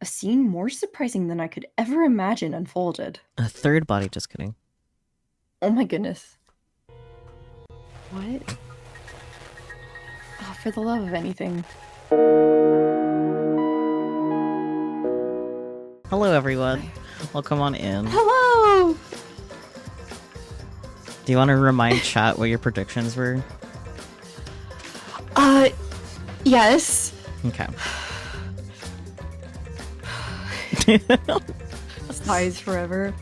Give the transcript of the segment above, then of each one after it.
scene more surprising than I could ever imagine unfolded. A third body, just kidding. Oh my goodness. What? Oh, for the love of anything. Hello, everyone. Welcome on in. Hello! Do you want to remind chat what your predictions were? Yes. Okay. Sighs forever.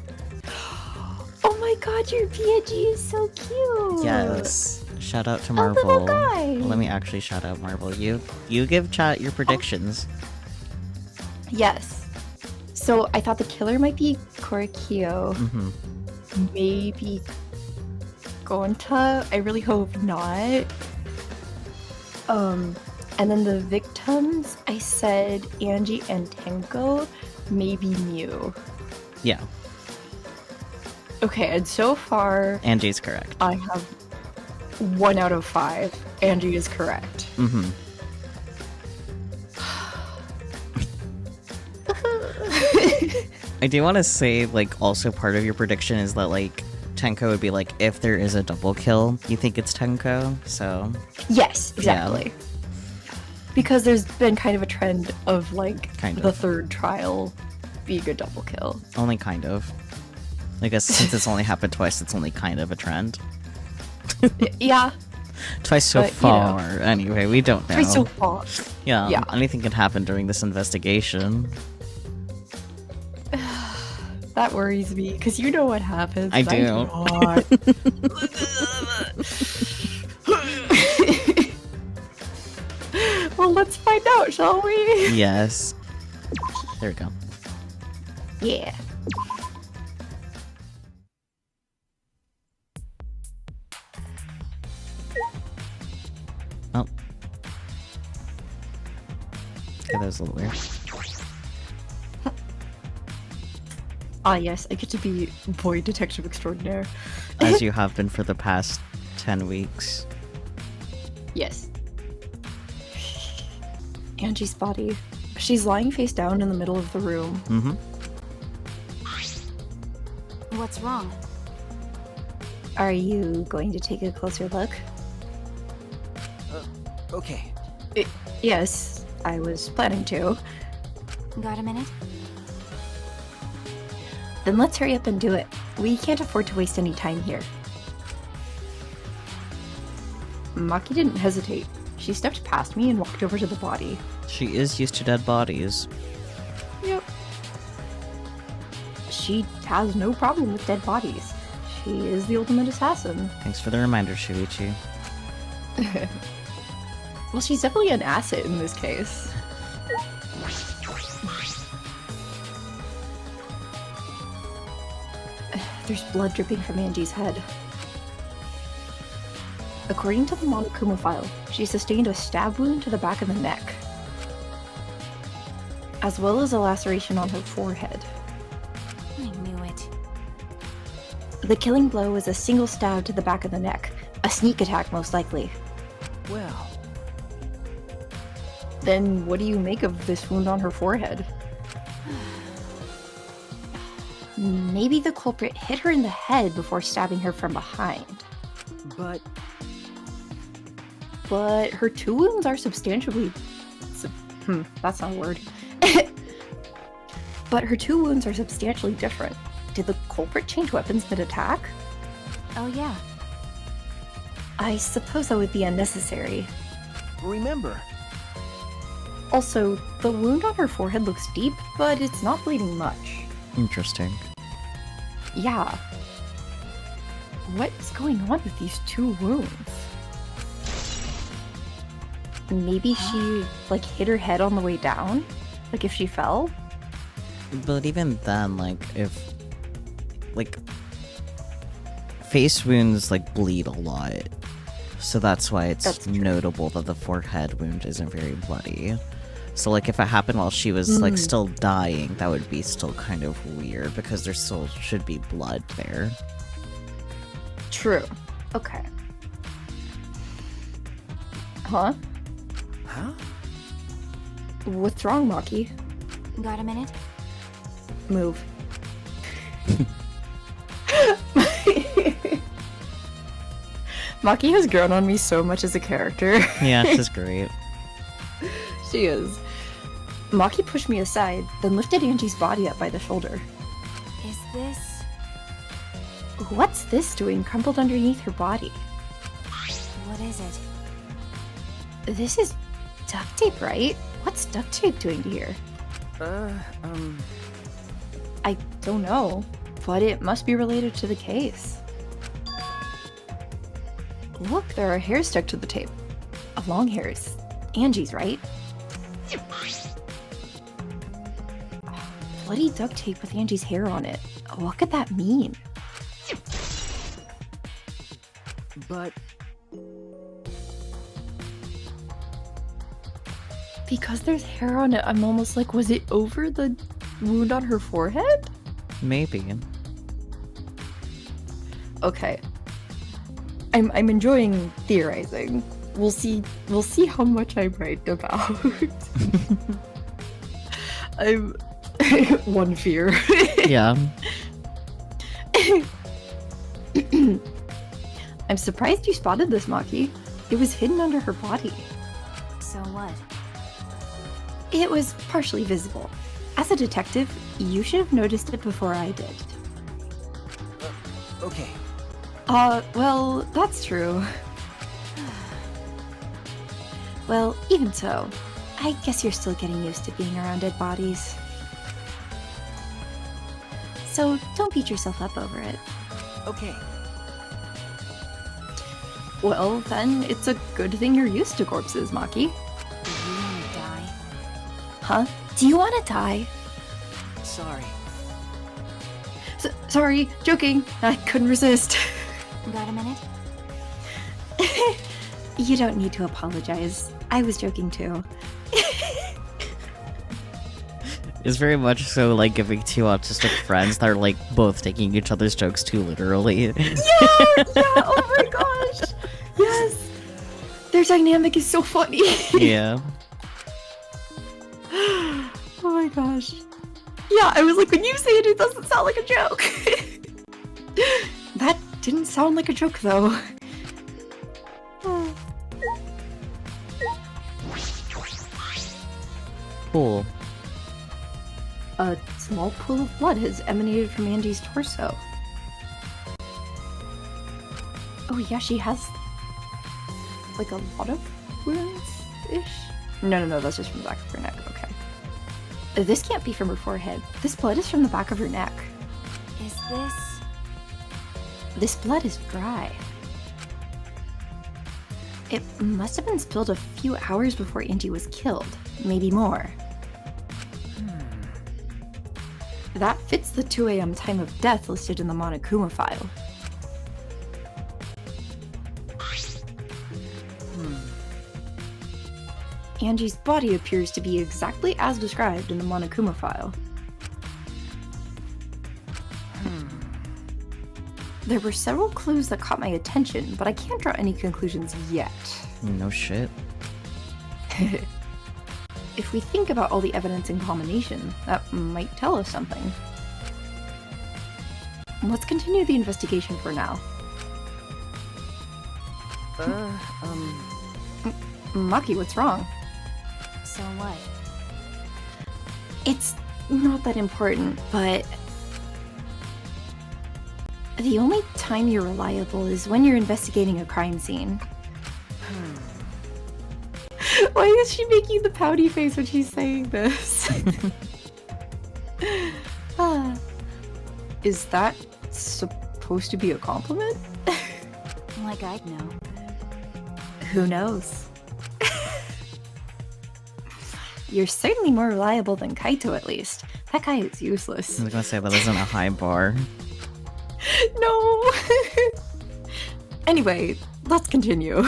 Oh my god, your PNG is so cute! Yes. Shout out to A Marvel. little guy! Let me actually shout out Marvel. You give chat your predictions. Yes. So I thought the killer might be Korikyo. Mm-hmm. Maybe Gonta. I really hope not. And then the victims, I said Angie and Tenko, maybe Mew. Yeah. Okay, and so far, Angie's correct. I have 1 out of 5. Angie is correct. Mm-hmm. I do want to say, like, also part of your prediction is that, like, Tenko would be like, if there is a double kill, you think it's Tenko, so... Yes, exactly. Yeah. Because there's been kind of a trend of, like, Kind the of. third trial being a double kill. Only kind of. I guess since it's only happened twice, it's only kind of a trend. Yeah. Twice so But, you far. Anyway, we don't know. Twice so far. Yeah, Yeah. anything can happen during this investigation. That worries me, because you know what happens. I do. not. Well, let's find out, shall we? Yes. There we go. Yeah. Oh. Okay, that was a little weird. Ah, yes, I get to be boy detective extraordinaire. As you have been for the past 10 weeks. Yes. Angie's body. She's lying face down in the middle of the room. Mm-hmm. What's wrong? Are you going to take a closer look? Okay. Yes, I was planning to. Got a minute? Then let's hurry up and do it. We can't afford to waste any time here. Maki didn't hesitate. She stepped past me and walked over to the body. She is used to dead bodies. Yep. She has no problem with dead bodies. She is the ultimate assassin. Thanks for the reminder, Shuichi. Well, she's definitely an asset in this case. There's blood dripping from Angie's head. According to the Monokuma file, she sustained a stab wound to the back of the neck, as well as a laceration on her forehead. I knew it. The killing blow was a single stab to the back of the neck, a sneak attack most likely. Well, Then what do you make of this wound on her forehead? Maybe the culprit hit her in the head before stabbing her from behind. but But her two wounds are substantially... that's not a word. But her two wounds are substantially different. Did the culprit change weapons mid-attack? Oh yeah. I suppose that would be unnecessary. remember, Also, the wound on her forehead looks deep, but it's not bleeding much. Interesting. Yeah. What's going on with these two wounds? Maybe she, like, hit her head on the way down? Like, if she fell? But even then, like, if... Like... Face wounds, like, bleed a lot. So that's why it's That's true. notable that the forehead wound isn't very bloody. So, like, if it happened while she was, like, still dying, that would be still kind of weird, because there still should be blood there. True. Okay. Huh? huh? What's wrong, Maki? Got a minute? Move. Maki has grown on me so much as a character. Yeah, she's great. She is. Maki pushed me aside, then lifted Angie's body up by the shoulder. Is this... What's this doing crumpled underneath her body? What is it? This is duct tape, right? What's duct tape doing to here? I don't know, but it must be related to the case. Look, there are hairs stuck to the tape. Long hairs. Angie's, right? Bloody duct tape with Angie's hair on it. What could that mean? But Because there's hair on it, I'm almost like, was it over the wound on her forehead? Maybe. Okay. I'm enjoying theorizing. We'll see how much I'm right about. I'm one fear. Yeah. I'm surprised you spotted this, Maki. It was hidden under her body. So what? It was partially visible. As a detective, you should have noticed it before I did. okay. Well, that's true. Well, even so, I guess you're still getting used to being around dead bodies. So don't beat yourself up over it. Okay. Well, then it's a good thing you're used to corpses, Maki. Do you want to die? Huh? Do you want to die? Sorry. Sorry, joking. I couldn't resist. Got a minute? You don't need to apologize. I was joking too. It's very much so like giving two autistic friends that are like both taking each other's jokes too literally. Yeah, oh my gosh. Yes. Their dynamic is so funny. Yeah. Oh my gosh. Yeah, I was like, when you say it, it doesn't sound like a joke. That didn't sound like a joke, though. Cool. A small pool of blood has emanated from Angie's torso. Oh yeah, she has like a lot of wounds-ish? No, that's just from the back of her neck, okay. This can't be from her forehead. This blood is from the back of her neck. Is this... This blood is dry. It must have been spilled a few hours before Angie was killed, maybe more. That fits the 2 a.m. time of death listed in the Monokuma file. Angie's body appears to be exactly as described in the Monokuma file. There were several clues that caught my attention, but I can't draw any conclusions yet. No shit. If we think about all the evidence in combination, that might tell us something. Let's continue the investigation for now. Maki, what's wrong? So what? It's not that important, but... The only time you're reliable is when you're investigating a crime scene. Why is she making the pouty face when she's saying this? Is that supposed to be a compliment? Like I'd know. Who knows? You're certainly more reliable than Kaito, at least. That guy is useless. I was gonna say that isn't a high bar. No! Anyway, let's continue.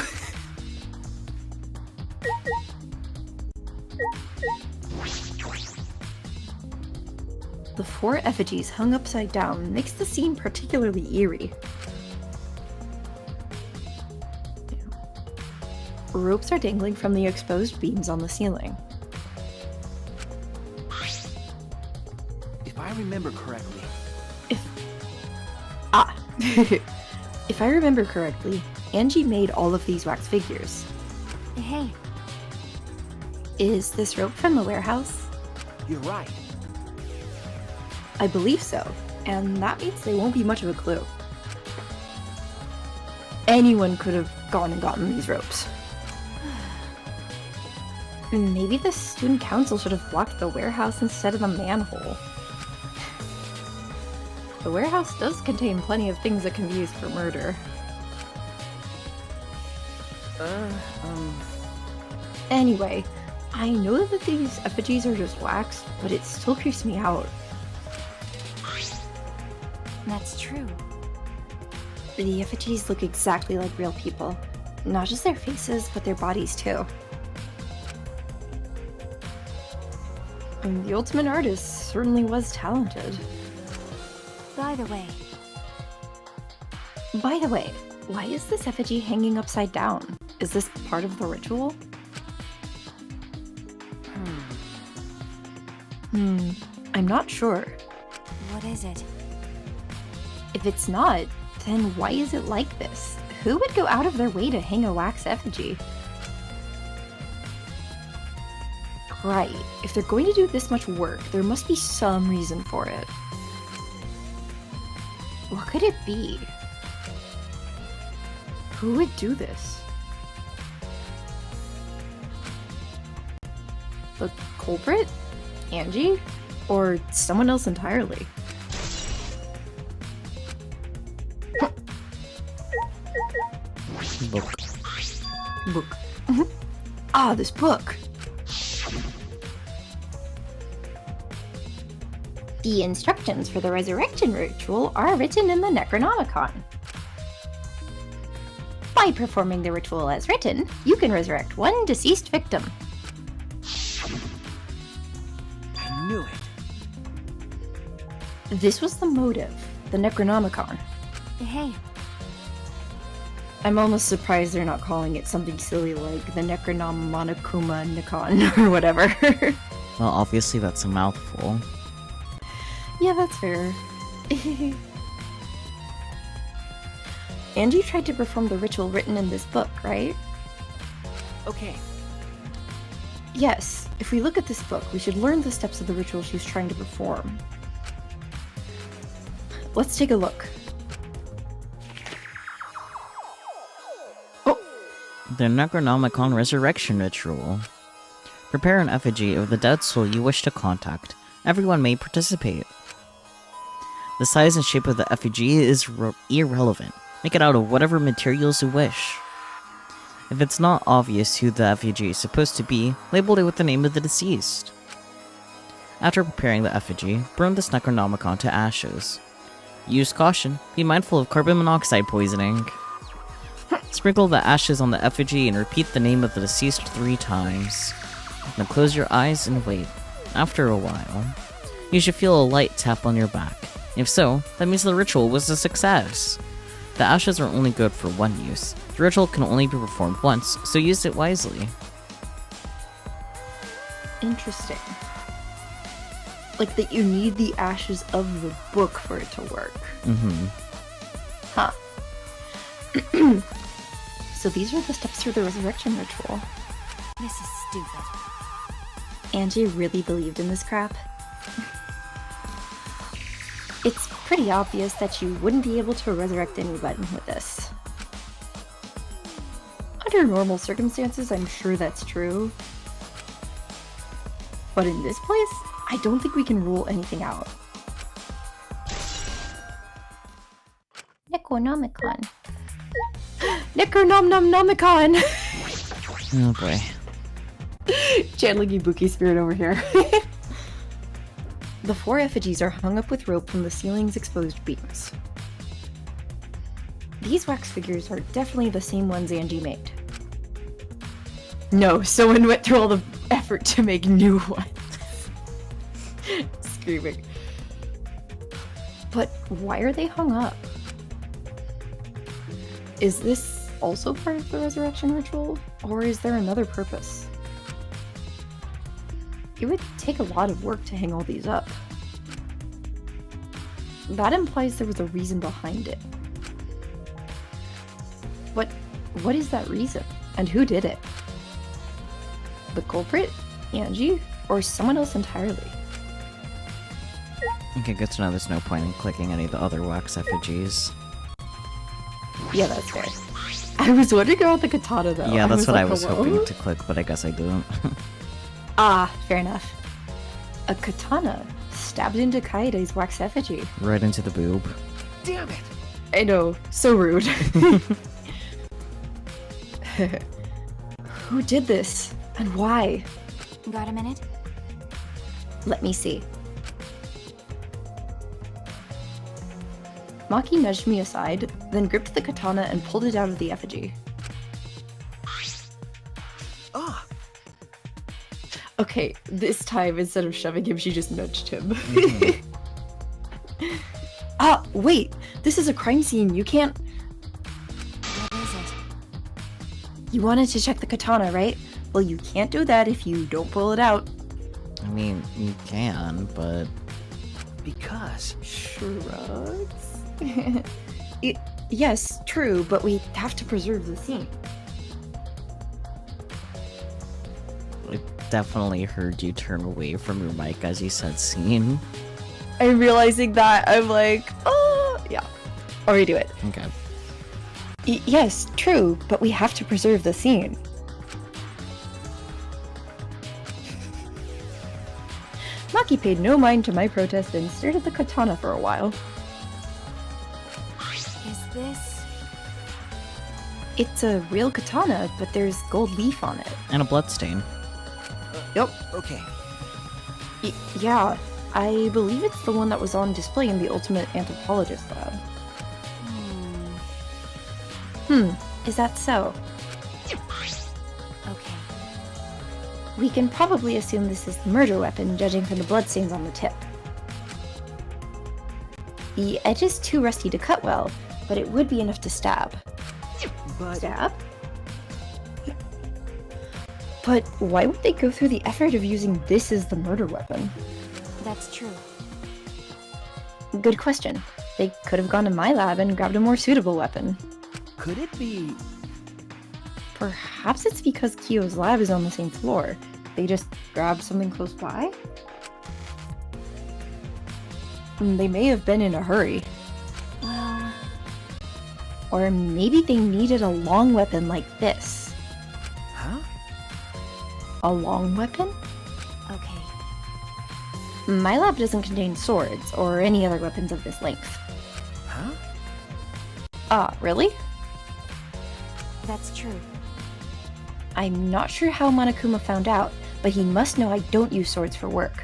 The 4 effigies hung upside down makes the scene particularly eerie. Ropes are dangling from the exposed beams on the ceiling. I remember correctly, If I remember correctly, Angie made all of these wax figures. Hey, Is this rope from the warehouse? you're right. I believe so, and that means they won't be much of a clue. Anyone could have gone and gotten these ropes. Maybe the student council should have blocked the warehouse instead of the manhole. The warehouse does contain plenty of things that can be used for murder. Anyway, I know that these effigies are just wax, but it still creeps me out. that's true. The effigies look exactly like real people. Not just their faces, but their bodies too. And the ultimate artist certainly was talented. By the way, Why is this effigy hanging upside down? Is this part of the ritual? I'm not sure. what is it? If it's not, then why is it like this? Who would go out of their way to hang a wax effigy? Right, if they're going to do this much work, there must be some reason for it. What could it be? Who would do this? The culprit? Angie? Or someone else entirely? Book. Book. Ah, this book! The instructions for the resurrection ritual are written in the Necronomicon. By performing the ritual as written, you can resurrect one deceased victim. I knew it. This was the motive, the Necronomicon. Hey, I'm almost surprised they're not calling it something silly like the Necronomonicuma Nikon or whatever. Well, obviously that's a mouthful. Yeah, that's fair. Angie tried to perform the ritual written in this book, right? Okay, Yes, if we look at this book, we should learn the steps of the ritual she's trying to perform. Let's take a look. Oh, The Necronomicon Resurrection Ritual. Prepare an effigy of the dead soul you wish to contact. Everyone may participate. The size and shape of the effigy is irrelevant. Make it out of whatever materials you wish. If it's not obvious who the effigy is supposed to be, label it with the name of the deceased. After preparing the effigy, burn this Necronomicon to ashes. Use caution. Be mindful of carbon monoxide poisoning. Sprinkle the ashes on the effigy and repeat the name of the deceased 3 times. Then close your eyes and wait. After a while, you should feel a light tap on your back. If so, that means the ritual was a success. The ashes are only good for one use. The ritual can only be performed once, so use it wisely. interesting. Like that you need the ashes of the book for it to work. Huh. So these are the steps for the resurrection ritual. this is stupid. Angie really believed in this crap. It's pretty obvious that you wouldn't be able to resurrect anybody with this. Under normal circumstances, I'm sure that's true. But in this place, I don't think we can rule anything out. Necronomicon. Necronomnomnomicon! Oh boy. Channeling Ibuki spirit over here. The 4 effigies are hung up with rope from the ceiling's exposed beams. These wax figures are definitely the same ones Angie made. No, someone went through all the effort to make new ones. Screaming. But why are they hung up? Is this also part of the resurrection ritual? Or is there another purpose? It would take a lot of work to hang all these up. that implies there was a reason behind it. What is that reason? And who did it? The culprit? Angie? Or someone else entirely? Okay, good to know there's no point in clicking any of the other wax effigies. Yeah, that's fair. I was wondering about the katana though. Yeah, that's what I like, was hello? hoping to click, but I guess I didn't. Ah, fair enough. A katana stabbed into Kaede's wax effigy. Right into the boob. Damn it! I know, so rude. Who did this? And why? Got a minute? Let me see. Maki nudged me aside, then gripped the katana and pulled it out of the effigy. Ah! Okay, this time, instead of shoving him, she just nudged him. Ah, wait! This is a crime scene, you can't- What is it? You wanted to check the katana, right? Well, you can't do that if you don't pull it out. I mean, you can, but... Because... Shrugs? Yes, true, but we have to preserve the scene. I definitely heard you turn away from your mic as you said scene. I'm realizing that, I'm like, oh, yeah. I'll redo it. Okay. Yes, true, but we have to preserve the scene. Maki paid no mind to my protest and stared at the katana for a while. Is this... It's a real katana, but there's gold leaf on it. And a bloodstain. Yep. Okay. Yeah, I believe it's the one that was on display in the Ultimate Anthropologist lab. Is that so? Okay. We can probably assume this is the murder weapon, judging from the bloodstains on the tip. The edge is too rusty to cut well, but it would be enough to stab. But... Stab? But why would they go through the effort of using this as the murder weapon? That's true. Good question. They could have gone to my lab and grabbed a more suitable weapon. Could it be... Perhaps it's because Kyo's lab is on the same floor. They just grabbed something close by? They may have been in a hurry. Well... Or maybe they needed a long weapon like this. Huh? A long weapon? Okay. My lab doesn't contain swords or any other weapons of this length. Huh? Ah, really? That's true. I'm not sure how Monokuma found out, but he must know I don't use swords for work.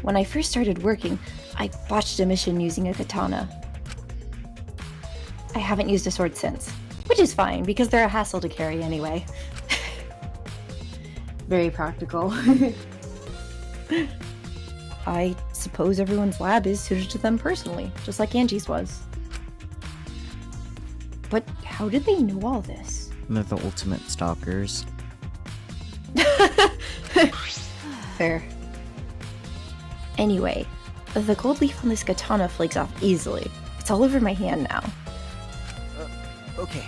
When I first started working, I botched a mission using a katana. I haven't used a sword since, which is fine because they're a hassle to carry anyway. Very practical. I suppose everyone's lab is suited to them personally, just like Angie's was. But how did they know all this? They're the ultimate stalkers. Fair. Anyway, the gold leaf on this katana flakes off easily. It's all over my hand now. Okay.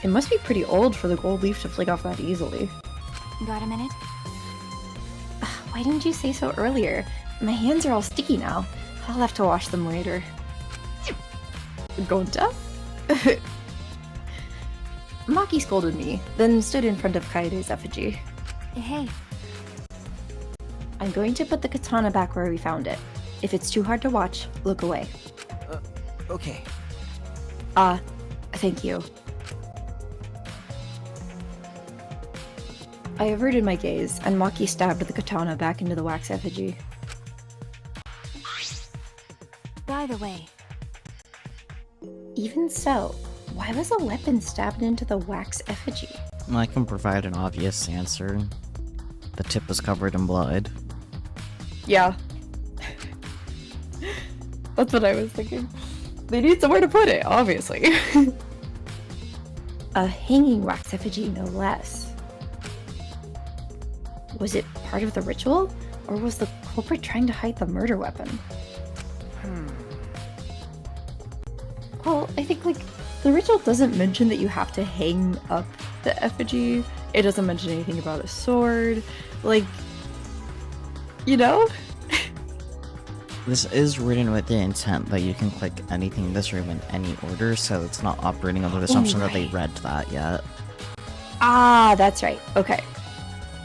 It must be pretty old for the gold leaf to flake off that easily. Got a minute? Why didn't you say so earlier? My hands are all sticky now. I'll have to wash them later. Gonta? Maki scolded me, then stood in front of Kaede's effigy. Hey, I'm going to put the katana back where we found it. If it's too hard to watch, look away. Okay. Thank you. I averted my gaze, and Maki stabbed the katana back into the wax effigy. by the way, Even so, why was a weapon stabbed into the wax effigy? I can provide an obvious answer. The tip was covered in blood. Yeah. That's what I was thinking. They need somewhere to put it, obviously. A hanging wax effigy, no less. Was it part of the ritual? Or was the culprit trying to hide the murder weapon? Well, I think, like, the ritual doesn't mention that you have to hang up the effigy. It doesn't mention anything about a sword. Like, you know? This is written with the intent that you can click anything in this room in any order, so it's not operating under the assumption that they right. read that yet. Ah, that's right. Okay.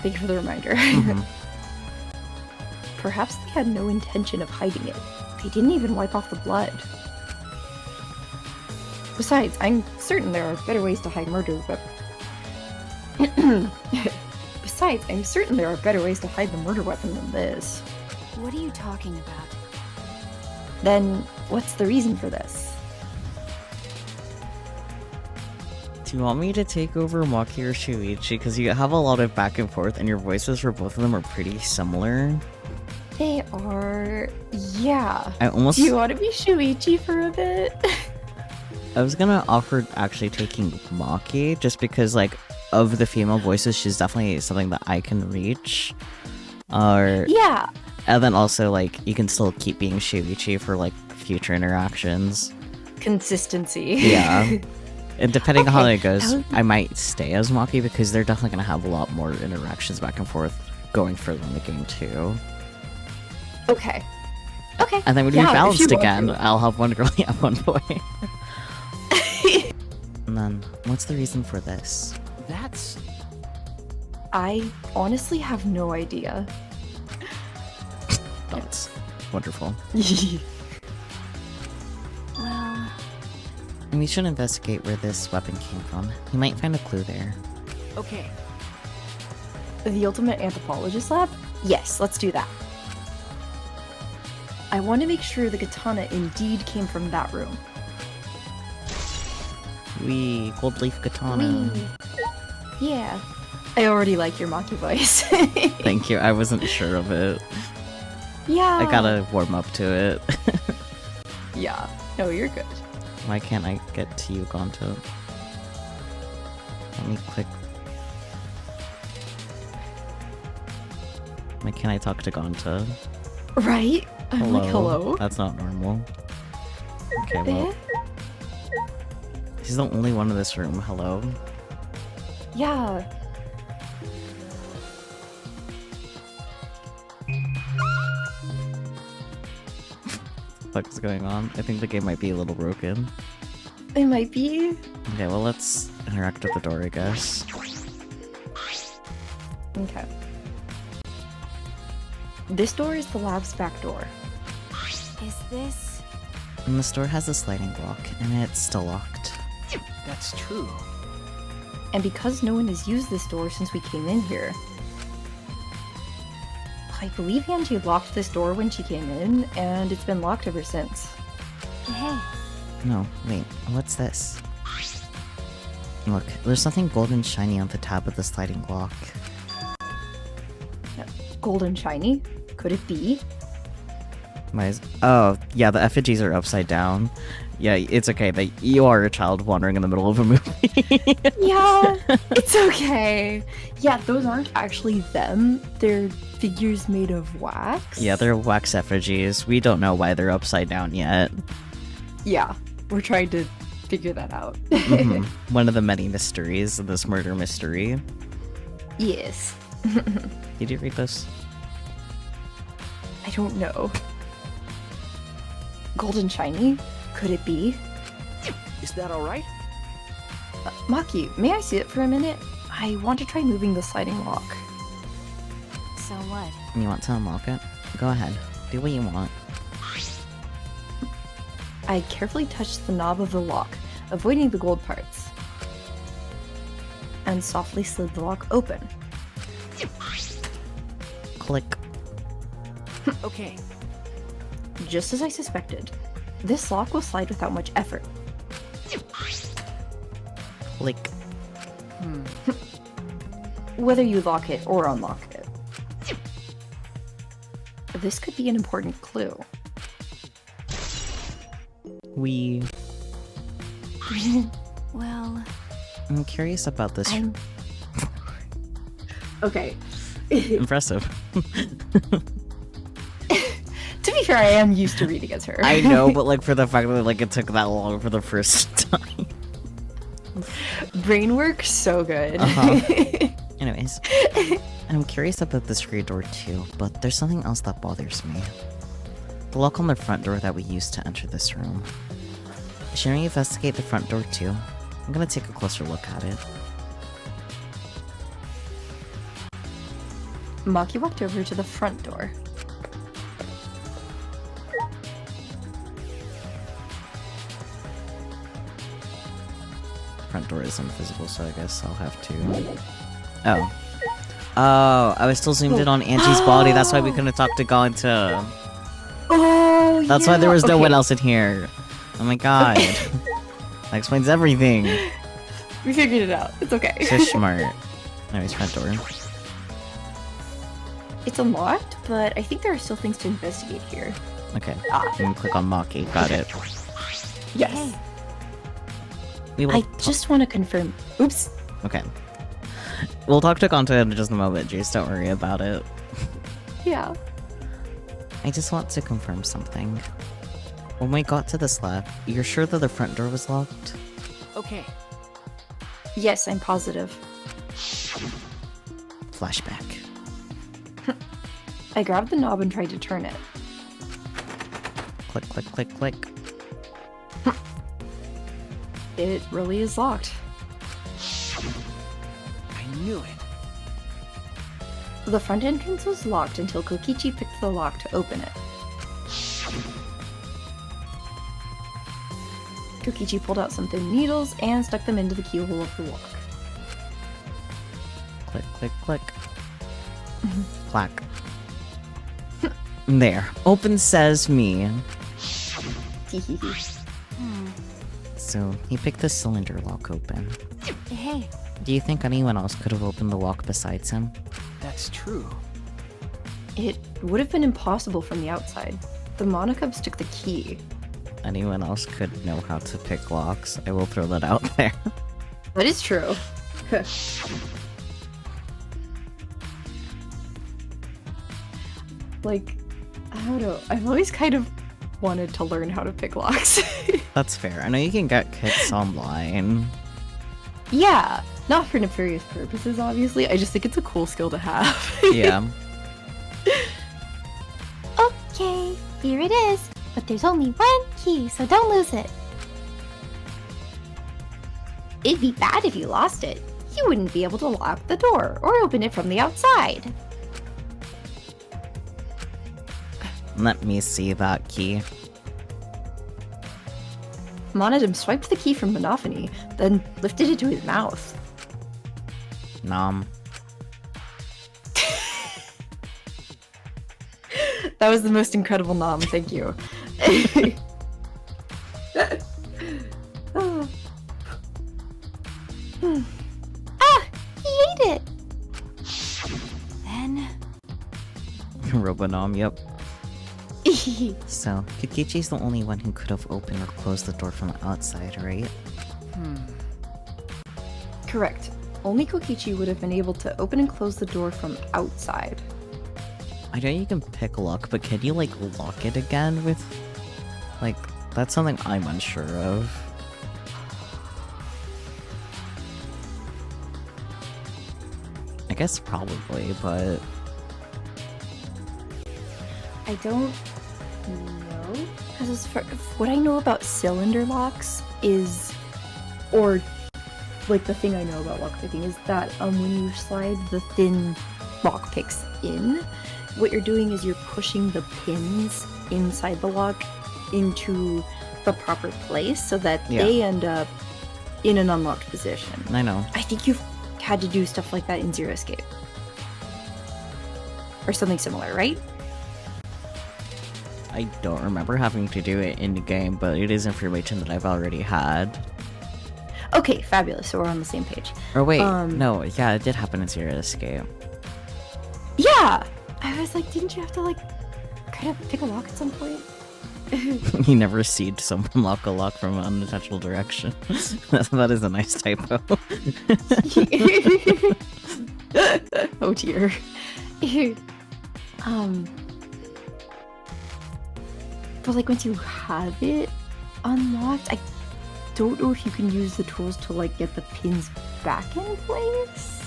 Thank you for the reminder. Mhm. Perhaps they had no intention of hiding it. They didn't even wipe off the blood. Besides, I'm certain there are better ways to hide murder weapon. Besides, I'm certain there are better ways to hide the murder weapon than this. What are you talking about? Then, what's the reason for this? Do you want me to take over Maki or Shuichi? Because you have a lot of back and forth, and your voices for both of them are pretty similar. They are... yeah. I almost... Do you want to be Shuichi for a bit? I was gonna offer actually taking Maki, just because, like, of the female voices, she's definitely something that I can reach. Yeah. And then also, like, you can still keep being Shuichi for, like, future interactions. Consistency. Yeah. And depending on how Okay, it goes, that would- I might stay as Maki, because they're definitely gonna have a lot more interactions back and forth going further in the game, too. Okay. Okay. And then when Yeah, we if balanced you want again, to. I'll have one girl, you have one boy. And then, what's the reason for this? That's... I honestly have no idea. That's wonderful. Well, We should investigate where this weapon came from. We might find a clue there. Okay. The Ultimate Anthropologist Lab? Yes, let's do that. I want to make sure the katana indeed came from that room. Gold leaf katana. Whee! Yeah. I already like your Maki voice. Thank you, I wasn't sure of it. Yeah. I gotta warm up to it. Yeah. No, you're good. Why can't I get to you, Gonto? Let me click. Why can't I talk to Gonto? Right? I'm like, hello? That's not normal. Okay, well, Eh? he's the only one in this room. Hello? Yeah. What's going on? I think the game might be a little broken. It might be. Okay, well, let's interact with the door, I guess. Okay. This door is the lab's back door. is this... And this door has a sliding lock, and it's still locked. That's true. And because no one has used this door since we came in here, I believe Angie locked this door when she came in, and it's been locked ever since. Hey, No, wait, what's this? Look, there's something golden shiny on the tab of the sliding lock. Golden shiny? Could it be? Oh, yeah, the effigies are upside down. Yeah, it's okay that you are a child wandering in the middle of a movie. Yeah, it's okay. Yeah, those aren't actually them. They're figures made of wax. Yeah, they're wax effigies. We don't know why they're upside down yet. Yeah, we're trying to figure that out. Mhm. One of the many mysteries of this murder mystery. Yes. Did you read this? I don't know. Golden shiny? Could it be? Is that alright? Maki, may I see it for a minute? I want to try moving the sliding lock. so what? You want to unlock it? Go ahead. Do what you want. I carefully touched the knob of the lock, avoiding the gold parts, and softly slid the lock open. Click. Okay. Just as I suspected, this lock will slide without much effort. Click. Whether you lock it or unlock it. This could be an important clue. Well, I'm curious about this. Okay. Impressive. To be fair, I am used to reading as her. I know, but like for the fact that like it took that long for the first time. Brain work so good. Anyways, I'm curious about this rear door too, but there's something else that bothers me. The lock on the front door that we used to enter this room. Shouldn't we investigate the front door too? I'm gonna take a closer look at it. Maki walked over to the front door. Front door is invisible, so I guess I'll have to... Oh. Oh, I was still zoomed in on Angie's body, that's why we couldn't talk to Gonta. Oh, That's why there was no one else in here. Oh my god. That explains everything. We figured it out. It's okay. So smart. Anyways, front door. It's unlocked, but I think there are still things to investigate here. Okay, you can click on Maki. Got it. Yes. We will I just want to confirm. Oops. Okay. We'll talk to Gonta in just a moment, Jace. Don't worry about it. Yeah. I just want to confirm something. When we got to this lab, you're sure that the front door was locked? Okay. Yes, I'm positive. Flashback. I grabbed the knob and tried to turn it. Click, click, click, click. It really is locked. I knew it. The front entrance was locked until Kokichi picked the lock to open it. Kokichi pulled out some thin needles and stuck them into the keyhole of the lock. Click, click, click. Clack. There. Open sesame. So, he picked the cylinder lock open. Hey, Do you think anyone else could have opened the lock besides him? That's true. It would have been impossible from the outside. The Monocubs took the key. Anyone else could know how to pick locks. I will throw that out there. That is true. Like, I don't know. I've always kind of wanted to learn how to pick locks. That's fair. I know you can get kits online. Yeah, not for nefarious purposes, obviously. I just think it's a cool skill to have. Yeah. okay, here it is. But there's only one key, so don't lose it. It'd be bad if you lost it. You wouldn't be able to lock the door or open it from the outside. Let me see that key. Monodum swiped the key from Monophony, then lifted it to his mouth. Nom. That was the most incredible nom, thank you. Ah, he ate it. Then Robonom, yep. So, Kokichi's the only one who could have opened or closed the door from the outside, right? Correct. Only Kokichi would have been able to open and close the door from outside. I know you can pick lock, but can you, like, lock it again with... Like, that's something I'm unsure of. I guess probably, but... I don't know. Because as far what I know about cylinder locks is, or like the thing I know about lockpicking is that when you slide the thin lockpicks in, what you're doing is you're pushing the pins inside the lock into the proper place so that they end up in an unlocked position. I know. I think you've had to do stuff like that in Zero Escape. Or something similar, right? I don't remember having to do it in the game, but it is information that I've already had. Okay, fabulous. So we're on the same page. Or wait, no, yeah, it did happen in Zero Escape. Yeah! I was like, didn't you have to, like, kind of pick a lock at some point? You never seed someone lock a lock from an unintentional direction. That is a nice typo. Oh dear. um, but like once you have it unlocked, I don't know if you can use the tools to like get the pins back in place.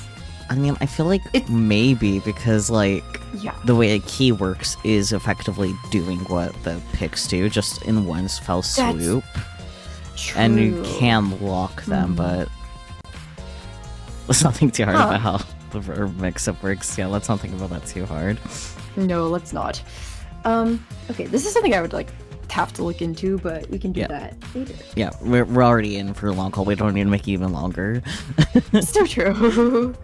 I mean, I feel like maybe because, like, Yeah. the way a key works is effectively doing what the picks do, just in one fell swoop. True. And you can lock them, but let's not think too hard about how the verb mix-up works. Yeah, let's not think about that too hard. No, let's not. Okay, this is something I would like have to look into, but we can do that later. Yeah, we're already in for a long haul. We don't need to make it even longer. So true.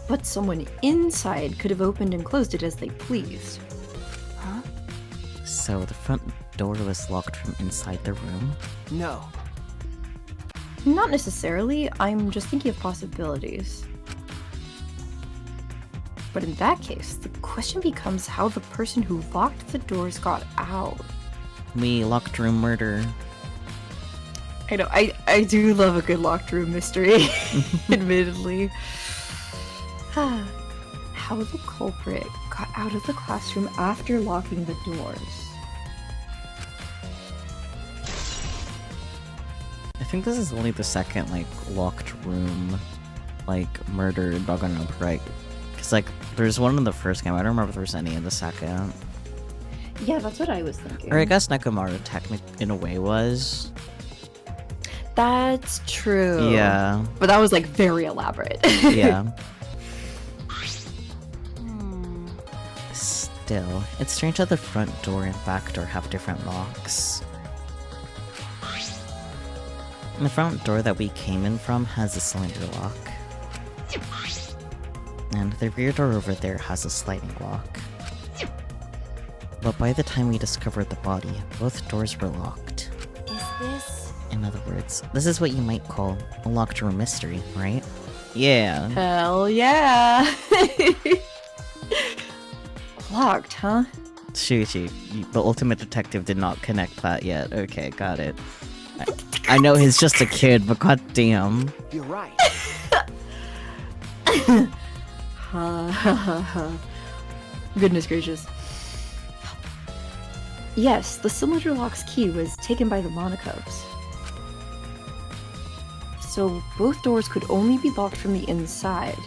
But someone inside could have opened and closed it as they pleased. Huh? So the front door was locked from inside the room? No. Not necessarily, I'm just thinking of possibilities. But in that case, the question becomes how the person who locked the doors got out. We locked room murder. I know, I do love a good locked room mystery, admittedly. How the culprit got out of the classroom after locking the doors. I think this is only the second, like, locked room, like, murder in Danganronpa, right? Because, like, there's one in the first game. I don't remember if there's any in the second. Yeah, that's what I was thinking. Or I guess Nekomaru in a way was. That's true. Yeah. But that was like very elaborate. Yeah. Still, it's strange that the front door and back door have different locks. And the front door that we came in from has a cylinder lock. And the rear door over there has a sliding lock. But by the time we discovered the body, both doors were locked. Is this? In other words, this is what you might call a locked room mystery, right? Yeah. Hell yeah. Locked, huh? Shuichi, the ultimate detective did not connect that yet. Okay, got it. I know he's just a kid, but goddamn. You're right. Goodness gracious. Yes, the cylinder lock's key was taken by the Monocubs. So both doors could only be locked from the inside.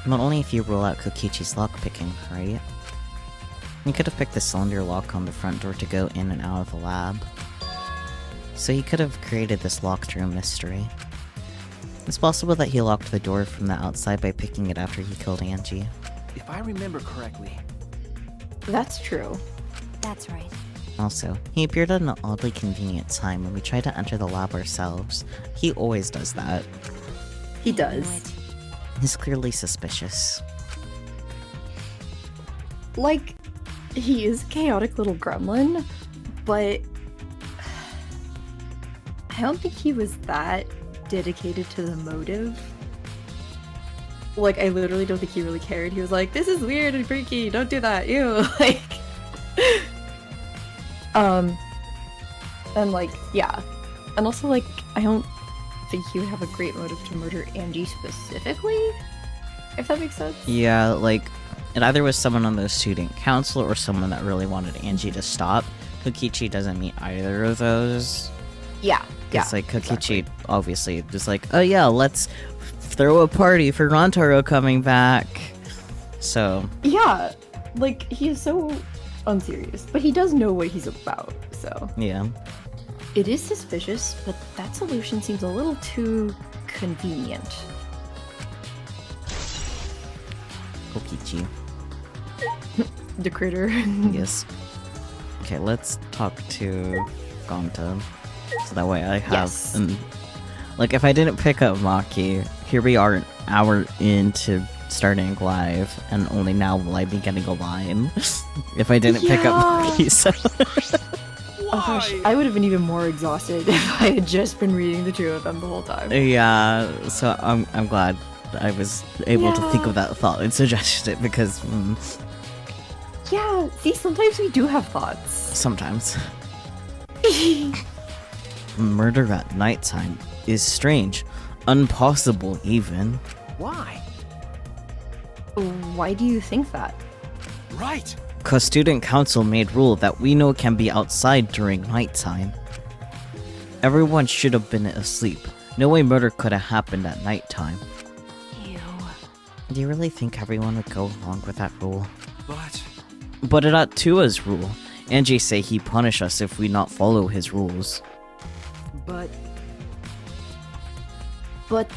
Not only if you rule out Kokichi's lockpicking, right? He could have picked the cylinder lock on the front door to go in and out of the lab. So he could have created this locked room mystery. It's possible that he locked the door from the outside by picking it after he killed Angie. If I remember correctly. That's true. That's right. Also, he appeared at an oddly convenient time when we tried to enter the lab ourselves. He always does that. He does. He's clearly suspicious. Like, he is a chaotic little gremlin, but I don't think he was that dedicated to the motive. Like, I literally don't think he really cared. He was like, this is weird and freaky, don't do that, ew, like... And like, yeah. And also, like, I don't think he would have a great motive to murder Angie specifically, if that makes sense. Yeah, like, it either was someone on the student council or someone that really wanted Angie to stop. Kokichi doesn't meet either of those. Yeah, yeah. It's like Kokichi exactly. obviously just like, oh yeah, let's throw a party for Rantaro coming back. So Yeah, like, he is so unserious, but he does know what he's about, so. yeah. It is suspicious, but that solution seems a little too convenient. Kokichi. The critter. Yes. Okay, let's talk to Gonta. So that way I have Yes. like, if I didn't pick up Maki, here we are an hour into starting live, and only now will I be getting a line. If I didn't pick up Maki, so Oh gosh, I would have been even more exhausted if I had just been reading the two of them the whole time. yeah, so I'm glad I was able to think Yeah. of that thought and suggested it, because Yeah, see, sometimes we do have thoughts. sometimes murder at nighttime is strange, impossible even. Why? Why do you think that? Right! Cause student council made rule that we know can be outside during nighttime. Everyone should have been asleep. No way murder could have happened at nighttime. Ew. Do you really think everyone would go along with that rule? But It's not Tua's rule. Angie say he punish us if we not follow his rules. But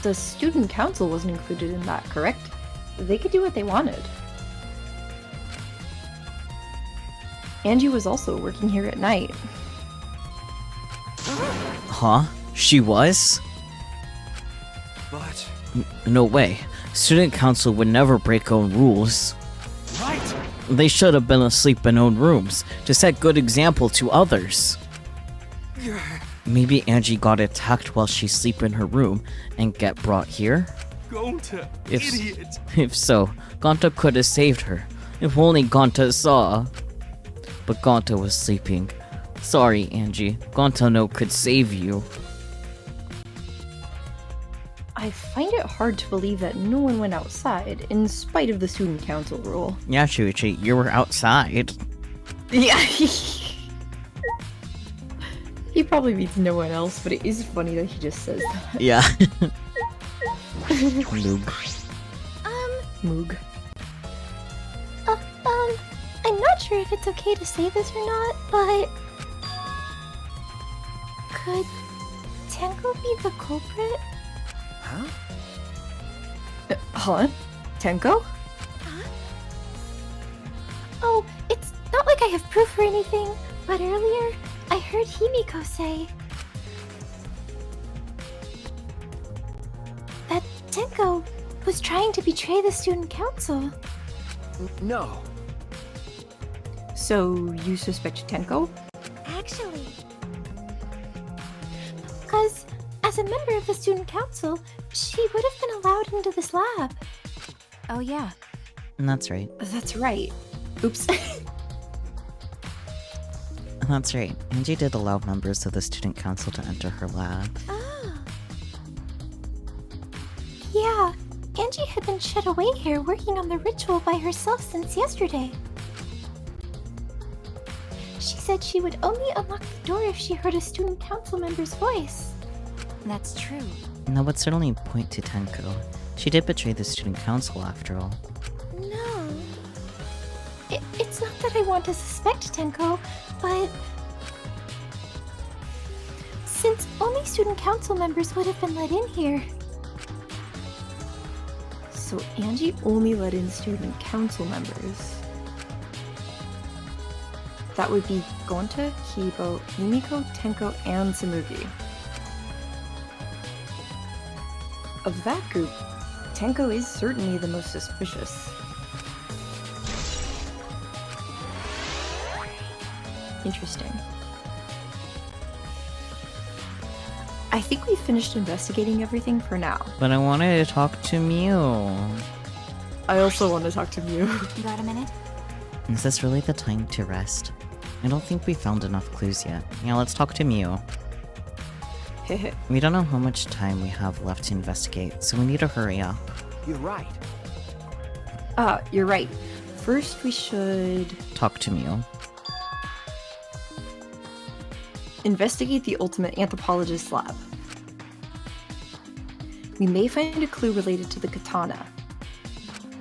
the student council wasn't included in that, correct? They could do what they wanted. Angie was also working here at night. Huh? She was? But No way. Student council would never break own rules. right! They should have been asleep in own rooms to set good example to others. Maybe Angie got attacked while she sleep in her room and get brought here? Gonta, If- idiot! If so, Gonta could have saved her. If only Gonta saw. But Gonta was sleeping. Sorry, Angie. Gonta no could save you. I find it hard to believe that no one went outside, in spite of the student council rule. Yeah, Shuichi, you were outside. Yeah. He probably means no one else, but it is funny that he just says that. Yeah. Noob. Moog. I'm not sure if it's okay to say this or not, but could Tenko be the culprit? Huh? Huh? Tenko? Oh, it's not like I have proof or anything, but earlier I heard Himiko say that Tenko was trying to betray the student council. No. So, you suspect Tenko? Actually, because as a member of the student council, she would have been allowed into this lab. Oh yeah. That's right. That's right. Oops. That's right. Angie did allow members of the student council to enter her lab. Ah. Yeah, Angie had been shut away here working on the ritual by herself since yesterday. She said she would only unlock the door if she heard a student council member's voice. That's true. And that would certainly point to Tenko. She did betray the student council after all. No. It's not that I want to suspect Tenko, but since only student council members would have been let in here. So Angie only let in student council members. That would be Gonta, Hibo, Himiko, Tenko, and Samugi. Of that group, Tenko is certainly the most suspicious. Interesting. I think we finished investigating everything for now. But I wanted to talk to Mew. I also want to talk to Mew. You got a minute? Is this really the time to rest? I don't think we found enough clues yet. Yeah, let's talk to Mew. We don't know how much time we have left to investigate, so we need to hurry up. You're right. You're right. First, we should Talk to Mew. investigate the ultimate anthropologist lab. We may find a clue related to the katana.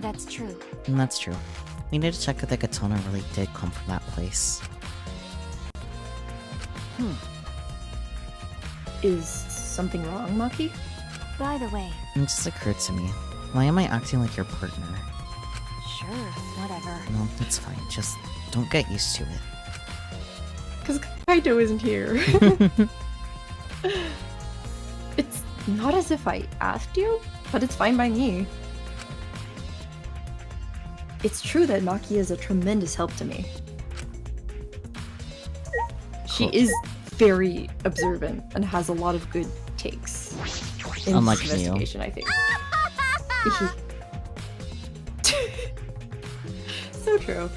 That's true. And that's true. We need to check if the katana really did come from that place. Is something wrong, Maki? By the way, It just occurred to me. Why am I acting like your partner? sure, whatever. No, it's fine. Just don't get used to it. Because Kaito isn't here. It's not as if I asked you, but it's fine by me. It's true that Maki is a tremendous help to me. She Cool. is very observant and has a lot of good takes in Unlike this Neo. investigation, I think. So true.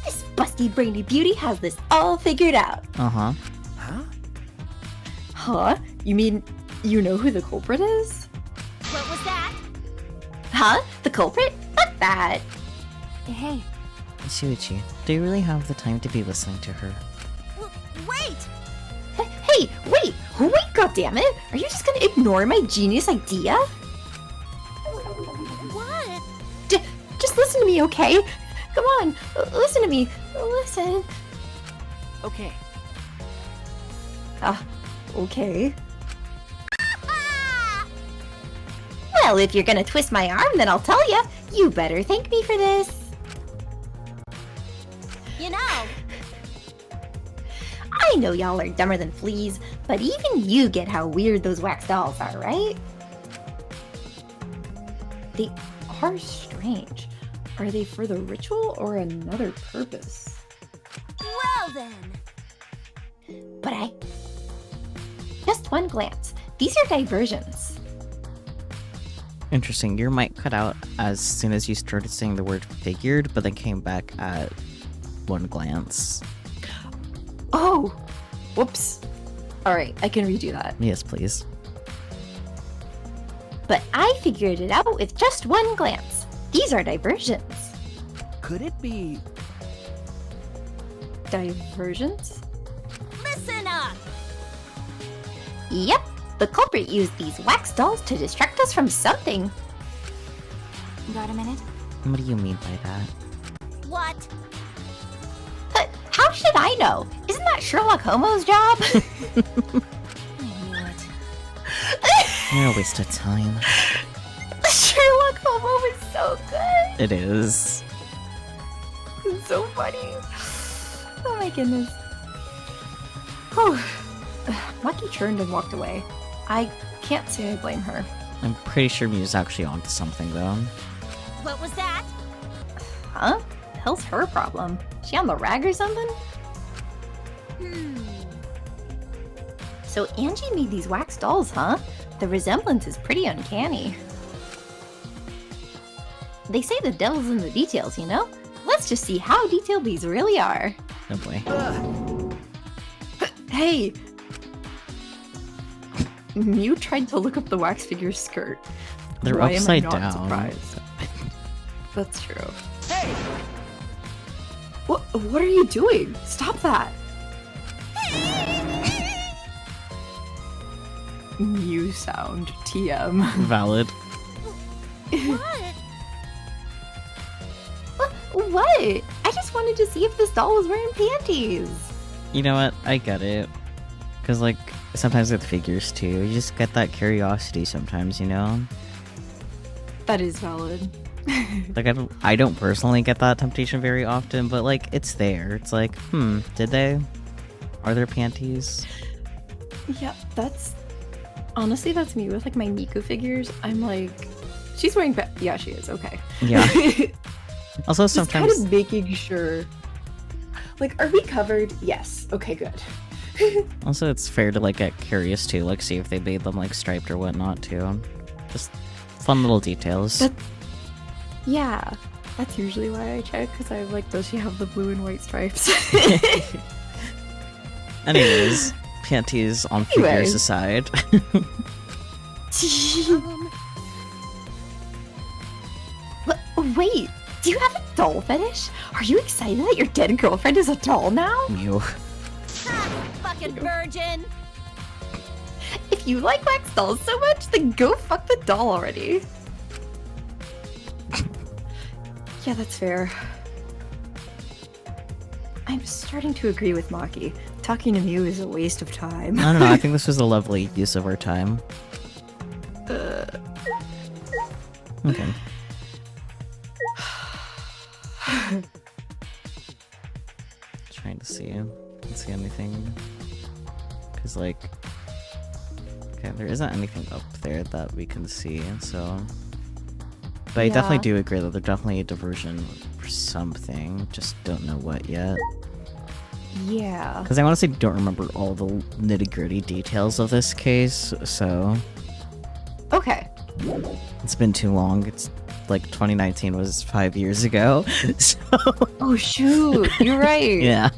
This busty brainy beauty has this all figured out. Uh-huh. Huh? Huh? You mean you know who the culprit is? What was that? Huh? The culprit? Fuck that. Hey, Shuichi, do you really have the time to be listening to her? Wait! Hey, wait! Goddammit! Are you just gonna ignore my genius idea? What? Just listen to me, okay? Come on, listen to me. Listen. Okay. Okay. Well, if you're gonna twist my arm, then I'll tell ya. You better thank me for this. You know. I know y'all are dumber than fleas, but even you get how weird those wax dolls are, right? They are strange. Are they for the ritual or another purpose? Well then. But just one glance. These are diversions. Interesting, your mic cut out as soon as you started saying the word figured, but then came back at one glance. oh, whoops. All right, I can redo that. Yes, please. But I figured it out with just one glance. These are diversions. Could it be? Diversions? Listen up! Yep, the culprit used these wax dolls to distract us from something. Got a minute? What do you mean by that? What? But how should I know? Isn't that Sherlock Holmes' job? I knew it. You're a waste of time. Sherlock Holmes is so good. It is. It's so funny. Oh my goodness. Whew. Maki turned and walked away. I can't say I blame her. I'm pretty sure Miu's actually onto something, though. What was that? Huh? The hell's her problem? She on the rag or something? So Angie made these wax dolls, huh? The resemblance is pretty uncanny. They say the devil's in the details, you know? Let's just see how detailed these really are. Oh boy. Hey! Miu tried to look up the wax figure's skirt. They're Why upside am I not down. surprised? That's true. Hey! What are you doing? Stop that! Mew sound. TM. Valid. What? I just wanted to see if this doll was wearing panties. You know what? I get it. Because, like, sometimes with figures, too, you just get that curiosity sometimes, you know? That is valid. Like, I don't personally get that temptation very often, but, like, it's there. It's like, did they? Are there panties? Yeah, that's... Honestly, that's me with, like, my Nico figures. I'm like... She's wearing yeah, she is. Okay. Yeah. Also, Just sometimes... kind of making sure... Like, are we covered? Yes. Okay, good. Also, it's fair to, like, get curious, too. Like, see if they made them, like, striped or whatnot, too. Just fun little details. Yeah. That's usually why I check, because I'm like, does she have the blue and white stripes? Anyways, panties on figures Anyways. aside. Wait, do you have a doll fetish? Are you excited that your dead girlfriend is a doll now? Mew. Fucking virgin! If you like wax dolls so much, then go fuck the doll already. Yeah, that's fair. I'm starting to agree with Maki. Talking to Mew is a waste of time. I don't know, I think this was a lovely use of our time. Okay. Trying to see. Can't see anything. Because, like... Okay, there isn't anything up there that we can see, so... But I definitely Yeah. do agree that there's definitely a diversion for something. Just don't know what yet. Yeah. Because I honestly don't remember all the nitty-gritty details of this case, so... Okay. It's been too long. It's like 2019 was 5 years ago, so... Oh shoot, you're right. Yeah.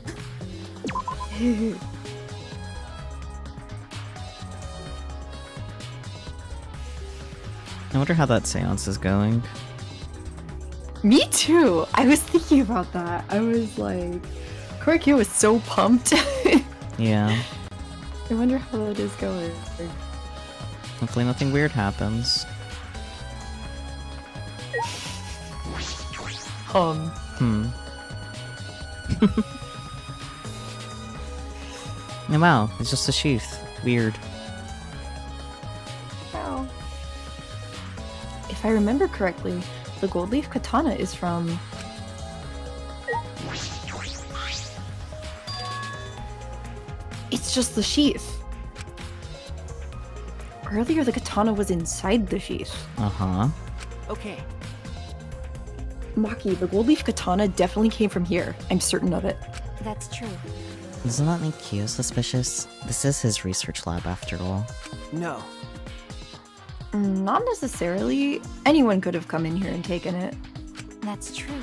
I wonder how that seance is going. Me too. I was thinking about that. I was like, Korikyo was so pumped. Yeah. I wonder how that is going. Hopefully nothing weird happens. Hmm. Oh, wow, it's just a sheath. Weird. Wow. If I remember correctly, the gold leaf katana is from... It's just the sheath. Earlier, the katana was inside the sheath. Uh-huh. Okay. Maki, the gold leaf katana definitely came from here. I'm certain of it. That's true. Doesn't that make Kyo suspicious? This is his research lab after all. No. Not necessarily. Anyone could have come in here and taken it. That's true.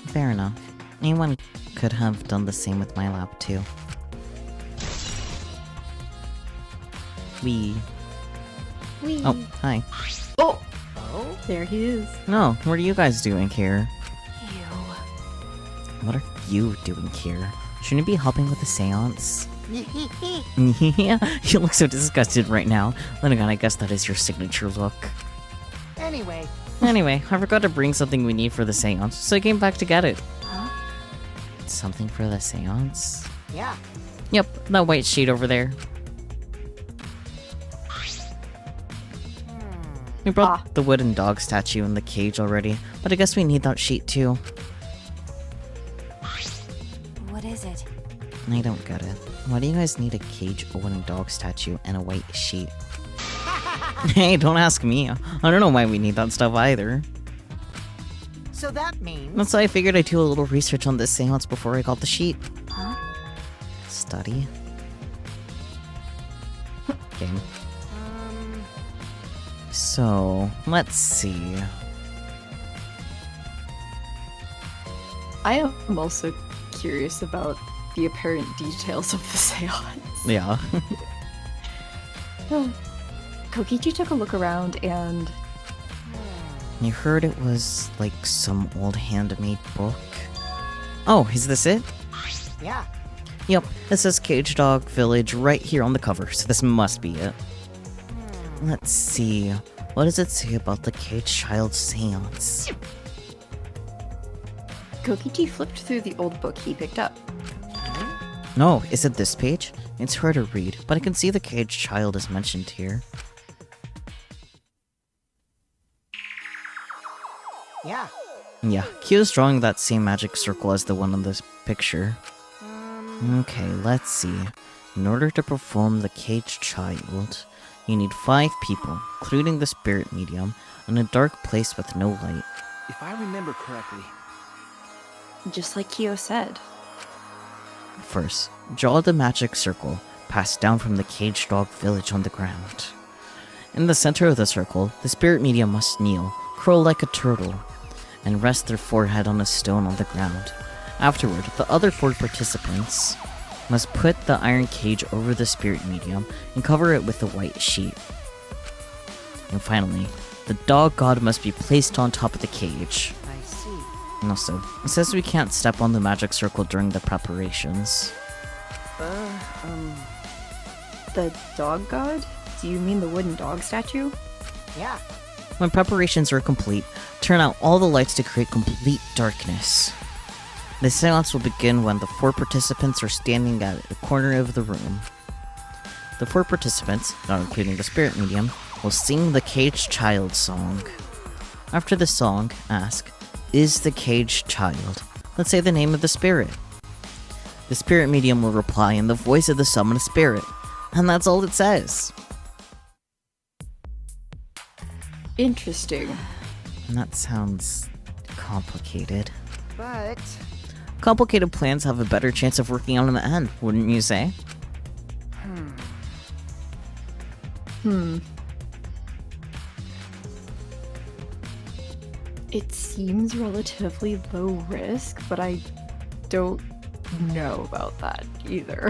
Fair enough. Anyone could have done the same with my lab too. We. Oh, hi. Oh! Oh? There he is. No, what are you guys doing here? You. What are you doing here? Shouldn't you be helping with the seance? Yeah, you look so disgusted right now. Then again, I guess that is your signature look. Anyway. Anyway, I forgot to bring something we need for the seance, so I came back to get it. Huh? Something for the seance? Yeah. Yep, that white sheet over there. We brought the wooden dog statue in the cage already, but I guess we need that sheet too. What is it? I don't get it. Why do you guys need a cage, a wooden dog statue, and a white sheet? Hey, don't ask me. I don't know why we need that stuff either. So that means... That's why I figured I'd do a little research on this seance before I got the sheet. Huh? Study. Game. So, let's see. I am also curious about the apparent details of the seance. Yeah. Kokichi took a look around and... You heard it was like some old handmade book? Oh, is this it? Yeah. Yep, it says Cage Dog Village right here on the cover, so this must be it. Let's see. What does it say about the Cage Child seance? Kokichi flipped through the old book he picked up. No, is it this page? It's hard to read, but I can see the Cage Child is mentioned here. Yeah. Yeah, Kyo's drawing that same magic circle as the one on this picture. Okay, let's see. In order to perform the Cage Child, you need 5 people, including the spirit medium, in a dark place with no light. If I remember correctly. Just like Kyo said. First, draw the magic circle passed down from the Cage Dog Village on the ground. In the center of the circle, the spirit medium must kneel, curl like a turtle, and rest their forehead on a stone on the ground. Afterward, the other 4 participants must put the iron cage over the spirit medium and cover it with a white sheet. And finally, the dog god must be placed on top of the cage. I see. And also, it says we can't step on the magic circle during the preparations. The dog god? Do you mean the wooden dog statue? Yeah. When preparations are complete, turn out all the lights to create complete darkness. The seance will begin when the 4 participants are standing at the corner of the room. The 4 participants, not including the spirit medium, will sing the Caged Child song. After the song, ask, "Is the Caged Child?" Let's say the name of the spirit. The spirit medium will reply in the voice of the summoned spirit, and that's all it says. Interesting. And that sounds complicated. But... Complicated plans have a better chance of working out in the end, wouldn't you say? It seems relatively low risk, but I don't know about that either.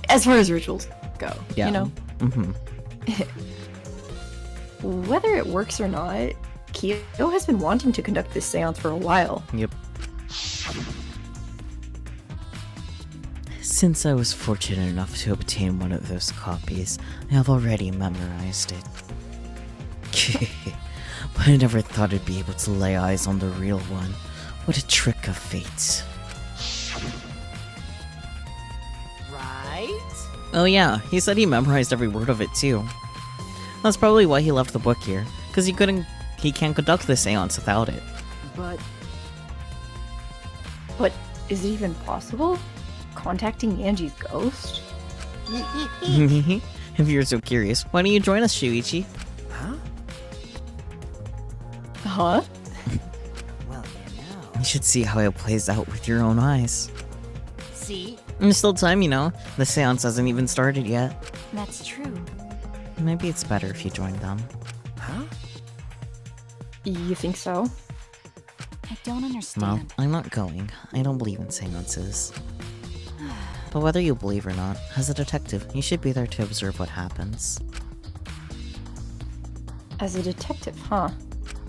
As far as rituals go, Yeah. you know? Mm-hmm. Whether it works or not, Kyo has been wanting to conduct this seance for a while. Yep. Since I was fortunate enough to obtain one of those copies, I have already memorized it. But I never thought I'd be able to lay eyes on the real one. What a trick of fate. Right? Oh yeah, he said he memorized every word of it too. That's probably why he left the book here, because he can't conduct the seance without it. But Is it even possible? Contacting Anji's ghost? If you're so curious, why don't you join us, Shuichi? huh? Huh? Well, you know. You should see how it plays out with your own eyes. See? There's still time, you know. The seance hasn't even started yet. That's true. Maybe it's better if you join them. Huh? You think so? I don't Well, understand. I'm not going. I don't believe in seances. But whether you believe or not, as a detective, you should be there to observe what happens. As a detective, huh?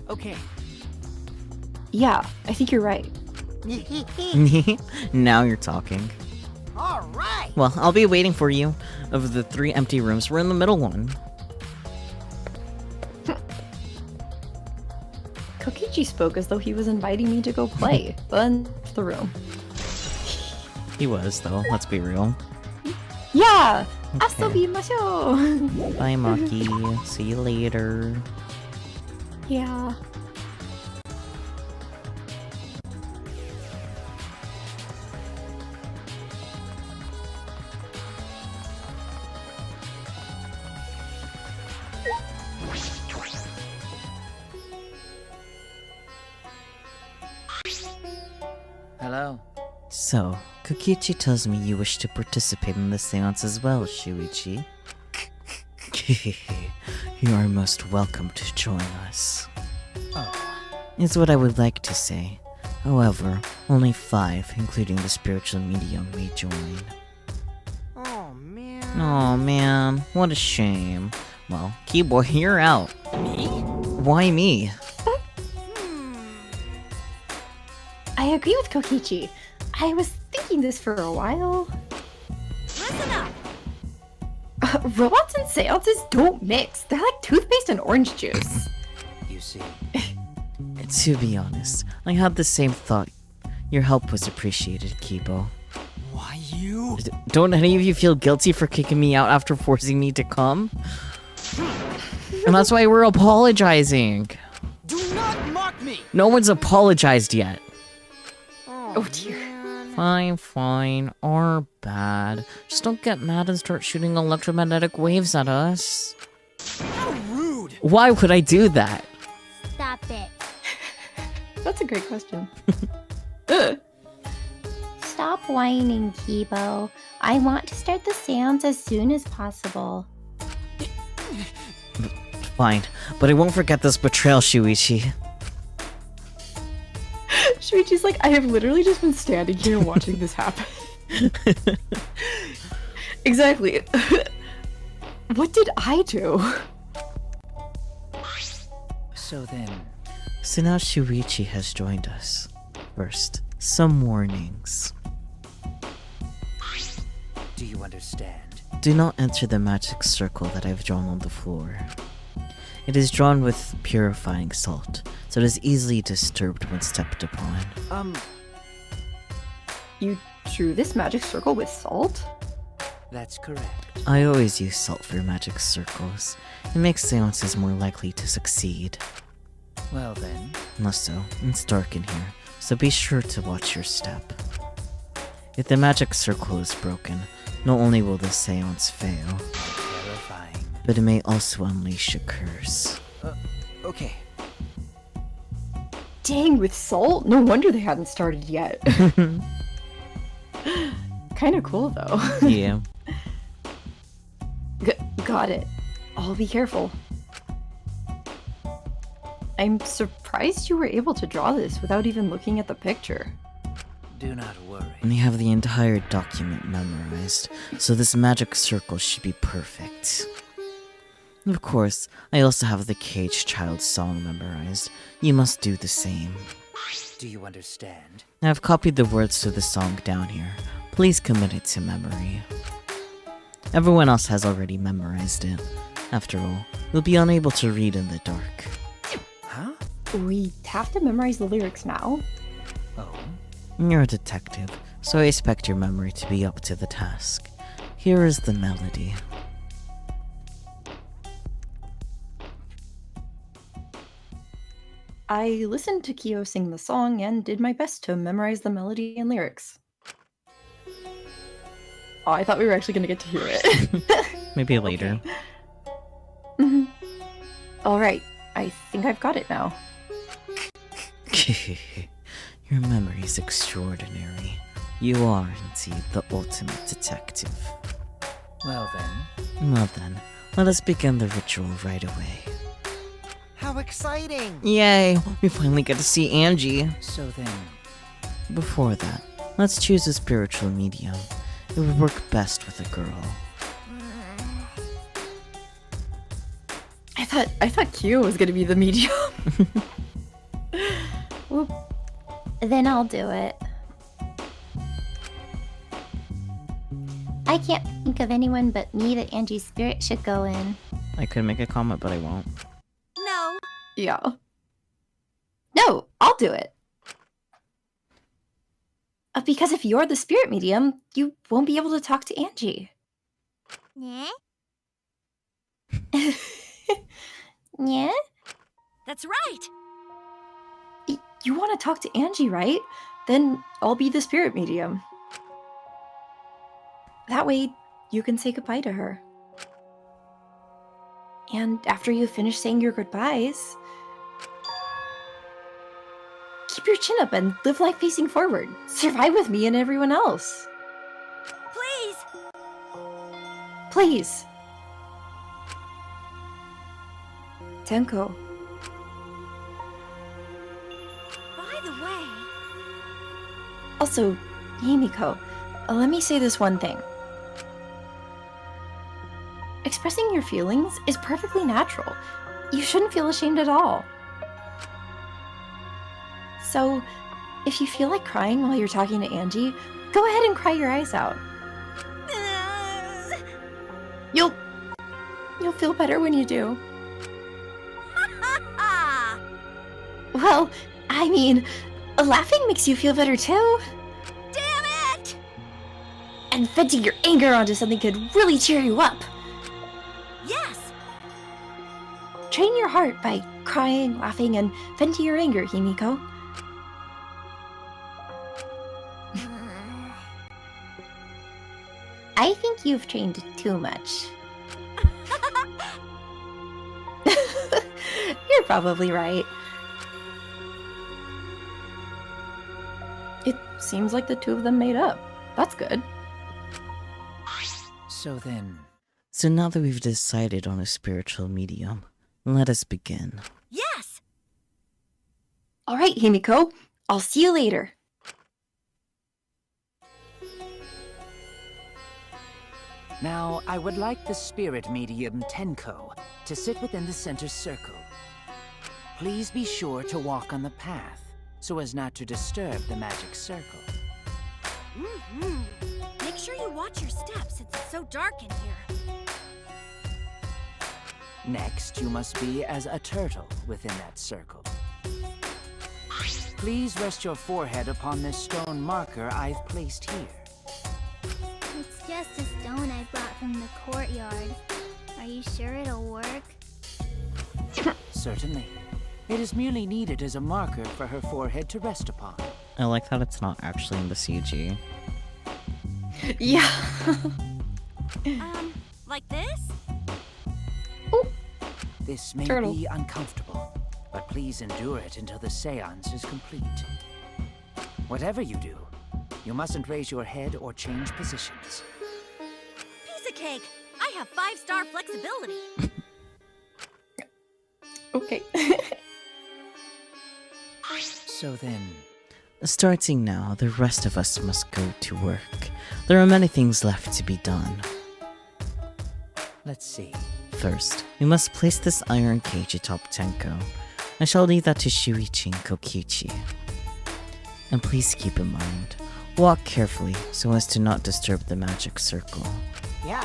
Okay. Yeah, I think you're right. Now you're talking. All right. Well, I'll be waiting for you. Of the 3 empty rooms, we're in the middle one. Kokichi spoke as though he was inviting me to go play, but in the room. He was, though. Let's be real. Yeah! Okay. Asobimashou! Bye, Maki. See you later. Yeah. Hello. So, Kokichi tells me you wish to participate in the seance as well, Shuichi. You are most welcome to join us. Oh. Is what I would like to say. However, only 5, including the spiritual medium, may join. Oh man. Aw, man, what a shame. Well, Keyboy, you're out. Me? Why me? I agree with Kokichi. I was thinking this for a while. Listen up! Robots and seances don't mix. They're like toothpaste and orange juice. You see. To be honest, I had the same thought. Your help was appreciated, Kibo. Why you? Don't any of you feel guilty for kicking me out after forcing me to come? And that's why we're apologizing. Do not mock me. No one's apologized yet. Oh dear. Fine, or bad. Just don't get mad and start shooting electromagnetic waves at us. How rude. Why would I do that? Stop it. That's a great question. Stop whining, Kibo. I want to start the seance as soon as possible. Fine, but I won't forget this betrayal, Shuichi. Shuichi's like, I have literally just been standing here watching this happen. Exactly. What did I do? So then. So now Shuichi has joined us. First, some warnings. Do you understand? Do not enter the magic circle that I've drawn on the floor. It is drawn with purifying salt, so it is easily disturbed when stepped upon. You drew this magic circle with salt? That's correct. I always use salt for magic circles. It makes seances more likely to succeed. Well then. Also, it's dark in here, so be sure to watch your step. If the magic circle is broken, not only will the seance fail, Terrifying. but it may also unleash a curse. Okay. Dang, with salt? No wonder they hadn't started yet. Kinda cool though. Yeah. Got it. I'll be careful. I'm surprised you were able to draw this without even looking at the picture. Do not worry. And they have the entire document memorized, so this magic circle should be perfect. Of course, I also have the Cage Child song memorized. You must do the same. Do you understand? I've copied the words to the song down here. Please commit it to memory. Everyone else has already memorized it. After all, you'll be unable to read in the dark. Huh? We have to memorize the lyrics now. Oh? You're a detective, so I expect your memory to be up to the task. Here is the melody. I listened to Kyo sing the song and did my best to memorize the melody and lyrics. Oh, I thought we were actually going to get to hear it. Maybe later. Mhm. All right, I think I've got it now. Your memory is extraordinary. You are indeed the ultimate detective. Well then. Well then, let us begin the ritual right away. How exciting! Yay! We finally get to see Angie. So then. Before that, let's choose a spiritual medium. It would work best with a girl. I thought Kyo was going to be the medium. Whoop. Then I'll do it. I can't think of anyone but me that Angie's spirit should go in. I could make a comment, but I won't. No. Yeah. No, I'll do it. Because if you're the spirit medium, you won't be able to talk to Angie. Yeah? Yeah? That's right! You want to talk to Angie, right? Then I'll be the spirit medium. That way, you can say goodbye to her. And after you finish saying your goodbyes, keep your chin up and live life facing forward. Survive with me and everyone else. Please! Please. Tenko. By the way... Also, Himiko, let me say this one thing. Expressing your feelings is perfectly natural. You shouldn't feel ashamed at all. So, if you feel like crying while you're talking to Angie, go ahead and cry your eyes out. You'll feel better when you do. Well, I mean, laughing makes you feel better too. Damn it! And venting your anger onto something could really cheer you up. Yes! Train your heart by crying, laughing, and venting your anger, Himiko. I think you've trained too much. You're probably right. It seems like the two of them made up. That's good. So then. So now that we've decided on a spiritual medium, let us begin. Yes! All right, Himiko. I'll see you later. Now, I would like the spirit medium Tenko to sit within the center circle. Please be sure to walk on the path, so as not to disturb the magic circle. Mm-hmm. Make sure you watch your steps since it's so dark in here. Next, you must be as a turtle within that circle. Please rest your forehead upon this stone marker I've placed here. It's just a stone I brought from the courtyard. Are you sure it'll work? Certainly. It is merely needed as a marker for her forehead to rest upon. I like that it's not actually in the CG. Yeah. Like this? This may Turtle. be uncomfortable, but please endure it until the seance is complete. Whatever you do, you mustn't raise your head or change positions. Piece of cake! I have 5-star flexibility! Okay. So then, Starting now, the rest of us must go to work. There are many things left to be done. let's see. First, we must place this iron cage atop Tenko. I shall leave that to Shuichi and Kokichi. And please keep in mind, walk carefully so as to not disturb the magic circle. Yeah.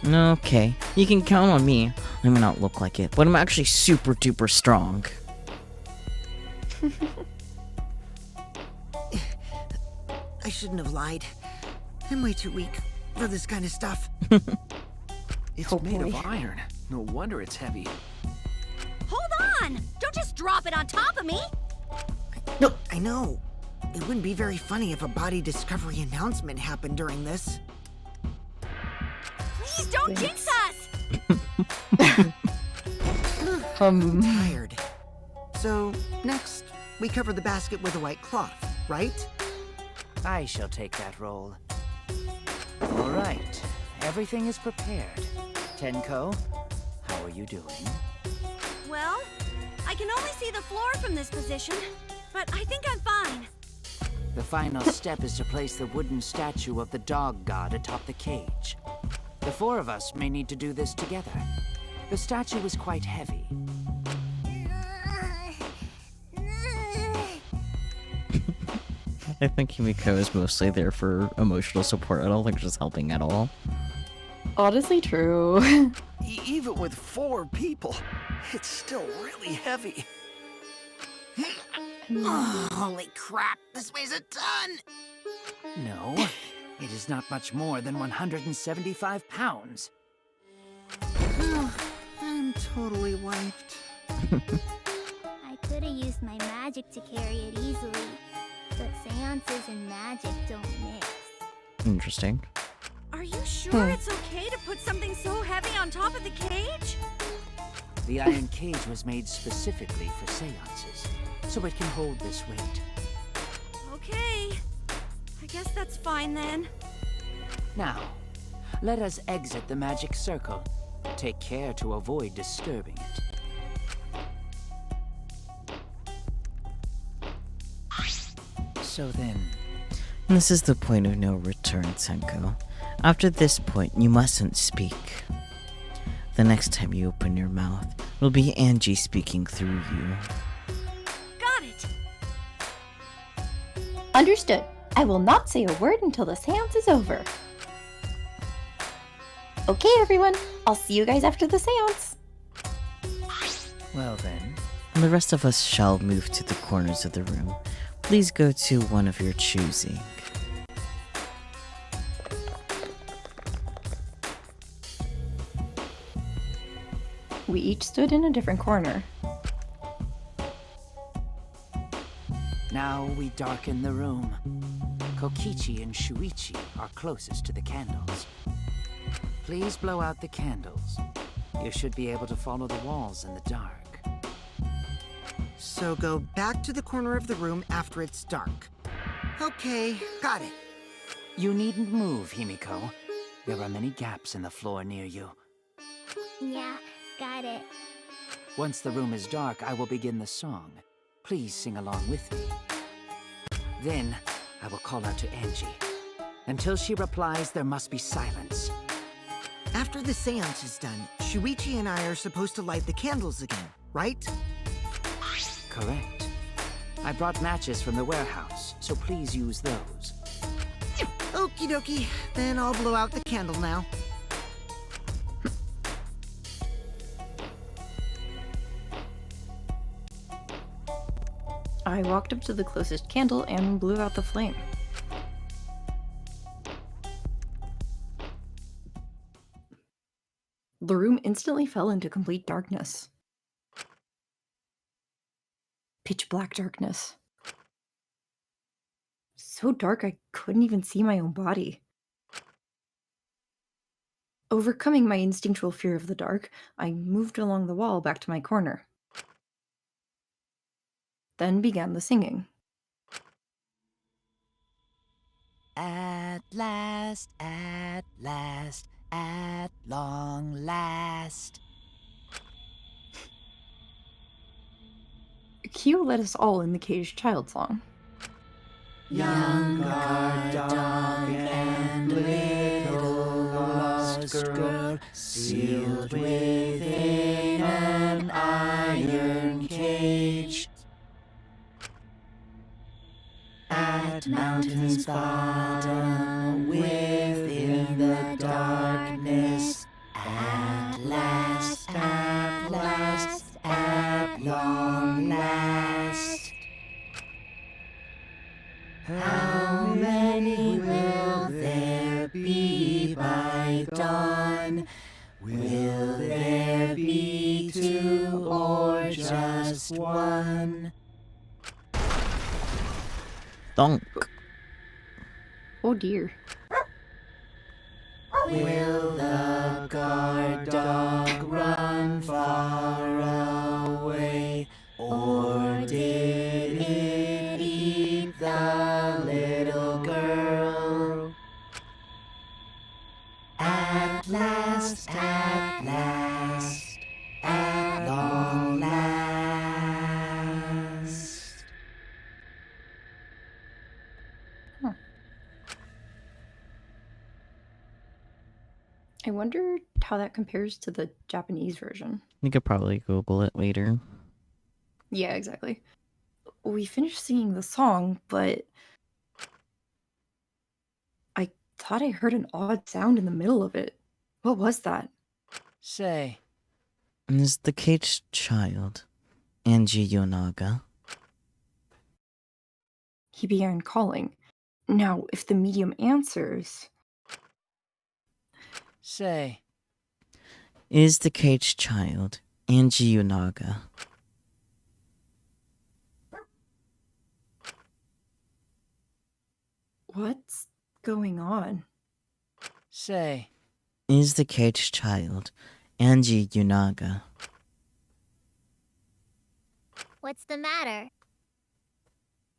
Okay, you can count on me. I may not look like it, but I'm actually super duper strong. I shouldn't have lied. I'm way too weak for this kind of stuff. It's Oh, made boy. of iron. No wonder it's heavy. Hold on! Don't just drop it on top of me! No, I know. It wouldn't be very funny if a body discovery announcement happened during this. Please don't jinx us! Tired. So, next, we cover the basket with a white cloth, right? I shall take that role. All right, everything is prepared. Tenko, how are you doing? Well, I can only see the floor from this position, but I think I'm fine. The final step is to place the wooden statue of the dog god atop the cage. The four of us may need to do this together. The statue is quite heavy. I think Himiko is mostly there for emotional support. I don't think she's helping at all. Honestly, true. Even with 4 people, it's still really heavy. Oh, holy crap, this weighs a ton! No, it is not much more than 175 pounds. I'm totally wiped. I could have used my magic to carry it easily, but seances and magic don't mix. Interesting. Are you sure it's okay to put something so heavy on top of the cage? The iron cage was made specifically for seances, so it can hold this weight. Okay. I guess that's fine then. Now, let us exit the magic circle. Take care to avoid disturbing it. So then, This is the point of no return, Tenko. After this point, you mustn't speak. The next time you open your mouth, it'll be Angie speaking through you. Got it! Understood. I will not say a word until the seance is over. Okay, everyone. I'll see you guys after the seance. well then, And the rest of us shall move to the corners of the room. Please go to one of your choosing. We each stood in a different corner. now we darken the room. Kokichi and Shuichi are closest to the candles. Please blow out the candles. You should be able to follow the walls in the dark. So go back to the corner of the room after it's dark. Okay, got it. You needn't move, Himiko. There are many gaps in the floor near you. Yeah, got it. Once the room is dark, I will begin the song. Please sing along with me. Then, I will call out to Angie. Until she replies, there must be silence. After the seance is done, Shuichi and I are supposed to light the candles again, right? Correct. I brought matches from the warehouse, so please use those. Okie dokie, then I'll blow out the candle now. I walked up to the closest candle and blew out the flame. The room instantly fell into complete darkness. Pitch black darkness. So dark I couldn't even see my own body. Overcoming my instinctual fear of the dark, I moved along the wall back to my corner. Then began the singing. At last, at long last. Kyo led us all in the caged child song. Young guard dog and little lost girl sealed within an iron cage. At mountain's bottom, within the darkness, at last, at long last. How many will there be by dawn? Will there be 2 or just 1? Donk. Oh dear. Will the guard dog run far away, or did it eat the little girl? At last, at long last. I wonder how that compares to the Japanese version. You could probably Google it later. Yeah, exactly. We finished singing the song, but I thought I heard an odd sound in the middle of it. What was that? Say, Is the caged child Anji Yonaga? He began calling. Now, if the medium answers... say, Is the caged child Anji Yonaga? What's going on? say. Is the caged child Anji Yonaga? What's the matter?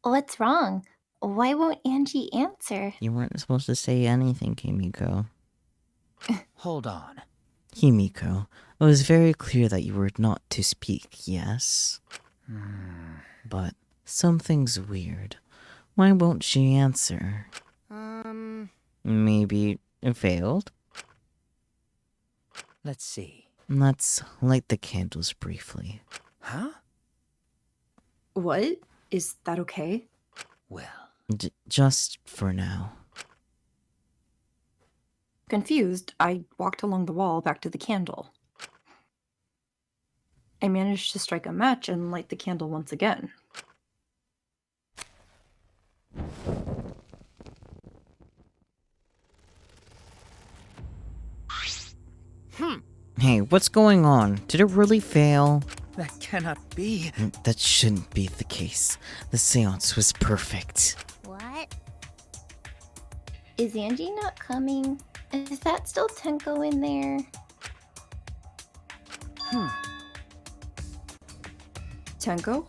What's wrong? Why won't Angie answer? You weren't supposed to say anything, Himiko. Hold on. Himiko, it was very clear that you were not to speak, yes? But something's weird. Why won't she answer? Maybe it failed? Let's see. Let's light the candles briefly. Huh? What? Is that okay? Well, Just for now. Confused, I walked along the wall back to the candle. I managed to strike a match and light the candle once again. Hey, what's going on? Did it really fail? that cannot be. That shouldn't be the case. The seance was perfect. What? Is Angie not coming? Is that still Tenko in there? Tenko?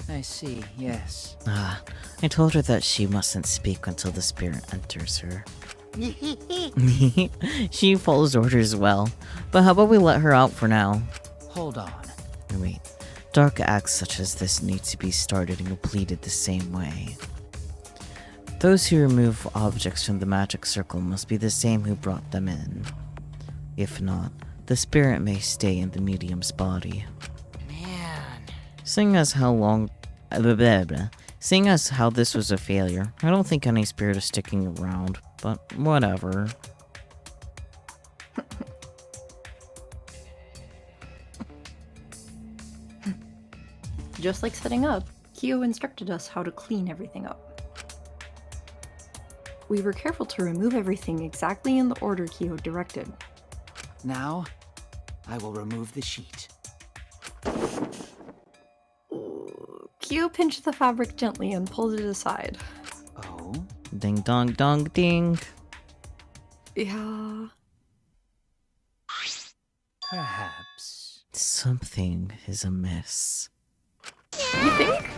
I see, yes. I told her that she mustn't speak until the spirit enters her. She follows orders well, but how about we let her out for now? Hold on. Wait, dark acts such as this need to be started and completed the same way. Those who remove objects from the magic circle must be the same who brought them in. If not, the spirit may stay in the medium's body. Man. Seeing as how this was a failure, I don't think any spirit is sticking around, but whatever. Just like setting up, Kyo instructed us how to clean everything up. We were careful to remove everything exactly in the order Kyo directed. Now, I will remove the sheet. Kyo pinched the fabric gently and pulled it aside. Oh? Ding dong dong ding. Yeah. Perhaps. Something is amiss. You think?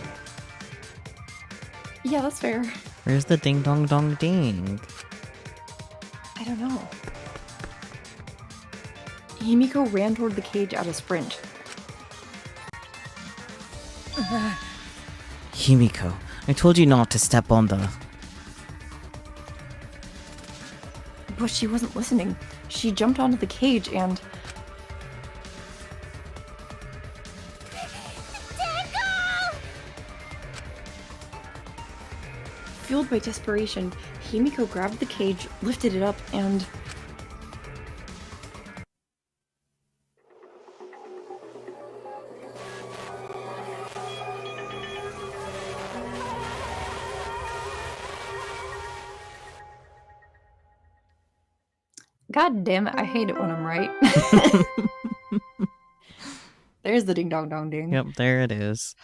Yeah, that's fair. Where's the ding dong dong ding? I don't know. Himiko ran toward the cage at a sprint. Himiko, I told you not to step on the... But she wasn't listening. She jumped onto the cage and... Fueled by desperation, Himiko grabbed the cage, lifted it up, and... God damn it, I hate it when I'm right. There's the ding dong dong ding. Yep, there it is.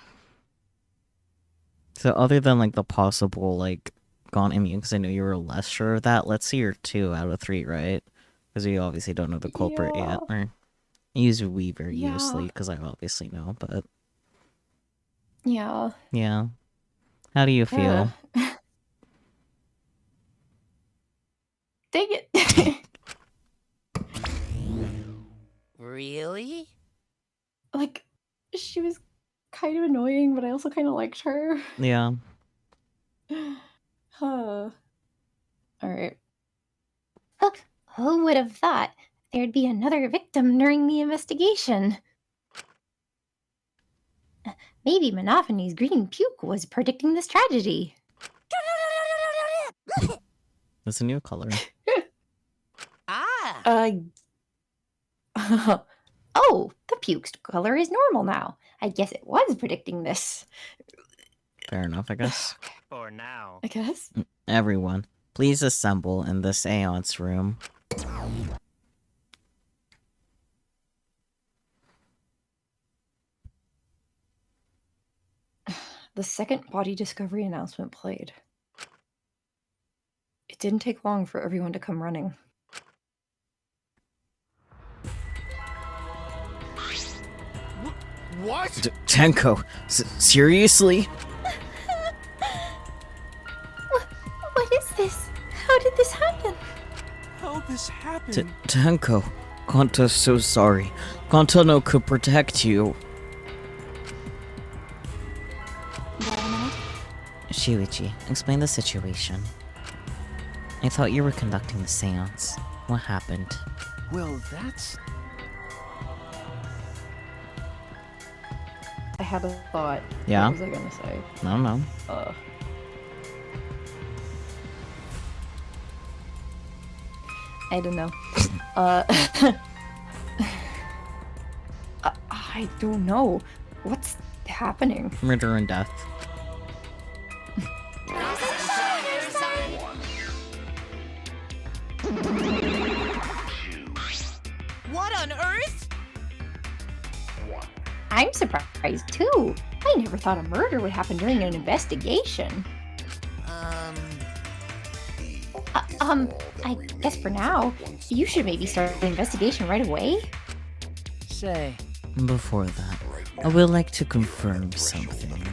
So other than like the possible like gone immune, because I know you were less sure of that, let's see your 2 out of 3, right? Because we obviously don't know the culprit yet. Or I use we very loosely because I obviously know, but Yeah. yeah. How do you feel? Dang it. Really? Like, she was kind of annoying, but I also kind of liked her. Yeah. Huh. Alright. Who would have thought there'd be another victim during the investigation? Maybe Monophanie's green puke was predicting this tragedy. It's a new color. Oh, the puke's color is normal now. I guess it was predicting this. Fair enough, I guess. For now. I guess. Everyone, please assemble in the seance room. The second body discovery announcement played. It didn't take long for everyone to come running. What? Tenko, seriously? What is this? How did this happen? How this happened? Tenko, Kanta's so sorry. Kanta no could protect you. Shuichi, explain the situation. I thought you were conducting the seance. What happened? Well, that's... I had a thought. Yeah? What was I gonna say? I don't know. I don't know. I don't know. What's happening? Murder and death. What on earth? I'm surprised too. I never thought a murder would happen during an investigation. I guess for now, you should maybe start the investigation right away. Say, Before that, I would like to confirm something.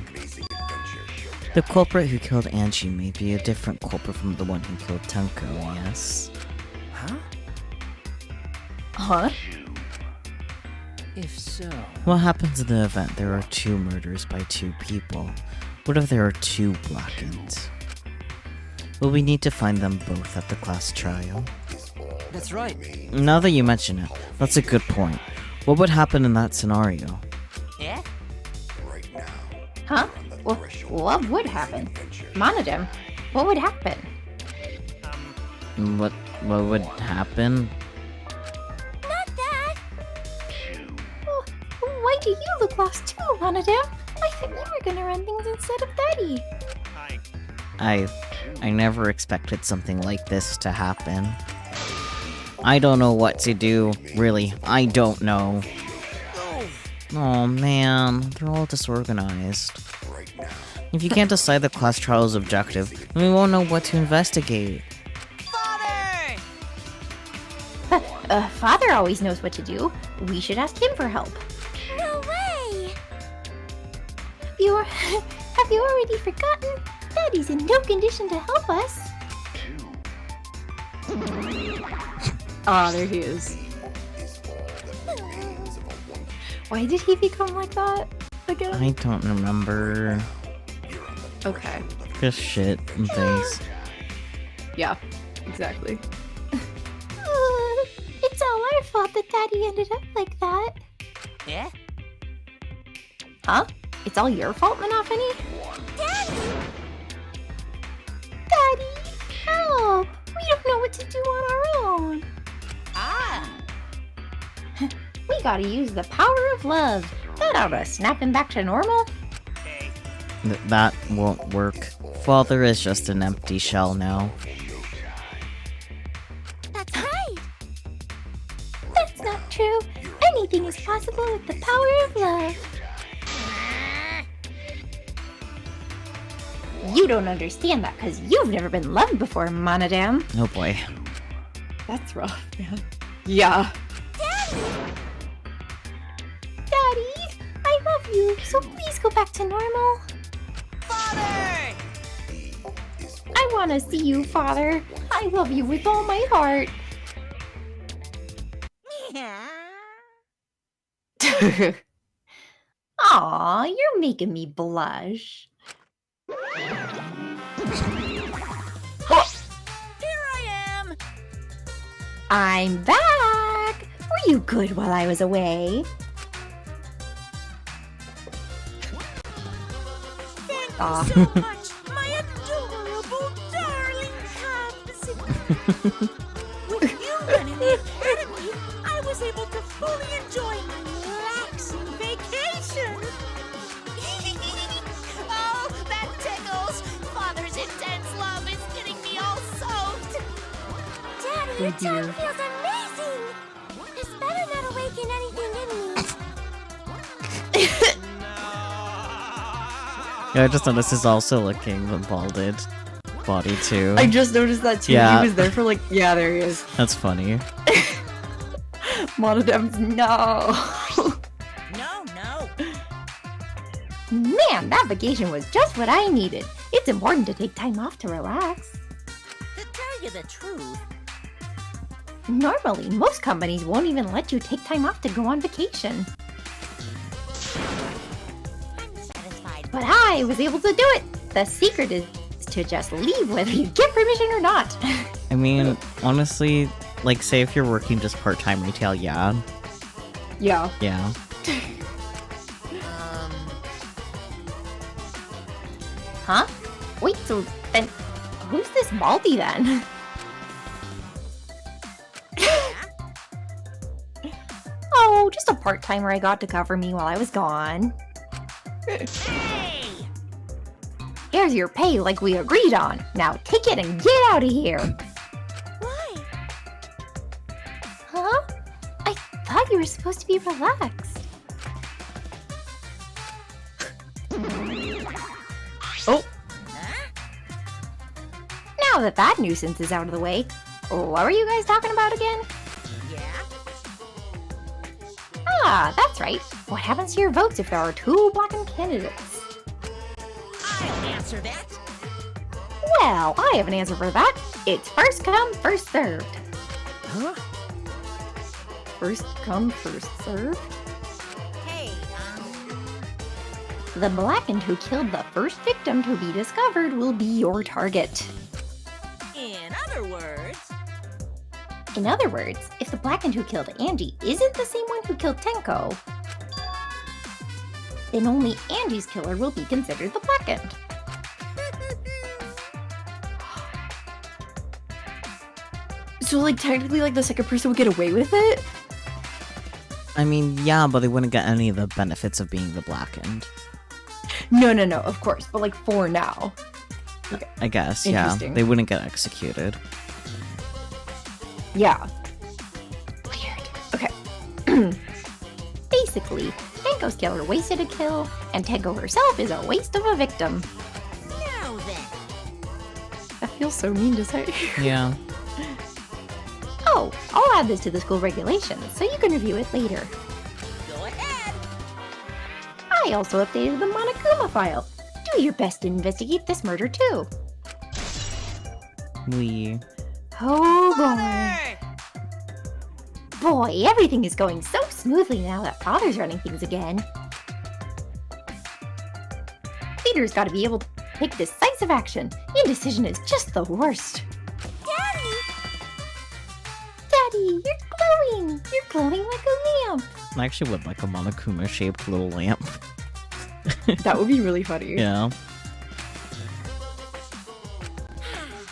The culprit who killed Angie may be a different culprit from the one who killed Tenko, yes? huh? Huh? If so... What happens in the event there are 2 murders by 2 people? What if there are 2 Blackens? Well, we need to find them both at the class trial. That's right. Now that you mention it, that's a good point. What would happen in that scenario? Yeah? Huh? Well, what would happen? Monodem, what would happen? What would happen? Not that! Oh, why do you look lost too, Monodem? I thought you were gonna run things instead of Daddy. I never expected something like this to happen. I don't know what to do. Really, I don't know. Oh man, they're all disorganized. If you can't decide the class trial's objective, then we won't know what to investigate. Father! Father always knows what to do. We should ask him for help. No way! Have you already forgotten? Daddy's in no condition to help us. Ah, there he is. Why did he become like that again? I don't remember. Okay. Just shit and things. Yeah, exactly. that Daddy ended up like that. Yeah? Huh? It's all your fault, Monophony? Daddy! Daddy, help! We don't know what to do on our own. Ah! We gotta use the power of love. That ought to snap him back to normal. That won't work. Father is just an empty shell now. That's right! That's not true. Anything is possible with the power of love. You don't understand that because you've never been loved before, Monodam. Oh boy. That's rough, man. Yeah. Daddy, I love you, so please go back to normal. Father! I want to see you, Father. I love you with all my heart. Aw, you're making me blush. Here I am! I'm back! Were you good while I was away? Thank Aw. you so much, my adorable darling cubs! With you running the academy, I was able to fully enjoy my relaxing vacation! Oh, that tickles! Father's intense love is getting me all soaked! Daddy, your tongue feels amazing! This better not awaken anything in me. Yeah, I just noticed he's also licking the balded body too. I just noticed that too. Yeah. He was there for like, yeah, there he is. That's funny. Monodem's no. No. Man, that vacation was just what I needed. It's important to take time off to relax. To tell you the truth, Normally, most companies won't even let you take time off to go on vacation. I'm satisfied. But I was able to do it! The secret is to just leave whether you get permission or not. I mean, honestly, like, say if you're working just part-time retail, yeah. Yeah. Yeah. Huh? Wait, so then who's this Baldy then? Oh, just a part-timer I got to cover me while I was gone. Hey! Here's your pay like we agreed on. Now take it and get out of here. Why? Huh? I thought you were supposed to be relaxed. Oh, Now that that nuisance is out of the way, what were you guys talking about again? yeah? Ah, that's right. What happens to your votes if there are two blackened candidates? I'll answer that. Well, I have an answer for that. It's first come, first served. Huh? first come, first served? Hey, The blackened who killed the first victim to be discovered will be your target. in other words, In other words, if the blackened who killed Angie isn't the same one who killed Tenko, then only Angie's killer will be considered the blackened. So, like, technically, like, the second person would get away with it? I mean, yeah, but they wouldn't get any of the benefits of being the blackened. No, of course, but, like, for now. I guess, yeah. Interesting. They wouldn't get executed. Yeah. Weird. Okay. Basically, Tenko's killer wasted a kill, and Tenko herself is a waste of a victim. Now then. That feels so mean to say. Yeah. Oh, I'll add this to the school regulations, so you can review it later. go ahead. I also updated the Monokuma file. Do your best to investigate this murder too. Oh boy. Boy, everything is going so smoothly now that Father's running things again. Peter's gotta be able to take decisive action. Indecision is just the worst. Daddy! Daddy, you're glowing! You're glowing like a lamp. I actually would like a Monokuma-shaped little lamp. That would be really funny. Yeah.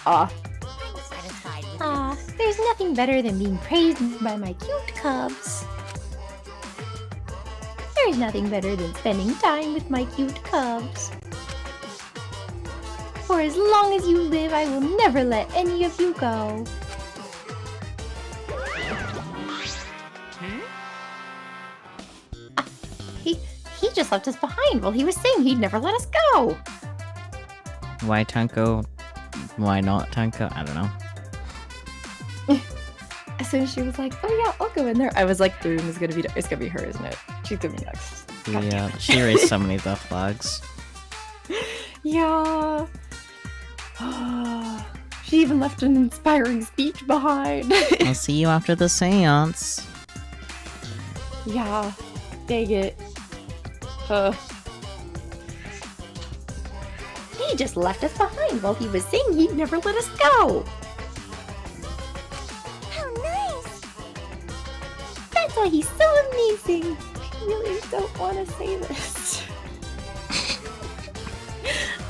Ah, I'm satisfied with Ah, there's nothing better than being praised by my cute cubs. There's nothing better than spending time with my cute cubs. For as long as you live, I will never let any of you go. Ah, he just left us behind while he was saying he'd never let us go. Why Tenko? Why not Tenko? I don't know. as soon as she was like, "Oh yeah, I'll go in there," I was like, "Boom, it's gonna be her, isn't it? She's gonna be next." God damn Yeah, it. she raised so many death flags. Yeah. She even left an inspiring speech behind. I'll see you after the seance. Yeah. Dang it. He just left us behind while he was saying he'd never let us go. How nice! That's why he's so amazing. I really don't want to say this.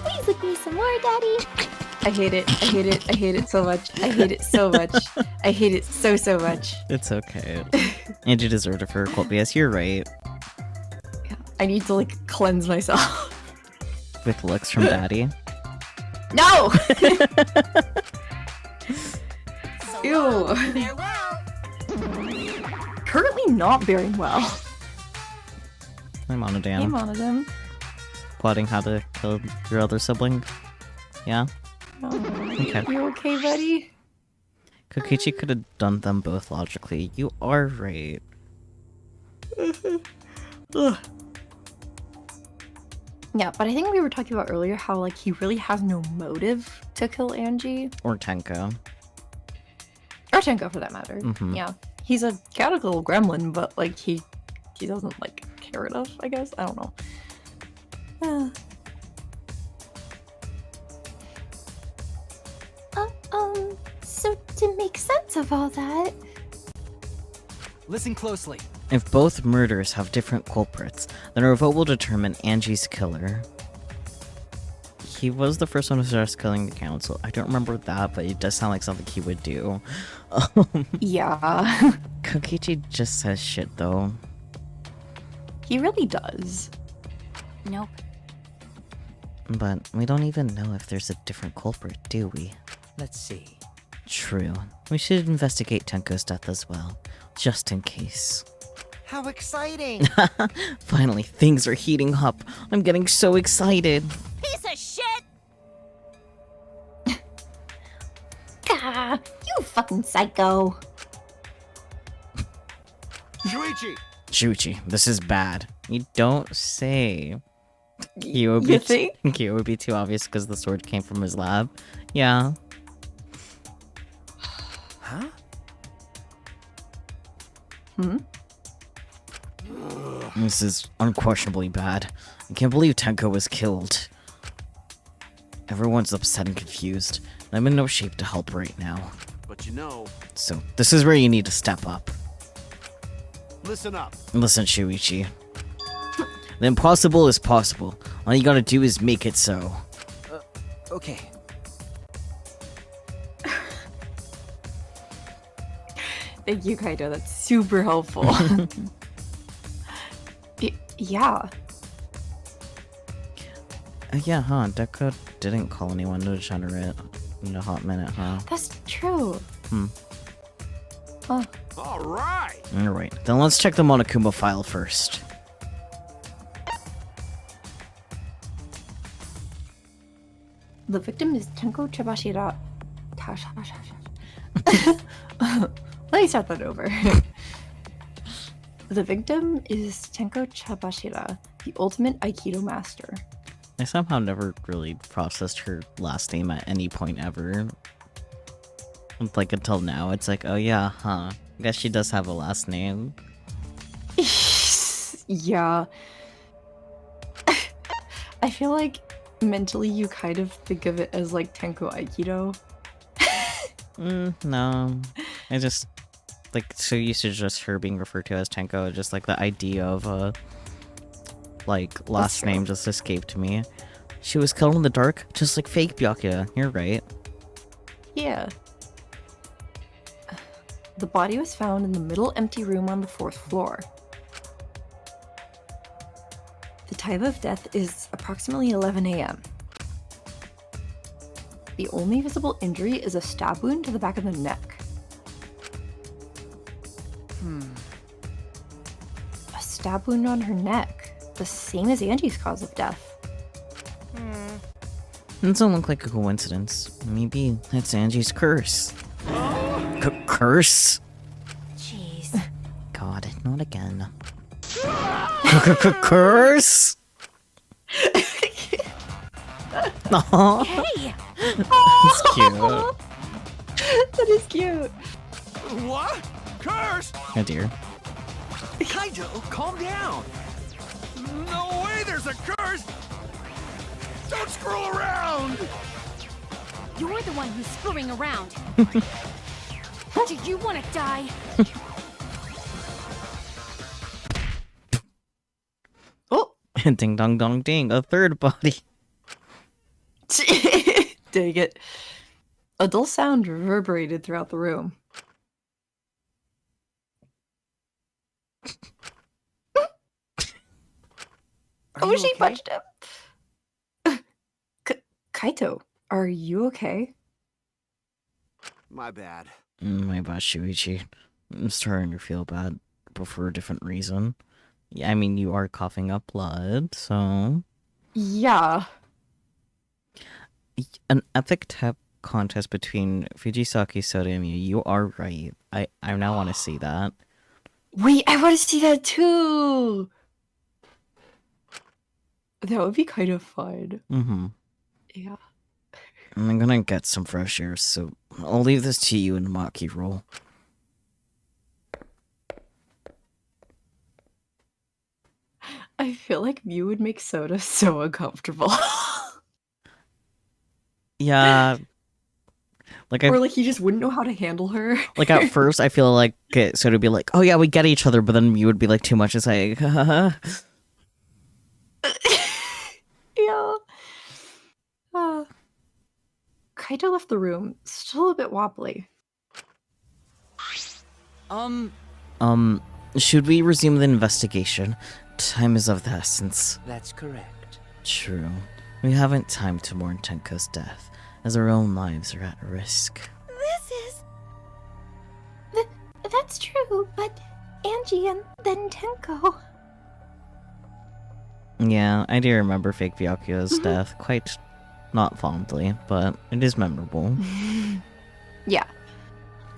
Please look me some more, Daddy. I hate it. I hate it. I hate it so much. I hate it so much. I hate it so, so much. It's okay. Angie deserved it for her cult, but yes, you're right. I need to, like, cleanse myself. With looks from Daddy. No! So Ew. long, farewell. Currently not bearing well. I'm on a Hey, damn. Monodem. Plotting how to kill your other sibling. Yeah? Okay. You okay, buddy? Kokichi could have done them both logically. You are right. Ugh. Yeah, but I think we were talking about earlier how, like, he really has no motive to kill Angie. Or Tenko. Or Tenko, for that matter. Mhm. Yeah. He's a chaotic little gremlin, but, like, he doesn't, like, care enough, I guess? I don't know. So to make sense of all that, Listen closely. If both murders have different culprits, then our vote will determine Angie's killer. He was the first one who started killing the council. I don't remember that, but it does sound like something he would do. Yeah. Kokichi just says shit, though. He really does. Nope. But we don't even know if there's a different culprit, do we? Let's see. True. We should investigate Tenko's death as well, just in case. How exciting! Finally, things are heating up. I'm getting so excited. Piece of shit! gah, you fucking psycho. Shuichi! Shuichi, this is bad. You don't say. You think? It would be too obvious because the sword came from his lab. Yeah. Huh? Hmm? This is unquestionably bad. I can't believe Tenko was killed. Everyone's upset and confused. And I'm in no shape to help right now. But you know, So, this is where you need to step up. listen up. Listen, Shuichi. The impossible is possible. All you gotta do is make it so. Okay. Thank you, Kaito. That's super helpful. Yeah. Yeah, huh? Deku didn't call anyone to generate in a hot minute, huh? That's true. Hmm. Huh. All right. Alright, then let's check the Monokuma file first. The victim is Tenko Chibashira. Let me start that over. The victim is Tenko Chibashira, the ultimate Aikido master. I somehow never really processed her last name at any point ever. Like, until now, it's like, oh yeah, huh. I guess she does have a last name. Yeah. I feel like mentally you kind of think of it as like Tenko Aikido. No. I just like, so used to just her being referred to as Tenko, just like the idea of like, last name just escaped me. She was killed in the dark, just like fake Byakuya. You're right. Yeah. The body was found in the middle empty room on the 4th floor. The time of death is approximately 11 a.m. The only visible injury is a stab wound to the back of the neck. A stab wound on her neck, the same as Angie's cause of death. Doesn't look like a coincidence. Maybe that's Angie's curse. Curse? Jeez. God, not again. Curse? Aww. Hey! That's cute. That is cute. What? Curse? Oh dear. Kaito, calm down. No way there's a curse. Don't screw around. You're the one who's screwing around. Do you want to die? Oh! Ding dong dong ding, a third body. Dang it. A dull sound reverberated throughout the room. Are you She okay? punched him. Kaito, are you okay? My bad. My bad, Shuichi. I'm starting to feel bad, but for a different reason. Yeah, I mean, you are coughing up blood, so... Yeah. An epic tap contest between Fujisaki, Soda, and Miyu. You are right. I now want to see that. Wait, I want to see that too! That would be kind of fun. Mm-hmm. Yeah. I'm gonna get some fresh air, so I'll leave this to you and Maki roll. I feel like Mew would make Soda so uncomfortable. Yeah. Like Or like he just wouldn't know how to handle her. like at first I feel like Soda would be like, oh yeah, we get each other, but then Mew would be like too much. It's like, Yeah. Kaito left the room, still a bit wobbly. should we resume the investigation? Time is of the essence. That's correct. True. We haven't time to mourn Tenko's death, as our own lives are at risk. This is... That's true, but Angie and then Tenko. Yeah, I do remember fake Byakuya's death, quite not fondly, but it is memorable. Yeah.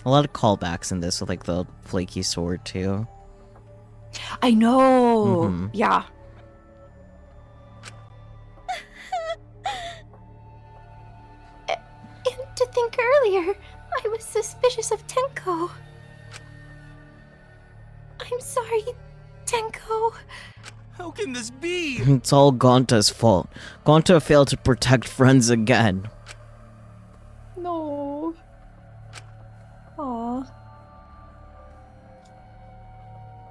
A lot of callbacks in this with like the flaky sword too. I know! Mhm. Yeah. And to think earlier, I was suspicious of Tenko. I'm sorry, Tenko. How can this be? It's all Gonta's fault. Gonta failed to protect friends again. No. Aw.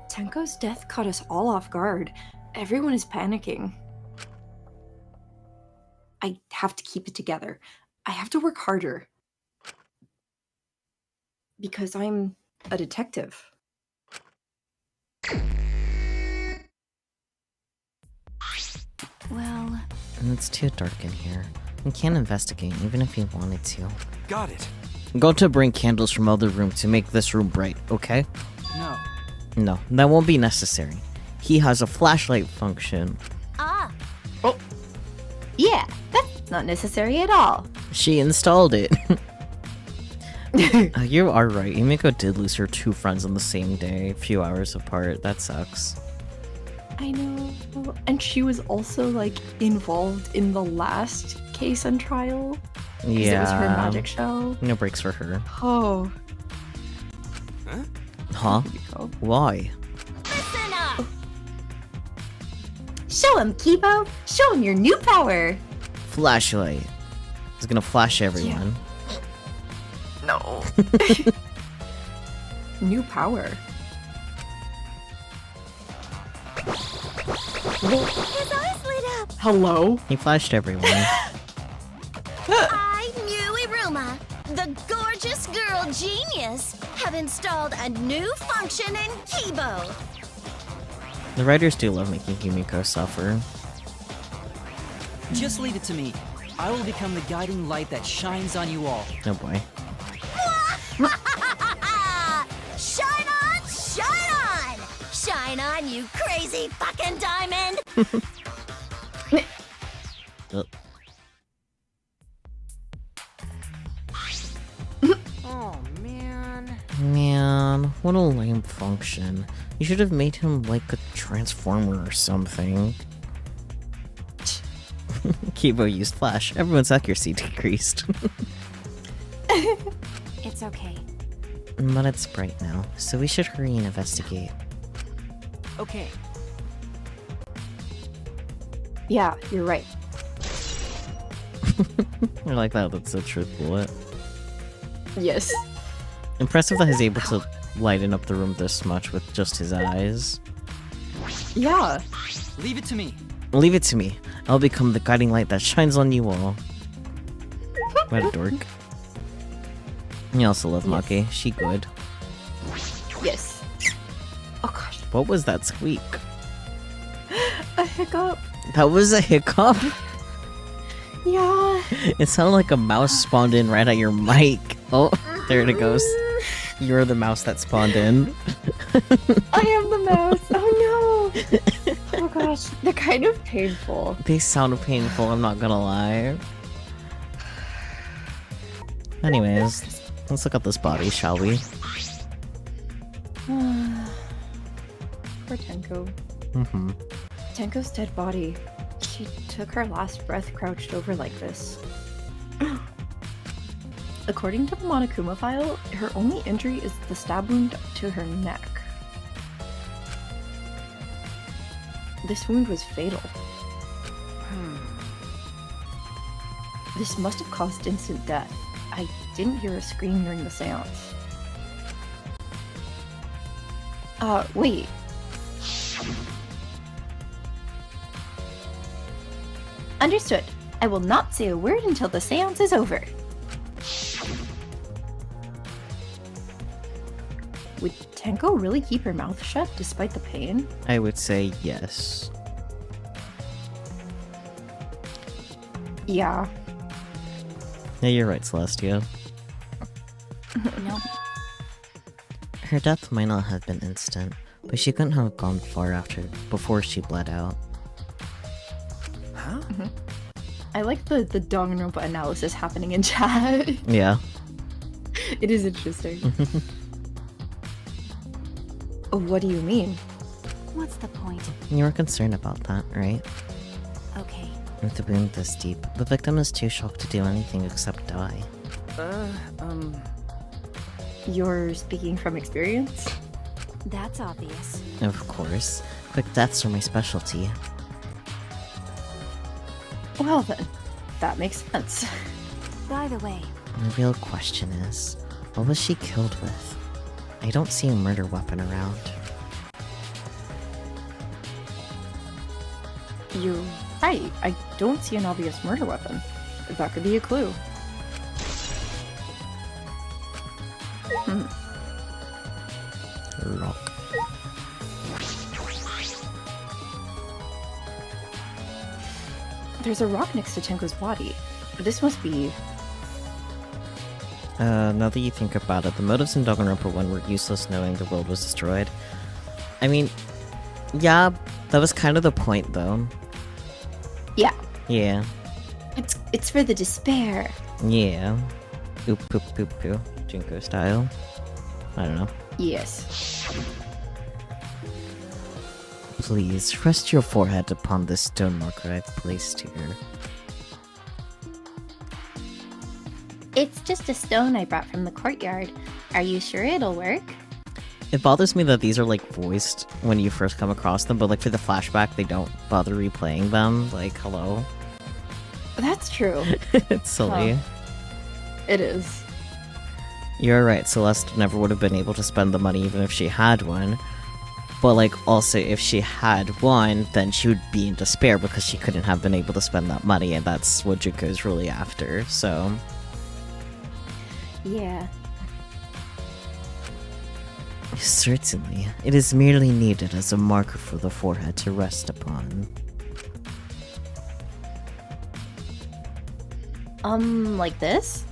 Tenko's death caught us all off guard. Everyone is panicking. I have to keep it together. I have to work harder. Because I'm a detective. Well... It's too dark in here. We can't investigate even if we wanted to. Got it. Gonta bring candles from other room to make this room bright, okay? No. No, that won't be necessary. He has a flashlight function. Ah! Oh. Yeah, that's not necessary at all. She installed it. You are right. Yumiko did lose her two friends on the same day, a few hours apart. That sucks. I know. And she was also, like, involved in the last case and trial. 'Cause it was her magic show. No breaks for her. Oh. Huh? Yumiko. Why? Listen up! Show him, Kibo. Show him your new power. Flashlight. It's gonna flash everyone. No. new power? His eyes lit up. Hello? He flashed everyone. I, New Iruma, the gorgeous girl genius, have installed a new function in Kibo. The writers do love making Himiko suffer. Just leave it to me. I will become the guiding light that shines on you all. Oh boy. Shine on, shine on! Shine on, you crazy fucking diamond! Oh, man. Man, what a lame function. You should have made him like a transformer or something. Kibo used flash. Everyone's accuracy decreased. It's okay. But it's bright now, so we should hurry and investigate. Okay. Yeah, you're right. I like that, that's a truth bullet. Yes. Impressive that he's able to lighten up the room this much with just his eyes. Yeah. Leave it to me. Leave it to me. I'll become the guiding light that shines on you all. What a dork. You also love Maki. She good. Yes. Oh gosh. What was that squeak? A hiccup. That was a hiccup? Yeah. It sounded like a mouse spawned in right at your mic. Oh, there it goes. You're the mouse that spawned in. I am the mouse. Oh no. Oh gosh. They're kind of painful. They sound painful, I'm not gonna lie. Anyways, let's look at this body, shall we? Poor Tenko. Mm-hmm. Tenko's dead body. She took her last breath crouched over like this. According to the Monokuma file, her only injury is the stab wound to her neck. This wound was fatal. This must have caused instant death. I didn't hear a scream during the seance. Wait. Understood. I will not say a word until the seance is over. Would Tenko really keep her mouth shut despite the pain? I would say yes. Yeah. Yeah, you're right, Celestia. No. Her death might not have been instant, but she couldn't have gone far before she bled out. Huh? I like the Danganronpa analysis happening in chat. Yeah. It is interesting. What do you mean? What's the point? You were concerned about that, right? Okay. With a wound this deep, the victim is too shocked to do anything except die. You're speaking from experience? That's obvious. Of course. Quick deaths are my specialty. Well then, that makes sense. By the way, The real question is, what was she killed with? I don't see a murder weapon around. You're right. I don't see an obvious murder weapon. That could be a clue. Rock. There's a rock next to Tenko's body. This must be... Now that you think about it, the motives in Danganronpa 1 were useless knowing the world was destroyed. I mean, yeah, that was kind of the point though. Yeah. Yeah. It's for the despair. Yeah. Oop poop poop poo. Junko style. I don't know. Yes. Please, rest your forehead upon this stone marker I've placed here. It's just a stone I brought from the courtyard. Are you sure it'll work? It bothers me that these are like voiced when you first come across them, but like for the flashback, they don't bother replaying them. Like, hello. That's true. It's silly. It is. You're right, Celeste never would have been able to spend the money even if she had one. But, like, also, if she had one, then she would be in despair because she couldn't have been able to spend that money, and that's what Junko's really after, so... Yeah. Certainly. It is merely needed as a marker for the forehead to rest upon. Like this?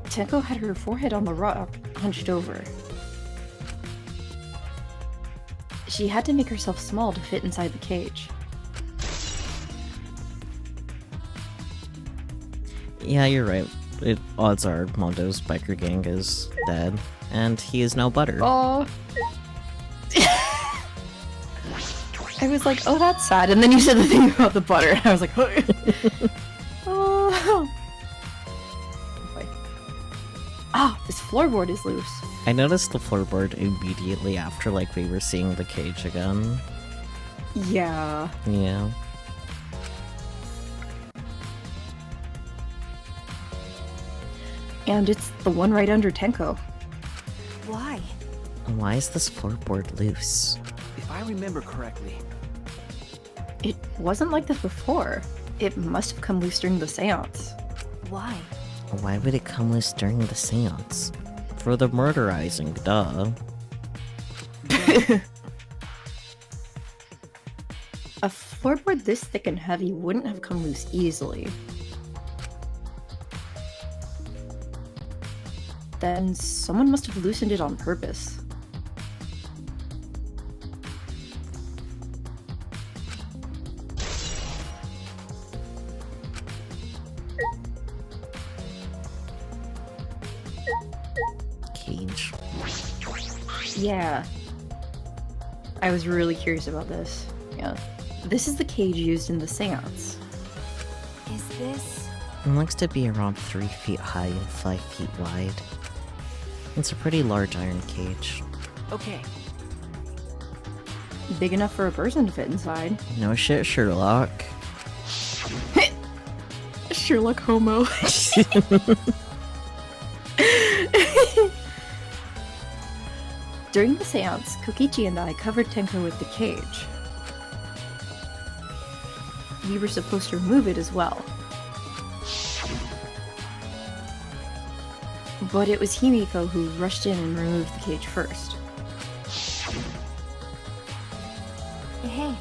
Tenko had her forehead on the rock, hunched over. She had to make herself small to fit inside the cage. Yeah, you're right. Odds are Mondo's biker gang is dead, and he is now butter. Oh. I was like, oh, that's sad. And then you said the thing about the butter, and I was like, oh. Ah, this floorboard is loose. I noticed the floorboard immediately after, like, we were seeing the cage again. Yeah. Yeah. And it's the one right under Tenko. Why? Why is this floorboard loose? If I remember correctly, It wasn't like this before. It must have come loose during the seance. Why? Why would it come loose during the seance? For the murderizing, duh. A floorboard this thick and heavy wouldn't have come loose easily. Then someone must have loosened it on purpose. Cage. Yeah. I was really curious about this. Yeah. This is the cage used in the seance. Is this... It looks to be around 3 feet high and 5 feet wide. It's a pretty large iron cage. okay. Big enough for a person to fit inside. No shit, Sherlock. Sherlock Homo. During the seance, Kokichi and I covered Tenko with the cage. We were supposed to remove it as well. But it was Himiko who rushed in and removed the cage first. Hey,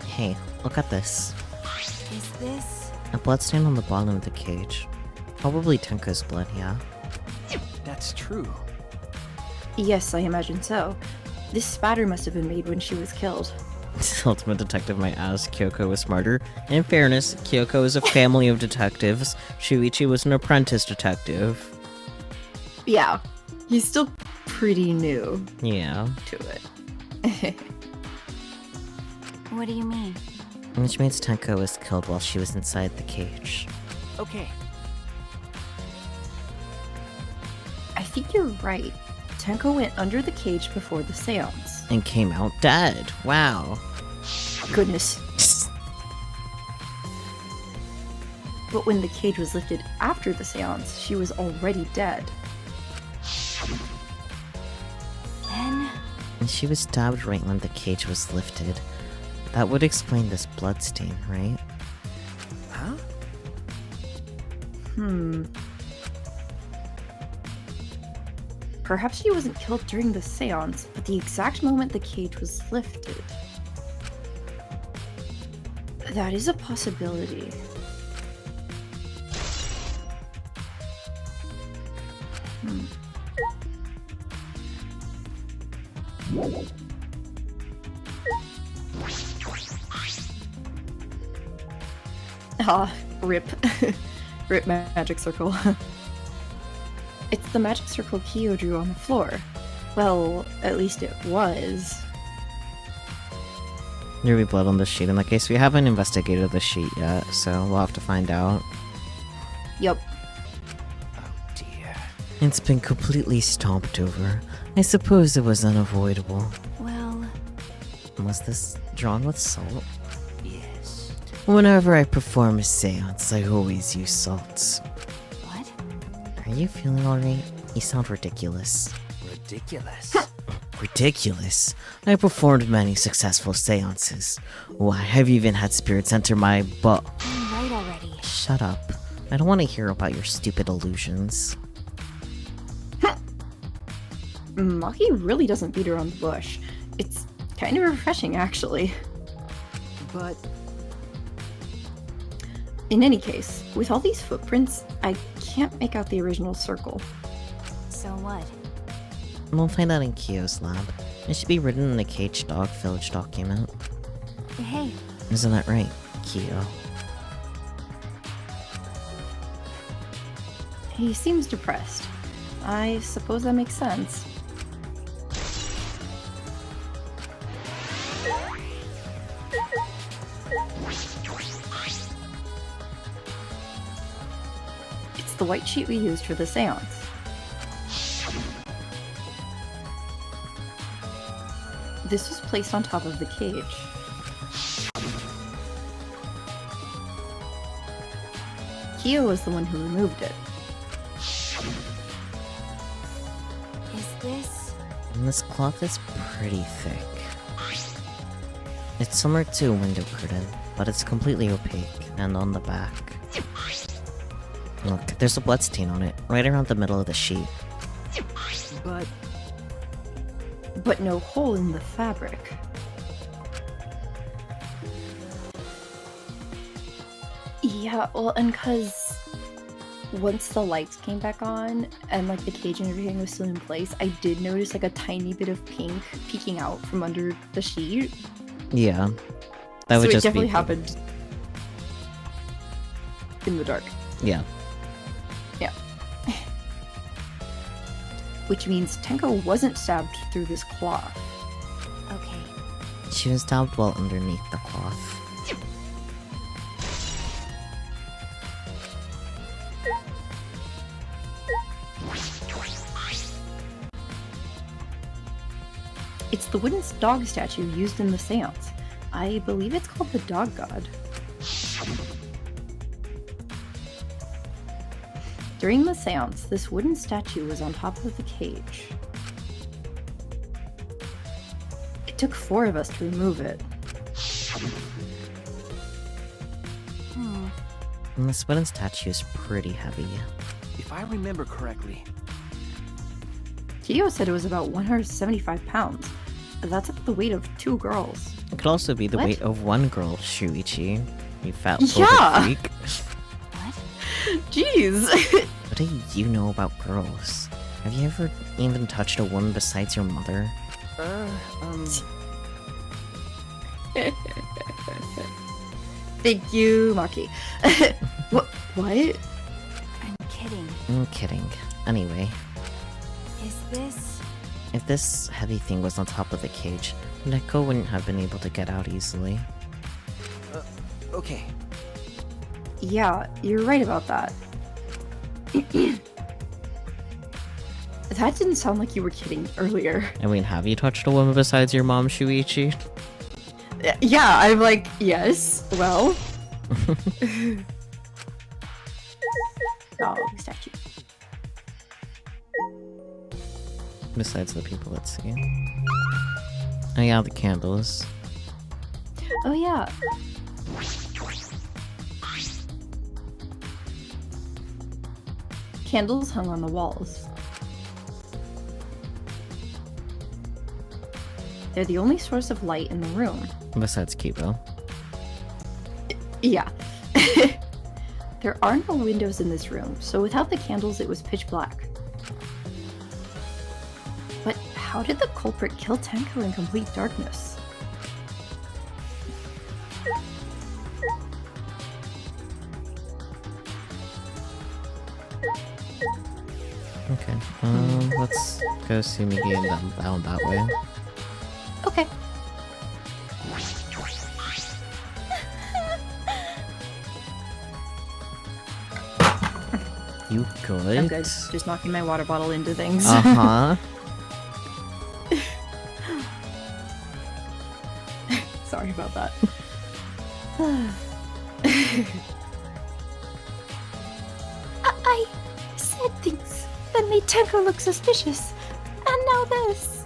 Hey, look at this. is this... A bloodstain on the bottom of the cage. Probably Tenko's blood, yeah. That's true. Yes, I imagine so. This spatter must have been made when she was killed. Ultimate Detective might ask, Kyoko was smarter. In fairness, Kyoko is a family of detectives. Shuichi was an apprentice detective. Yeah, he's still pretty new Yeah. to it. What do you mean? Which means Tenko was killed while she was inside the cage. Okay. I think you're right. Tenko went under the cage before the seance. And came out dead. Wow. Goodness. But when the cage was lifted after the seance, she was already dead. Then... And she was stabbed right when the cage was lifted. That would explain this bloodstain, right? Huh? Perhaps she wasn't killed during the seance, but the exact moment the cage was lifted. That is a possibility. Ah, rip. Rip magic circle. It's the magic circle Kyo drew on the floor. Well, at least it was. There'll be blood on the sheet. In that case, we haven't investigated the sheet yet, so we'll have to find out. Yup. Oh dear. It's been completely stomped over. I suppose it was unavoidable. Well... Was this drawn with salt? Yes. Whenever I perform a seance, I always use salts. What? Are you feeling alright? You sound ridiculous. Ridiculous. Ridiculous? I performed many successful seances. Why, I've even had spirits enter my butt. Right already. Shut up. I don't want to hear about your stupid illusions. Maki really doesn't beat around the bush. It's kind of refreshing, actually. But In any case, with all these footprints, I can't make out the original circle. So what? We'll find out in Kyo's lab. It should be written in the Cage Dog Village document. Hey, Isn't that right, Kyo? He seems depressed. I suppose that makes sense. It's the white sheet we used for the seance. This was placed on top of the cage. Kyo was the one who removed it. is this? And this cloth is pretty thick. It's similar to a window curtain, but it's completely opaque, and on the back. Look, there's a bloodstain on it, right around the middle of the sheet. But no hole in the fabric. Yeah, well, and cause once the lights came back on and like the cage and everything was still in place, I did notice like a tiny bit of pink peeking out from under the sheet. Yeah. That would So it just definitely be... happened in the dark. Yeah. Yeah. Which means Tenko wasn't stabbed through this cloth. Okay. She was stabbed well underneath the cloth. It's the wooden dog statue used in the seance. I believe it's called the Dog God. During the seance, this wooden statue was on top of the cage. It took 4 of us to remove it. And this wooden statue is pretty heavy. If I remember correctly, Kyo said it was about 175 pounds. That's up the weight of 2 girls. It could also be the What? weight of one girl, Shuichi. You fat Yeah. freak. What? Jeez! What do you know about girls? Have you ever even touched a woman besides your mother? Thank you, Maki. What? I'm kidding. I'm kidding. Anyway, Is this? if this heavy thing was on top of the cage, Neko wouldn't have been able to get out easily. okay. Yeah, you're right about that. That didn't sound like you were kidding earlier. I mean, have you touched a woman besides your mom, Shuichi? Yeah, I'm like, yes, well. Dog statue. Besides the people at sea. Oh yeah, the candles. Oh yeah. Candles hung on the walls. They're the only source of light in the room. Besides Kibo. Yeah. There are no windows in this room, so without the candles it was pitch black. But how did the culprit kill Tenko in complete darkness? Okay, let's go see Migi and them down that way. Okay. You good? I'm good. Just knocking my water bottle into things. Uh-huh. Sorry about that. I said things that made Tenko look suspicious, and now this.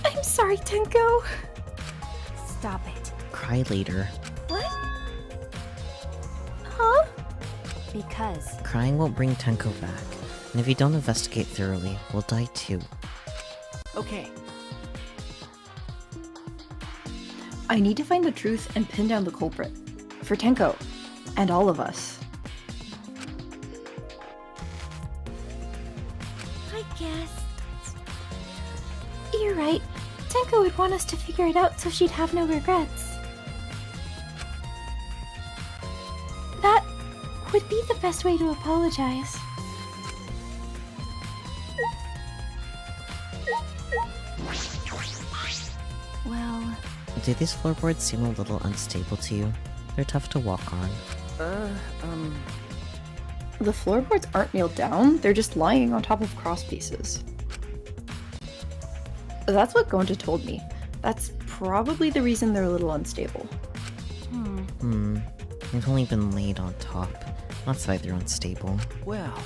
I'm sorry, Tenko. Stop it. Cry later. What? Huh? Because. Crying won't bring Tenko back, and if you don't investigate thoroughly, we'll die too. Okay, I need to find the truth and pin down the culprit. For Tenko. And all of us. I guess. You're right. Tenko would want us to figure it out so she'd have no regrets. That would be the best way to apologize. Well, Do these floorboards seem a little unstable to you? They're tough to walk on. The floorboards aren't nailed down, they're just lying on top of cross pieces. That's what Gonta told me. That's probably the reason they're a little unstable. They've only been laid on top. That's why they're unstable. well,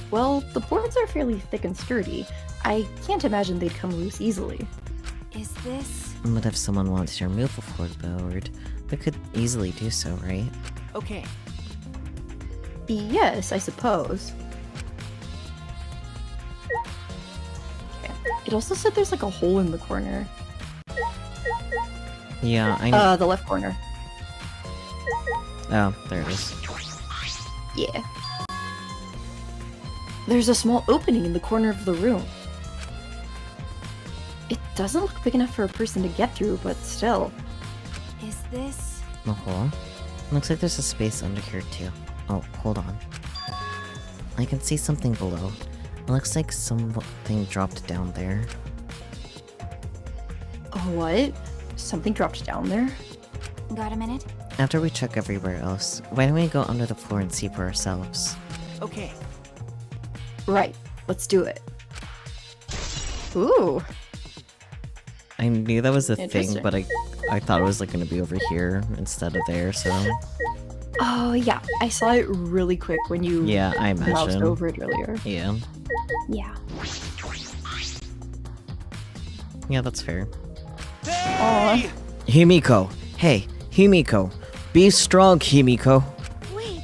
Well, the boards are fairly thick and sturdy. I can't imagine they'd come loose easily. is this? But if someone wants to remove a floorboard, they could easily do so, right? okay. Yes, I suppose. Okay. It also said there's like a hole in the corner. Yeah, I The left corner. Oh, there it is. Yeah. There's a small opening in the corner of the room. It doesn't look big enough for a person to get through, but still. Is this? The hole? Looks like there's a space under here too. Oh, hold on. I can see something below. It looks like something dropped down there. What? Something dropped down there? Got a minute? After we check everywhere else, why don't we go under the floor and see for ourselves? Okay, Right. Let's do it. Ooh. I knew that was a thing, Interesting. but I thought it was like gonna be over here instead of there, so Oh, yeah. I saw it really quick when you yeah, I moused imagine. over it earlier. Yeah. Yeah. Yeah, that's fair. Aw. Himiko! Hey, Himiko! Be strong, Himiko! Wait.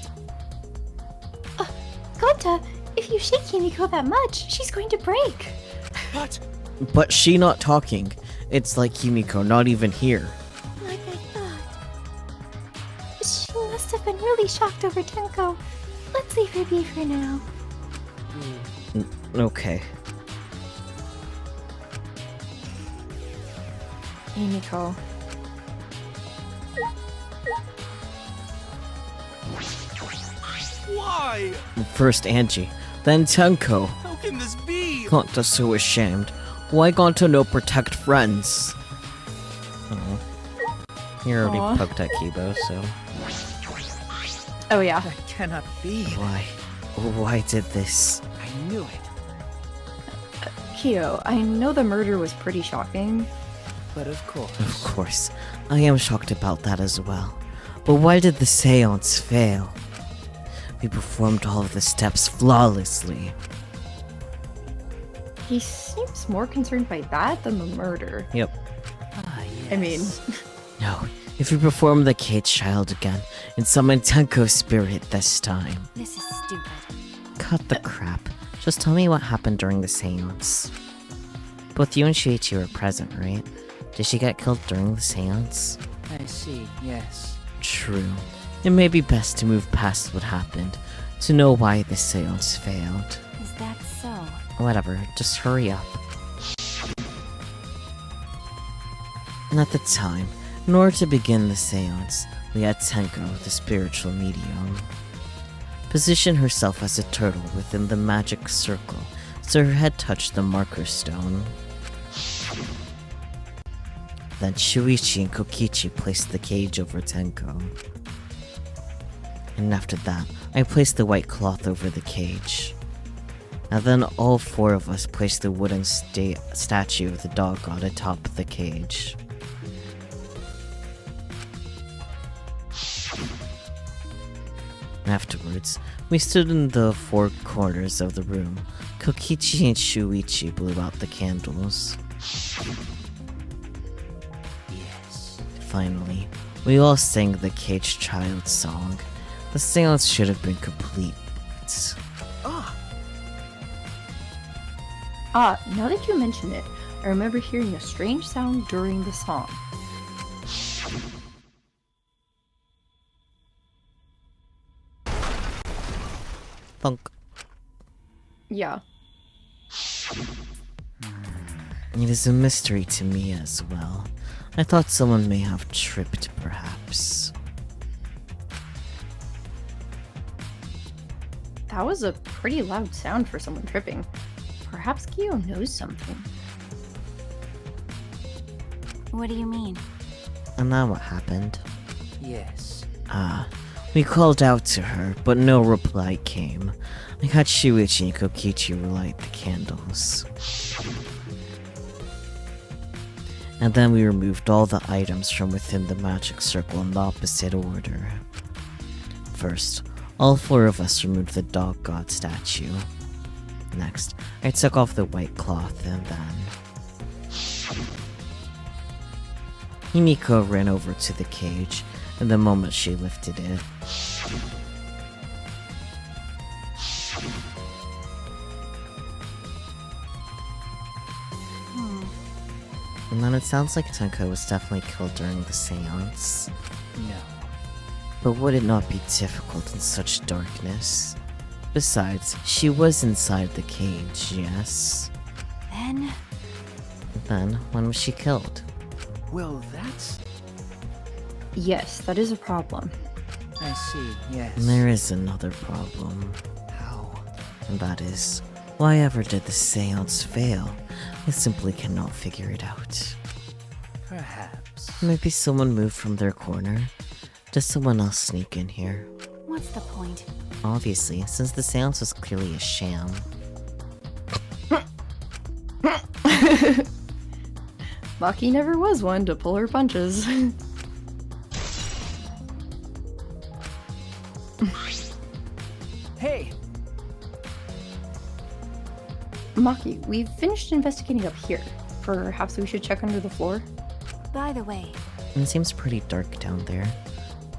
Gonta, if you shake Himiko that much, she's going to break. What? But she not talking. It's like Himiko not even here. Like I thought. She must have been really shocked over Tenko. Let's leave her be for now. Okay. Himiko. Why? First Angie, then Tenko. How can this be? Gonta so ashamed. Why Gonta no protect friends? Oh. You already Aw. poked at Kibo, so... Oh, yeah. That cannot be. Why? Why did this? I knew it. Kyo, I know the murder was pretty shocking. But of course. Of course, I am shocked about that as well. But why did the seance fail? We performed all of the steps flawlessly. He seems more concerned by that than the murder. Yep. Ah, yes. I mean, No, if we perform the cage child again and summon Tenko's spirit this time. This is stupid. Cut the crap. Just tell me what happened during the seance. Both you and Shuichi were present, right? Did she get killed during the seance? I see, yes. True. It may be best to move past what happened, to know why the seance failed. Is that so? Whatever, just hurry up. And at the time, in order to begin the seance, we had Tenko, the spiritual medium, position herself as a turtle within the magic circle, so her head touched the marker stone. Then Shuichi and Kokichi placed the cage over Tenko. And after that, I placed the white cloth over the cage. And then all four of us placed the wooden statue of the dog god atop the cage. Afterwards, we stood in the four corners of the room. Kokichi and Shuichi blew out the candles. Yes. Finally, we all sang the caged child song. The seance should have been complete. Now that you mention it, I remember hearing a strange sound during the song. Thunk. Yeah. It is a mystery to me as well. I thought someone may have tripped, perhaps. That was a pretty loud sound for someone tripping. Perhaps Kyo knows something. What do you mean? And now what happened? Yes. We called out to her, but no reply came. I had Shuichi and Kokichi relight the candles. And then we removed all the items from within the magic circle in the opposite order. First, all four of us removed the dog god statue. Next, I took off the white cloth and then... Himiko ran over to the cage, and the moment she lifted it... And then it sounds like Tenko was definitely killed during the seance. No. But would it not be difficult in such darkness? Besides, she was inside the cage, yes? Then, when was she killed? Well, that's... Yes, that is a problem. I see, yes. And there is another problem. How? And that is, why ever did the seance fail? I simply cannot figure it out. Perhaps. Maybe someone moved from their corner? Does someone else sneak in here? What's the point? Obviously, since the seance was clearly a sham. Maki never was one to pull her punches. Hey! Maki, we've finished investigating up here. Perhaps we should check under the floor? By the way, It seems pretty dark down there.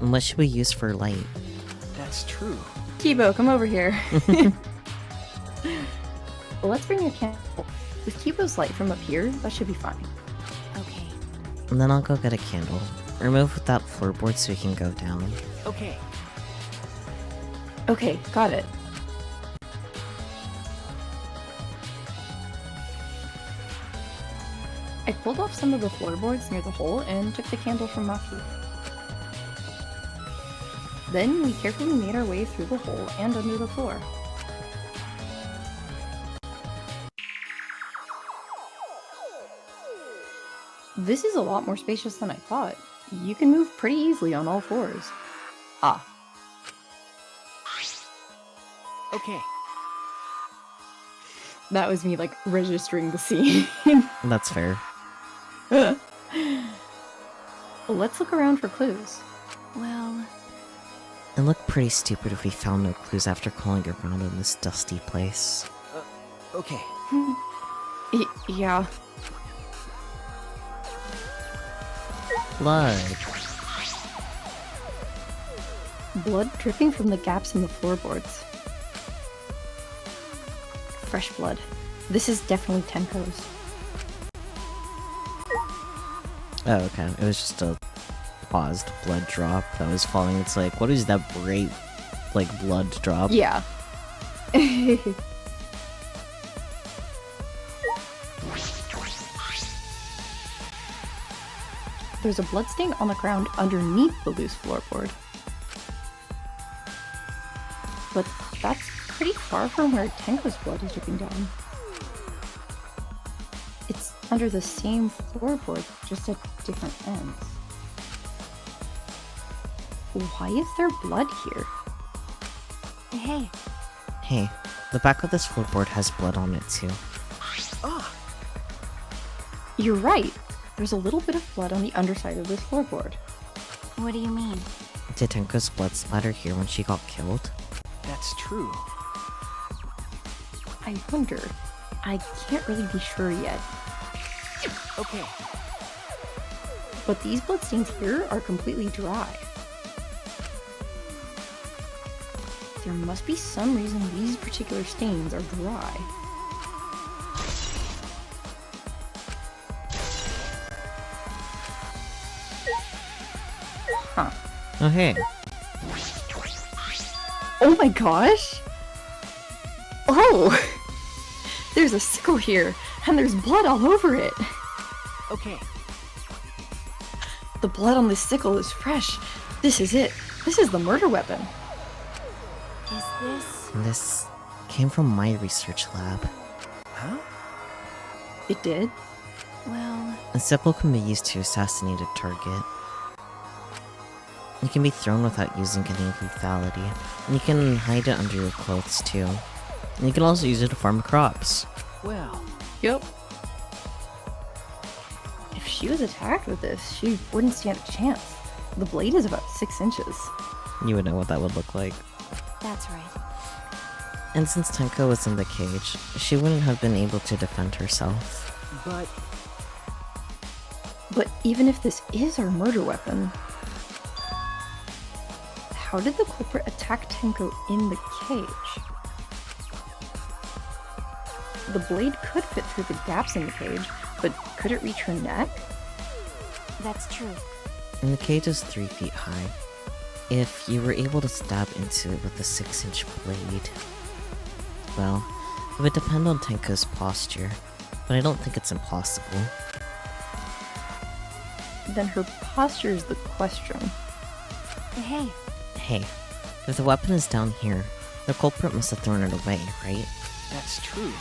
And what should we use for light? That's true. Kibo, come over here. Well, let's bring your candle. With Kibo's light from up here, that should be fine. okay. And then I'll go get a candle. Remove that floorboard so we can go down. Okay. Okay, got it. I pulled off some of the floorboards near the hole and took the candle from Maki. Then we carefully made our way through the hole and under the floor. This is a lot more spacious than I thought. You can move pretty easily on all fours. Ah. Okay. That was me, like, registering the scene. That's fair. Let's look around for clues. Well, It'd look pretty stupid if we found no clues after calling around in this dusty place. Okay. Yeah. Blood. Blood dripping from the gaps in the floorboards. Fresh blood. This is definitely Tenko's. Oh, okay. It was just a paused blood drop that was falling. It's like, what is that bright, like, blood drop? Yeah. There's a bloodstain on the ground underneath the loose floorboard. But that's pretty far from where Tenko's blood is dripping down. It's under the same floorboard, just at different ends. Why is there blood here? hey, Hey, the back of this floorboard has blood on it too. You're right. There's a little bit of blood on the underside of this floorboard. what do you mean? Did Tenko's blood splatter here when she got killed? That's true. I wonder. I can't really be sure yet. Okay, But these bloodstains here are completely dry. There must be some reason these particular stains are dry. Huh. Oh hey. Oh my gosh! Oh! There's a sickle here, and there's blood all over it! okay. The blood on this sickle is fresh. This is it. This is the murder weapon. Is this... This came from my research lab. Huh? It did? Well... A sickle can be used to assassinate a target. It can be thrown without using any lethality, and you can hide it under your clothes too. And you can also use it to farm crops. Well, Yep. If she was attacked with this, she wouldn't stand a chance. The blade is about 6 inches. You would know what that would look like. That's right. And since Tenko was in the cage, she wouldn't have been able to defend herself. but But even if this is our murder weapon, how did the culprit attack Tenko in the cage? The blade could fit through the gaps in the cage, but could it reach her neck? That's true. And the cage is 3 feet high. If you were able to stab into it with a 6-inch blade, well, it would depend on Tenko's posture, but I don't think it's impossible. Then her posture is the question. Hey, Hey, if the weapon is down here, the culprit must have thrown it away, right? That's true.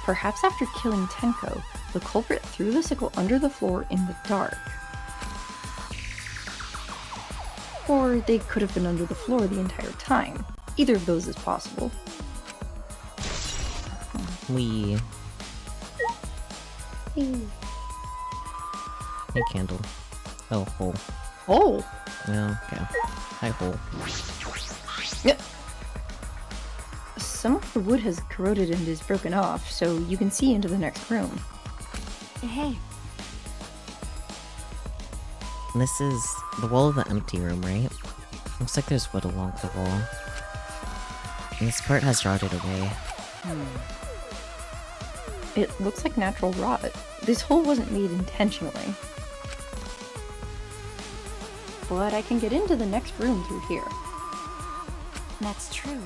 Perhaps after killing Tenko, the culprit threw the sickle under the floor in the dark. Or they could have been under the floor the entire time. Either of those is possible. Hey, Candle. Oh, hole. Oh! Oh, okay. Hi, hole. Yep. Some of the wood has corroded and is broken off, so you can see into the next room. hey. This is the wall of the empty room, right? Looks like there's wood along the wall. And this part has rotted away. It looks like natural rot. This hole wasn't made intentionally. But I can get into the next room through here. That's true.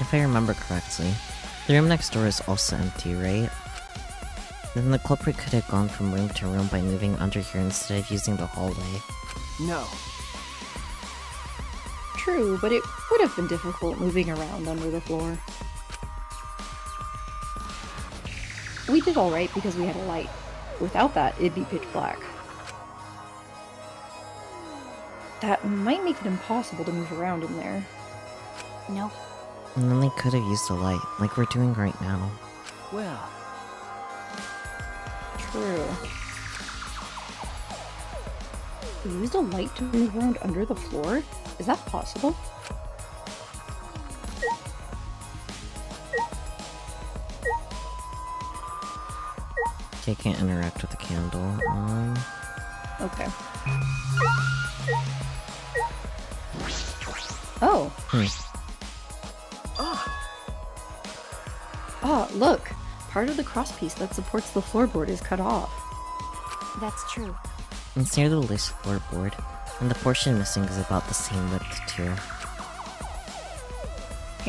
If I remember correctly, the room next door is also empty, right? Then the culprit could have gone from room to room by moving under here instead of using the hallway. no. True, but it would have been difficult moving around under the floor. We did alright because we had a light. Without that, it'd be pitch black. That might make it impossible to move around in there. Nope. And then they could have used a light, like we're doing right now. Well, True. They used a light to move around under the floor? Is that possible? Okay, I can't interact with the candle. Okay. Oh. Ah, look! Part of the crosspiece that supports the floorboard is cut off. That's true. It's near the loose floorboard, and the portion missing is about the same width too.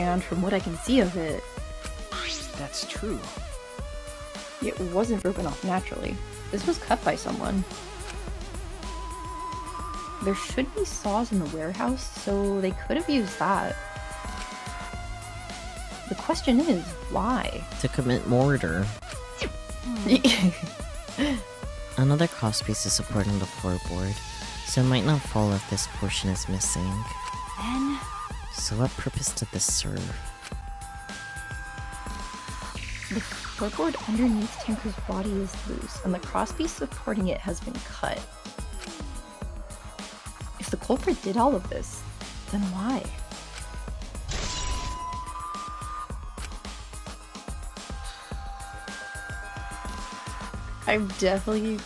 And from what I can see of it, That's true. it wasn't broken off naturally. This was cut by someone. There should be saws in the warehouse, so they could have used that. The question is, why? To commit murder. Another crosspiece is supporting the floorboard, so it might not fall if this portion is missing. Then... So what purpose did this serve? The floorboard underneath Tinker's body is loose, and the crosspiece supporting it has been cut. culprit did all of this, then why? I'm definitely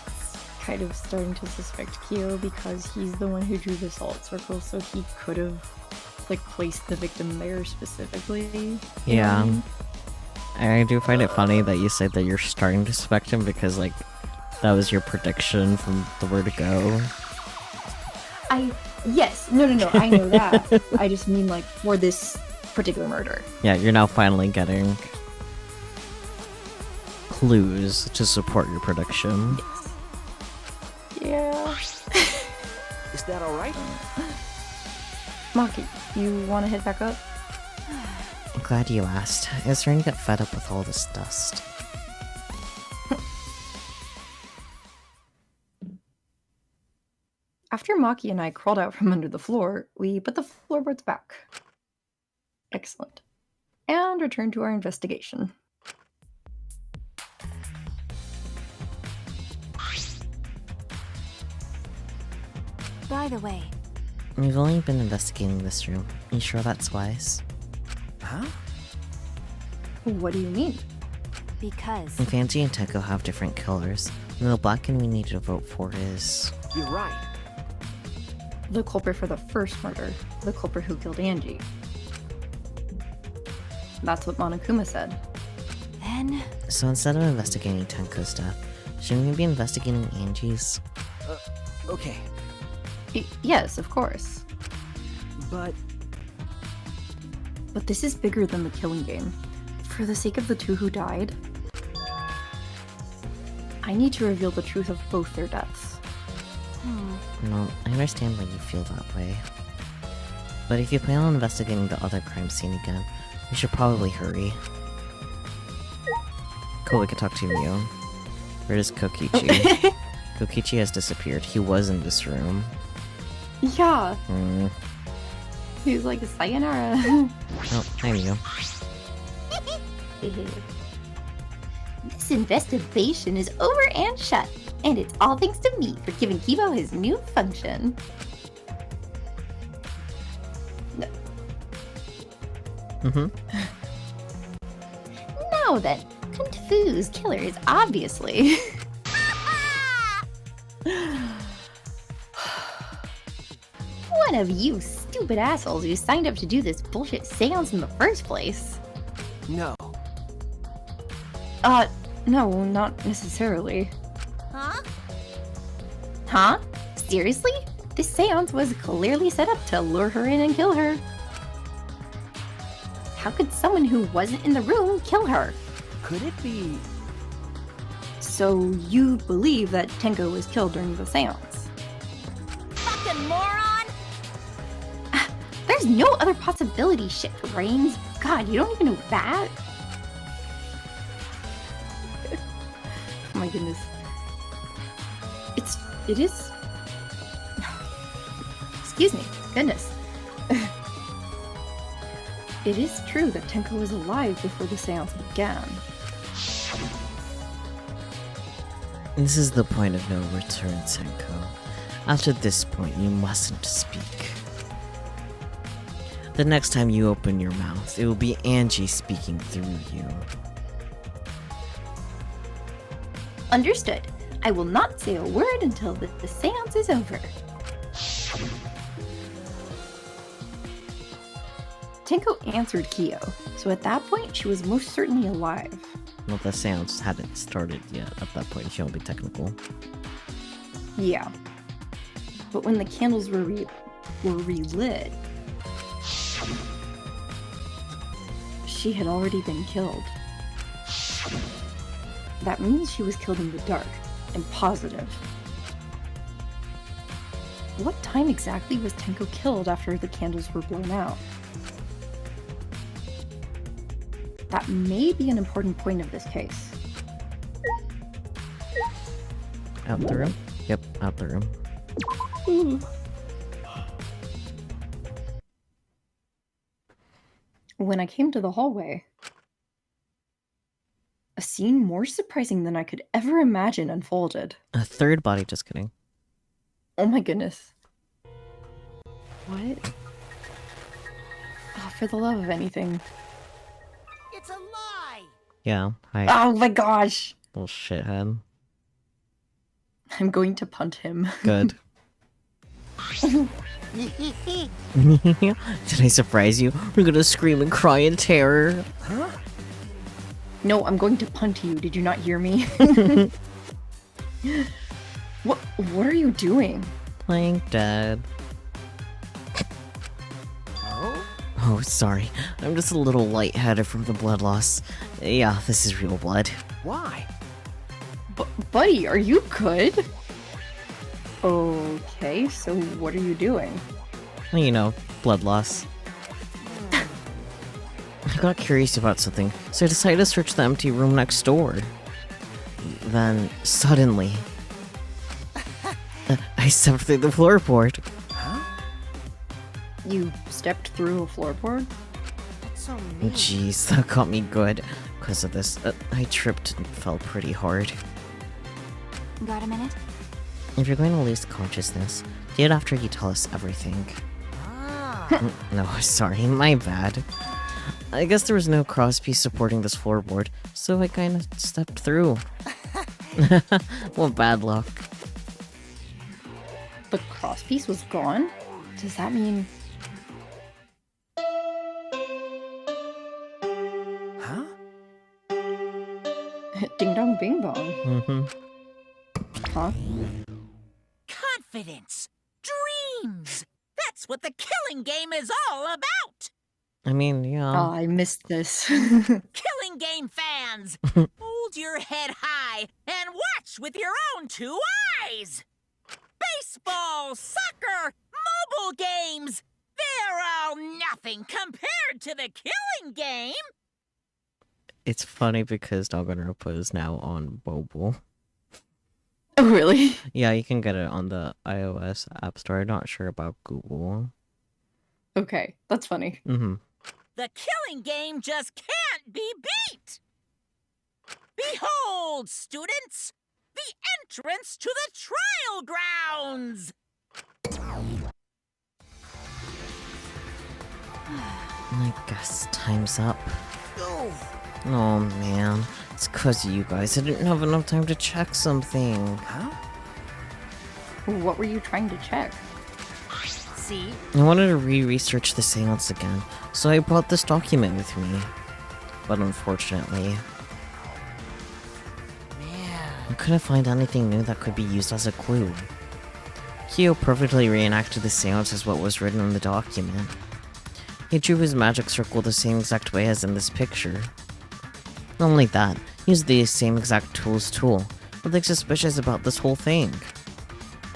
kind of starting to suspect Kyo because he's the one who drew the salt circle, so he could have like placed the victim there specifically. You know what I Yeah. mean? I do find it funny that you said that you're starting to suspect him because, like, that was your prediction from the word go. Yes, no, I know that. I just mean like for this particular murder. Yeah, you're now finally getting clues to support your prediction. Yeah. Is that alright? Maki, you want to head back up? I'm glad you asked. I was starting to get fed up with all this dust. After Maki and I crawled out from under the floor, we put the floorboards back. Excellent. And returned to our investigation. By the way, We've only been investigating this room. You sure that's wise? Huh? What do you mean? because If Angie and Teko have different killers, then the Blacken we need to vote for is... You're right. The culprit for the first murder. The culprit who killed Angie. That's what Monokuma said. then So instead of investigating Tenko's death, shouldn't we be investigating Angie's? Okay, Yes, of course. but But this is bigger than the killing game. For the sake of the two who died, I need to reveal the truth of both their deaths. No, I understand why you feel that way. But if you plan on investigating the other crime scene again, we should probably hurry. Cool, we can talk to you. Where is Kokichi? Kokichi has disappeared. He was in this room. Yeah, Hmm. he was like, sayonara. Oh, I knew. This investigation is over and shut, and it's all thanks to me for giving Kibo his new function. Mm-hmm. Now then, Kung Fu's killer is obviously... one of you stupid assholes who signed up to do this bullshit seance in the first place. no. No, not necessarily. huh? Huh? Seriously? This seance was clearly set up to lure her in and kill her. How could someone who wasn't in the room kill her? Could it be? So you believe that Tenko was killed during the seance? Fucking moron! There's no other possibility, shit brains. God, you don't even know that? Oh my goodness. It is... Excuse me. Goodness. It is true that Tenko was alive before the seance began. This is the point of no return, Tenko. After this point, you mustn't speak. The next time you open your mouth, it will be Angie speaking through you. Understood. I will not say a word until the seance is over. Tenko answered Kyo, so at that point she was most certainly alive. Well, the seance hadn't started yet. At that point, she won't be technical. Yeah. But when the candles were relit, she had already been killed. That means she was killed in the dark, and positive. What time exactly was Tenko killed after the candles were blown out? That may be an important point of this case. Out the room? Yep, out the room. When I came to the hallway, a scene more surprising than I could ever imagine unfolded. A third body, just kidding. Oh my goodness. What? Oh, for the love of anything. It's a lie! Yeah, hi. Oh my gosh! Little shithead. I'm going to punt him. Good. Did I surprise you? We're gonna scream and cry in terror. Huh? No, I'm going to punt you. Did you not hear me? What are you doing? Playing dead. Oh, sorry. I'm just a little lightheaded from the blood loss. Yeah, this is real blood. Why? Buddy, are you good? Okay, so what are you doing? Well, you know, blood loss. I got curious about something, so I decided to search the empty room next door. Then, suddenly, I stepped through the floorboard. You stepped through a floorboard? That's so mean. Jeez, that got me good. Because of this, I tripped and fell pretty hard. Got a minute? If you're going to lose consciousness, do it after you tell us everything. No, sorry, my bad. I guess there was no crosspiece supporting this floorboard, so I kinda stepped through. Well, bad luck. The crosspiece was gone? Does that mean... Huh? Ding dong bing bong. Mm-hmm. Huh? Confidence! Dreams! That's what the killing game is all about! I mean, yeah. Oh, I missed this. Killing game fans! Hold your head high and watch with your own two eyes! Baseball, soccer, mobile games! They're all nothing compared to the killing game! It's funny because Danganronpa is now on mobile. Oh, really? Yeah, you can get it on the iOS App Store. I'm not sure about Google. Okay, that's funny. Mm-hmm. The killing game just can't be beat! Behold, students! The entrance to the trial grounds! I guess time's up. Oh man, it's cause of you guys. I didn't have enough time to check something. Huh? What were you trying to check? See? I wanted to research the seance again, so I brought this document with me. But unfortunately, I couldn't find anything new that could be used as a clue. Kyo perfectly reenacted the seance as what was written in the document. He drew his magic circle the same exact way as in this picture. Not only that, he used the same exact tool. Nothing suspicious about this whole thing.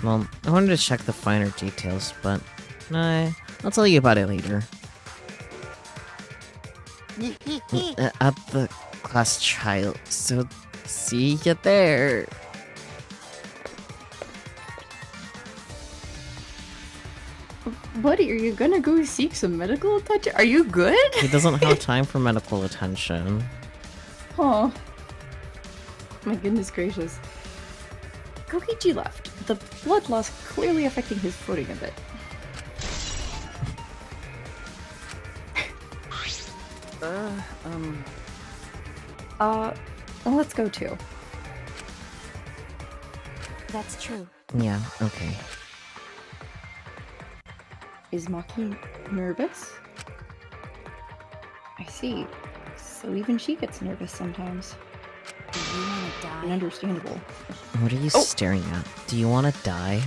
Well, I wanted to check the finer details, but I'll tell you about it later. At the class trial, so see you there. Buddy, are you gonna go seek some medical attention? Are you good? He doesn't have time for medical attention. Oh. My goodness gracious. Kokichi left, the blood loss clearly affecting his footing a bit. Let's go too. That's true. Yeah, okay. Is Maki nervous? I see. So even she gets nervous sometimes. Do you want to die? Understandable. What are you staring at? Do you want to die?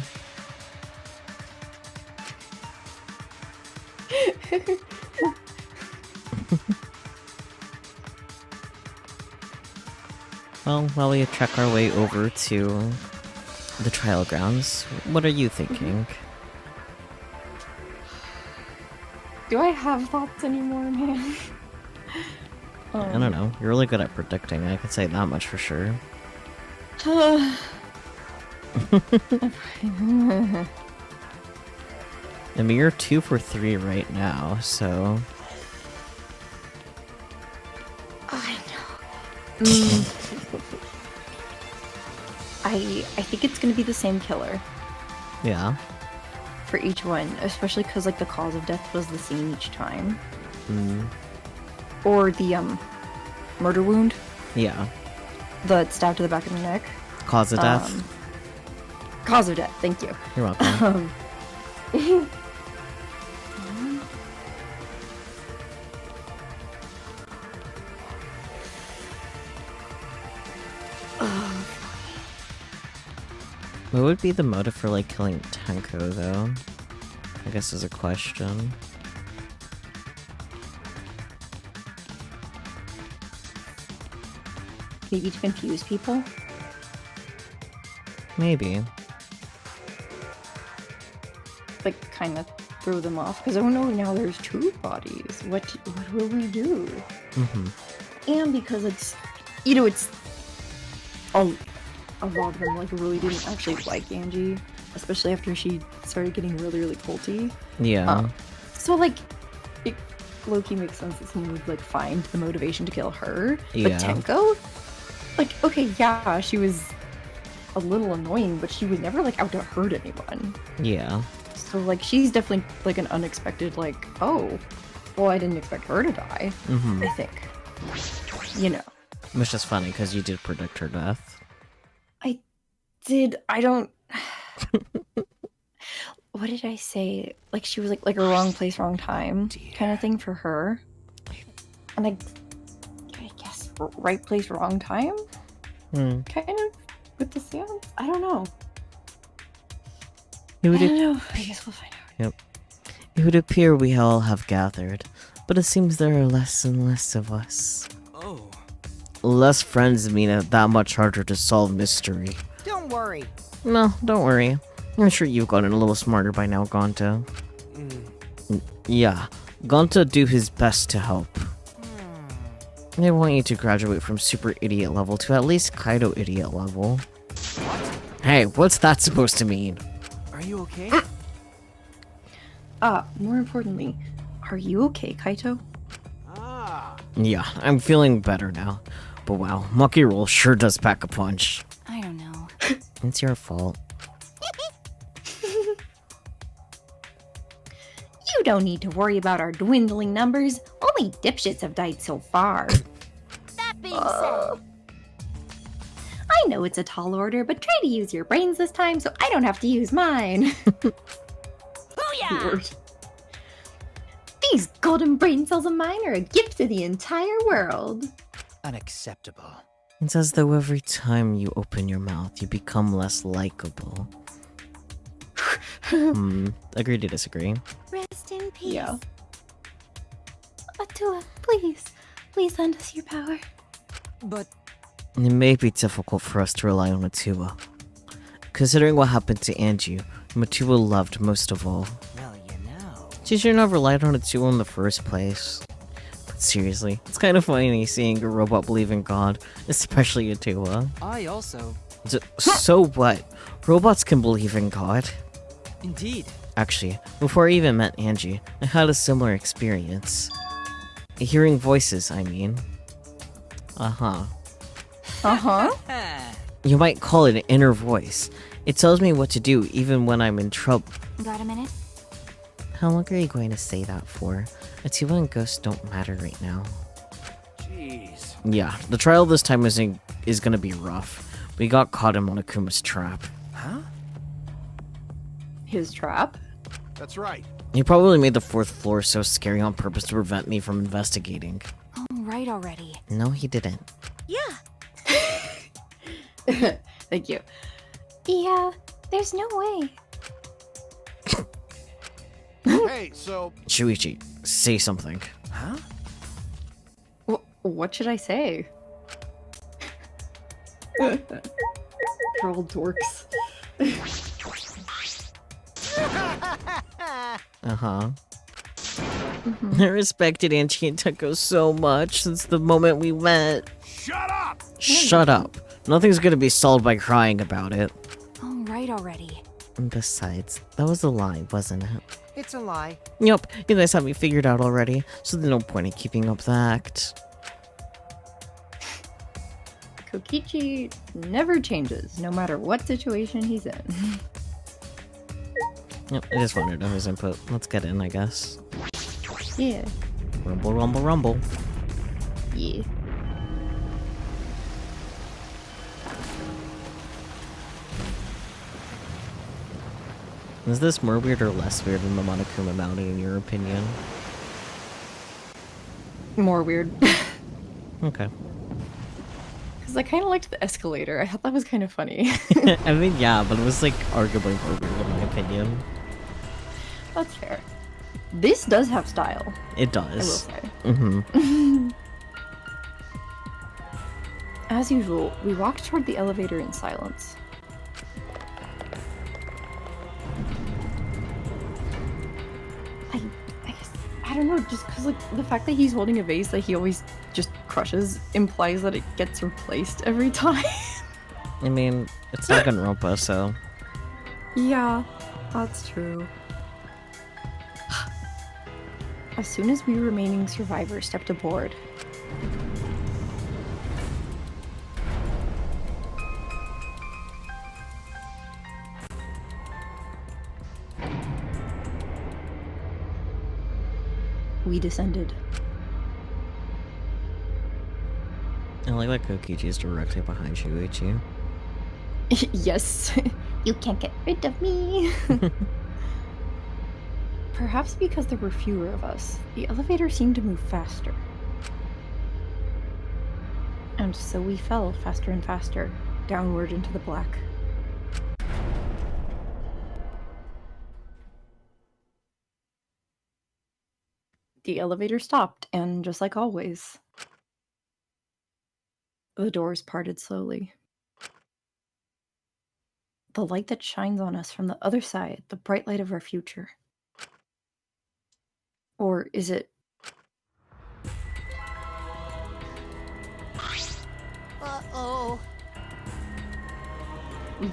Well, while we trek our way over to the trial grounds, what are you thinking? Do I have thoughts anymore, man? I don't know. You're really good at predicting. I can say that much for sure. I mean, you're 2 for 3 right now, so... I know. I think it's gonna be the same killer. Yeah. for each one, especially because like the cause of death was the same each time. Or the murder wound. Yeah. The stab to the back of the neck. Cause of death. Cause of death. Thank you. You're welcome. What would be the motive for like killing Tenko though? I guess is a question. Maybe to confuse people. Maybe. Like kind of throw them off because oh no, now there's two bodies. What will we do? And because it's, you know, it's a lot of them like really didn't actually like Angie, especially after she started getting really culty. Yeah. So like it low-key makes sense that someone would like find the motivation to kill her. Yeah. But Tenko, like, okay, yeah, she was a little annoying, but she was never like out to hurt anyone. Yeah. So like she's definitely like an unexpected like, oh, well, I didn't expect her to die. I think, you know, Which is funny because you did predict her death. I don't what did I say? Like she was like a wrong place, wrong time kind of thing for her. And I guess right place, wrong time? Kind of with the seance? I don't know. I don't know. I guess we'll find out. Yep. It would appear we all have gathered, but it seems there are less and less of us. Oh. Less friends mean it that much harder to solve mystery. Don't worry. No, don't worry. I'm sure you've gotten a little smarter by now, Gonta. Yeah, Gonta do his best to help. They want you to graduate from super idiot level to at least Kaido idiot level. What? Hey, what's that supposed to mean? Are you okay? More importantly, are you okay, Kaito? Ah. Yeah, I'm feeling better now. But wow, Monkey Roll sure does pack a punch. I don't know. It's your fault. You don't need to worry about our dwindling numbers. Only dipshits have died so far. That being said, I know it's a tall order, but try to use your brains this time so I don't have to use mine. booyah! Lord. These golden brain cells of mine are a gift to the entire world. Unacceptable. It's as though every time you open your mouth, you become less likable. Agree to disagree. Rest in peace. Yeah. Atua, please lend us your power. But It may be difficult for us to rely on Matua. Considering what happened to Angie, Matua loved most of all. Well, you know. She should not have relied on Matua in the first place. But seriously, it's kind of funny seeing a robot believe in God, especially Atua. I also. So what? Robots can believe in God. Indeed. Actually, before I even met Angie, I had a similar experience. Hearing voices, I mean. Uh-huh. You might call it an inner voice. It tells me what to do even when I'm in trouble. Got a minute? How long are you going to say that for? Atua and Ghost don't matter right now. Jeez. Yeah, the trial this time is gonna be rough. We got caught in Monokuma's trap. Huh? His trap? That's right. He probably made the 4th floor so scary on purpose to prevent me from investigating. Oh, right already. No, he didn't. Yeah. Thank you. Yeah, there's no way. Hey, so Shuichi, say something. Huh? What should I say? Troll dorks. Uh-huh. I respected Angie and Tenko so much since the moment we met. shut up. Shut up. Nothing's gonna be solved by crying about it. Oh, right already. And besides, that was a lie, wasn't it? it's a lie. Yup, you guys have me figured out already, so there's no point in keeping up the act. Kokichi never changes, no matter what situation he's in. Yep, I just wanted to know his input. Let's get in, I guess. Yeah. Rumble, rumble, rumble. Yeah. Is this more weird or less weird than the Monokuma Mountain, in your opinion? More weird. Okay. Because I kind of liked the escalator. I thought that was kind of funny. I mean, yeah, but it was like arguably more weird in my opinion. That's fair. This does have style. It I will does. say. Mm-hmm. As usual, we walked toward the elevator in silence. I don't know, just because like the fact that he's holding a vase that he always just crushes implies that it gets replaced every time. I mean, it's Danganronpa, so... Yeah, that's true. As soon as we remaining survivors stepped aboard, we descended. I like that Kokichi is directly behind Shuichi. Yes, you can't get rid of me. Perhaps because there were fewer of us, the elevator seemed to move faster. And so we fell faster and faster, downward into the black. The elevator stopped, and just like always, the doors parted slowly. The light that shines on us from the other side, the bright light of our future. Or is it... Uh-oh.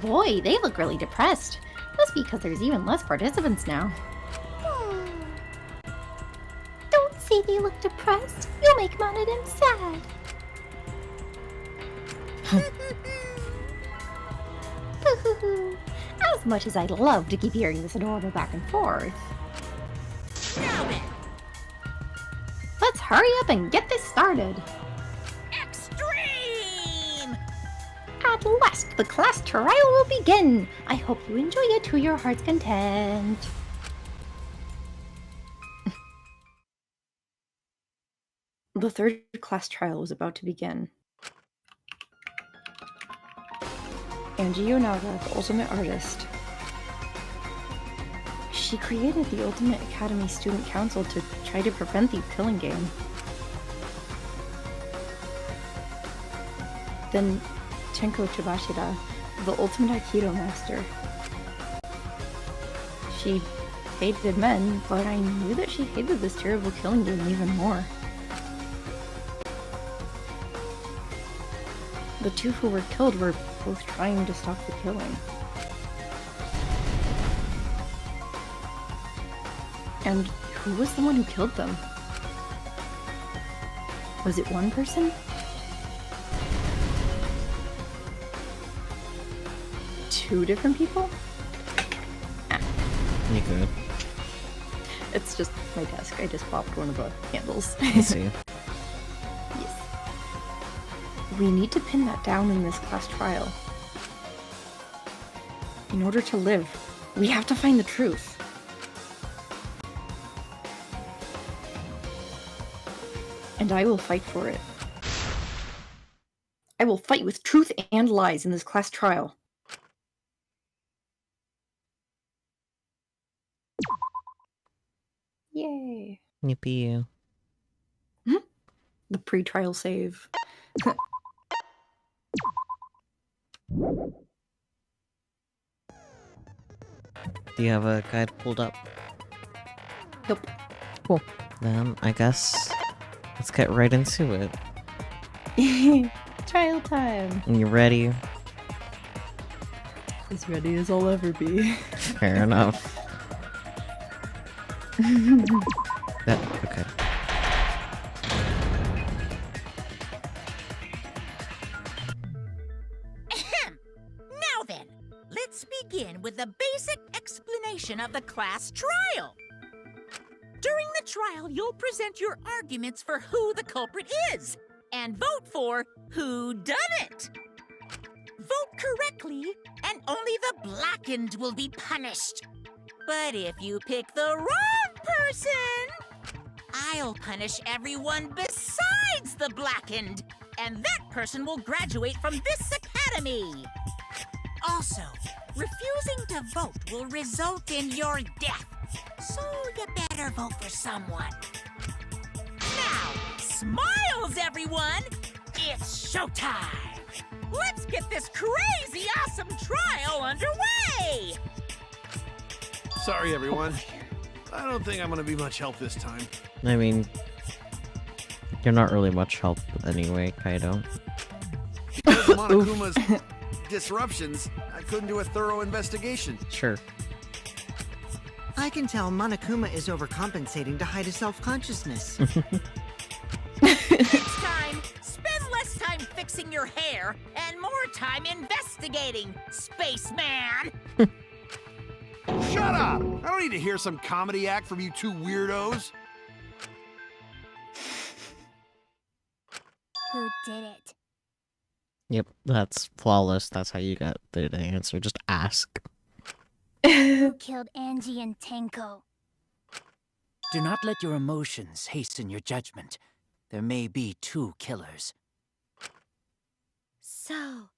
Boy, they look really depressed. Must be because there's even less participants now. Don't say they look depressed. You'll make Monodin sad. As much as I'd love to keep hearing this adorable back and forth. Now then, Let's hurry up and get this started. extreme! At last, the class trial will begin. I hope you enjoy it to your heart's content. The third class trial was about to begin. Angie Yonaga, the ultimate artist. She created the Ultimate Academy Student Council to try to prevent the killing game. Then Chenko Chibashida, the Ultimate Aikido Master. She hated men, but I knew that she hated this terrible killing game even more. The two who were killed were both trying to stop the killing. And who was the one who killed them? Was it one person? Two different people? You could. It's just my desk. I just popped one of the handles. I see. Yes. We need to pin that down in this class trial. In order to live, we have to find the truth. And I will fight for it. I will fight with truth and lies in this class trial. Yay. Yippee. The pre-trial save. Do you have a guide pulled up? Nope. Cool. Then, I guess, let's get right into it. Trial time. You ready? As ready as I'll ever be. Fair enough. Okay. Ahem! Now then, let's Let's begin with a basic explanation of the class trial. During the trial, you'll present your arguments for who the culprit is, and vote for who done it. Vote correctly, and only the blackened will be punished. But if you pick the wrong person, I'll punish everyone besides the blackened, and that person will graduate from this academy. Also, refusing to vote will result in your death, so you better vote for someone. Now, smiles, everyone! It's showtime! Let's get this crazy awesome trial underway! Sorry, everyone. I don't think I'm gonna be much help this time. I mean, you're not really much help anyway, Kaido. Because of Monokuma's disruptions, I couldn't do a thorough investigation. Sure. I can tell Monokuma is overcompensating to hide his self-consciousness. Next time, spend less time fixing your hair and more time investigating, spaceman! Shut up! I don't need to hear some comedy act from you two weirdos. Who did it? Yep, that's flawless. That's how you get the answer. Just ask. Who killed Angie and Tenko? Do not let your emotions hasten your judgment. There may be two killers. So,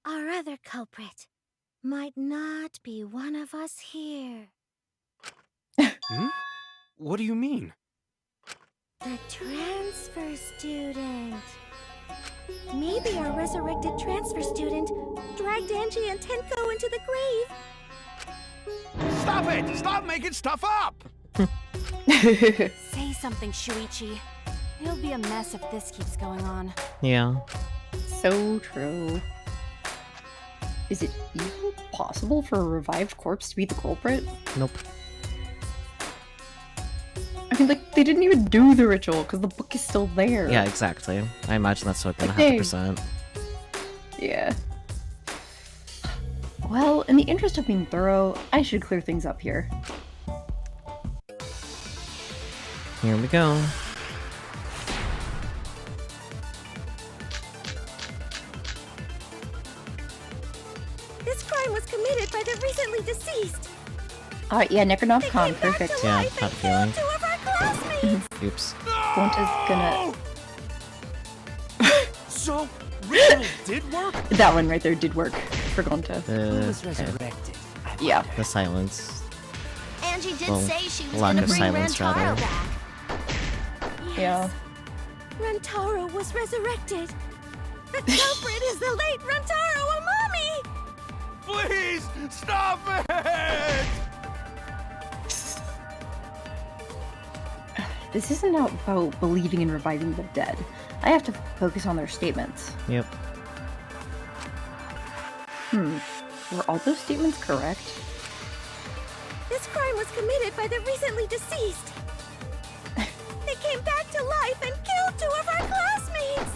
our other culprit might not be one of us here. Hmm? What do you mean? The transfer student. Maybe our resurrected transfer student dragged Angie and Tenko into the grave. Stop it! Stop making stuff up! Say something, Shuichi. It'll be a mess if this keeps going on. Yeah. So true. Is it even possible for a revived corpse to be the culprit? Nope. I mean, like, they didn't even do the ritual because the book is still there. Yeah, exactly. I imagine that's what gonna Okay. 100%. Yeah. Well, in the interest of being thorough, I should clear things up here. Here we go. This crime was committed by the recently deceased. Yeah, Necronomicon, perfect. Yeah, that feeling. Two of our classmates. Oops. Gonta's gonna... So, ritual did work? That one right there did work for Gonta. Who was Okay. resurrected? I Yeah. wonder. The silence. Angie did Well, say she was lack gonna of bring silence, Rantaro rather. back. Yeah. Rantaro was resurrected. The culprit is the late Rantaro Amami! Please, stop it! This isn't about believing in reviving the dead. I have to focus on their statements. Yep. Were all those statements correct? This crime was committed by the recently deceased. They came back to life and killed two of our classmates!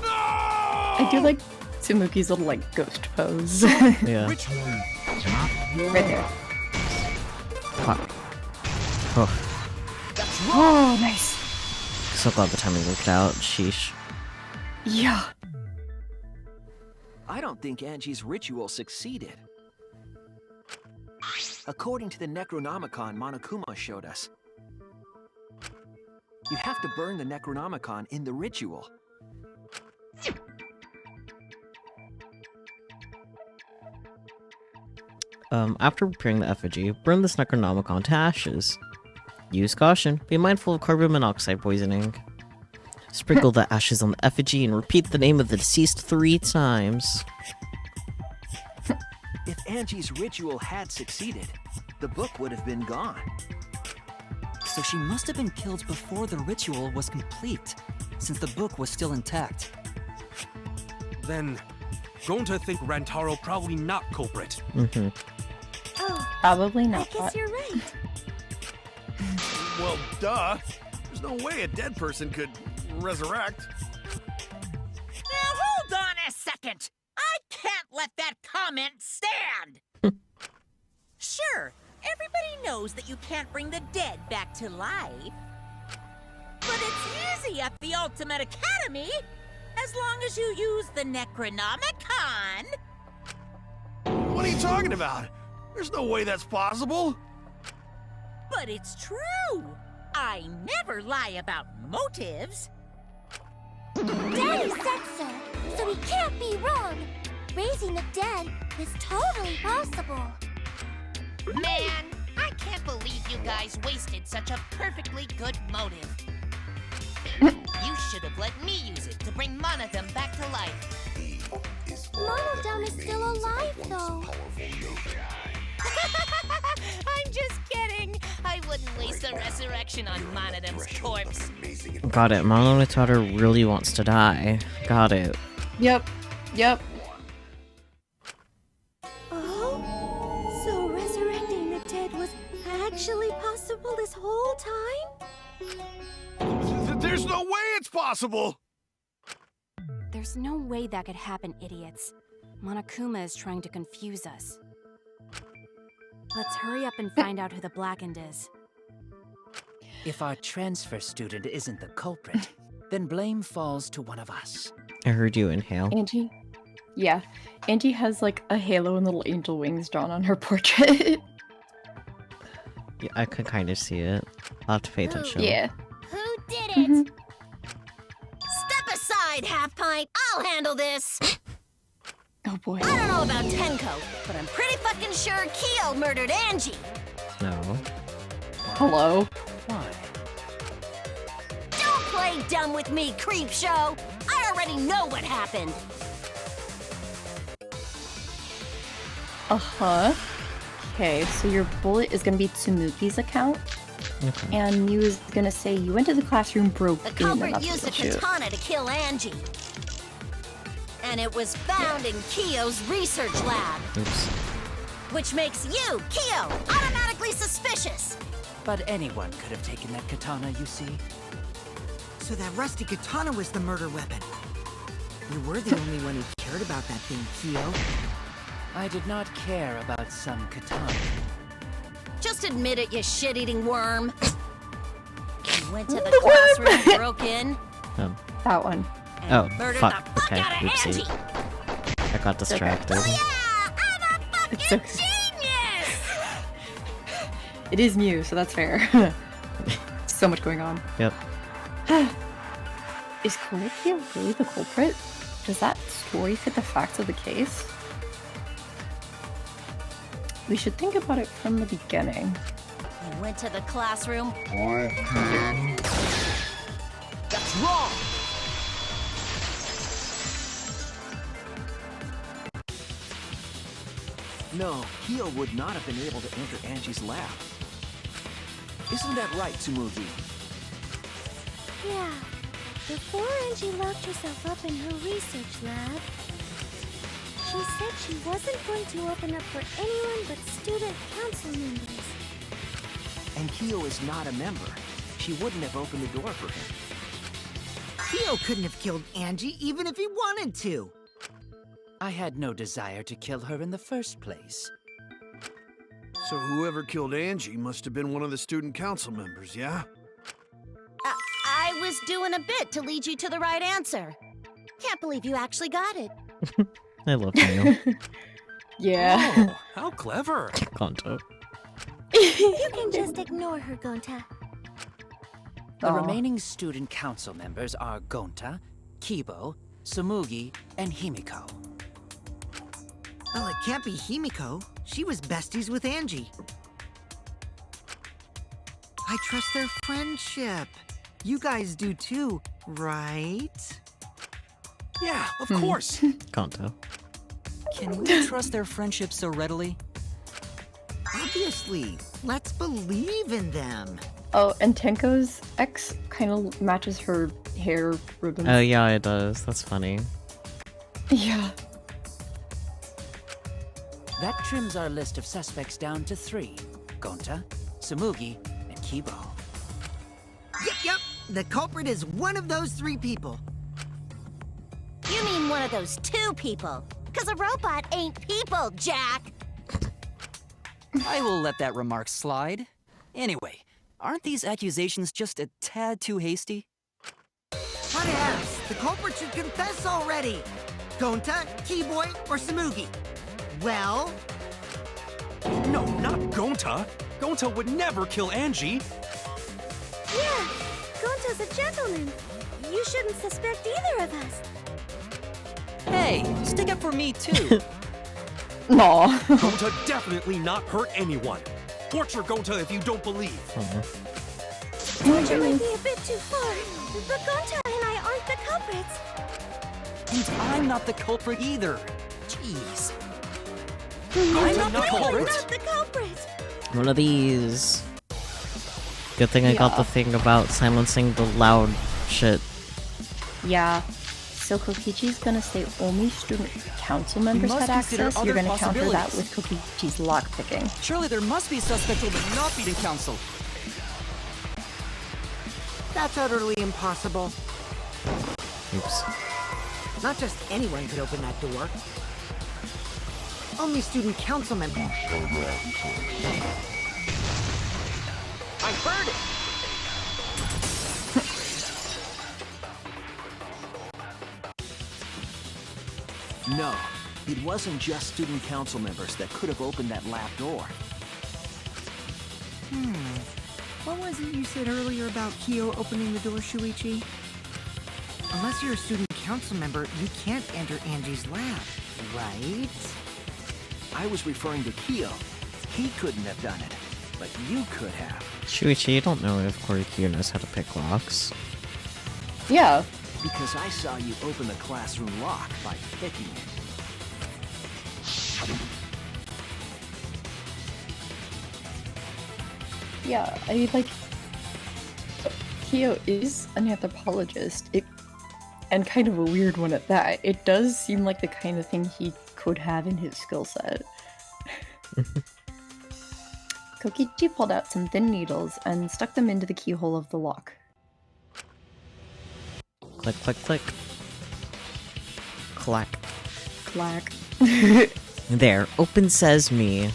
I do like Tsumuki's little, like, ghost pose. Yeah. Right there. Fuck. Oh, Oh, nice. so glad the timing worked out. Sheesh. Yeah. I don't think Angie's ritual succeeded. According to the Necronomicon Monokuma showed us, you have to burn the Necronomicon in the ritual. After preparing the effigy, burn this Necronomicon to ashes. Use caution. Be mindful of carbon monoxide poisoning. Sprinkle the ashes on the effigy and repeat the name of the deceased 3 times. If Angie's ritual had succeeded, the book would have been gone. So she must have been killed before the ritual was complete, since the book was still intact. Then, Gonta think Rantaro probably not culprit. Mm-hmm. Oh, Probably I not. guess you're right. Well, duh. There's no way a dead person could resurrect. Now hold on a second! I can't let that comment stand! knows that you can't bring the dead back to life. But it's easy at the Ultimate Academy, as long as you use the Necronomicon. What are you talking about? There's no way that's possible. But it's true. I never lie about motives. Daddy said so he can't be wrong. Raising the dead is totally possible. Man, I can't believe you guys wasted such a perfectly good motive. You should have let me use it to bring Monodum back to life. Monodum is still alive, though. I'm just kidding. I wouldn't waste a resurrection on Monodum's corpse. Got it. Mononotator really wants to die. Got it. Yep. Oh? So resurrecting the dead was actually possible this whole time? There's no way it's possible! There's no way that could happen, idiots. Monokuma is trying to confuse us. Let's hurry up and find out who the Blackened is. If our transfer student isn't the culprit, then blame falls to one of us. I heard you inhale. Angie? Yeah. Angie has like a halo and little angel wings drawn on her portrait. Yeah, I could kind of see it. I'll have to pay attention. Yeah. Who did it? Step aside, Half Pint. I'll handle this. Oh boy. I don't know about Tenko, but I'm pretty fucking sure Kyo murdered Angie. No. Hello? Why? Don't play dumb with me, creep show. I already know what happened. Uh-huh. Okay, so your bullet is gonna be Tsumuki's account. Okay. And you was gonna say you went to the classroom, broke The in, culprit and that's used a what you'll shoot. katana to kill Angie. And it was found in Kyo's research lab. Oops. Which makes you, Kyo, automatically suspicious. But anyone could have taken that katana, you see. So that rusty katana was the murder weapon. You were the only one who cared about that thing, Kyo. I did not care about some katana. Just admit it, you shit-eating worm. You went to the classroom, broke in, That one. and Oh, murdered fuck. the fuck Okay, out of oopsie. Angie. I got distracted. Oh yeah, I'm a fucking It's okay. genius! It is Mew, so that's fair. So much going on. Yep. Is Koichi really the culprit? Does that story fit the facts of the case? We should think about it from the beginning. You went to the classroom. That's wrong! No, Kyo would not have been able to enter Angie's lab. Isn't that right, Tsumugi? Yeah. Before Angie locked herself up in her research lab, she said she wasn't going to open up for anyone but student council members. And Kyo is not a member. She wouldn't have opened the door for him. Kyo couldn't have killed Angie even if he wanted to. I had no desire to kill her in the first place. So whoever killed Angie must have been one of the student council members, yeah? I was doing a bit to lead you to the right answer. Can't believe you actually got it. I love you. Yeah. Oh, how clever. Kanto. You can just ignore her, Gonta. The Aw. remaining student council members are Gonta, Kibo, Tsumugi, and Himiko. Well, it can't be Himiko. She was besties with Angie. I trust their friendship. You guys do too, right? Yeah, of course. Kanto. Can we trust their friendship so readily? Obviously. Let's believe in them. Oh, and Tenko's ex kind of matches her hair ribbons. Oh yeah, it does. That's funny. Yeah. That trims our list of suspects down to 3. Gonta, Tsumugi, and Kibo. Yep. The culprit is one of those 3 people. You mean one of those 2 people? Because a robot ain't people, Jack. I will let that remark slide. Anyway, aren't these accusations just a tad too hasty? What else? The culprit should confess already. Gonta, Keyboy, or Samugi? Well, No, not Gonta. Gonta would never kill Angie. Yeah, Gonta's a gentleman. You shouldn't suspect either of us. Hey, stick up for me too. No. Gonta definitely not hurt anyone. Torture Gonta if you don't believe. Torture might be a bit too far, but Gonta and I aren't the culprits. And I'm not the culprit either. Jeez. I'm not the culprit. Not the culprit. One of these. Good thing I got the thing about silencing the loud shit. Yeah. So Kokichi's gonna say only student council members must had consider access. You're other gonna counter that possibilities. with Kokichi's lockpicking. Surely there must be a suspect who would not be in council. that's utterly impossible. Oops. Not just anyone could open that door. Only student council members. I heard it! No, it wasn't just student council members that could have opened that lab door. What was it you said earlier about Kyo opening the door, Shuichi? Unless you're a student council member, you can't enter Angie's lab, right? I was referring to Kyo. He couldn't have done it, but you could have. Shuichi, you don't know if Korikyu knows how to pick locks. Yeah. Because I saw you open the classroom lock by picking it. Yeah, I like. Kyo is an anthropologist, and kind of a weird one at that. It does seem like the kind of thing he could have in his skill set. Kokichi pulled out some thin needles and stuck them into the keyhole of the lock. Click, click, click. Clack. Clack. There, open sesame.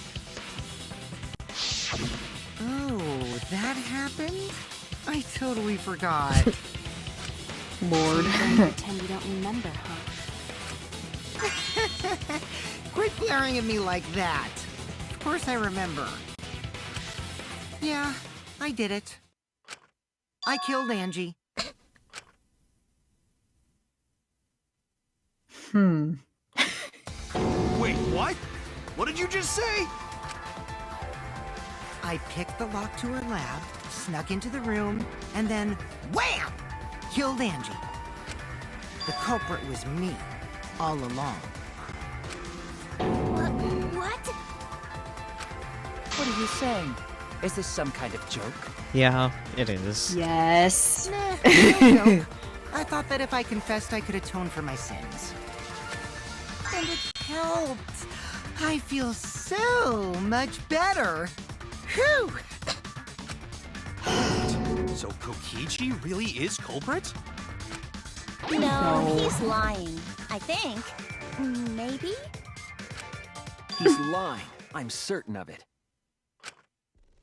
Oh, that happened? I totally forgot. Lord. Pretend you don't remember, huh? Quit glaring at me like that. Of course I remember. Yeah, I did it. I killed Angie. Wait, what? What did you just say? I picked the lock to her lab, snuck into the room, and then wham! Killed Angie. The culprit was me, all along. What? What are you saying? Is this some kind of joke? Yeah, it is. Yes. Nah, no joke. I thought that if I confessed, I could atone for my sins. And it helped. I feel so much better. Whew! So Kokichi really is culprit? No, he's lying. I think. Maybe? He's lying. I'm certain of it.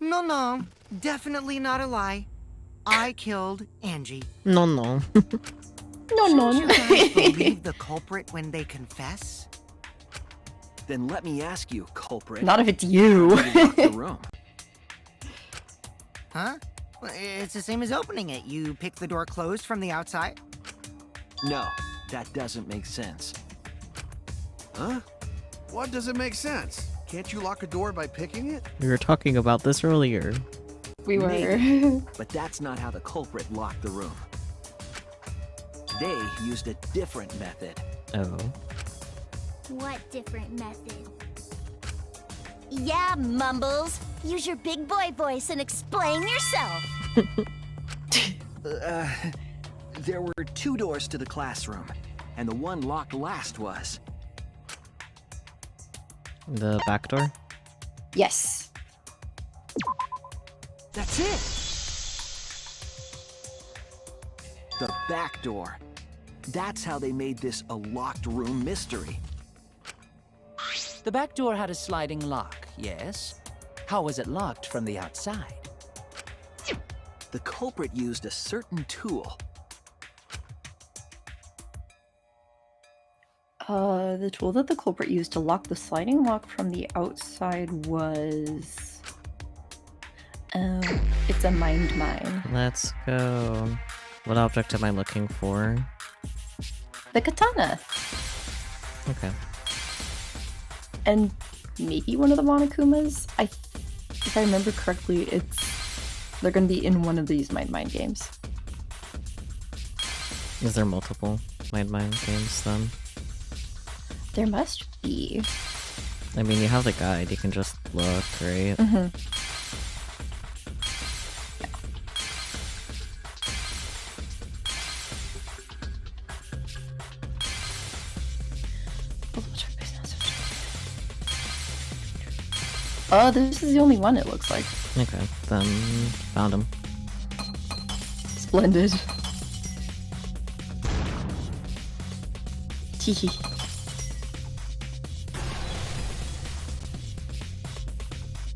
No, definitely not a lie. I killed Angie. No, no. Shouldn't you guys believe the culprit when they confess? Then let me ask you, culprit. Not if it's you. How did you lock the room? Huh? Well, it's the same as opening it. You pick the door closed from the outside. No, that doesn't make sense. Huh? What doesn't make sense? Can't you lock a door by picking it? We were talking about this earlier. We were. Maybe, but that's not how the culprit locked the room. They used a different method. Oh. What different method? Yeah, Mumbles. Use your big boy voice and explain yourself. There were 2 doors to the classroom, and the one locked last was... The back door? Yes. That's it! The back door. That's how they made this a locked room mystery. The back door had a sliding lock, yes? How was it locked from the outside? the culprit used a certain tool. The tool that the culprit used to lock the sliding lock from the outside was... it's a mind mine. Let's go. What object am I looking for? The katana! Okay. And maybe one of the Monokumas? If I remember correctly, they're gonna be in one of these mind games. Is there multiple mind games then? There must be. I mean, you have the guide, you can just look, right? Mm-hmm. Oh, this is the only one it looks like. Okay, then found him. Splendid. Teehee.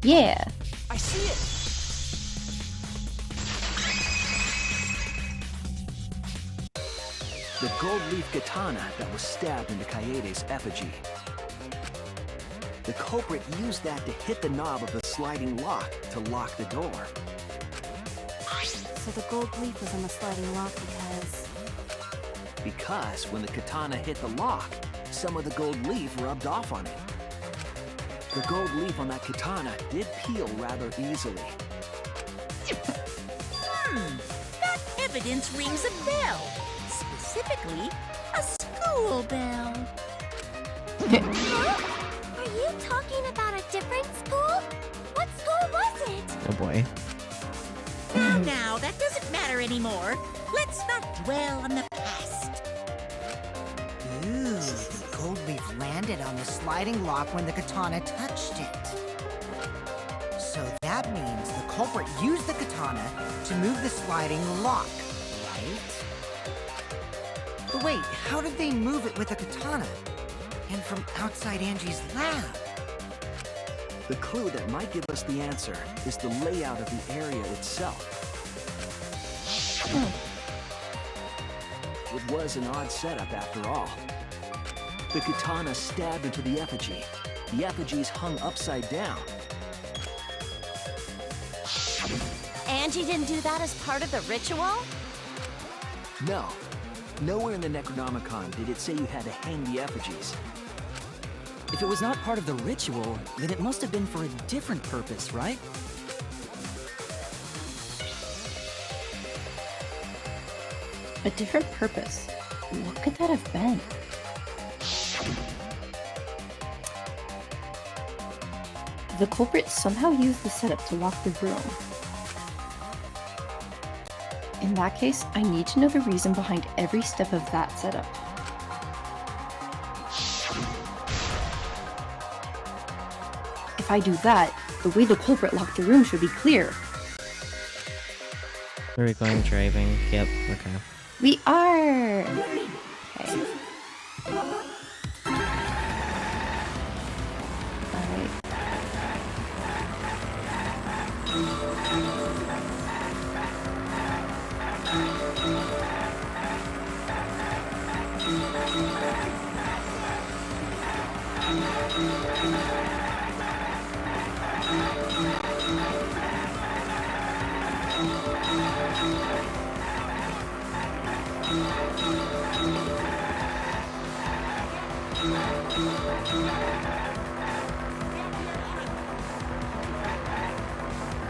Yeah. I see it. The gold leaf katana that was stabbed into Kaede's effigy. The culprit used that to hit the knob of the sliding lock to lock the door. So the gold leaf was on the sliding lock Because when the katana hit the lock, some of the gold leaf rubbed off on it. The gold leaf on that katana did peel rather easily. That evidence rings a bell. Specifically, a school bell. Huh? Are you talking about a different school? What school was it? Oh boy. Now, that doesn't matter anymore. Let's not dwell on the past. Ooh, the gold leaf landed on the sliding lock when the katana touched it. So that means the culprit used the katana to move the sliding lock, right? But wait, how did they move it with a katana? And from outside Angie's lab? The clue that might give us the answer is the layout of the area itself. It was an odd setup after all. The katana stabbed into the effigy. The effigy's hung upside down. Angie didn't do that as part of the ritual? No. Nowhere in the Necronomicon did it say you had to hang the effigies. If it was not part of the ritual, then it must have been for a different purpose, right? A different purpose. What could that have been? The culprit somehow used the setup to lock the room. In that case, I need to know the reason behind every step of that setup. If I do that, the way the culprit locked the room should be clear. Where are we going? Driving? Yep, okay. We are! Okay.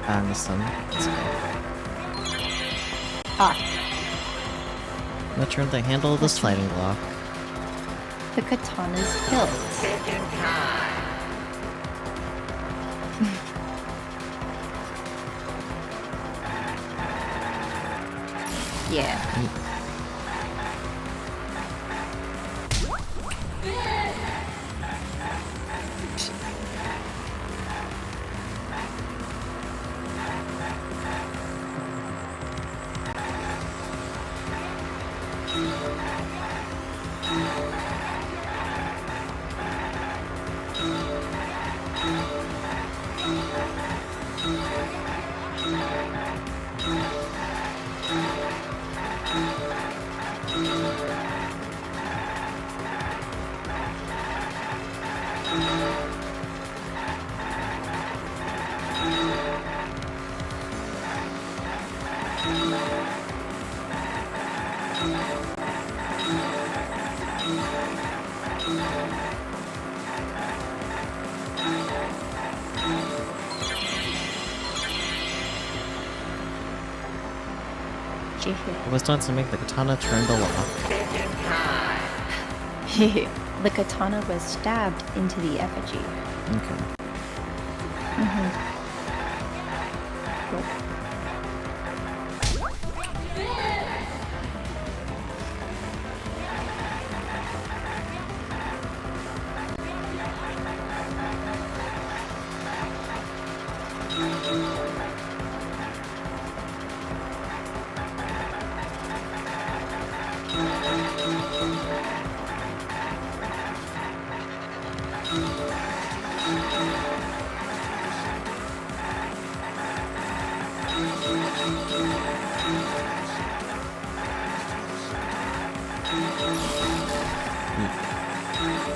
Alright. Awesome. Let's go. Let's turn the handle of the sliding lock. The katana's hilt. Yeah. It was done to make the katana turn the lock. The katana was stabbed into the effigy. Okay. Cool.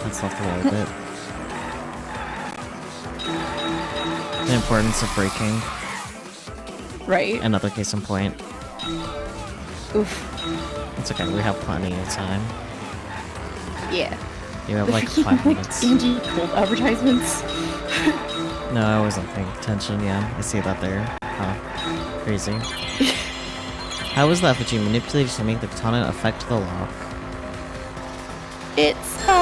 That's left a little bit. The importance of breaking. Right. Another case in point. Oof. It's okay, we have plenty of time. Yeah. You have The like freaking, 5 minutes. Andy Cold advertisements. No, I wasn't paying attention, yeah. I see that there. Huh. Crazy. How was the effigy manipulated to make the katana affect the lock? It's fun.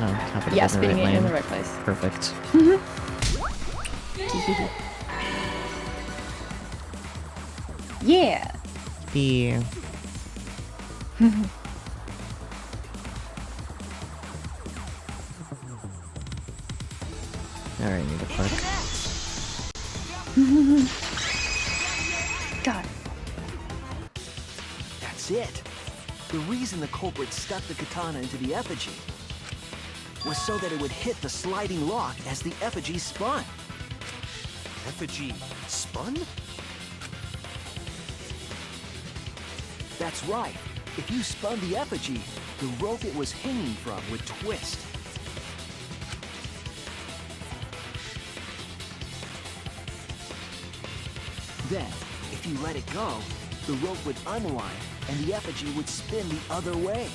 Oh, happy to Yeah, be spinning in the right it in lane. the right place. Perfect. Yeah. Yeah. Alright, need to click. Got it. That's it. The reason the culprit stuck the katana into the effigy was so that it would hit the sliding lock as the effigy spun. Effigy spun? That's right. If you spun the effigy, the rope it was hanging from would twist. Then, if you let it go, the rope would unwind and the effigy would spin the other way.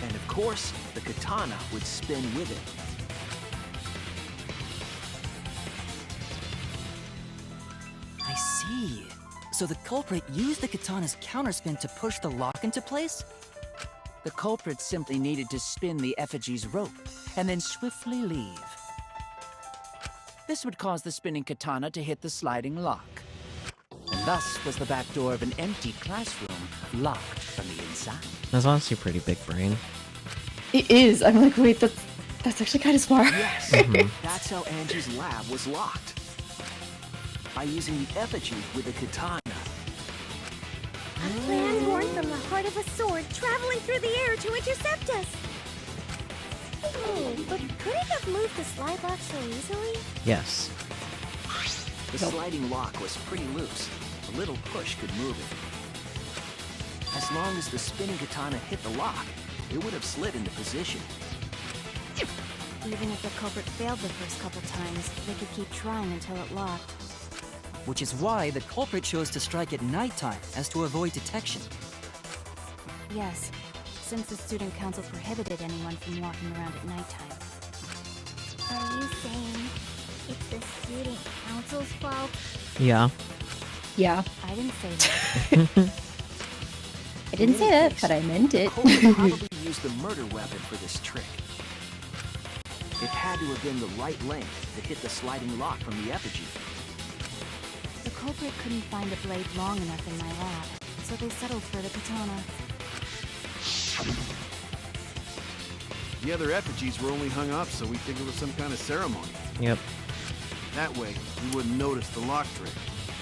And of course, the katana would spin with it. I see. So the culprit used the katana's counterspin to push the lock into place? The culprit simply needed to spin the effigy's rope and then swiftly leave. This would cause the spinning katana to hit the sliding lock. And thus was the back door of an empty classroom locked from the inside. That's honestly pretty big brain. It is. I'm like, wait, that's actually kind of smart. Yes, that's how Angie's lab was locked. By using the effigy with the katana. A plan born from the heart of a sword traveling through the air to intercept us. Oh, but could it have moved the slide lock so easily? Yes. The sliding lock was pretty loose. A little push could move it. As long as the spinning katana hit the lock, it would have slid into position. Even if the culprit failed the first couple times, they could keep trying until it locked. Which is why the culprit chose to strike at nighttime, as to avoid detection. Yes, since the student council prohibited anyone from walking around at nighttime. Are you saying it's the student council's fault? Yeah. Yeah. I didn't say that. I didn't say that, but I meant it. Culprit probably used the murder weapon for this trick. It had to have been the right length to hit the sliding lock from the effigy. The culprit couldn't find a blade long enough in my lab, so they settled for the katana. The other effigies were only hung up so we think it was some kind of ceremony. Yep. That way, we wouldn't notice the lock trick.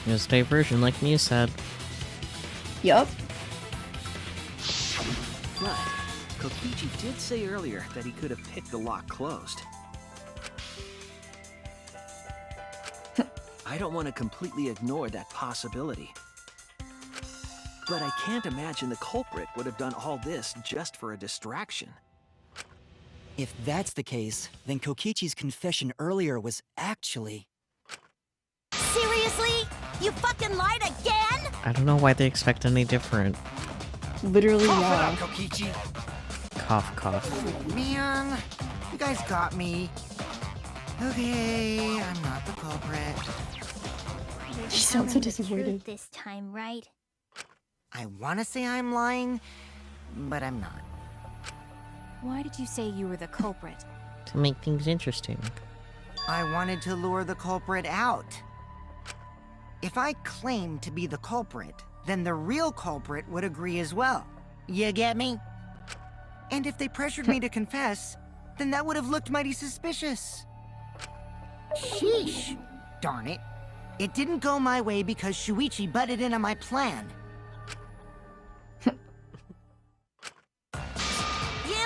Just diversion, like Mia said. Yup. But Kokichi did say earlier that he could have picked the lock closed. I don't want to completely ignore that possibility. But I can't imagine the culprit would have done all this just for a distraction. If that's the case, then Kokichi's confession earlier was actually... Seriously? You fucking lied again? I don't know why they expect any different. Literally, Cough it yeah. up, Kokichi. Cough, cough. Man, You guys got me. Okay, I'm not the culprit. You're She sounds so telling the disappointed. truth this time, right? I want to say I'm lying, but I'm not. Why did you say you were the culprit? To make things interesting. I wanted to lure the culprit out. If I claim to be the culprit, then the real culprit would agree as well. You get me? And if they pressured me to confess, then that would have looked mighty suspicious. Sheesh. Darn it. It didn't go my way because Shuichi butted in on my plan. You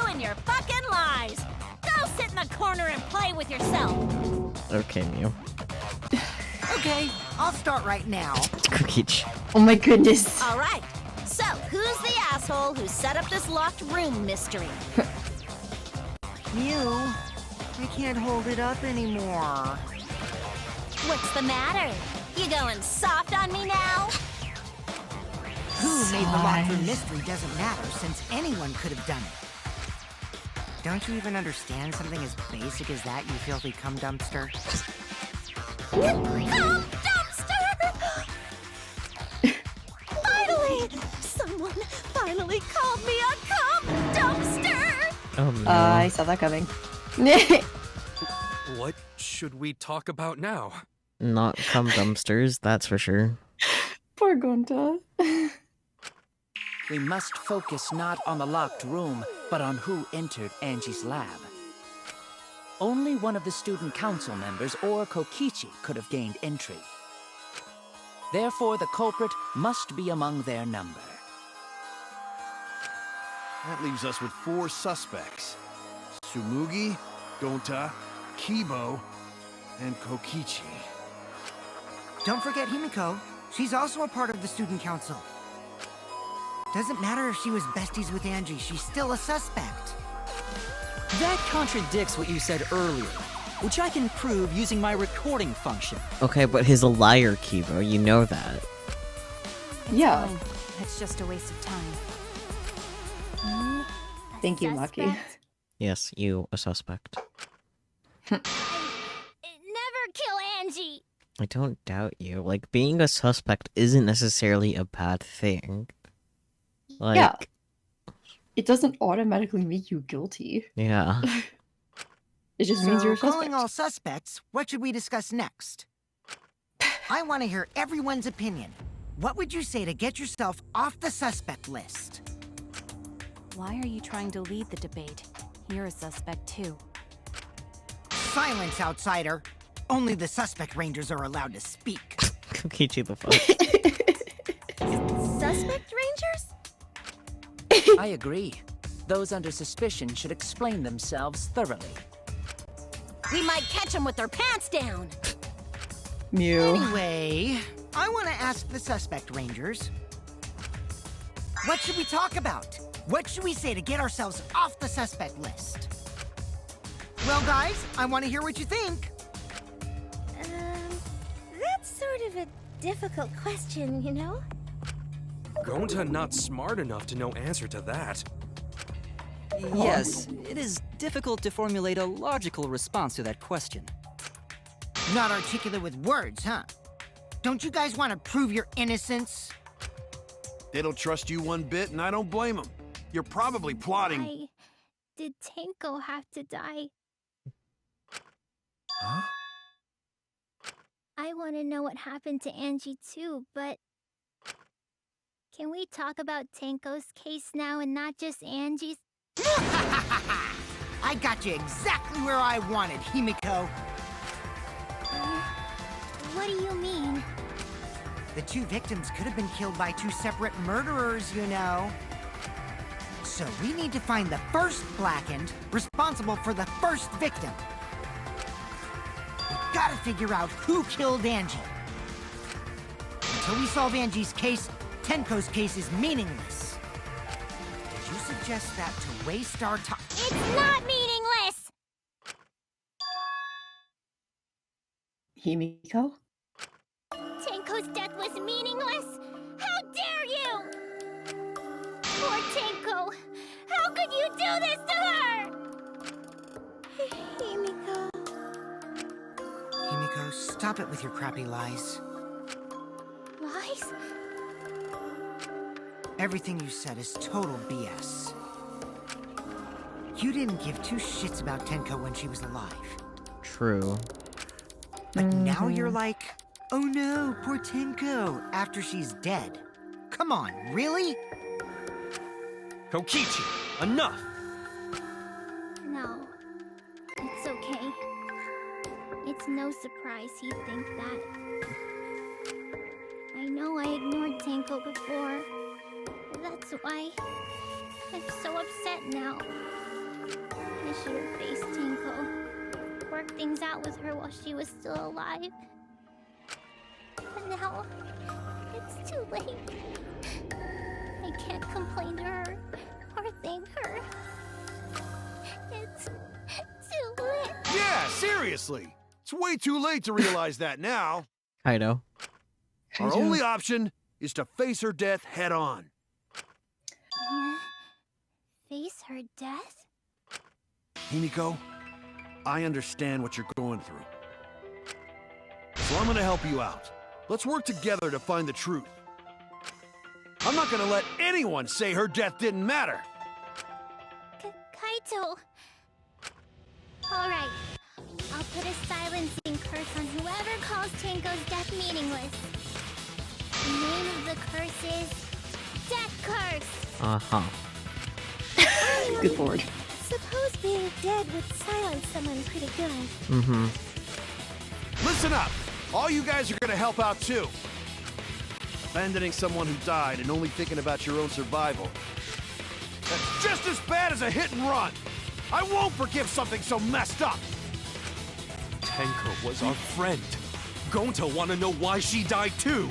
and your fucking lies! Go sit in the corner and play with yourself! Okay, Mew. Okay, I'll start right now. Kokichi. Oh my goodness. Alright, so who's the asshole who set up this locked room mystery? Mew, I can't hold it up anymore. What's the matter? You going soft on me now? Who made the locked room mystery doesn't matter, since anyone could have done it. Don't you even understand something as basic as that, you filthy cum dumpster? Cum dumpster! Finally! Someone finally called me a cum dumpster! Oh no. I saw that coming. What should we talk about now? Not cum dumpsters, that's for sure. Poor Gonta. We must focus not on the locked room, but on who entered Angie's lab. Only one of the student council members or Kokichi could have gained entry. Therefore, the culprit must be among their number. That leaves us with 4 suspects. Tsumugi, Gonta, Kibo, and Kokichi. Don't forget Himiko. She's also a part of the student council. Doesn't matter if she was besties with Angie, she's still a suspect. That contradicts what you said earlier, which I can prove using my recording function. Okay, but he's a liar, Kibo. You know that. Yeah. Fine. It's just a waste of time. Thank you, Maki. Suspect. Yes, you, a suspect. Never kill Angie! I don't doubt you. Like, being a suspect isn't necessarily a bad thing. Like, Yeah. It doesn't automatically make you guilty. yeah. It just means you're a calling suspect. all suspects, what should we discuss next? I want to hear everyone's opinion. What would you say to get yourself off the suspect list? Why are you trying to lead the debate? You're a suspect too. Silence, outsider. Only the suspect rangers are allowed to speak. Kokichi the fuck. Suspect rangers? I agree. Those under suspicion should explain themselves thoroughly. We might catch them with their pants down! Mew. Anyway, I want to ask the suspect rangers. What should we talk about? What should we say to get ourselves off the suspect list? Well, guys, I want to hear what you think. That's sort of a difficult question, you know? Gonta not smart enough to know answer to that. Yes, it is difficult to formulate a logical response to that question. Not articulate with words, huh? Don't you guys want to prove your innocence? They don't trust you one bit, and I don't blame them. You're probably plotting. Why did Tenko have to die? Huh? I want to know what happened to Angie too, but... Can we talk about Tenko's case now and not just Angie's? I got you exactly where I wanted, Himiko. What do you mean? The 2 victims could have been killed by 2 separate murderers, you know. So we need to find the first Blackened responsible for the first victim. We gotta figure out who killed Angie. Until we solve Angie's case, Tenko's case is meaningless. Did you suggest that to waste our time? It's not meaningless! Himiko? Tenko's death was meaningless? How dare you! Poor Tenko! How could you do this to her? Stop it with your crappy lies. Lies? Everything you said is total BS. You didn't give two shits about Tenko when she was alive. True. But now you're like, oh no, poor Tenko, after she's dead. Come on, really? Kokichi, enough! No. It's okay. It's no surprise you think that. I know I ignored Tenko before. That's why I'm so upset now. I should have faced Tenko. Worked things out with her while she was still alive. But now, it's too late. I can't complain to her or thank her. It's too late. Yeah, seriously! It's way too late to realize that now. Kaido. Our only option is to face her death head on. Face her death? Himiko, I understand what you're going through. So I'm gonna help you out. Let's work together to find the truth. I'm not gonna let anyone say her death didn't matter. Kaito! Alright. I'll put a silencing curse on whoever calls Tenko's death meaningless. The name of the curse is... Death Curse! Uh-huh. Good lord. Suppose being dead would silence someone pretty good. Mm-hmm. Listen up! All you guys are gonna help out too. Abandoning someone who died and only thinking about your own survival. That's just as bad as a hit and run! I won't forgive something so messed up! Tenko was our friend. Gonta wanna know why she died too!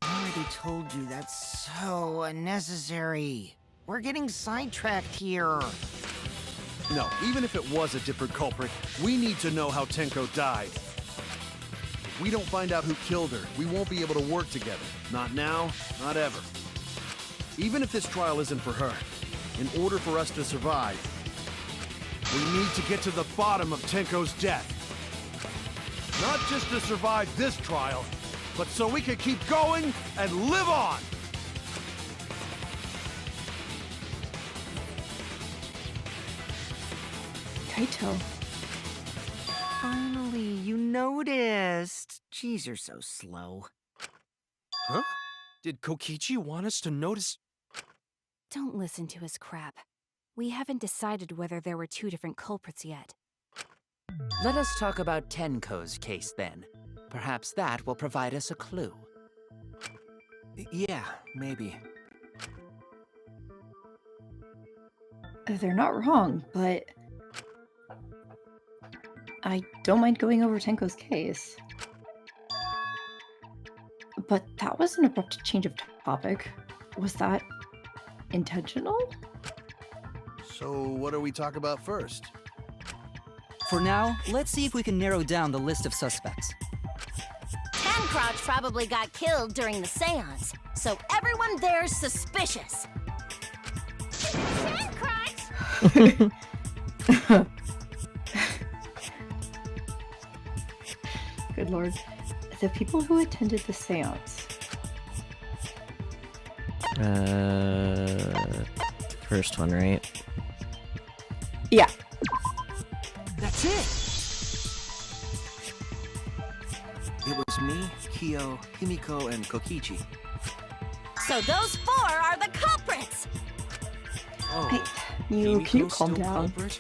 I already told you that's so unnecessary. We're getting sidetracked here. No, even if it was a different culprit, we need to know how Tenko died. If we don't find out who killed her, we won't be able to work together. Not now, not ever. Even if this trial isn't for her, in order for us to survive, we need to get to the bottom of Tenko's death. Not just to survive this trial, but so we can keep going and live on! Kaito. Finally, you noticed. Jeez, you're so slow. Huh? Did Kokichi want us to notice? Don't listen to his crap. We haven't decided whether there were two different culprits yet. Let us talk about Tenko's case then. Perhaps that will provide us a clue. Yeah, maybe. They're not wrong, but I don't mind going over Tenko's case. But that was an abrupt change of topic. Was that intentional? So what do we talk about first? For now, let's see if we can narrow down the list of suspects. Tancrouch probably got killed during the seance, so everyone there's suspicious. Tancrouch! Good lord. The people who attended the seance. First one, right? Yeah. That's it! It was me, Kyo, Himiko, and Kokichi. So those four are the culprits! Oh, Can you Himiko's calm still down? culprit?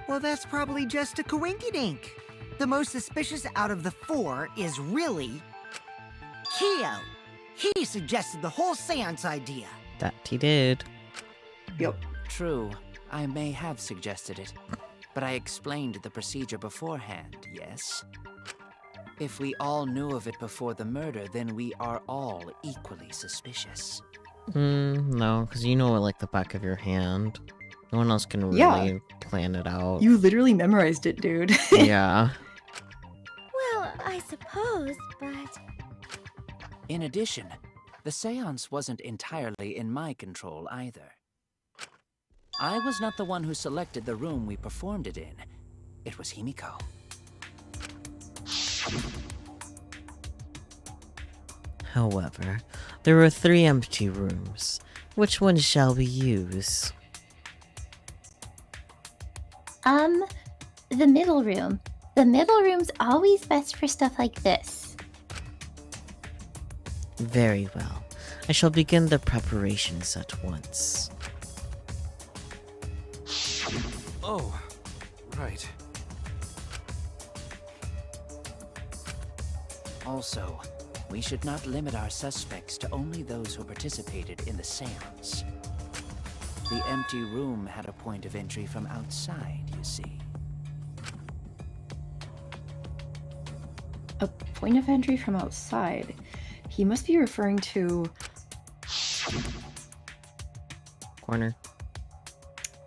Well, that's probably just a coinkydink. The most suspicious out of the four is really... Kyo. He suggested the whole seance idea. That he did. Yep. True, I may have suggested it, but I explained the procedure beforehand, yes? If we all knew of it before the murder, then we are all equally suspicious. No, because you know it like the back of your hand. No one else can really Yeah. plan it out. You literally memorized it, dude. Yeah. Well, I suppose, but... In addition, the seance wasn't entirely in my control either. I was not the one who selected the room we performed it in. It was Himiko. However, there were 3 empty rooms. Which one shall we use? The middle room. The middle room's always best for stuff like this. Very well. I shall begin the preparations at once. Oh, right. Also, we should not limit our suspects to only those who participated in the seance. The empty room had a point of entry from outside, you see. A point of entry from outside? He must be referring to... Corner.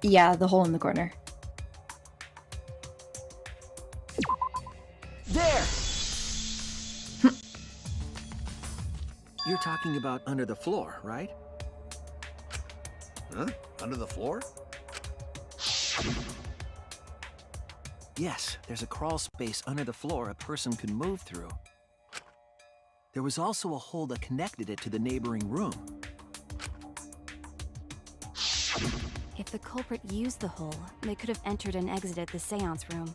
Yeah, the hole in the corner. There! You're talking about under the floor, right? Huh? Under the floor? Yes, there's a crawl space under the floor a person could move through. There was also a hole that connected it to the neighboring room. If the culprit used the hole, they could have entered and exited the seance room.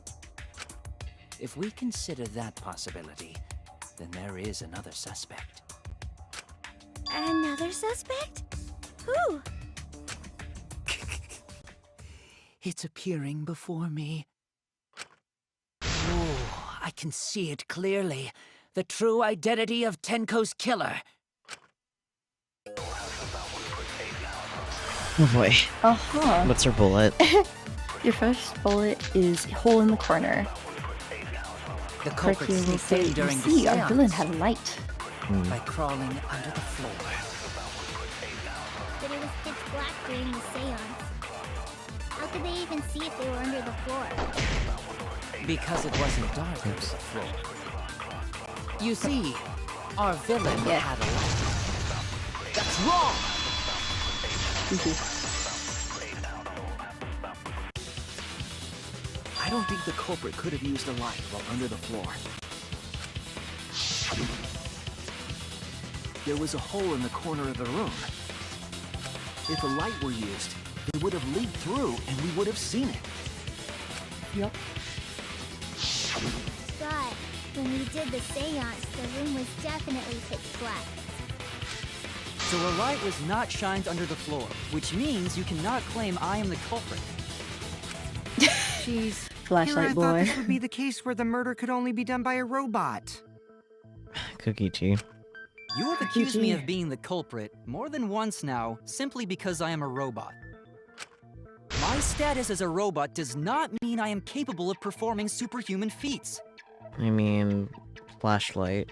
If we consider that possibility, then there is another suspect. Another suspect? Who? It's appearing before me. Oh, I can see it clearly. The true identity of Tenko's killer. Oh boy. Uh-huh. What's her bullet? Your first bullet is hole in the corner. The culprit Perky will sneaked say, in you during the see, our seance villain had a light. by crawling under the floor. But it was pitch black during the seance. How could they even see if they were under the floor? Because it wasn't dark under the floor. You see, our villain had a light. That's wrong! I don't think the culprit could have used a light while under the floor. There was a hole in the corner of the room. If a light were used, it would have leaked through and we would have seen it. Yep. But when we did the seance, the room was definitely pitch black. So a light was not shined under the floor, which means you cannot claim I am the culprit. Jeez. Flashlight I boy. thought this would be the case where the murder could only be done by a robot. Kokichi. You have accused me of being the culprit more than once now, simply because I am a robot. My status as a robot does not mean I am capable of performing superhuman feats. I mean, flashlight.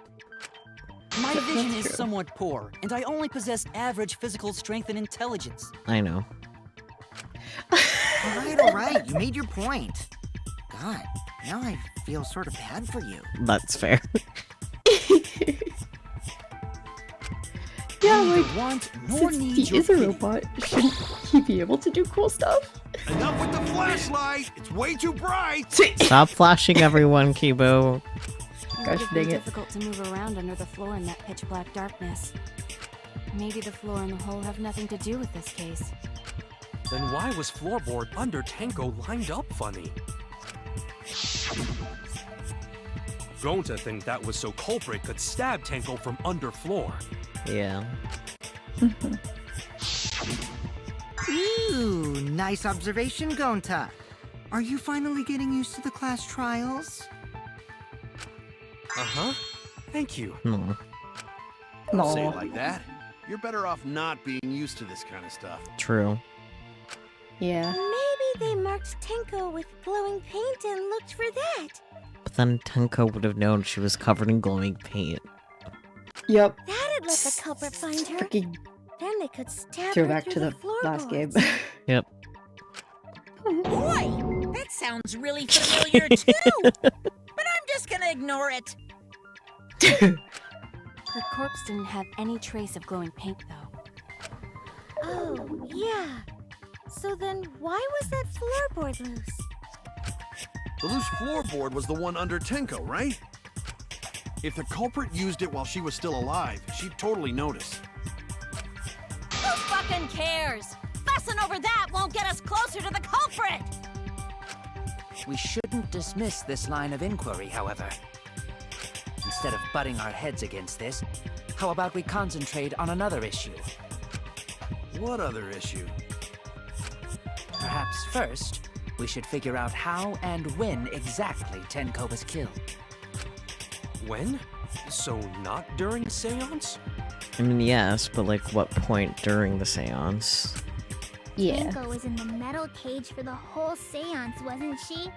My vision is somewhat poor, and I only possess average physical strength and intelligence. I know. All right, you made your point. God, now I feel sort of bad for you. That's fair. Yeah, like, want nor since need he your is a pity. robot, shouldn't he be able to do cool stuff? Enough with the flashlight! It's way too bright! Stop flashing everyone, Kibo. It Gosh would be dang it. difficult to move around under the floor in that pitch black darkness. Maybe the floor and the hole have nothing to do with this case. Then why was floorboard under Tenko lined up funny? Gonta think that was so culprit could stab Tenko from under floor. Yeah. Ooh, nice observation, Gonta. Are you finally getting used to the class trials? Uh-huh. Thank you. No. Don't say it like that. You're better off not being used to this kind of stuff. True. Yeah. Maybe they marked Tenko with glowing paint and looked for that. But then Tenko would have known she was covered in glowing paint. Yep. That'd let the culprit find her. Freaking Then they could stab throw her back through to the last game. Yep. Boy, that sounds really familiar too. But I'm just gonna ignore it. Her corpse didn't have any trace of glowing paint, though. Oh, yeah. So then, why was that floorboard loose? The loose floorboard was the one under Tenko, right? If the culprit used it while she was still alive, she'd totally notice. Who fucking cares? Fussing over that won't get us closer to the culprit! We shouldn't dismiss this line of inquiry, however. Instead of butting our heads against this, how about we concentrate on another issue? What other issue? Perhaps first, we should figure out how and when exactly Tenko was killed. When? So not during seance? I mean, yes, but like what point during the seance? Yeah. Tenko was in the metal cage for the whole seance, wasn't she?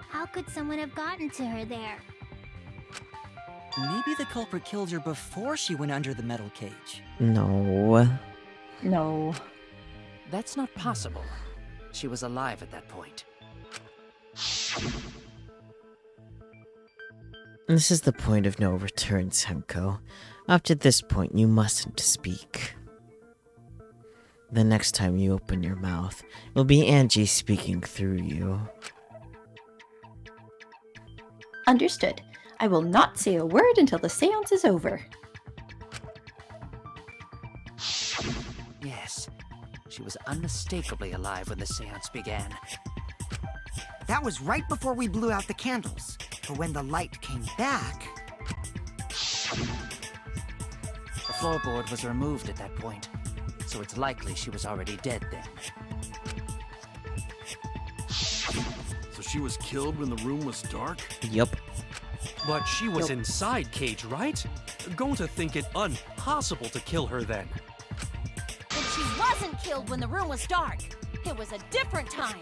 How could someone have gotten to her there? Maybe the culprit killed her before she went under the metal cage. No. No. That's not possible. She was alive at that point. This is the point of no return, Tenko. After this point, you mustn't speak. The next time you open your mouth, it'll be Angie speaking through you. Understood. I will not say a word until the seance is over. Yes, she was unmistakably alive when the seance began. That was right before we blew out the candles. But when the light came back... The floorboard was removed at that point, so it's likely she was already dead then. So she was killed when the room was dark? Yup. But she was inside Cage, right? Going to think it impossible to kill her then. And she wasn't killed when the room was dark. It was a different time.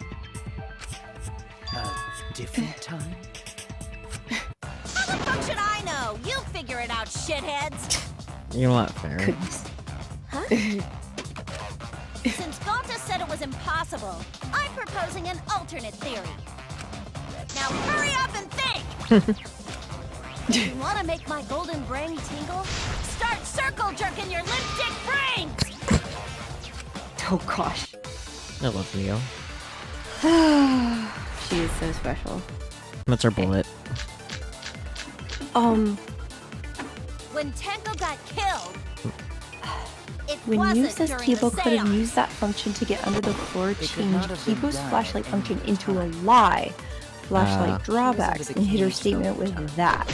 A different time? How the fuck should I know? You figure it out, shitheads. You're not fair. Huh? Since Gonta said it was impossible, I'm proposing an alternate theory. Now hurry up and think! You want to make my golden brain tingle? Start circle jerking your limp dick brains! Oh gosh. I love Leo. She is so special. That's her bullet. When Tenko got killed, it When wasn't you says during Kibo the could have seance. used that function to get under the floor, could changed not have been Kibo's done flashlight at function any into a time. lie. Flashlight Ah. drawbacks, the and hit her cage the statement whole with time. that.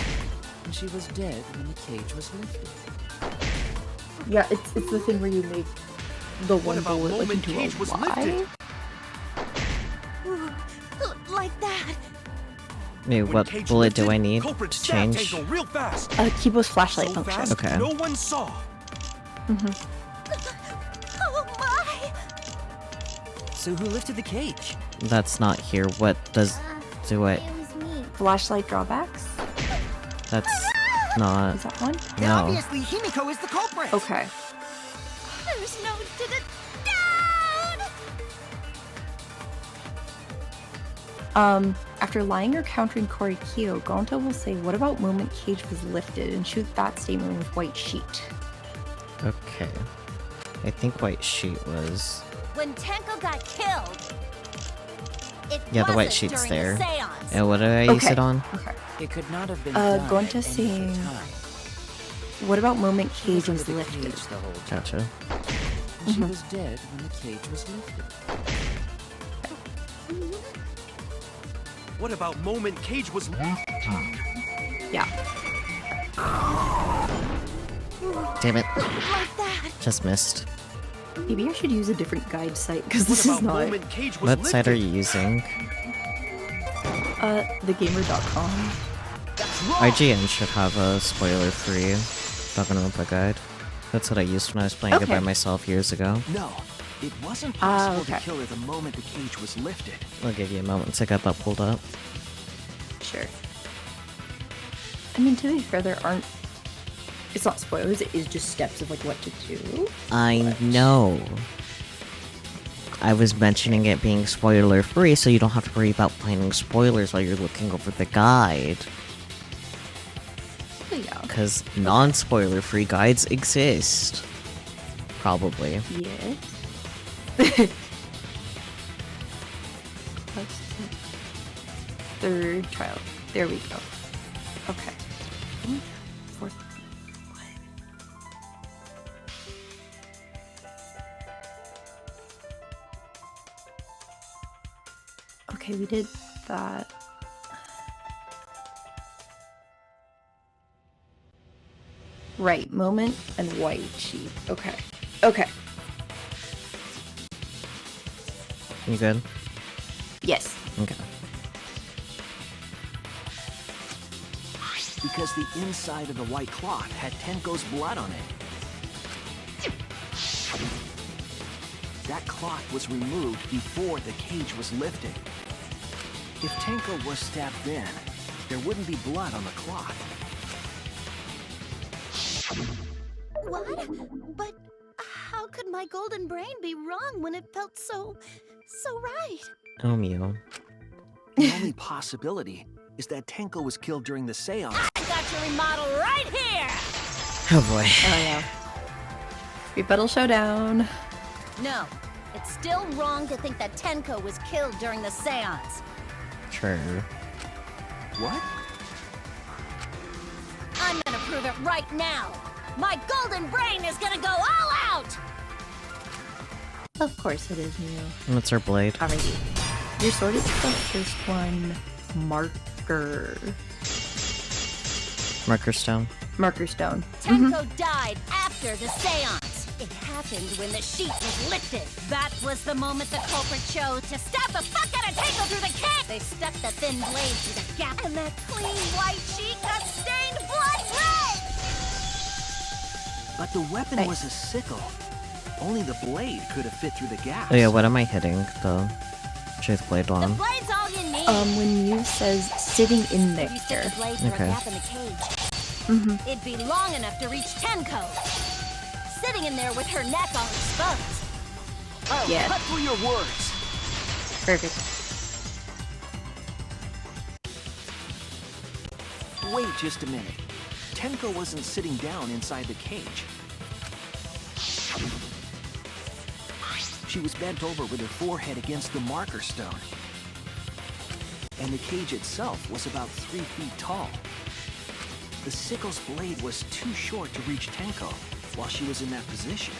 And she was dead when the cage was lifted. Yeah, it's the thing where you make the one about bullet like moment into Cage a was lie. lifted? Like that. Wait, When what Cage bullet do lifted, I need culprit to stabbed change? Tenko real fast. Kibo's flashlight So function. fast, Okay. no one saw. Oh my! So who lifted the cage? That's not here. What does do it? It was me. Flashlight drawbacks? That's not. Is that one? Then No. obviously Himiko is the culprit! Okay. There's no down! After lying or countering Korikyo, Gonta will say, "What about moment Cage was lifted?" and shoot that statement with white sheet. Okay. I think white sheet was. When Tenko got killed, it Yeah, the white wasn't sheet's during there. the seance. And what did I use Okay. it on? Okay. It could not have been Going done to at any saying- other time. What about moment She Cage was was under the lifted? cage the whole time. Gotcha. And she was dead when the cage was lifted. What about moment Cage was Yeah. Damn it. Like that. Just missed. Maybe I should use a different guide site because What this is about not. moment Cage was What lifted? site are you using? Thegamer.com. That's wrong. IGN should have a spoiler-free Danganronpa guide. That's what I used when I was playing it by Okay. myself years ago. No, it wasn't possible okay. to kill her the moment the cage was lifted. I'll give you a moment to get that pulled up. Sure. I mean, to be fair, there aren't. It's not spoilers. It is just steps of like what to do. I know. I was mentioning it being spoiler-free, so you don't have to worry about finding spoilers while you're looking over the guide. But yeah. Because non-spoiler-free guides exist. Probably. Yes. Third trial. There we go. Okay. Fourth. What? Okay, we did that. Right, moment and white sheet. Okay. Okay. You good? Yes. Okay. Because the inside of the white cloth had Tenko's blood on it. That cloth was removed before the cage was lifted. If Tenko was stabbed then, there wouldn't be blood on the cloth. What? But how could my golden brain be wrong when it felt so right? Oh, Mew. The only possibility is that Tenko was killed during the seance. I got your remodel right here! Oh boy. Oh yeah. Street Battle Showdown. No, it's still wrong to think that Tenko was killed during the seance. True. What? I'm gonna prove it right now. My golden brain is gonna go all out! Of course it is, Mew. What's her blade? Alrighty. Your sword is the first one. Marker. Marker stone. Marker stone. Tenko died after the seance. It happened when the sheet was lifted. That was the moment the culprit chose to stab the fuck out of Tenko through the cage. They stuck the thin blade through the gap, and that clean white sheet got stained blood red! But the weapon was a sickle. Only the blade could have fit through the gaps. Oh yeah, what am I hitting the truth blade on? The blade's all you need. When you says sitting in there. You stick the blade through Okay. a gap in the cage. It'd be long enough to reach Tenko. Sitting in there with her neck all exposed. Oh, Yeah. cut through your words. Perfect. Wait just a minute. Tenko wasn't sitting down inside the cage. She was bent over with her forehead against the marker stone. And the cage itself was about 3 feet tall. The sickle's blade was too short to reach Tenko while she was in that position.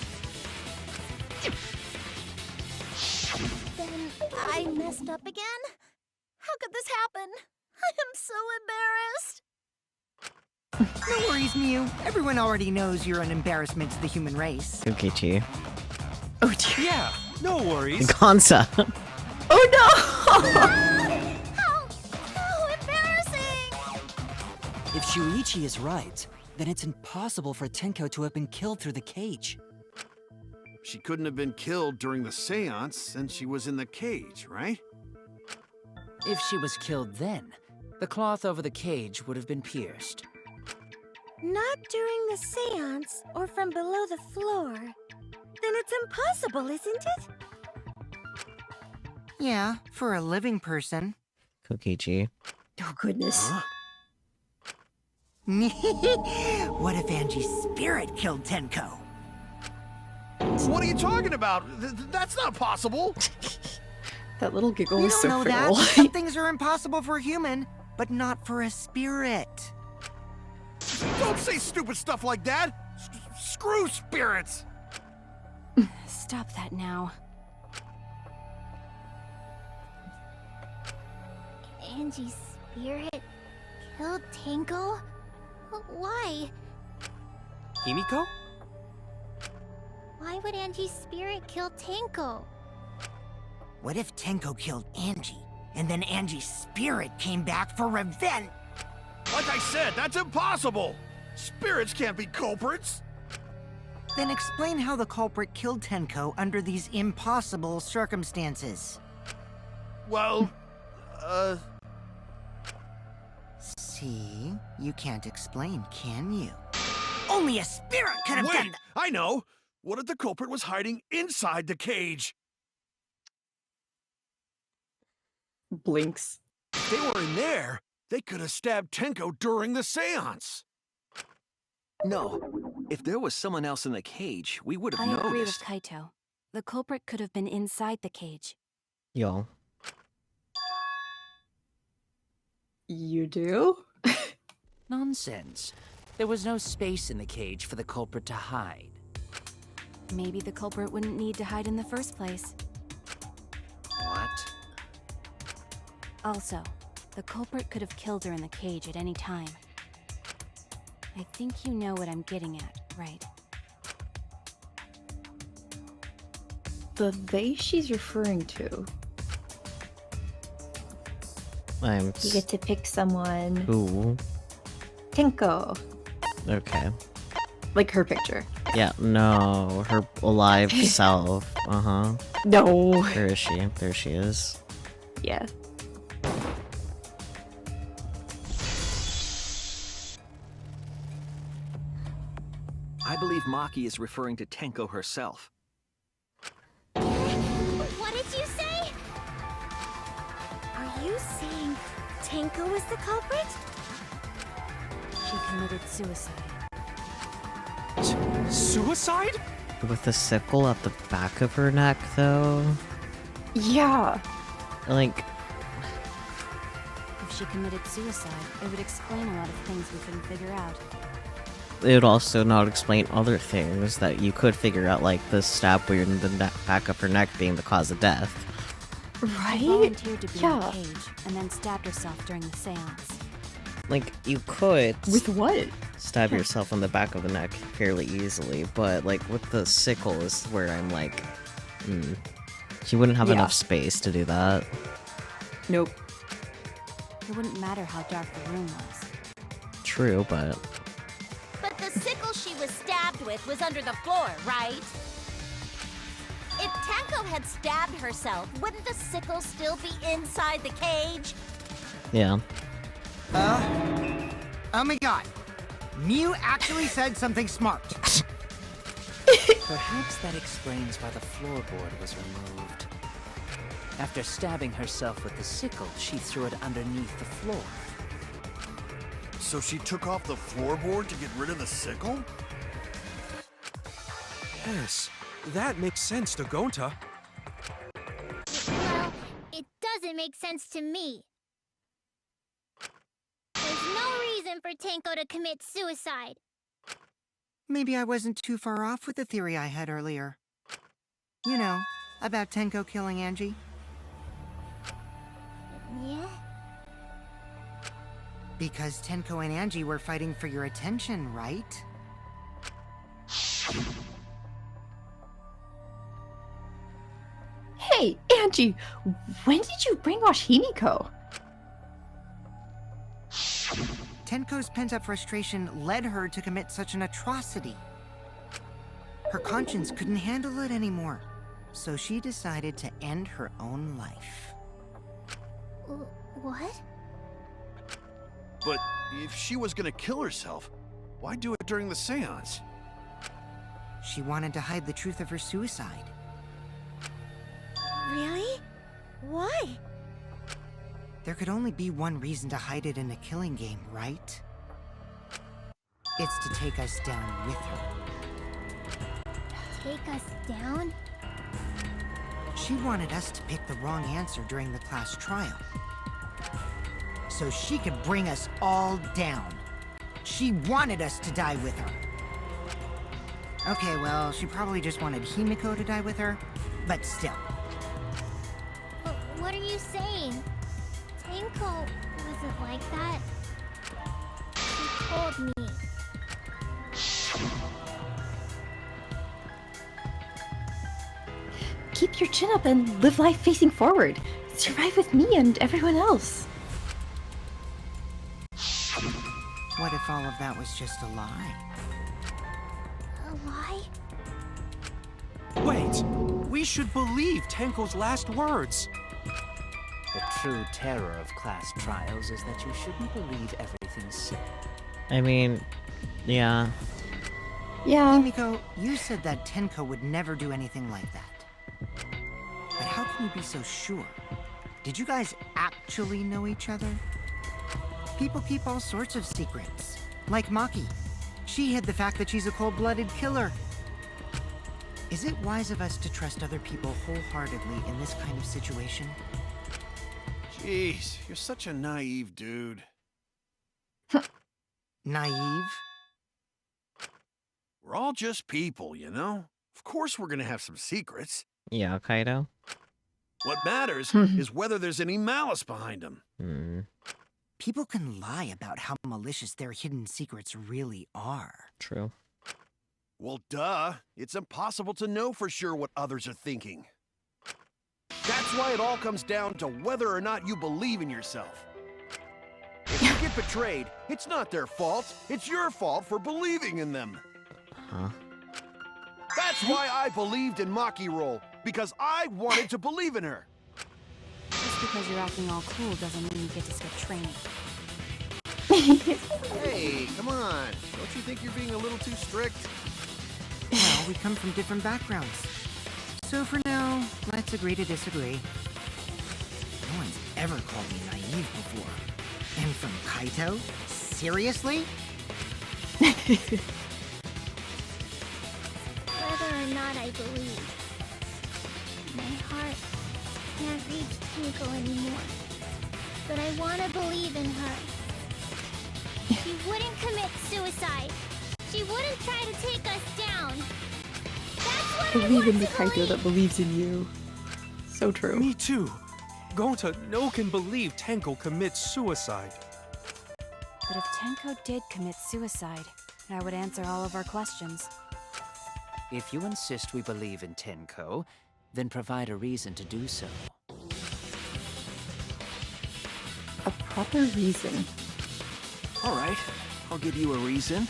Then I messed up again? How could this happen? I am so embarrassed. No worries, Mew. Everyone already knows you're an embarrassment to the human race. Kokichi. Oh dear. Yeah, no worries. Gonza. Oh no! How embarrassing! If Shuichi is right, then it's impossible for Tenko to have been killed through the cage. She couldn't have been killed during the seance since she was in the cage, right? If she was killed then, the cloth over the cage would have been pierced. Not during the seance or from below the floor. Then it's impossible, isn't it? Yeah, for a living person. Kokichi. Oh goodness. What if Angie's spirit killed Tenko? What are you talking about? That's not possible. That little giggle You was don't so know that. frivolous. Some things are impossible for a human, but not for a spirit. Don't say stupid stuff like that. Screw spirits. Stop that now. Angie's spirit killed Tenko? Why? Himiko? Why would Angie's spirit kill Tenko? What if Tenko killed Angie, and then Angie's spirit came back for revenge? Like I said, that's impossible. Spirits can't be culprits. Then explain how the culprit killed Tenko under these impossible circumstances. Well, See? You can't explain, can you? Only a spirit could have done wait, I know. What if the culprit was hiding inside the cage? Blinks. If they were in there, they could have stabbed Tenko during the seance. No. If there was someone else in the cage, we would have I agree with noticed. Kaito. The culprit could have been inside the cage. Yo. You do? Nonsense. There was no space in the cage for the culprit to hide. Maybe the culprit wouldn't need to hide in the first place. What? Also, the culprit could have killed her in the cage at any time. I think you know what I'm getting at, right? The they she's referring to. You get to pick someone. Who? Tenko. Okay. Like her picture. Yeah, no, her alive self. Uh-huh. No. Where is she? There she is. Yeah. I believe Maki is referring to Tenko herself. What did you say? Are you saying Tenko was the culprit? She committed suicide. Suicide? With a sickle at the back of her neck, though? Yeah. Like... If she committed suicide, it would explain a lot of things we couldn't figure out. It would also not explain other things that you could figure out, like the stab wound in the back of her neck being the cause of death. Right? She volunteered to be in Yeah. the cage and then stabbed herself during the seance. Like, you could... With what? Stab yourself in the back of the neck fairly easily, but, like, with the sickle is where I'm like... She wouldn't have enough space to do that. Nope. It wouldn't matter how dark the room was. True, but... But the sickle she was stabbed with was under the floor, right? If Tenko had stabbed herself, wouldn't the sickle still be inside the cage? Yeah. Oh my god. Mew actually said something smart. Perhaps that explains why the floorboard was removed. After stabbing herself with the sickle, she threw it underneath the floor. So she took off the floorboard to get rid of the sickle? Yes, that makes sense to Gonta. Well, it doesn't make sense to me. There's no reason for Tenko to commit suicide. Maybe I wasn't too far off with the theory I had earlier. You know, about Tenko killing Angie. Yeah? Because Tenko and Angie were fighting for your attention, right? Hey, Angie, when did you brainwash Himiko? Tenko's pent-up frustration led her to commit such an atrocity. Her conscience couldn't handle it anymore, so she decided to end her own life. What? But if she was gonna kill herself, why do it during the seance? She wanted to hide the truth of her suicide. Really? Why? There could only be one reason to hide it in a killing game, right? It's to take us down with her. Take us down? She wanted us to pick the wrong answer during the class trial. So she could bring us all down. She wanted us to die with her. Okay, well, she probably just wanted Himiko to die with her, but still. What are you saying? Tenko wasn't like that. She told me. Keep your chin up and live life facing forward. Survive with me and everyone else. What if all of that was just a lie? A lie? Wait, we should believe Tenko's last words. The true terror of class trials is that you shouldn't believe everything said. I mean, yeah. Yeah. Himiko, you said that Tenko would never do anything like that. But how can you be so sure? Did you guys actually know each other? People keep all sorts of secrets. Like Maki. She hid the fact that she's a cold-blooded killer. Is it wise of us to trust other people wholeheartedly in this kind of situation? Jeez, you're such a naive dude. Naive? We're all just people, you know? Of course we're gonna have some secrets. Yeah, Kaido. What matters is whether there's any malice behind them. People can lie about how malicious their hidden secrets really are. True. Well, duh. It's impossible to know for sure what others are thinking. That's why it all comes down to whether or not you believe in yourself. If you get betrayed, it's not their fault. It's your fault for believing in them. Huh? That's why I believed in Maki Roll, because I wanted to believe in her. Just because you're acting all cool doesn't mean you get to skip training. Hey, come on. Don't you think you're being a little too strict? Well, we come from different backgrounds. So for now, let's agree to disagree. No one's ever called me naive before. And from Kaito? Seriously? Whether or not I believe, my heart can't reach Tinko anymore. But I want to believe in her. She wouldn't commit suicide. She wouldn't try to take us down. That's what I Believe want in the to Kaito believe. that believes in you. So true. Me too. Gonta no can believe Tenko commits suicide. But if Tenko did commit suicide, that would answer all of our questions. If you insist we believe in Tenko, then provide a reason to do so. A proper reason. All right, I'll give you a reason.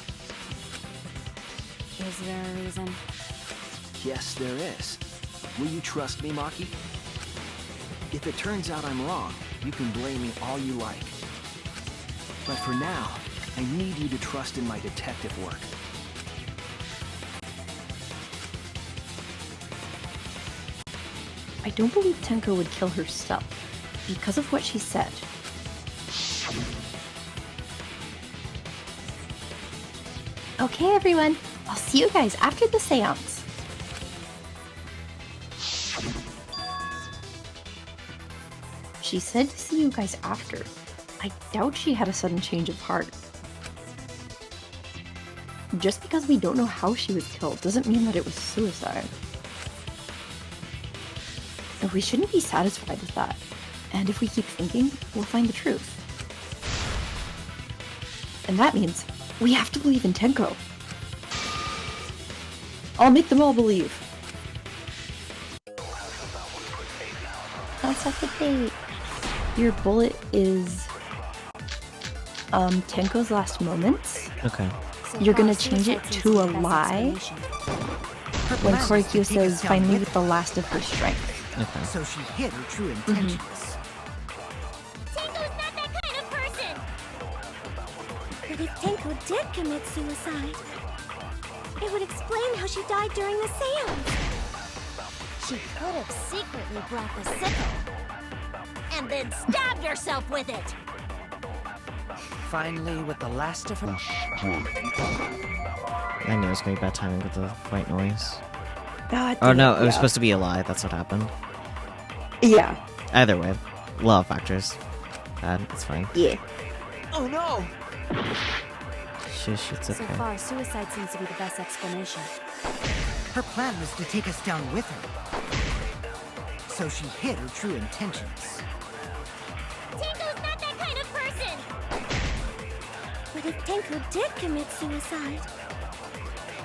Is there a reason? Yes, there is. Will you trust me, Maki? If it turns out I'm wrong, you can blame me all you like. But for now, I need you to trust in my detective work. I don't believe Tenko would kill herself because of what she said. Okay, everyone. I'll see you guys after the seance. She said to see you guys after. I doubt she had a sudden change of heart. Just because we don't know how she was killed doesn't mean that it was suicide. We shouldn't be satisfied with that. And if we keep thinking, we'll find the truth. And that means we have to believe in Tenko. I'll make them all believe. Let's have the date. Your bullet is Tenko's last moments. Okay. You're gonna change it to a lie when Korikyo says finally with the last of her strength. Okay. So she hid her true intentions. Tenko's not that kind of person! But if Tenko did commit suicide, it would explain how she died during the seance. She could have secretly brought the sickle and then stabbed herself with it. Finally, with the last of her... I knew it was gonna be bad timing with the white noise. God Oh damn no, it, it was yeah. supposed to be a lie. That's what happened. Yeah. Either way, law of factors. Bad. It's fine. Yeah. Oh no! Shush, it's So okay. far, suicide seems to be the best explanation. Her plan was to take us down with her. So she hid her true intentions. Tenko's not that kind of person! But if Tenko did commit suicide,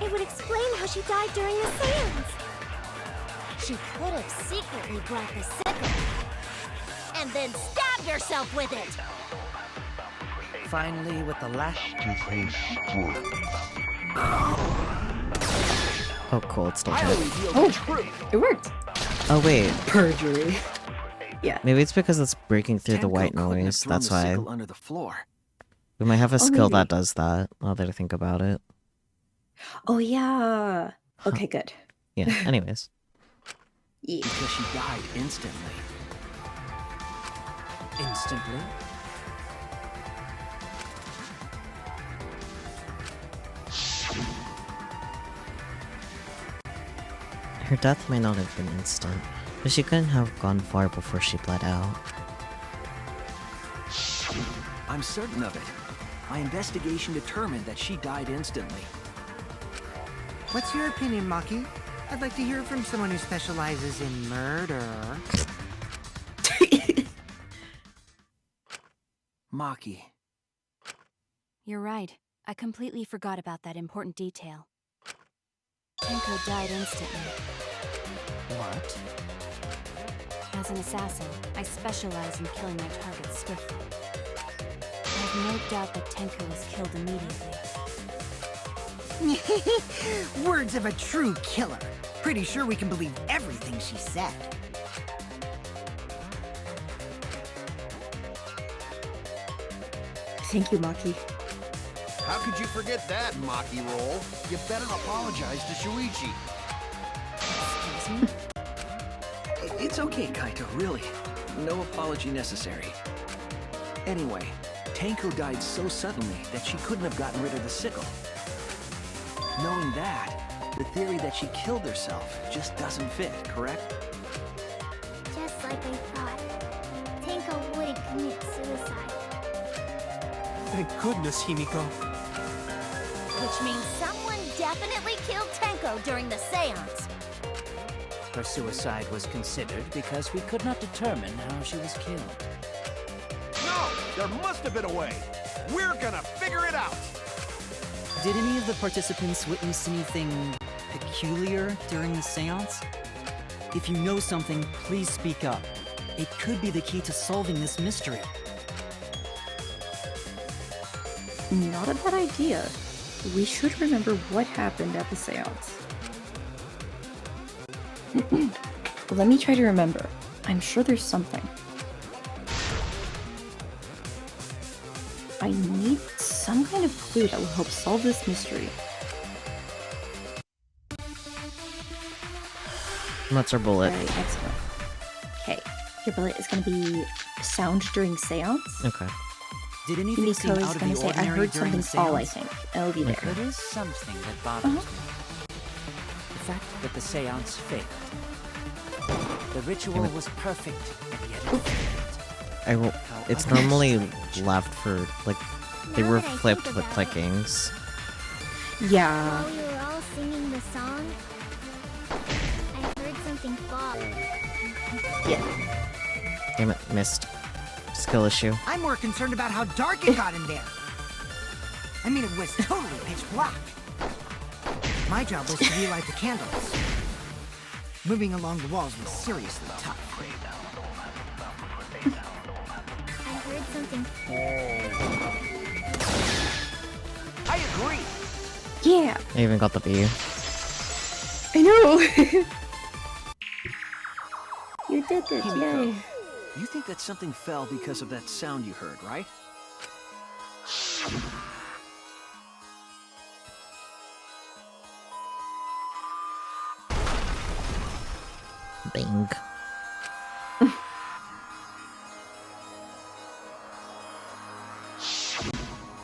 it would explain how she died during the seance. She could have secretly brought the sickle and then stabbed herself with it. Finally, with the last... Oh, cool. It's still I dead. believe you'll Oh, be true. it worked. Oh wait, Perjury. Yeah. maybe it's because it's breaking through the Tenko white couldn't have noise. thrown That's the why. sickle under the floor. We might have a Oh, skill that maybe. does that. Now that I think about it. Oh yeah. Okay, good. Yeah. Anyways. Yeah. Because she died instantly. Instantly? Her death might not have been instant, but she couldn't have gone far before she bled out. I'm certain of it. My investigation determined that she died instantly. What's your opinion, Maki? I'd like to hear from someone who specializes in murder. Maki. You're right. I completely forgot about that important detail. Tenko died instantly. What? As an assassin, I specialize in killing my targets swiftly. I have no doubt that Tenko was killed immediately. Words of a true killer. Pretty sure we can believe everything she said. Thank you, Maki. How could you forget that, Maki Roll? You better apologize to Shuichi. Excuse me? It's okay, Kaito, really. No apology necessary. Anyway, Tenko died so suddenly that she couldn't have gotten rid of the sickle. Knowing that, the theory that she killed herself just doesn't fit, correct? Just like I thought. Tenko wouldn't commit suicide. Thank goodness, Himiko. Which means someone definitely killed Tenko during the seance. Her suicide was considered because we could not determine how she was killed. No! There must have been a way! We're gonna figure it out! Did any of the participants witness anything peculiar during the seance? If you know something, please speak up. It could be the key to solving this mystery. Not a bad idea. We should remember what happened at the seance. Let me try to remember. I'm sure there's something. I need some kind of clue that will help solve this mystery. What's our bullet? Very excellent. Okay, your bullet is going to be sound during seance. Okay. Did anything seem Himiko is out of going the to say, I ordinary heard during something the fall, I seance? think. It'll be there. There is something that bothers me. The fact that the seance failed. The ritual was perfect, and yet it failed. It's normally left for, like, they Now were that I flipped think with about clickings. Yeah. While we were all singing the song, I heard something fall. Yeah. Damn it, missed. Skill issue. I'm more concerned about how dark it got in there. I mean, it was totally pitch black. My job was to relight the candles. Moving along the walls was seriously tough. I heard something. I agree! Yeah. I even got the B. I know. You did it, Himiko, yay. you think that something fell because of that sound you heard, right? Bing.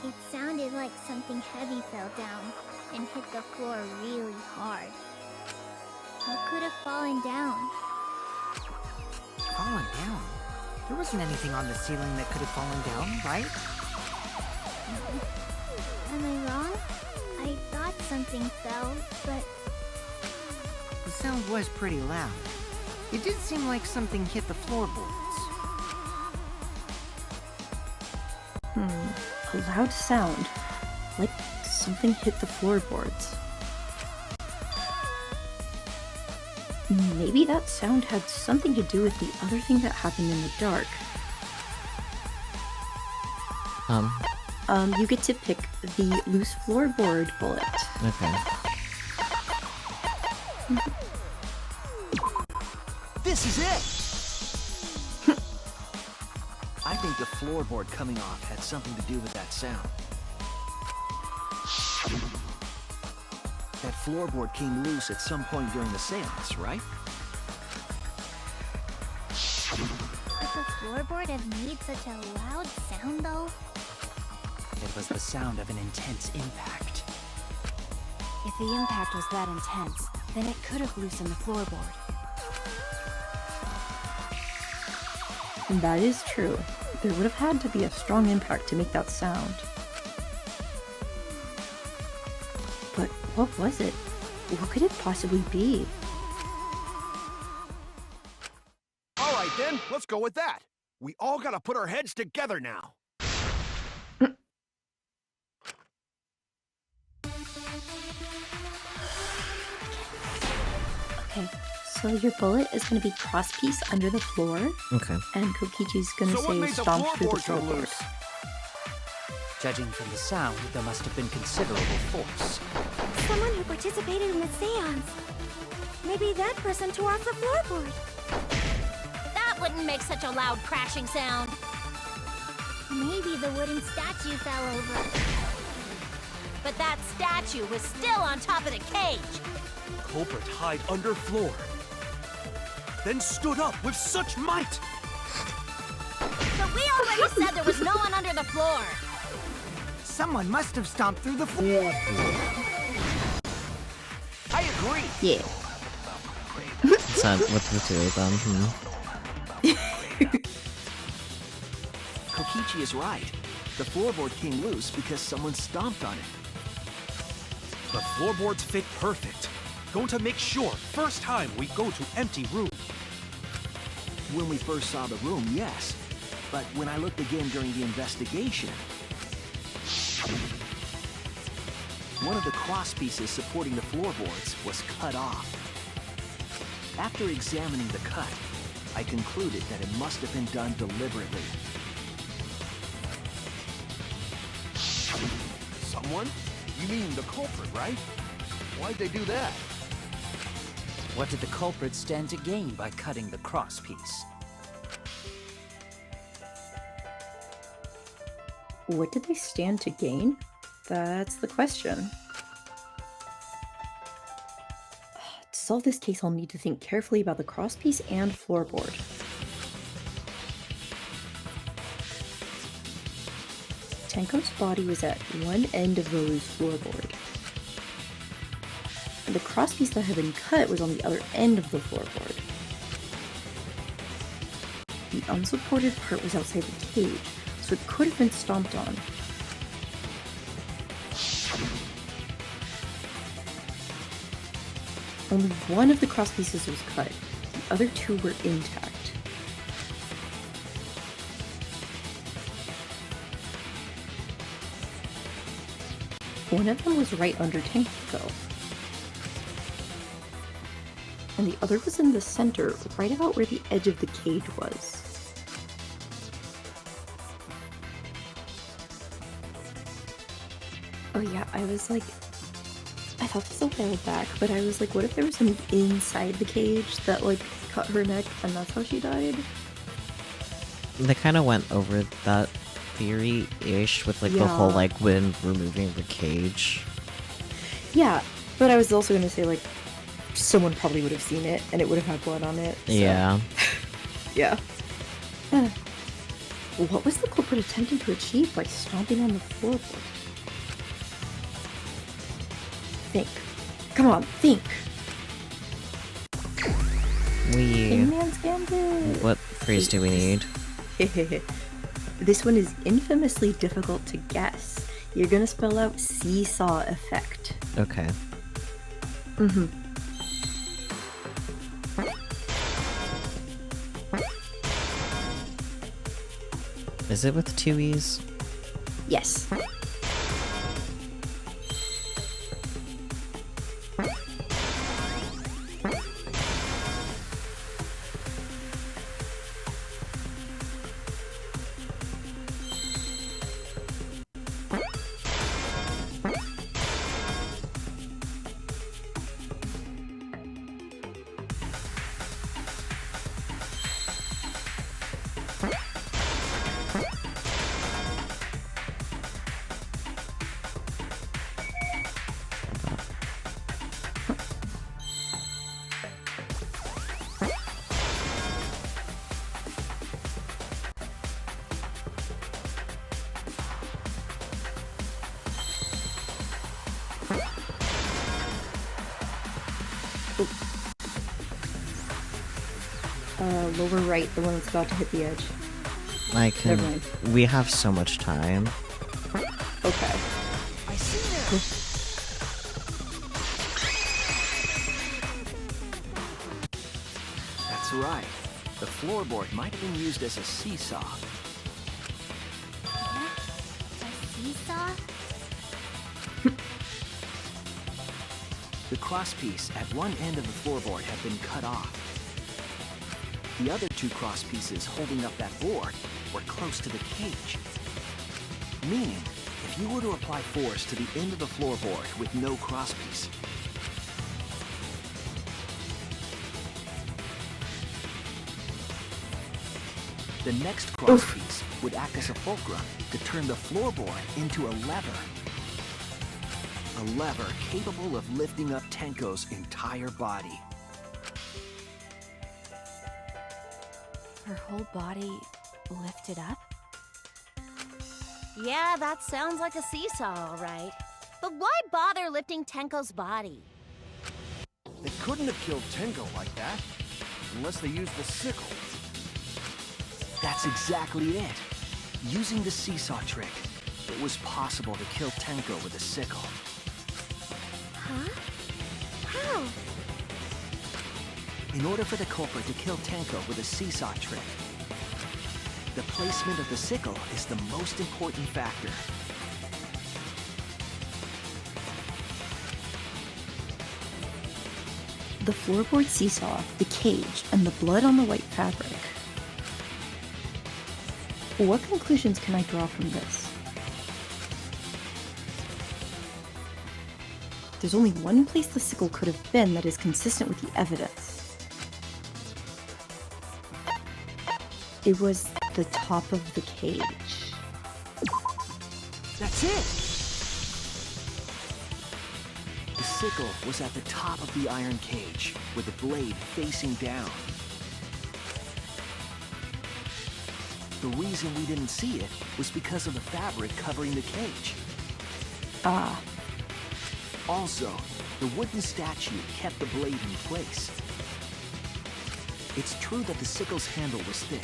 It sounded like something heavy fell down and hit the floor really hard. What could have fallen down? Fallen down? There wasn't anything on the ceiling that could have fallen down, right? Am I wrong? I thought something fell, but The sound was pretty loud. It did seem like something hit the floorboards. A loud sound. Like something hit the floorboards. Maybe that sound had something to do with the other thing that happened in the dark. You get to pick the loose floorboard bullet. Okay. This is it! I think the floorboard coming off had something to do with that sound. That floorboard came loose at some point during the seance, right? could the floorboard have made such a loud sound though? It was the sound of an intense impact. If the impact was that intense, then it could have loosened the floorboard. And that is true. There would have had to be a strong impact to make that sound. But what was it? What could it possibly be? All right then, let's go with that. We all gotta put our heads together now. Okay, so your bullet is going to be cross-piece under the floor. Okay. And Kokichi's going to So what say made the stomp through the floorboards go floorboard. loose? Judging from the sound, there must have been considerable force. Someone who participated in the seance. Maybe that person tore off the floorboard. That wouldn't make such a loud crashing sound. Maybe the wooden statue fell over. But that statue was still on top of the cage. Culprit hide under floor. Then stood up with such might. So we already said there was no one under the floor. Someone must have stomped through the floor. I agree. Yeah. Sad with the two of them. Kokichi is right. The floorboard came loose because someone stomped on it. The floorboards fit perfect. Going to make sure first time we go to empty room. When we first saw the room, yes. But when I looked again during the investigation, one of the cross pieces supporting the floorboards was cut off. After examining the cut, I concluded that it must have been done deliberately. Someone? You mean the culprit, right? Why'd they do that? What did the culprit stand to gain by cutting the crosspiece? What did they stand to gain? That's the question. To solve this case, I'll need to think carefully about the crosspiece and floorboard. Tenko's body was at one end of the loose floorboard. The crosspiece that had been cut was on the other end of the floorboard. The unsupported part was outside the cage, so it could have been stomped on. Only one of the crosspieces was cut. The other two were intact. One of them was right under Tenko. And the other was in the center, right about where the edge of the cage was. Oh yeah, I was like, I thought this a while back, but I was like, what if there was something inside the cage that like cut her neck and that's how she died? They kind of went over that theory-ish with like the whole like when removing the cage. Yeah, but I was also gonna say like, someone probably would have seen it and it would have had blood on it. So. Yeah. Yeah. What was the culprit attempting to achieve by stomping on the floorboard? Think. Come on, think. Hangman's Gambit. What phrase do we need? This one is infamously difficult to guess. You're gonna spell out seesaw effect. Okay. Mm-hmm. Is it with two E's? Yes. Lower right, the one that's about to hit the edge. Never mind. We have so much time. Okay. I see her. That's right. The floorboard might have been used as a seesaw. Seesaw? The crosspiece at one end of the floorboard had been cut off. The other two crosspieces holding up that board were close to the cage. Meaning, if you were to apply force to the end of the floorboard with no crosspiece, the next crosspiece would act as a fulcrum to turn the floorboard into a lever. A lever capable of lifting up Tenko's entire body. Her whole body lifted up? Yeah, that sounds like a seesaw, all right. But why bother lifting Tenko's body? They couldn't have killed Tenko like that, unless they used the sickle. That's exactly it. Using the seesaw trick, it was possible to kill Tenko with a sickle. Huh? How? In order for the culprit to kill Tenko with a seesaw trick, the placement of the sickle is the most important factor. The floorboard seesaw, the cage, and the blood on the white fabric. What conclusions can I draw from this? There's only one place the sickle could have been that is consistent with the evidence. It was the top of the cage. That's it! The sickle was at the top of the iron cage, with the blade facing down. The reason we didn't see it was because of the fabric covering the cage. Ah. Also, the wooden statue kept the blade in place. It's true that the sickle's handle was thick,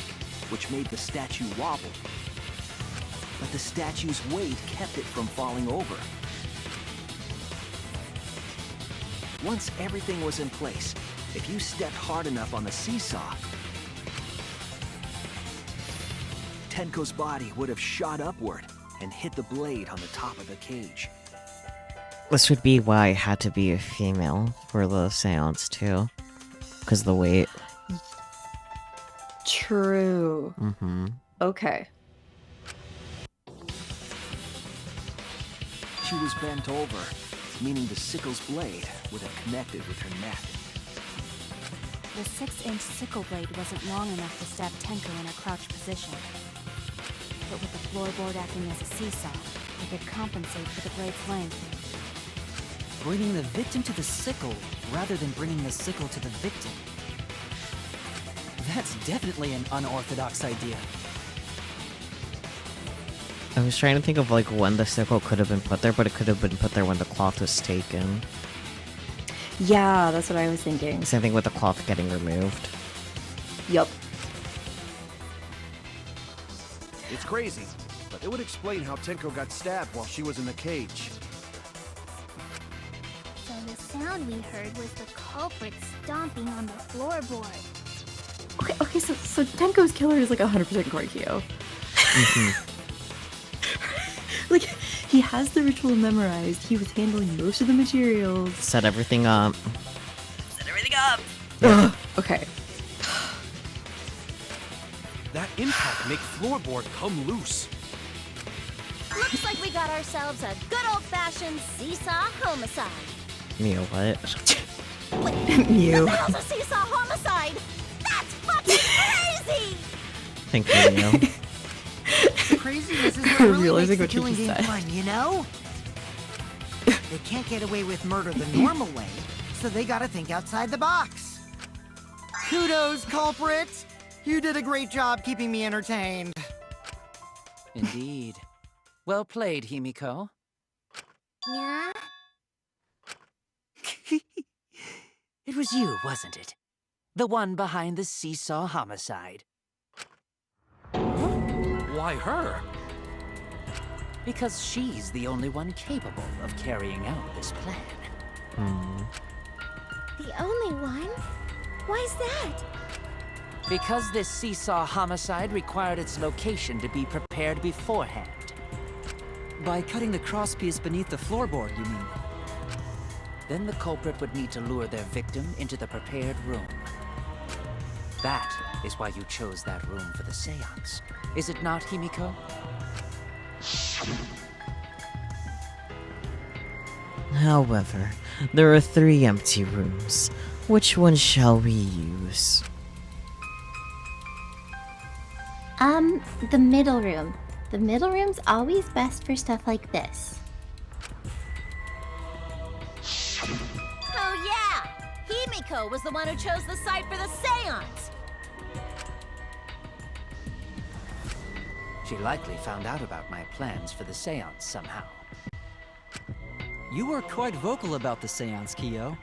which made the statue wobble. But the statue's weight kept it from falling over. Once everything was in place, if you stepped hard enough on the seesaw, Tenko's body would have shot upward and hit the blade on the top of the cage. This would be why it had to be a female for the seance, too. Because the weight. True. Mm-hmm. Okay. She was bent over, meaning the sickle's blade would have connected with her neck. The 6-inch sickle blade wasn't long enough to stab Tenko in a crouched position. But with the floorboard acting as a seesaw, it could compensate for the blade's length. Bringing the victim to the sickle, rather than bringing the sickle to the victim. That's definitely an unorthodox idea. I was trying to think of like when the sickle could have been put there, but it could have been put there when the cloth was taken. Yeah, that's what I was thinking. Same thing with the cloth getting removed. Yup. It's crazy, but it would explain how Tenko got stabbed while she was in the cage. So the sound we heard was the culprit stomping on the floorboard. Okay, so Tenko's killer is like 100% Korikyo. Mm-hmm. Like, he has the ritual memorized, he was handling most of the materials. Set everything up. Set everything up! Ugh, okay. That impact make floorboard come loose. Looks like we got ourselves a good old-fashioned seesaw homicide. Mew, what? Wait, Mew. what the hell's a seesaw homicide? That's fucking crazy! Thank you, Mew. Craziness is what really Realizing makes the what you killing just game said. fun, you know? They can't get away with murder the normal way, so they gotta think outside the box. Kudos, culprit! You did a great job keeping me entertained. Indeed. Well played, Himiko. Yeah? It was you, wasn't it? The one behind the seesaw homicide. Why her? Because she's the only one capable of carrying out this plan. The only one? Why's that? Because this seesaw homicide required its location to be prepared beforehand. By cutting the crosspiece beneath the floorboard, you mean? Then the culprit would need to lure their victim into the prepared room. That is why you chose that room for the seance. Is it not, Himiko? However, there are 3 empty rooms. Which one shall we use? The middle room. The middle room's always best for stuff like this. Oh yeah! Himiko was the one who chose the site for the seance! She likely found out about my plans for the seance somehow. You were quite vocal about the seance, Kyo.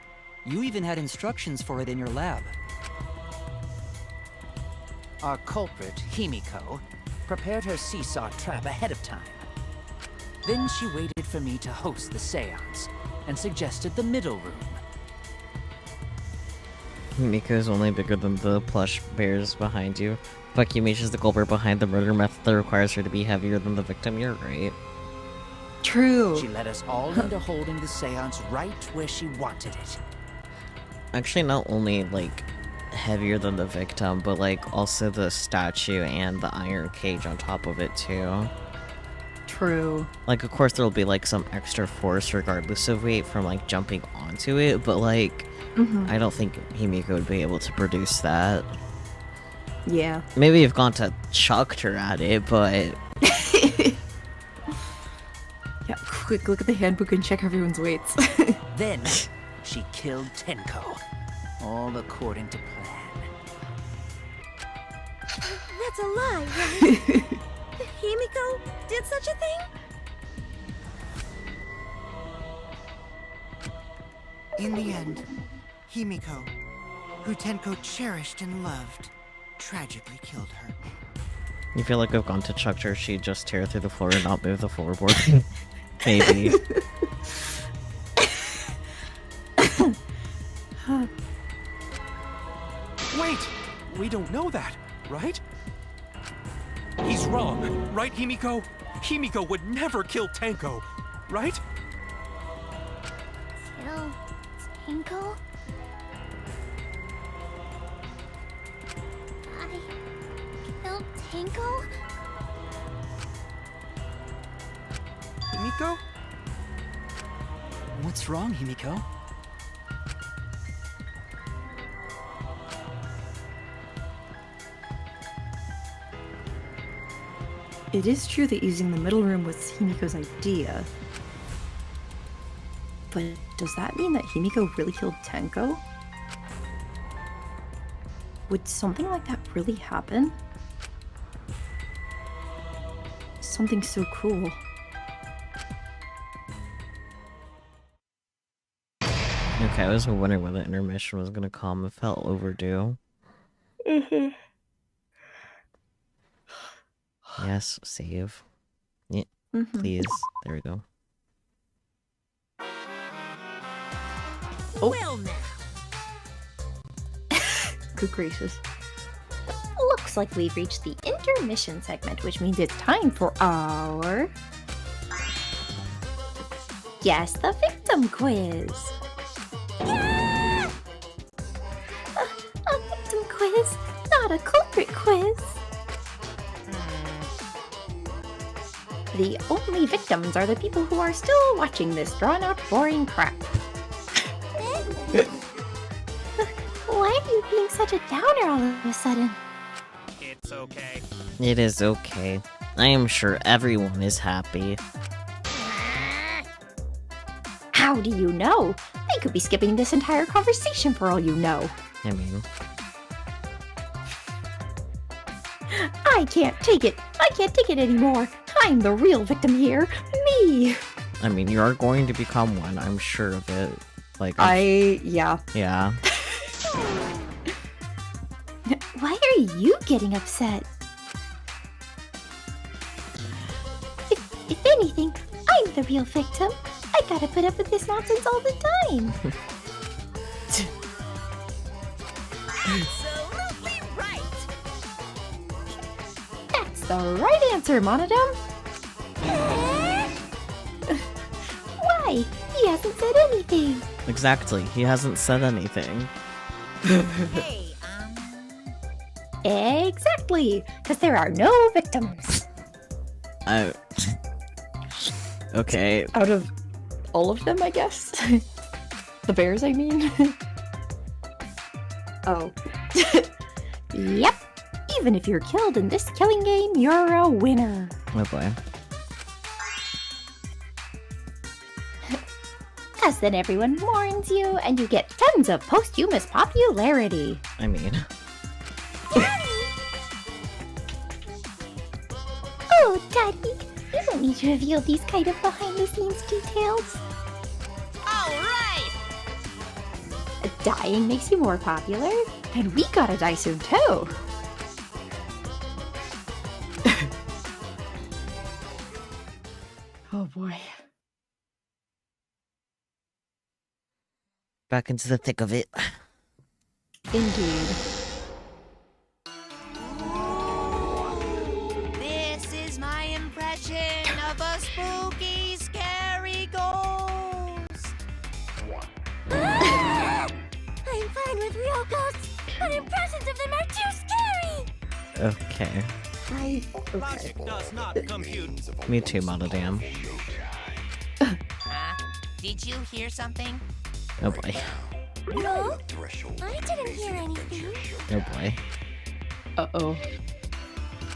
You even had instructions for it in your lab. Our culprit, Himiko, prepared her seesaw trap ahead of time. Then she waited for me to host the seance, and suggested the middle room. Himiko's only bigger than the plush bears behind you. Fakimichi is the culprit behind the murder method that requires her to be heavier than the victim. You're right. True. She led us all into holding the seance right where she wanted it. Actually, not only, like, heavier than the victim, but, like, also the statue and the iron cage on top of it, too. True. Like, of course, there'll be, like, some extra force regardless of weight from, like, jumping onto it, but, like, I don't think Himiko would be able to produce that. Yeah. Maybe you've gone to chucked her at it, but... Yeah, quick, look at the handbook and check everyone's weights. Then, she killed Tenko. All according to plan. That's a lie, right? Himiko did such a thing? In the end, Himiko, who Tenko cherished and loved, tragically killed her. You feel like I've gone to chucked her, she'd just tear through the floor and not move the floorboard. Maybe. Wait! We don't know that, right? He's wrong, right, Himiko? Himiko would never kill Tenko, right? Kill Tenko? I killed Tenko? Himiko? What's wrong, Himiko? It is true that using the middle room was Himiko's idea. But does that mean that Himiko really killed Tenko? Would something like that really happen? Something so cool. Okay, I was wondering when the intermission was gonna come. It felt overdue. Yes, save. Yeah, please. There we go. Oh. Well now. Good gracious. Looks like we've reached the intermission segment, which means it's time for our... Guess the Victim quiz! Yeah! A victim quiz, not a culprit quiz! The only victims are the people who are still watching this drawn-out, boring crap. Why are you being such a downer all of a sudden? It's okay. It is okay. I am sure everyone is happy. How do you know? They could be skipping this entire conversation for all you know. I mean... I can't take it. I can't take it anymore. I'm the real victim here. Me. I mean, you are going to become one, I'm sure of it. Like, yeah. Yeah. Why are you getting upset? If anything, I'm the real victim. I gotta put up with this nonsense all the time. Absolutely right! That's the right answer, Monodum. Why? He hasn't said anything. Exactly, he hasn't said anything. Hey, Exactly, because there are no victims. Okay. Out of all of them, I guess. The bears, I mean. Oh. Yep. Even if you're killed in this killing game, you're a winner. Oh boy. Because then everyone mourns you, and you get tons of posthumous popularity. I mean... Oh, Daddy, you don't need to reveal these kind of behind-the-scenes details. alright! Dying makes you more popular, and we gotta die soon too. Oh boy. Back into the thick of it. Indeed. This is my impression of a spooky, scary ghost. I'm fine with real ghosts, but impressions of them are too scary! Okay. Logic does not compute. Me too, Monodam. Huh? Did you hear something? Oh boy. No, I didn't hear anything. Oh boy. Uh-oh.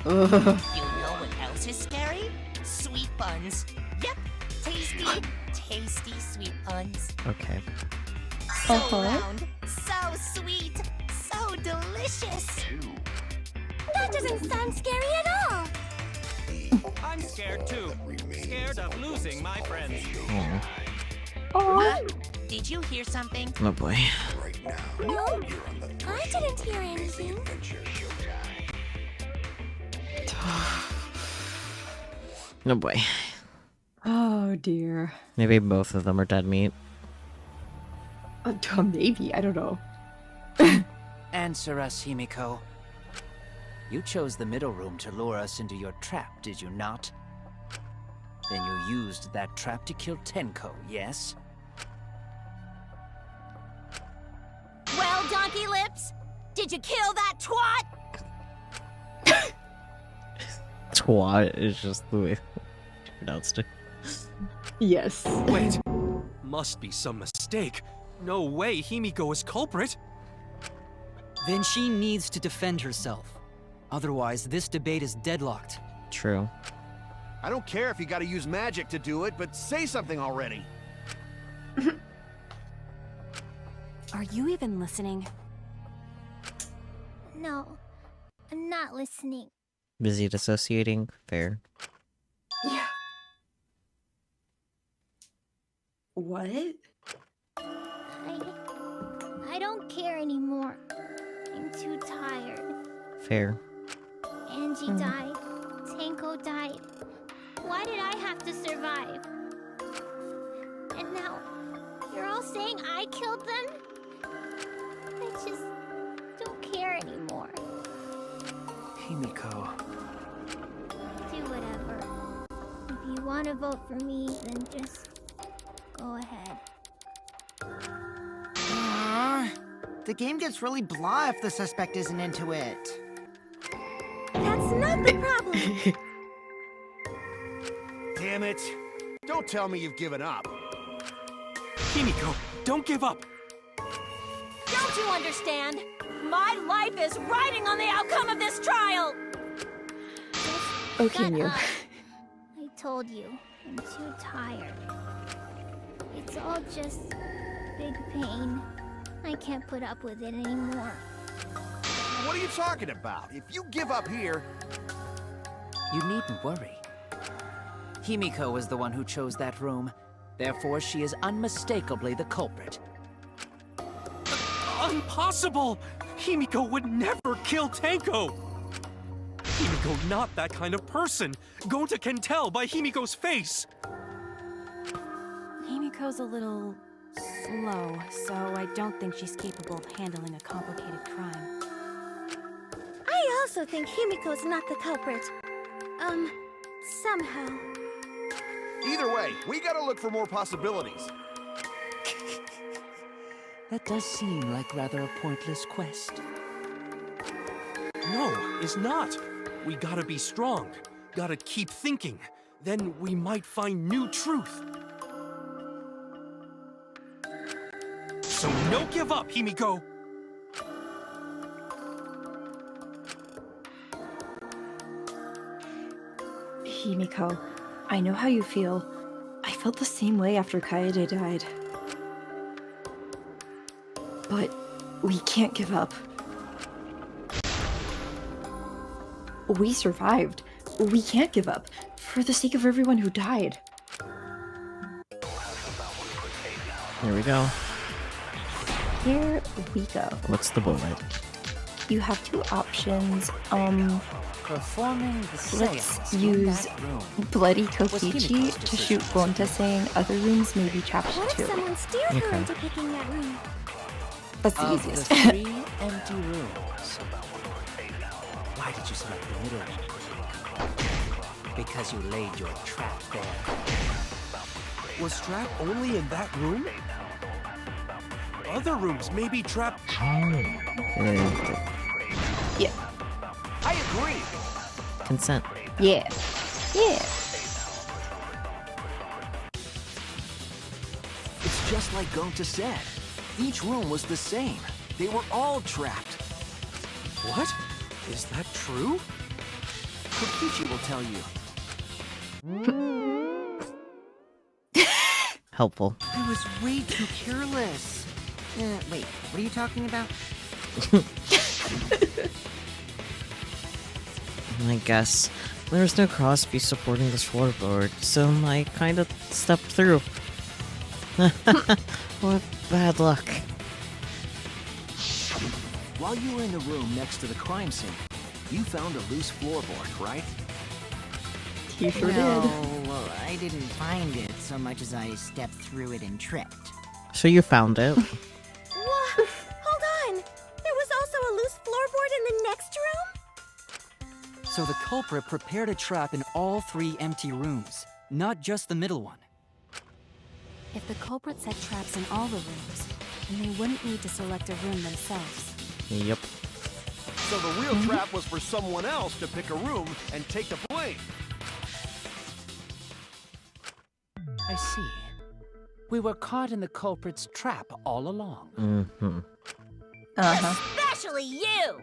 You know what else is scary? Sweet buns. Yep, tasty, tasty sweet buns. Okay. So round, so sweet, so delicious. That doesn't sound scary at all. I'm scared too. Scared of losing my friends. Huh? Did you hear something? Oh boy. No, I didn't hear anything. Oh boy. Oh dear. Maybe both of them are dead meat. Maybe, I don't know. Answer us, Himiko. You chose the middle room to lure us into your trap, did you not? Then you used that trap to kill Tenko, yes? Well, Donkey Lips, did you kill that twat? Twat is just the way you pronounced it. Yes. Wait. Must be some mistake. No way Himiko is culprit. Then she needs to defend herself. Otherwise, this debate is deadlocked. True. I don't care if you gotta use magic to do it, but say something already. Are you even listening? No, I'm not listening. Busy dissociating? Fair. Yeah. What? I don't care anymore. I'm too tired. Fair. Angie died. Tenko died. Why did I have to survive? And now, you're all saying I killed them? I just don't care anymore. Himiko. Do whatever. If you want to vote for me, then just go ahead. The game gets really blah if the suspect isn't into it. That's not the problem. Damn it. Don't tell me you've given up. Himiko, don't give up. Don't you understand? My life is riding on the outcome of this trial! Okay, Shut you. up. I told you, I'm too tired. It's all just big pain. I can't put up with it anymore. What are you talking about? If you give up here... You needn't worry. Himiko is the one who chose that room. Therefore, she is unmistakably the culprit. Impossible! Himiko would never kill Tenko! Himiko not that kind of person! Gonta can tell by Himiko's face! Himiko's a little slow, so I don't think she's capable of handling a complicated crime. I also think Himiko's not the culprit. Somehow. Either way, we gotta look for more possibilities. That does seem like rather a pointless quest. No, it's not. We gotta be strong. Gotta keep thinking. Then we might find new truth. So no give up, Himiko! Himiko, I know how you feel. I felt the same way after Kaede died. But we can't give up. We survived. We can't give up. For the sake of everyone who died. Here we go. Here we go. What's the bullet? You have two options. Performing the Let's seance in use that room. Bloody Was Kokichi Himiko's to decision. shoot Gonta, saying other rooms may be trapped What too. if someone steered her Okay. into picking that room? That's the Of easiest. the 3 empty rooms, why did you select the middle one? Because you laid your trap there. Was Strap only in that room? Other rooms may be trapped. Yeah. I agree. Consent. Yeah. Yeah. It's just like Gonta said. Each room was the same. They were all trapped. What? Is that true? Kokichi will tell you. Helpful. I was way too careless. Wait, what are you talking about? I guess there's no Crosby supporting this floorboard, so I kind of stepped through. What bad luck. While you were in the room next to the crime scene, you found a loose floorboard, right? You sure No, did. well, I didn't find it so much as I stepped through it and tripped. So you found it. What? Hold on! There was also a loose floorboard in the next room? So the culprit prepared a trap in all 3 empty rooms, not just the middle one. If the culprit set traps in all the rooms, then they wouldn't need to select a room themselves. Yep. So the real trap was for someone else to pick a room and take the blame. I see. We were caught in the culprit's trap all along. Mm-hmm. Uh-huh. Especially you!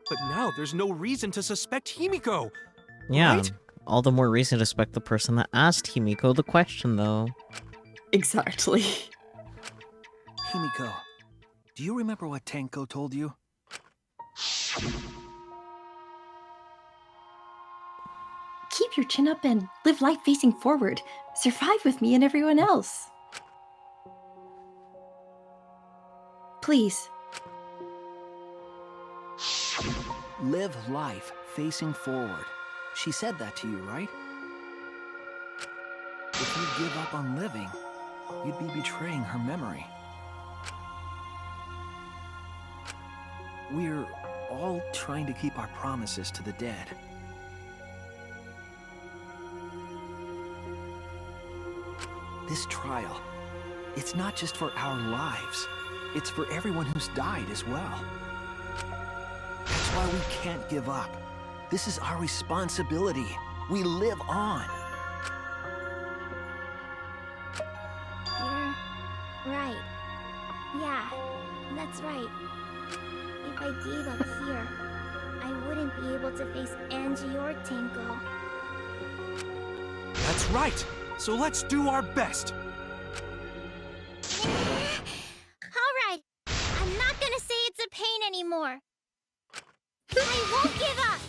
But now there's no reason to suspect Himiko. Yeah. Right? All the more reason to suspect the person that asked Himiko the question, though. Exactly. Himiko, do you remember what Tenko told you? Keep your chin up and live life facing forward. Survive with me and everyone else. Please. Live life facing forward. She said that to you, right? If you give up on living, you'd be betraying her memory. We're all trying to keep our promises to the dead. This trial, it's not just for our lives. It's for everyone who's died as well. That's why we can't give up. This is our responsibility. We live on. You're right. Yeah, that's right. If I gave up here, I wouldn't be able to face Angie or Tenko. That's right. So let's do our best. Alright, I'm not gonna say it's a pain anymore. I won't give up.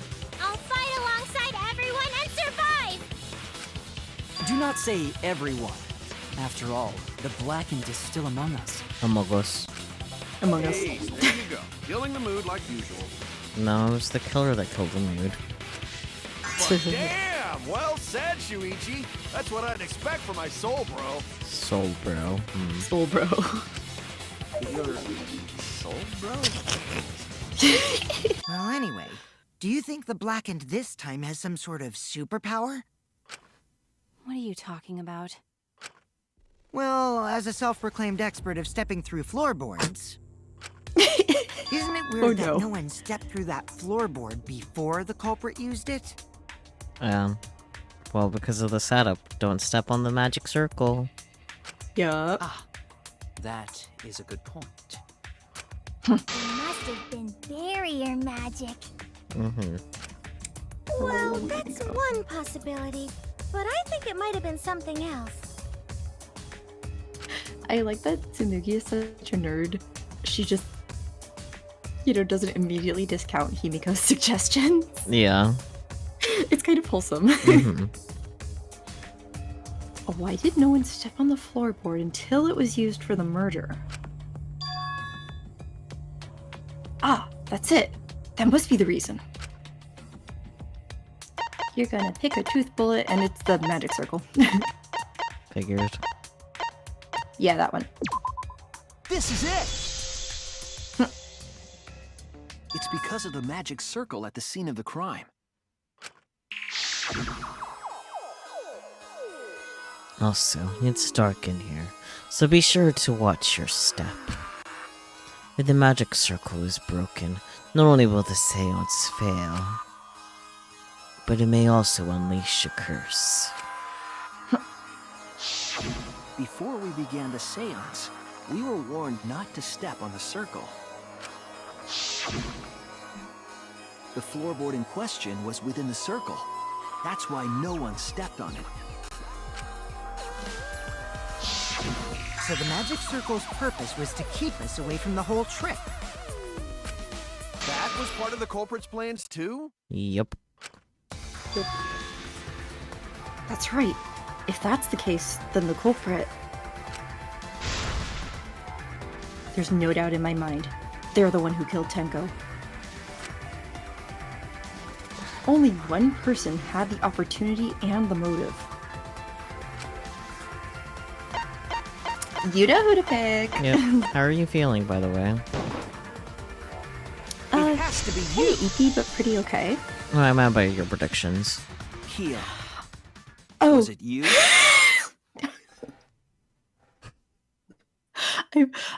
I'll fight alongside everyone and survive! Do not say everyone. After all, the blackened is still among us. Among us. Among Us. Hey, there you go. Killing the mood like usual. No, it was the killer that killed the mood. But damn! Well said, Shuichi. That's what I'd expect from my soul, bro. Soul bro. Soul bro. Your soul, bro? Well, anyway, do you think the Blackened this time has some sort of superpower? What are you talking about? Well, as a self-proclaimed expert of stepping through floorboards... Isn't it weird that no one stepped through that floorboard before the culprit used it? Well, because of the setup. Don't step on the magic circle. Yeah. Ah, that is a good point. It must have been barrier magic. Well, that's one possibility, but I think it might have been something else. I like that Tsunugi is such a nerd. She just, doesn't immediately discount Himiko's suggestions. Yeah. It's kind of wholesome. Why did no one step on the floorboard until it was used for the murder? Ah, that's it. That must be the reason. You're gonna pick a tooth bullet and it's the magic circle. Figured. Yeah, that one. This is it! It's because of the magic circle at the scene of the crime. Also, it's dark in here, so be sure to watch your step. If the magic circle is broken, not only will the seance fail, but it may also unleash a curse. Before we began the seance, we were warned not to step on the circle. The floorboard in question was within the circle. That's why no one stepped on it. So the magic circle's purpose was to keep us away from the whole trip. That was part of the culprit's plans too? Yep. That's right. If that's the case, then the culprit... There's no doubt in my mind. They're the one who killed Tenko. Only one person had the opportunity and the motive. You know who to pick. Yep. How are you feeling, by the way? It has to be you. Icky, but pretty okay. Well, I meant by your predictions. Kia. Oh. Was it you?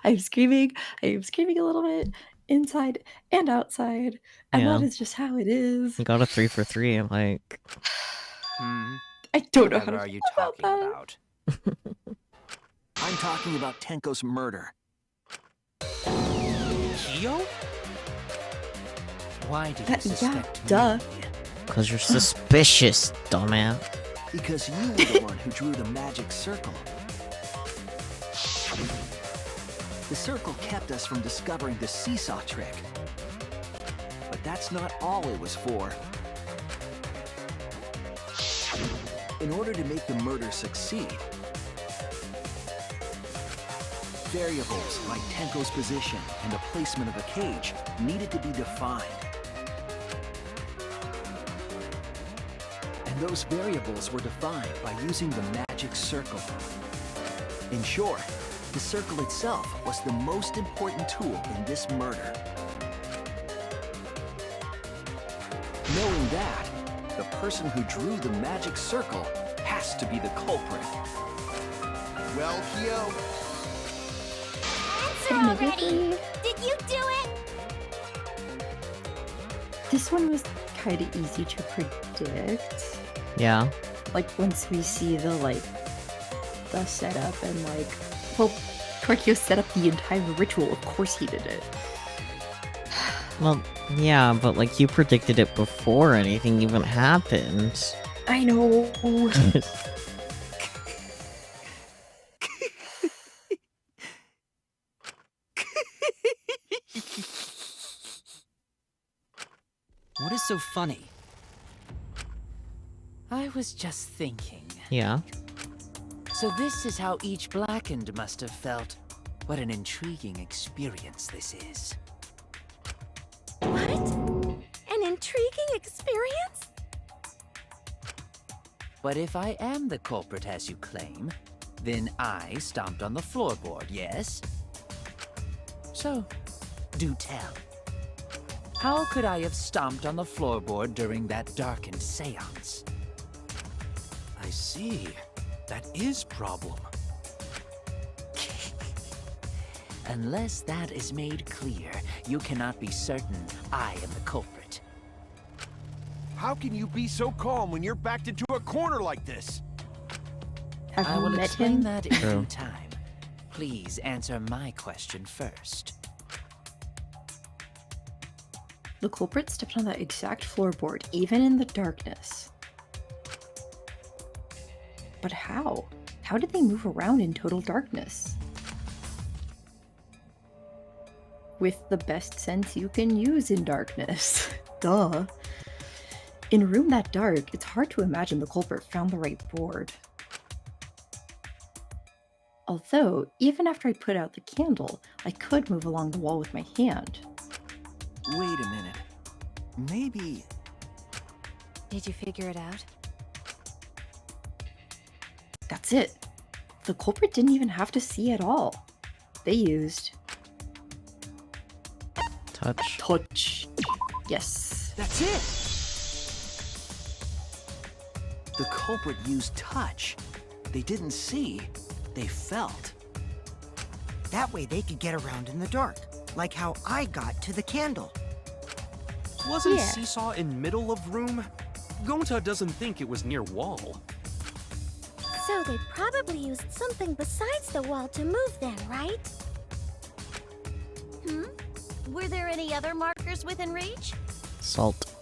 I'm screaming. I am screaming a little bit inside and outside, and Yeah. that is just how it is. You got a 3 for 3. I'm like, I don't know how What to are you feel talking about about? I'm talking about Tenko's murder. Kyo? Why do you that. suspect me? Duh. because you're suspicious, dumbass. Because you were the one who drew the magic circle. The circle kept us from discovering the seesaw trick. But that's not all it was for. In order to make the murder succeed, variables like Tenko's position and the placement of a cage needed to be defined. And those variables were defined by using the magic circle. In short, the circle itself was the most important tool in this murder. Knowing that, the person who drew the magic circle has to be the culprit. Well, Kyo, Answer already! Did you do it? This one was kind of easy to predict. Yeah. Like, once we see the setup and, well, Torquio set up the entire ritual. Of course he did it. Well, yeah, but, you predicted it before anything even happened. I know. What is so funny? I was just thinking. Yeah. So this is how each Blackened must have felt. What an intriguing experience this is. What? An intriguing experience? But if I am the culprit as you claim, then I stomped on the floorboard, yes? So, do tell. How could I have stomped on the floorboard during that darkened seance? I see. That is problem. Unless that is made clear, you cannot be certain I am the culprit. How can you be so calm when you're backed into a corner like this? Have I you will met explain him? that in due time. Please answer my question first. The culprit stepped on that exact floorboard, even in the darkness. But how? How did they move around in total darkness? With the best sense you can use in darkness. Duh. In a room that dark, it's hard to imagine the culprit found the right board. Although, even after I put out the candle, I could move along the wall with my hand. Wait a minute. Maybe... Did you figure it out? That's it. The culprit didn't even have to see at all. They used... Touch. touch. Yes. That's it! The culprit used touch. They didn't see, they felt. That way they could get around in the dark, like how I got to the candle. Wasn't Yeah. Seesaw in middle of room? Gonta doesn't think it was near wall. So they probably used something besides the wall to move then, right? Were there any other markers within reach? Salt.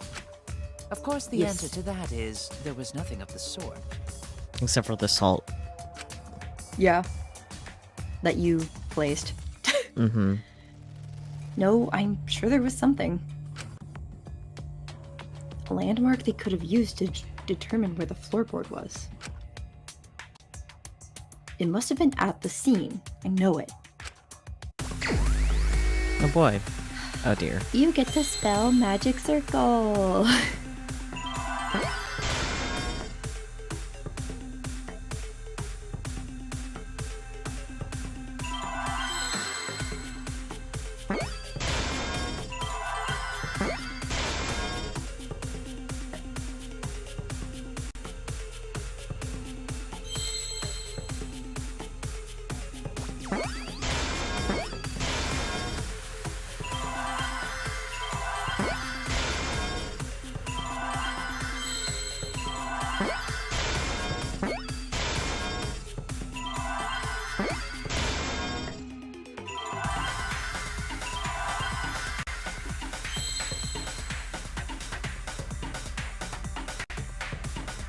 Of course, the Yes. answer to that is there was nothing of the sort. Except for the salt. Yeah. That you placed. Mm-hmm. No, I'm sure there was something. A landmark they could have used to determine where the floorboard was. It must have been at the scene. I know it. Oh boy. Oh dear. You get to spell magic circle.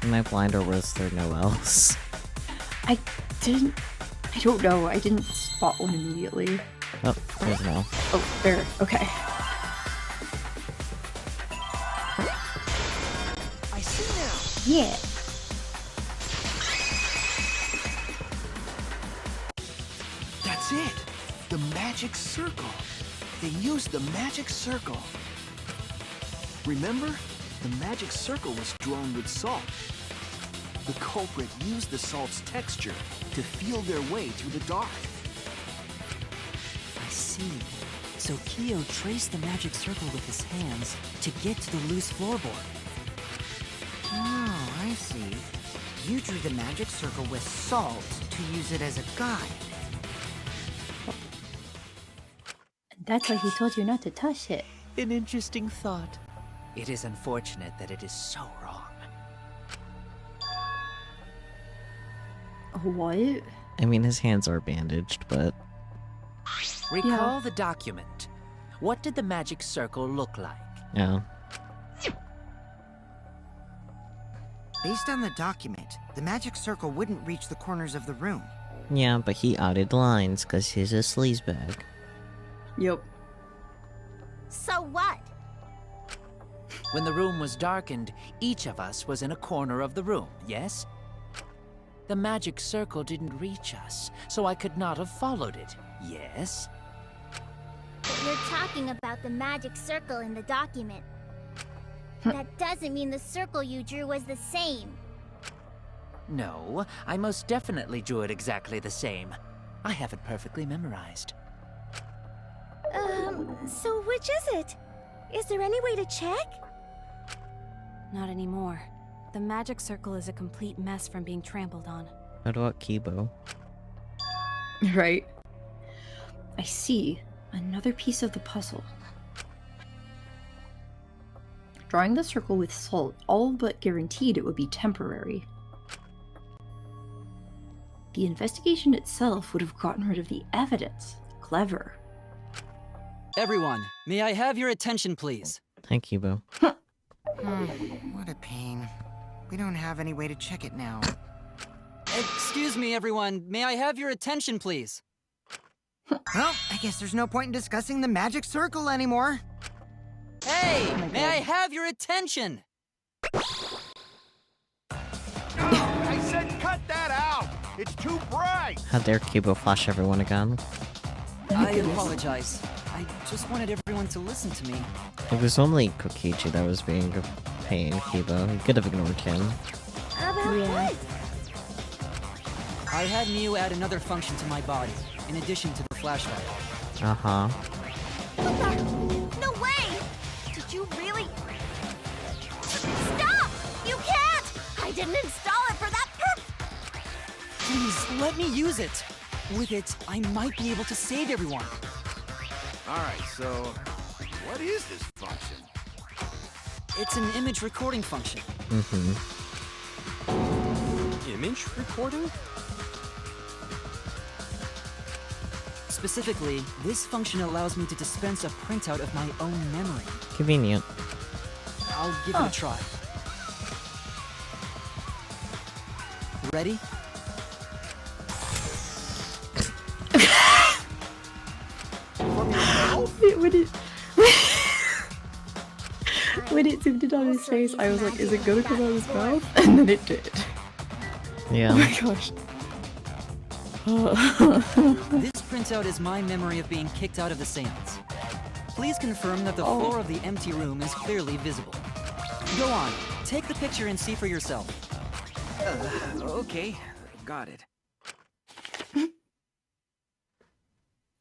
Am I blind or was there no else? I don't know. I didn't spot one immediately. Oh, there's no. Oh, there. Okay. I see now. Yeah. That's it! The magic circle. They used the magic circle. Remember? The magic circle was drawn with salt. The culprit used the salt's texture to feel their way through the dark. I see. So Kyo traced the magic circle with his hands to get to the loose floorboard. Oh, I see. You drew the magic circle with salt to use it as a guide. That's why he told you not to touch it. An interesting thought. It is unfortunate that it is so wrong. What? I mean, his hands are bandaged, but... Recall the document. What did the magic circle look like? Yeah. Based on the document, the magic circle wouldn't reach the corners of the room. Yeah, but he added lines because he's a sleazebag. Yep. So what? When the room was darkened, each of us was in a corner of the room, yes? The magic circle didn't reach us, so I could not have followed it. Yes? But you're talking about the magic circle in the document. That doesn't mean the circle you drew was the same. No, I most definitely drew it exactly the same. I have it perfectly memorized. So which is it? Is there any way to check? Not anymore. The magic circle is a complete mess from being trampled on. What about Kibo? Right. I see. Another piece of the puzzle. Drawing the circle with salt all but guaranteed it would be temporary. The investigation itself would have gotten rid of the evidence. Clever. Everyone, may I have your attention, please? Hi, Kibo. What a pain. We don't have any way to check it now. Excuse me, everyone. May I have your attention, please? Well, I guess there's no point in discussing the magic circle anymore. Hey, may I have your attention? I said cut that out! It's too bright! How dare Kibo flash everyone again? I apologize. I just wanted everyone to listen to me. It was only Kokichi that was being a pain, Kibo. You could have ignored him. About what? I had Miu add another function to my body, in addition to the flashlight. Uh-huh. No way! Did you really? Stop! You can't! I didn't install it for that purpose! Please, let me use it. With it, I might be able to save everyone. Alright, so what is this function? It's an image recording function. Mm-hmm. Image recording? Specifically, this function allows me to dispense a printout of my own memory. Convenient. I'll give it a try. Ready? When it zoomed in on his face, I was like, is it gonna come out of his mouth? And then it did. Yeah. Oh my gosh. This printout is my memory of being kicked out of the seance. Please confirm that the floor of the empty room is clearly visible. Go on, take the picture and see for yourself. Okay, got it.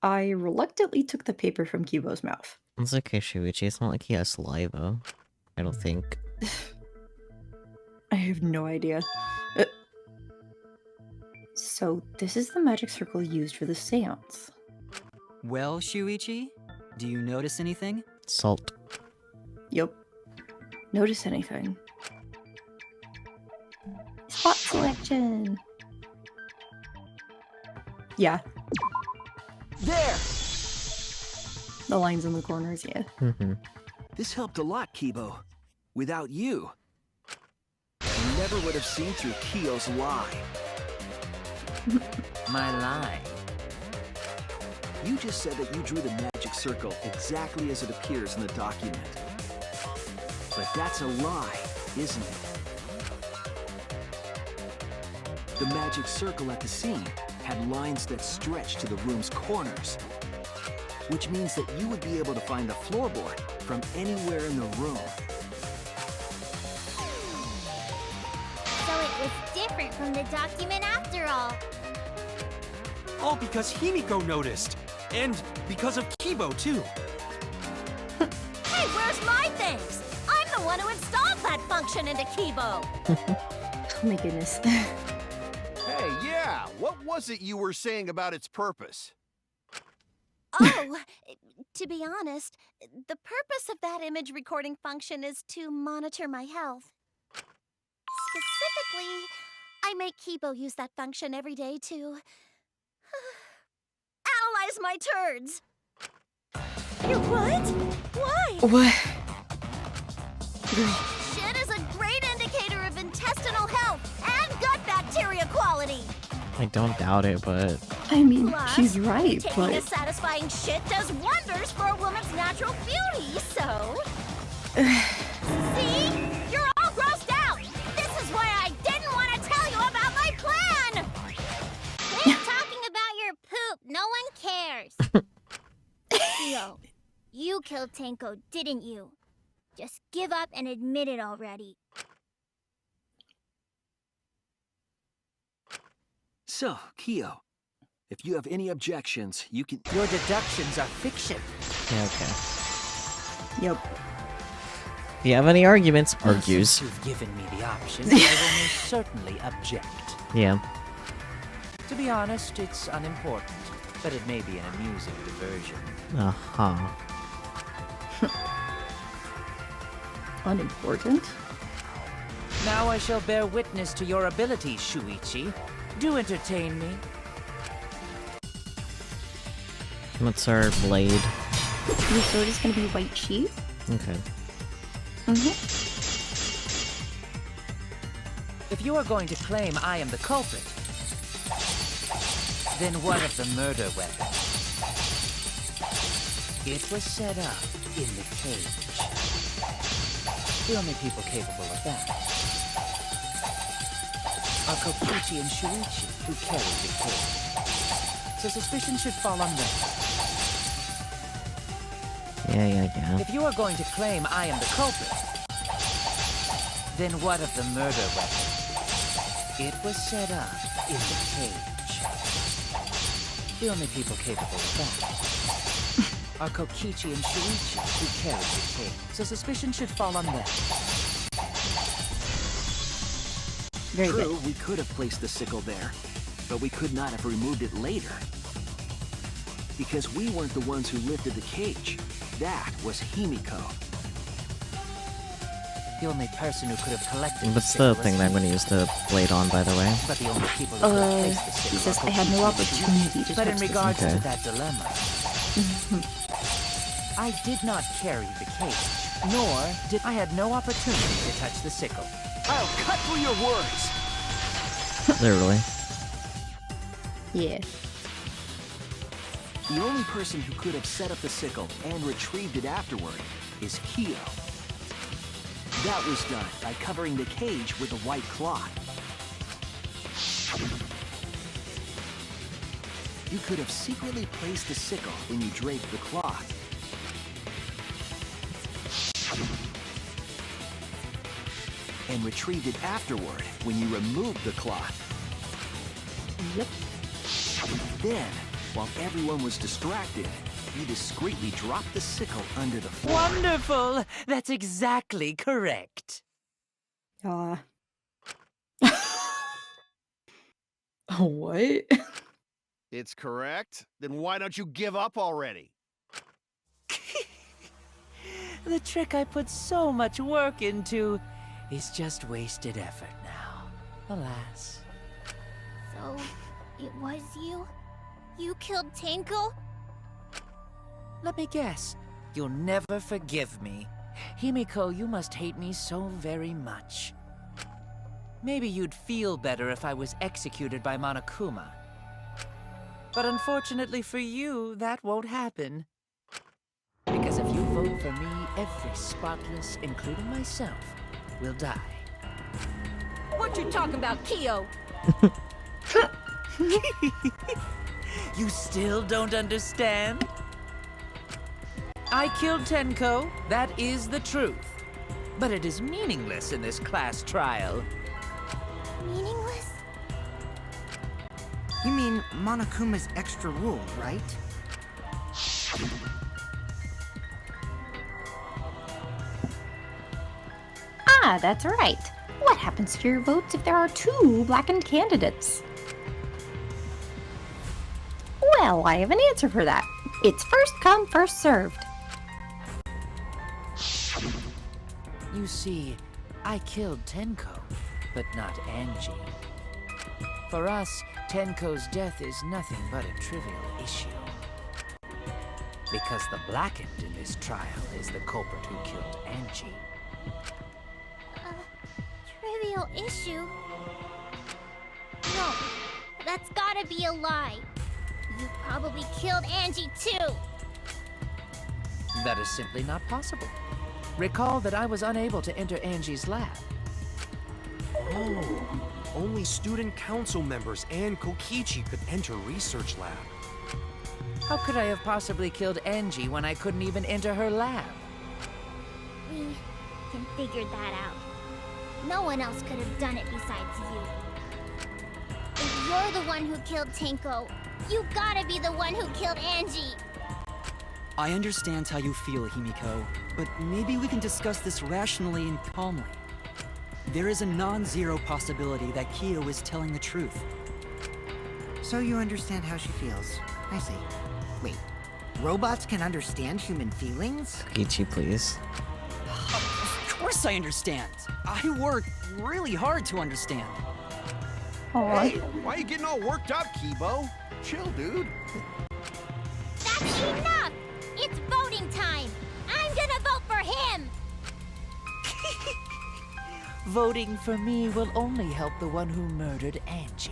I reluctantly took the paper from Kibo's mouth. It's okay, Shuichi. It's not like he has saliva. I don't think. I have no idea. So, this is the magic circle used for the seance. Well, Shuichi, do you notice anything? Salt. Yup. Notice anything? Spot selection! Yeah. There! The lines in the corners, yeah. Mm-hmm. This helped a lot, Kibo. Without you, I never would have seen through Kyo's lie. My lie. You just said that you drew the magic circle exactly as it appears in the document. But that's a lie, isn't it? The magic circle at the scene had lines that stretched to the room's corners, which means that you would be able to find the floorboard from anywhere in the room. So it was different from the document after all. All because Himiko noticed. And because of Kibo, too. Hey, where's my things? I'm the one who installed that function into Kibo. Oh my goodness. Hey, yeah, what was it you were saying about its purpose? Oh, to be honest, the purpose of that image recording function is to monitor my health. Specifically, I make Kibo use that function every day to analyze my turds. You what? Why? What? Shit is a great indicator of intestinal health and gut bacteria quality. I don't doubt it, but... I mean, Plus, she's right, taking a but... satisfying shit does wonders for a woman's natural beauty, so... See? You're all grossed out! This is why I didn't want to tell you about my plan! You killed Tenko, didn't you? Just give up and admit it already. So, Kyo, if you have any objections, you can... Your deductions are fiction. Yeah, okay. Yep. If you have any arguments, argues. Since you've given me the option, I will most certainly object. Yeah. To be honest, it's unimportant, but it may be an amusing diversion. Uh-huh. Unimportant? Now I shall bear witness to your abilities, Shuichi. Do entertain me. What's our blade? Your sword is gonna be white sheet. Okay. If you are going to claim I am the culprit, then what of the murder weapon? It was set up in the cage. The only people capable of that are Kokichi and Shuichi, who carried the cage. So suspicion should fall on them. Yeah. If you are going to claim I am the culprit, then what of the murder weapon? It was set up in the cage. The only people capable of that are Kokichi and Shuichi, who carried the cage. So suspicion should fall on them. Very True, good. we could have placed the sickle there, but we could not have removed it later. Because we weren't the ones who lifted the cage. That was Himiko. The only person who could have collected What's the thing that I'm gonna use the blade on, by the way? But the only people who could have placed the sickle he says are I had no Kokichi and opportunity to Shuichi. But in touch this. regards Okay. to that dilemma, I did not carry the cage, nor did I had no opportunity to touch the sickle. I'll cut through your words! Literally. Yeah. The only person who could have set up the sickle and retrieved it afterward is Kyo. That was done by covering the cage with a white cloth. You could have secretly placed the sickle when you draped the cloth. And retrieved it afterward when you removed the cloth. Yep. Then, while everyone was distracted, you discreetly dropped the sickle under the floor. Wonderful! That's exactly correct. What? It's correct? Then why don't you give up already? The trick I put so much work into is just wasted effort now. Alas. So, it was you? You killed Tenko? Let me guess. You'll never forgive me. Himiko, you must hate me so very much. Maybe you'd feel better if I was executed by Monokuma. But unfortunately for you, that won't happen. Because if you vote for me, every spotless, including myself, will die. What you talking about, Kyo? You still don't understand? I killed Tenko, that is the truth. But it is meaningless in this class trial. Meaningless? You mean Monokuma's extra rules, right? Ah, that's right. What happens to your votes if there are two blackened candidates? Well, I have an answer for that. It's first come, first served. You see, I killed Tenko, but not Angie. For us, Tenko's death is nothing but a trivial issue. Because the blackened in this trial is the culprit who killed Angie. Trivial issue? No, that's gotta be a lie. You probably killed Angie too. That is simply not possible. Recall that I was unable to enter Angie's lab. Oh, only student council members and Kokichi could enter research lab. How could I have possibly killed Angie when I couldn't even enter her lab? We can figure that out. No one else could have done it besides you. If you're the one who killed Tenko, you gotta be the one who killed Angie. I understand how you feel, Himiko, but maybe we can discuss this rationally and calmly. There is a non-zero possibility that Kyo is telling the truth. So you understand how she feels. I see. Wait, robots can understand human feelings? Kokichi, please. Of course I understand. I work really hard to understand. Hey, why are you getting all worked up, Kibo? Chill, dude. That's enough! It's voting time! I'm gonna vote for him! Voting for me will only help the one who murdered Angie.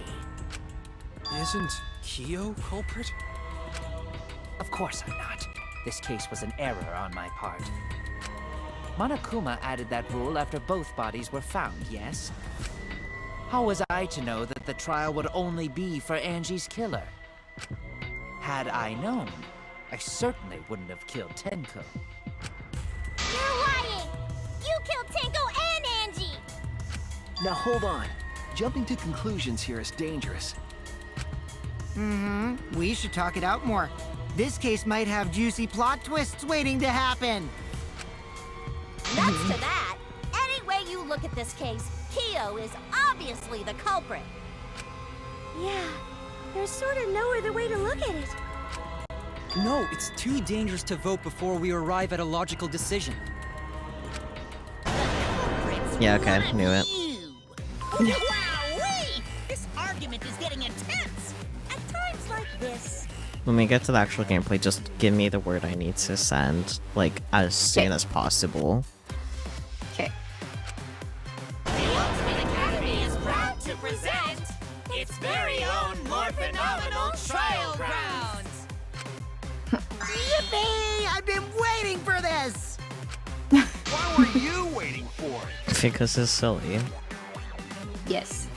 Isn't Kyo culprit? Of course I'm not. This case was an error on my part. Monokuma added that rule after both bodies were found, yes? How was I to know that the trial would only be for Angie's killer? Had I known, I certainly wouldn't have killed Tenko. You're lying! You killed Tenko and Angie! Now hold on. Jumping to conclusions here is dangerous. We should talk it out more. This case might have juicy plot twists waiting to happen. Nuts to that! Any way you look at this case, Kyo is obviously the culprit. Yeah, there's sort of no other way to look at it. No, it's too dangerous to vote before we arrive at a logical decision. Yeah, okay, knew it. Wowee! This argument is getting intense! At times like this. When we get to the actual gameplay, just give me the word I need to send, like, as soon as possible. Okay. The Ultimate Academy is proud to present its very own more phenomenal trial grounds. Yippee! I've been waiting for this! Why were you waiting for it? Because it's silly. Yes.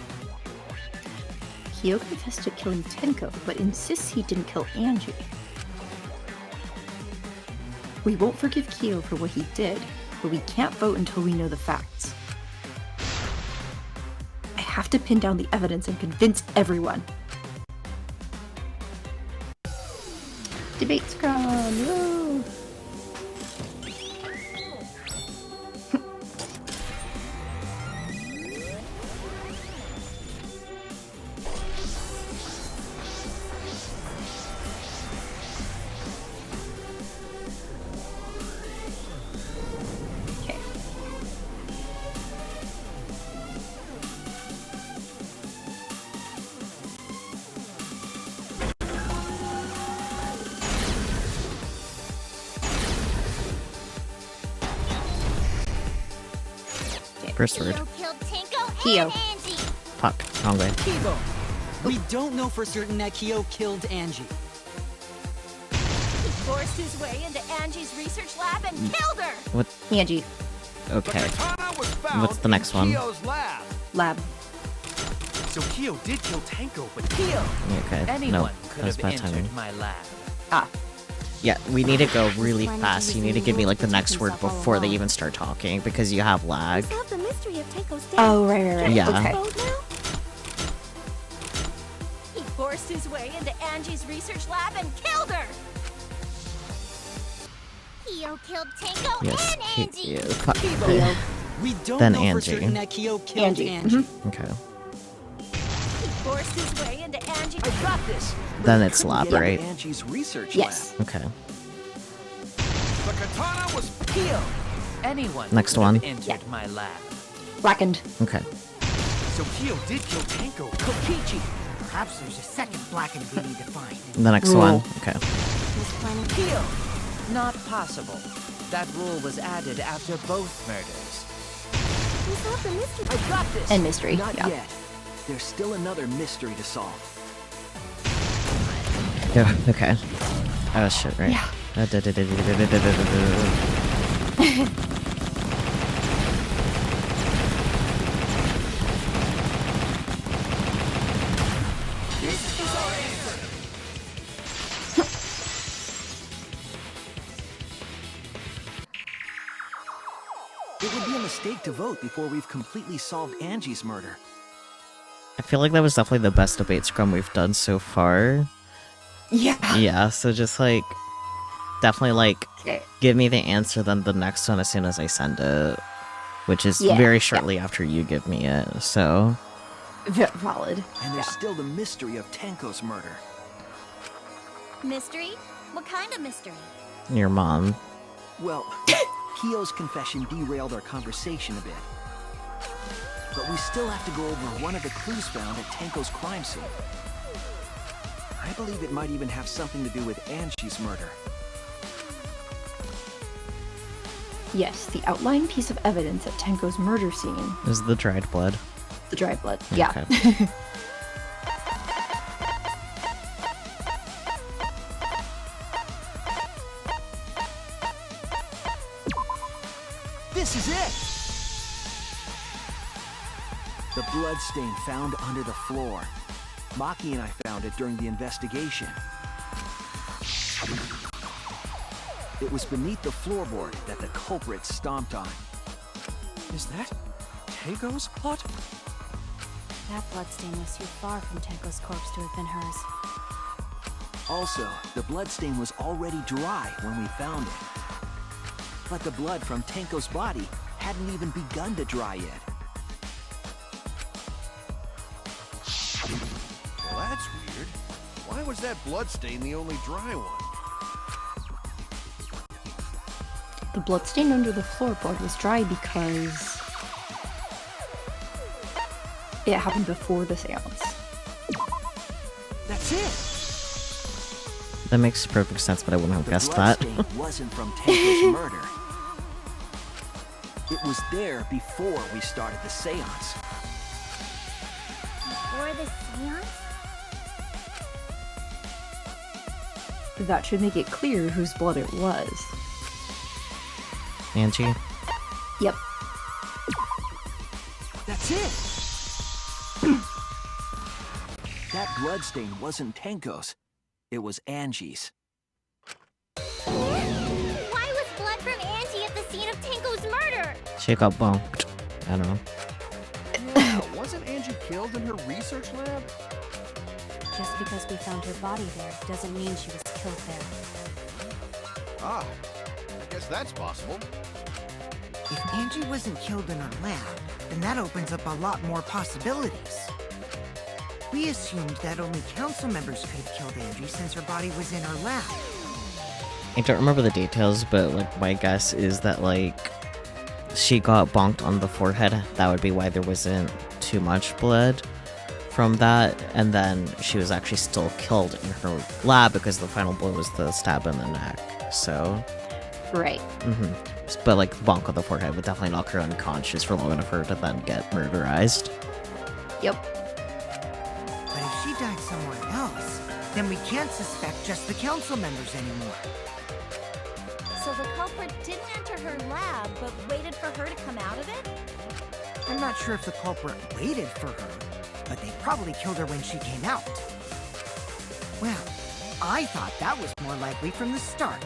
Kyo confessed to killing Tenko, but insists he didn't kill Angie. We won't forgive Kyo for what he did, but we can't vote until we know the facts. I have to pin down the evidence and convince everyone. Debate scrum! Woo! Okay. First word. Kyo killed Tenko Kyo. and Angie! Fuck, wrong way. Kibo! We don't know for certain that Kyo killed Angie. He forced his way into Angie's research lab and killed her! What? Angie. Okay. The katana was found What's the next in one? Kyo's lab. Lab. So Kyo did kill Tenko, but Kyo! Okay, Anyone no, could that's have bad entered timing. my lab. Ah. Yeah, we need to go really Planning fast. to You need to use give me rules like the to next protect word himself all before they along. even start talking because you have lag. Solve the mystery of Tenko's death. Oh, right. Yeah. Okay. Vote now? He forced his way into Angie's research lab and killed her! Kyo killed Tenko Yes. and Angie! Yeah, fuck. Kyo. We don't Then know for Angie. certain that Kyo killed Angie. Angie. Okay. He forced his way into Angie. I got this. Then it's Couldn't lab, get into right? Angie's research Yes. Okay. The katana was Kyo! Anyone Next could have one. entered my lab. Blackened. Okay. so Kyo did kill Tenko. Kokichi. Perhaps there's a second blackened we need to find. The next Rule. one. Okay. He's planning to Kyo! Not possible. That rule was added after both murders. solve the mystery. I got this. And mystery. Not Yeah. yet. There's still another mystery to solve. Yeah, okay. Oh shit, right. Yeah. It would be a mistake to vote before we've completely solved Angie's murder. I feel like that was definitely the best debate scrum we've done so far. Yeah. Yeah, so just like, definitely like, Okay. give me the answer, then the next one as soon as I send it. Which is Yeah, very shortly after you give me it, so... Valid. And there's still the mystery of Tenko's murder. Mystery? What kind of mystery? Your mom. Well, Kyo's confession derailed our conversation a bit. But we still have to go over one of the clues found at Tenko's crime scene. I believe it might even have something to do with Angie's murder. Yes, the outline piece of evidence at Tenko's murder scene. Is the dried blood. The dried blood, yeah. Okay. This is it! The bloodstain found under the floor. Maki and I found it during the investigation. It was beneath the floorboard that the culprit stomped on. Is that Tenko's blood? That bloodstain was too far from Tenko's corpse to have been hers. Also, the bloodstain was already dry when we found it. But the blood from Tenko's body hadn't even begun to dry yet. Well, that's weird. Why was that bloodstain the only dry one? The bloodstain under the floorboard was dry because it happened before the seance. That's it! That makes perfect sense, but I wouldn't have guessed that. The bloodstain wasn't from Tenko's murder. It was there before we started the seance. Before the seance? That should make it clear whose blood it was. Angie? Yep. That's it! That bloodstain wasn't Tenko's. It was Angie's. Why was blood from Angie at the scene of Tenko's murder? She got bonked. I don't know. Yeah, wasn't Angie killed in her research lab? Just because we found her body there doesn't mean she was killed there. Ah, I guess that's possible. If Angie wasn't killed in her lab, then that opens up a lot more possibilities. We assumed that only council members could have killed Angie since her body was in her lab. I don't remember the details, but like my guess is that like she got bonked on the forehead. That would be why there wasn't too much blood from that, and then she was actually still killed in her lab because the final blow was the stab in the neck. So, right. But like bonk on the forehead would definitely knock her unconscious for long enough for her to then get murderized. Yep. But if she died somewhere else, then we can't suspect just the council members anymore. So the culprit didn't enter her lab, but waited for her to come out of it? I'm not sure if the culprit waited for her, but they probably killed her when she came out. Well, I thought that was more likely from the start.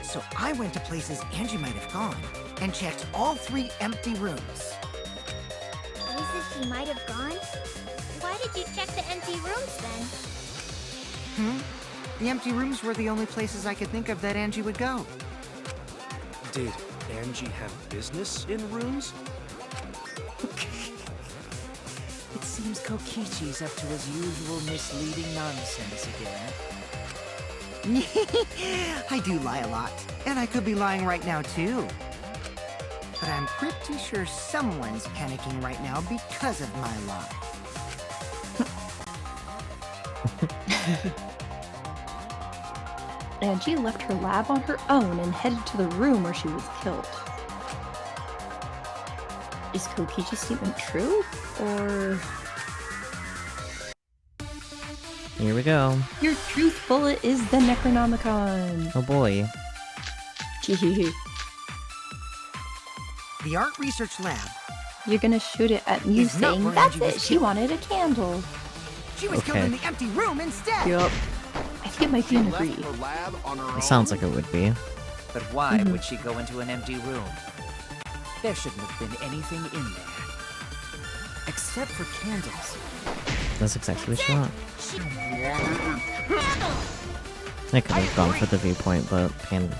So I went to places Angie might have gone and checked all 3 empty rooms. Places she might have gone? Why did you check the empty rooms then? The empty rooms were the only places I could think of that Angie would go. Did Angie have business in rooms? It seems Kokichi's up to his usual misleading nonsense again. I do lie a lot, and I could be lying right now too. But I'm pretty sure someone's panicking right now because of my lie. Angie left her lab on her own and headed to the room where she was killed. Is Kokichi's statement true, or... Here we go. Your truth bullet is the Necronomicon! Oh boy. Hehehe. The art research lab. You're gonna shoot it at me Is not saying, where that's Angie was it, she killed." wanted a candle. She was killed Okay. in the empty room instead. Yup. I think it might be an Left agree. her lab on her own? It sounds like it would be. But why would she go into an empty room? There shouldn't have been anything in there. Except for candles. That's exactly what she want. I could have gone for the viewpoint, but panic.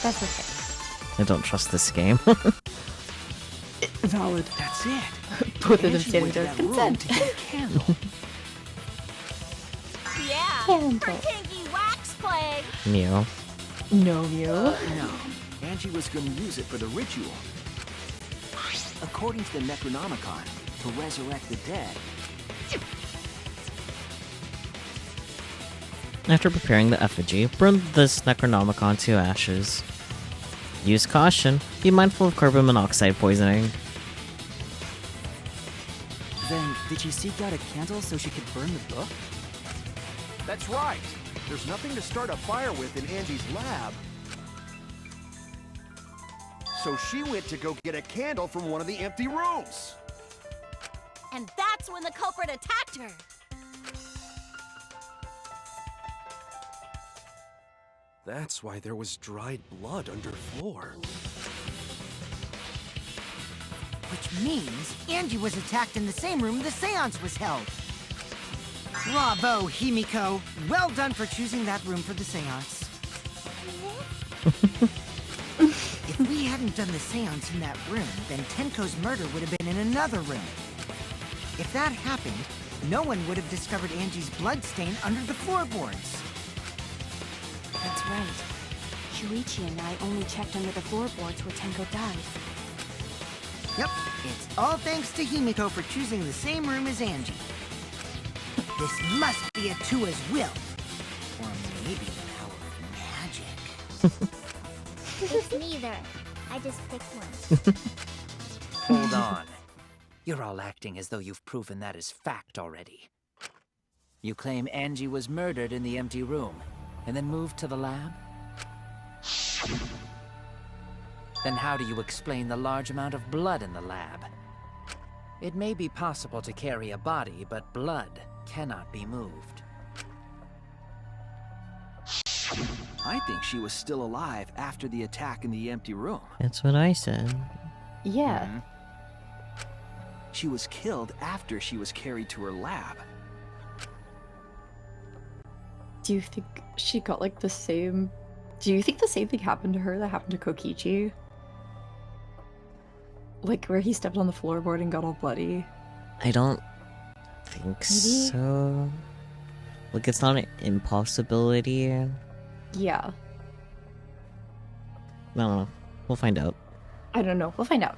That's okay. I don't trust this game. Valid. That's it. Both of them Angie standing went to there. that room Consent. to get a candle. Yeah, Candle. for kinky wax play. Mew. No, you. No. Angie was going to use it for the ritual. According to the Necronomicon, to resurrect the dead. After preparing the effigy, burn this Necronomicon to ashes. Use caution. Be mindful of carbon monoxide poisoning. Then, did she seek out a candle so she could burn the book? That's right. There's nothing to start a fire with in Angie's lab. So she went to go get a candle from one of the empty rooms. And that's when the culprit attacked her. That's why there was dried blood under floor. Which means Angie was attacked in the same room the seance was held. Bravo, Himiko. Well done for choosing that room for the seance. If we hadn't done the seance in that room, then Tenko's murder would have been in another room. If that happened, no one would have discovered Angie's bloodstain under the floorboards. That's right. Shuichi and I only checked under the floorboards where Tenko died. Yep, it's all thanks to Himiko for choosing the same room as Angie. This must be Atua's will. Or maybe the power of magic. It's neither. I just picked one. Hold on. You're all acting as though you've proven that as fact already. You claim Angie was murdered in the empty room, and then moved to the lab? Then how do you explain the large amount of blood in the lab? It may be possible to carry a body, but blood cannot be moved. I think she was still alive after the attack in the empty room. That's what I said. Yeah. She was killed after she was carried to her lab. Do you think she got like the same... Do you think the same thing happened to her that happened to Kokichi? Like where he stepped on the floorboard and got all bloody? I don't think so. Like, it's not an impossibility. Yeah. I don't know. We'll find out. I don't know. We'll find out.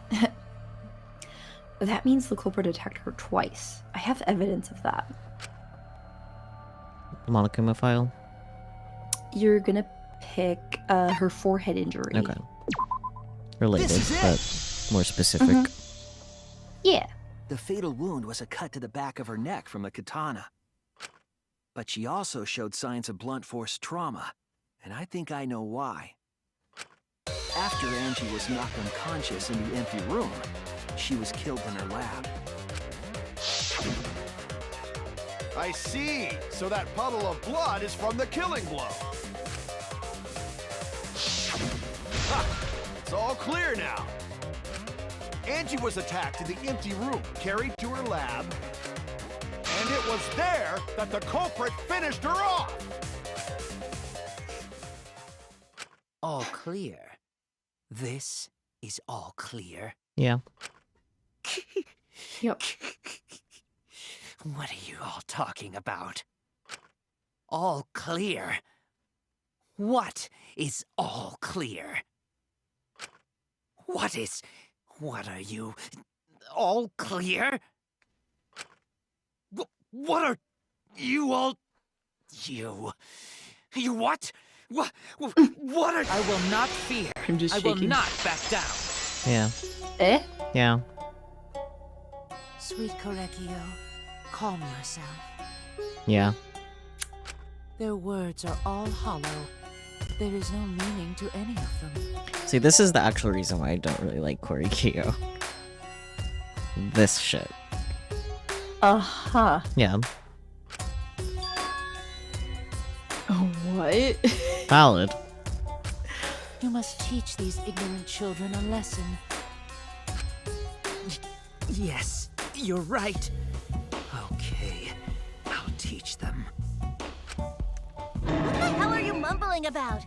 That means the culprit attacked her twice. I have evidence of that. Monokuma file? You're gonna pick her forehead injury. Okay. Related, but more specific. Yeah. The fatal wound was a cut to the back of her neck from a katana. But she also showed signs of blunt force trauma, and I think I know why. After Angie was knocked unconscious in the empty room, she was killed in her lab. I see. So that puddle of blood is from the killing blow. Ha! It's all clear now. Angie was attacked in the empty room, carried to her lab, and it was there that the culprit finished her off. All clear. This is all clear. Yeah. Yep. What are you all talking about? All clear? What is all clear? What are you? All clear? What are you all? You what? What are... I will not fear. I'm just I will shaking. not back down. Yeah. Eh? Yeah. Sweet Korekio, calm yourself. Yeah. Their words are all hollow. There is no meaning to any of them. See, this is the actual reason why I don't really like Korikyo. This shit. Uh-huh. Yeah. What? Valid. You must teach these ignorant children a lesson. Yes, you're right. Okay, I'll teach them. What the hell are you mumbling about?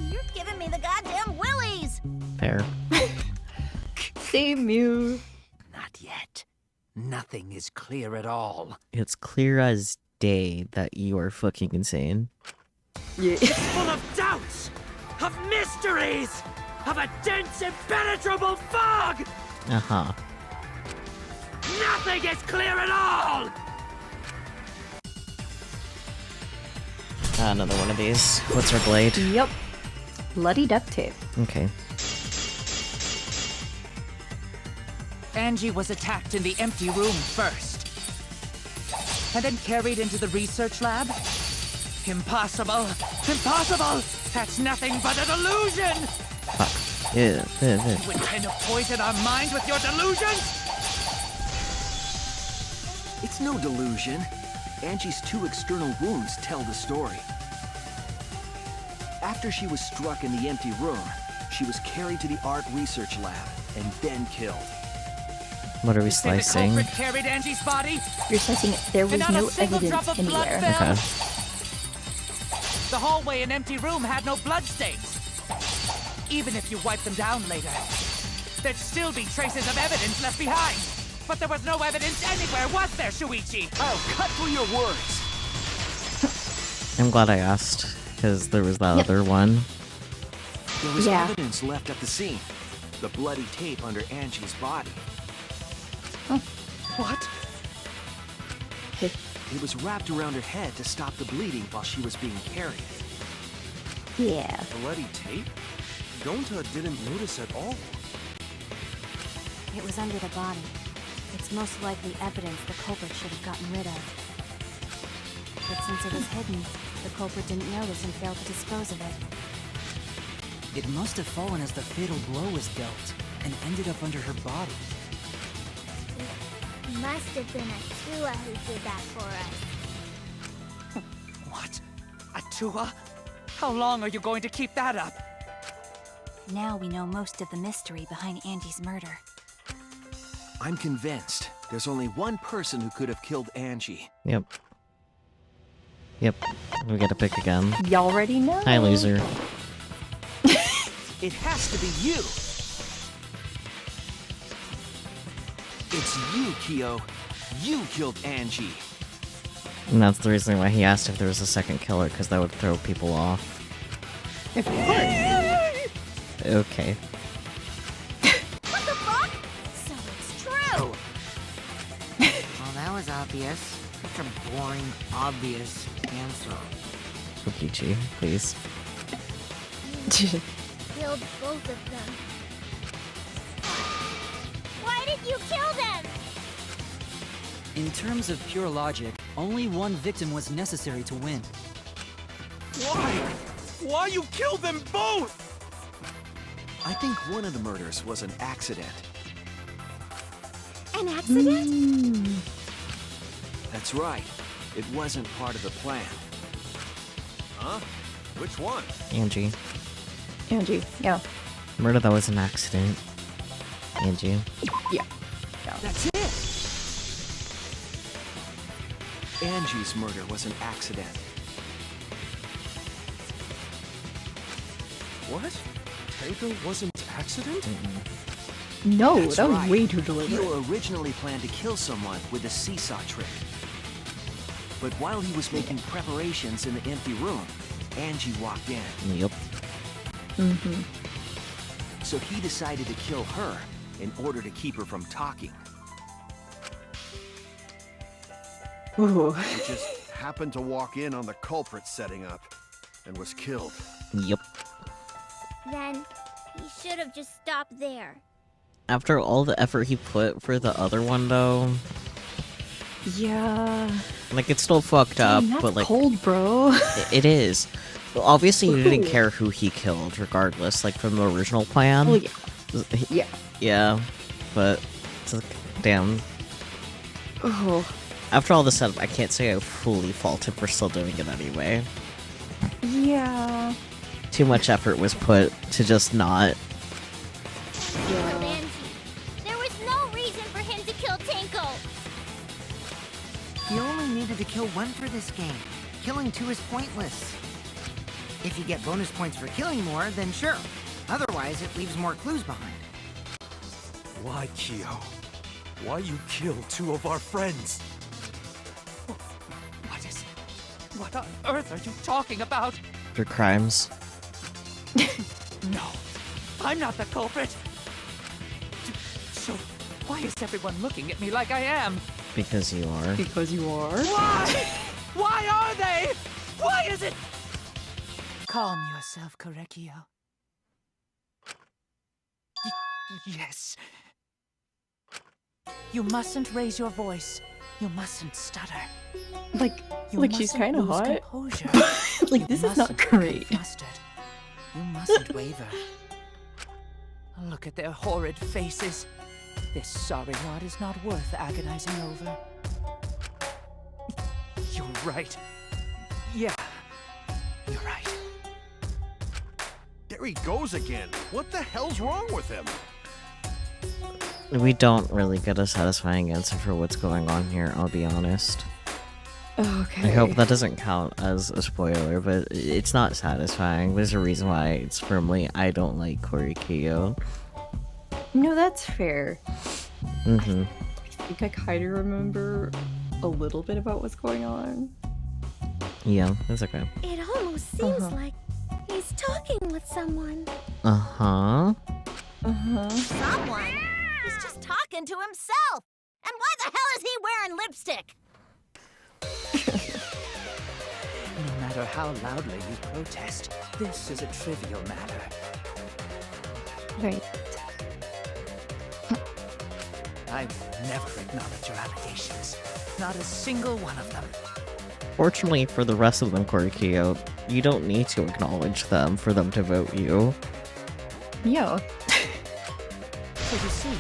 You're giving me the goddamn willies! Fair. Same you. Not yet. Nothing is clear at all. It's clear as day that you are fucking insane. Yeah. It's full of doubts, of mysteries, of a dense, impenetrable fog! Uh-huh. Nothing is clear at all! Another one of these. What's her blade? Yep. Bloody duct tape. Okay. Angie was attacked in the empty room first. And then carried into the research lab? Impossible! Impossible! That's nothing but a delusion! Fuck. Yeah. You intend to poison our minds with your delusions? It's no delusion. Angie's 2 external wounds tell the story. After she was struck in the empty room, she was carried to the art research lab and then killed. What are we You say the slicing? culprit carried Angie's body? You're slicing it. There was And not no a single drop evidence of blood anywhere. fell? Okay. The hallway and empty room had no bloodstains. Even if you wipe them down later, there'd still be traces of evidence left behind. But there was no evidence anywhere, was there, Shuichi? I'll cut through your words! I'm glad I asked, because there was that other one. There was Yeah. evidence left at the scene. The bloody tape under Angie's body. What? It was wrapped around her head to stop the bleeding while she was being carried. Yeah. Bloody tape? Gonta didn't notice at all. It was under the body. It's most likely evidence the culprit should have gotten rid of. But since it was hidden, the culprit didn't notice and failed to dispose of it. It must have fallen as the fatal blow was dealt, and ended up under her body. It must have been Atua who did that for us. What? Atua? How long are you going to keep that up? Now we know most of the mystery behind Angie's murder. I'm convinced there's only one person who could have killed Angie. Yep. Yep. We get to pick again. Y'all already know. Hi, loser. It has to be you! It's you, Kyo. You killed Angie. And that's the reason why he asked if there was a second killer, because that would throw people off. Of course. Okay. What the fuck? So it's true! Well, that was obvious. Such a boring, obvious answer. Kokichi, please. Killed both of them. Why did you kill them? In terms of pure logic, only one victim was necessary to win. Why? Why you killed them both? I think one of the murders was an accident. An accident? That's right. It wasn't part of the plan. Huh? Which one? Angie. Angie, yeah. Murder that was an accident. Angie. Yeah. That's it! Angie's murder was an accident. What? Tenko wasn't accident? No, That's that was right. way too deliberate. Kyo originally planned to kill someone with a seesaw trick. But while he was making preparations in the empty room, Angie walked in. Yep. So he decided to kill her in order to keep her from talking. Ooh. He just happened to walk in on the culprit setting up and was killed. Yep. Then he should have just stopped there. After all the effort he put for the other one, though, Yeah. like, it's still fucked up, Dang, that's but, like, cold, bro. it is. Well, obviously, you didn't Ooh. care who he killed, regardless, like, from the original plan. Well, yeah. Yeah. Yeah, but, it's like, damn. Oh. After all this setup, I can't say I fully fault him for still doing it anyway. Yeah. too much effort was put to just not. Angie. There was no reason for him to kill Tenko. You only needed to kill one for this game. Killing two is pointless. If you get bonus points for killing more, then sure. Otherwise, it leaves more clues behind. Why, Kyo? Why you kill two of our friends? What on earth are you talking about? For crimes. No, I'm not the culprit. So, why is everyone looking at me like I am? Because you are. Because you are? Why? Why are they? Why is it? Calm yourself, Korekio. Yes. You mustn't raise your voice. You mustn't stutter. Like she's mustn't kind of lose hot. composure. Like, this is not great. Flustered. You mustn't waver. Look at their horrid faces. This sorry lot is not worth agonizing over. You're right. Yeah, you're right. There he goes again. What the hell's wrong with him? We don't really get a satisfying answer for what's going on here, I'll be honest. Okay. I hope that doesn't count as a spoiler, but it's not satisfying. There's a reason why it's firmly I don't like Korekiyo. No, that's fair. Mm-hmm. I think I kind of remember a little bit about what's going on. Yeah, that's okay. It almost seems like he's talking with someone. Uh-huh. Someone? He's just talking to himself. And why the hell is he wearing lipstick? No matter how loudly you protest, this is a trivial matter. Right. I will never acknowledge your allegations. Not a single one of them. Fortunately for the rest of them, Korekiyo, you don't need to acknowledge them for them to vote you. Yeah. So you see,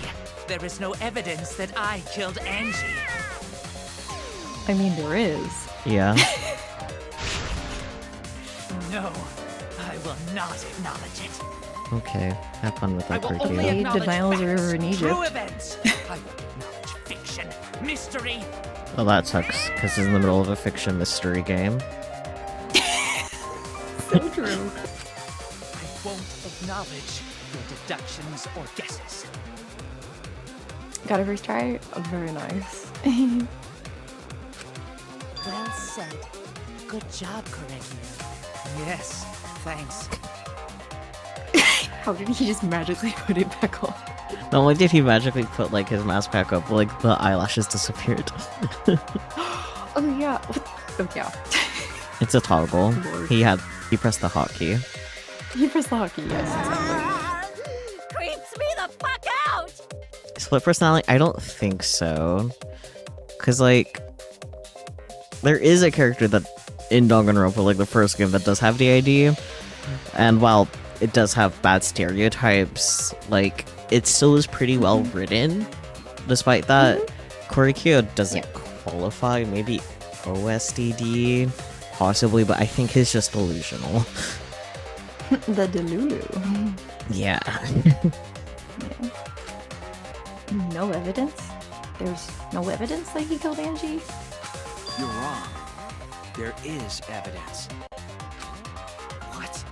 there is no evidence that I killed Angie. I mean, there is. Yeah. No, I will not acknowledge it. Okay, have fun with that, I will only Korekiyo. acknowledge Denials are facts, over in true Egypt. events. I will acknowledge fiction, mystery. Well, that sucks, because it's in the middle of a fiction mystery game. So true. I won't acknowledge your deductions or guesses. Got a first try? Oh, very nice. Well said. Good job, Korekio. Yes, thanks. How did he just magically put it back on? Not only did he magically put, like, his mask back up, like, the eyelashes disappeared. Oh, yeah. Oh, yeah. It's a toggle. Lord. He pressed the hotkey. He pressed the hotkey, yes. Creeps me the fuck out! Split personality? I don't think so. Because, like, there is a character that in Danganronpa, like the first game, that does have the ID. And while it does have bad stereotypes, like, it still is pretty well written. Despite that, Korekiyo doesn't qualify. Maybe OSDD, possibly, but I think he's just delusional. The Delulu. Yeah. No evidence? There's no evidence that he killed Angie? You're wrong. There is evidence. What?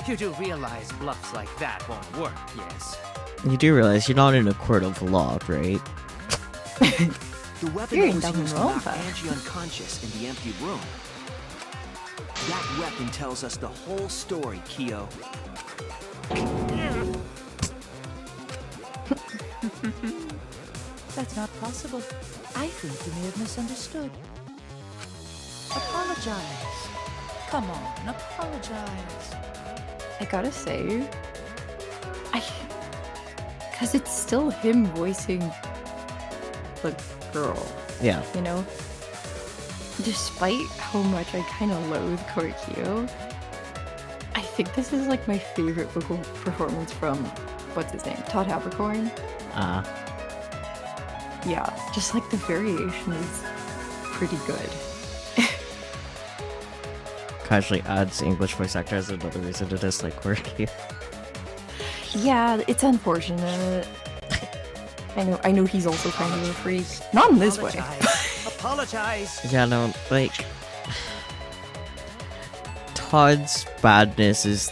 You do realize bluffs like that won't work, yes? You do realize you're not in a court of law, right? The weapon You're in was used to knock Danganronpa. Angie unconscious in the empty room. That weapon tells us the whole story, Kyo. That's not possible. I think you may have misunderstood. Apologize. Come on, apologize. I gotta say, because it's still him voicing the girl, Yeah. you know? Despite how much I kind of loathe Korekiyo, I think this is like my favorite vocal performance from, what's his name, Todd Habercorn? Yeah, just like the variation is pretty good. casually adds English voice actor as another reason to dislike Quirky. Yeah, it's unfortunate. I know he's also kind of a freak. Not in this way. Apologize. Yeah, no, like... Todd's badness is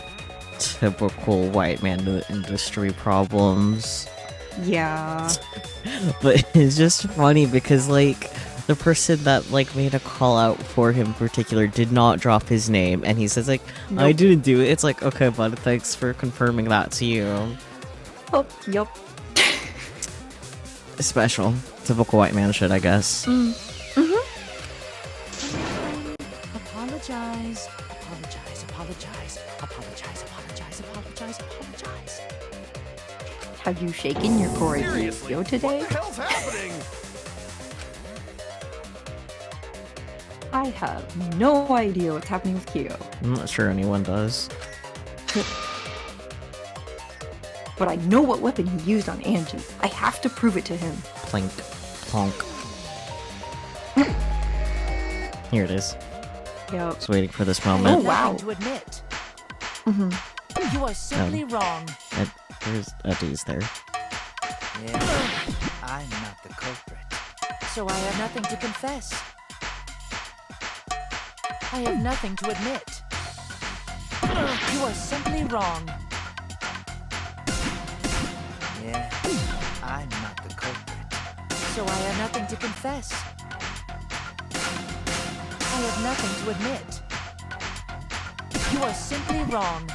typical white man industry problems. Yeah. But it's just funny because, like, the person that, like, made a call out for him in particular did not drop his name, and he says, like, I didn't do it. It's like, okay, bud, thanks for confirming that to you. Oh, yup. Special. Typical white man shit, I guess. Apologize. Apologize. Apologize. Apologize. Apologize. Apologize. Apologize. Have you shaken your core Seriously, today? what the hell's happening? I have no idea what's happening with Kyo. I'm not sure anyone does. But I know what weapon he used on Angie. I have to prove it to him. Plink. Plonk. Here it is. Yep. Just waiting for this I moment. have nothing to admit. You are simply wrong. There's Eddie's there. Yeah, I'm not the culprit. So I have nothing to confess. I have nothing to admit. You are simply wrong. Yeah, I'm not the culprit. So I have nothing to confess. I have nothing to admit. You are simply wrong.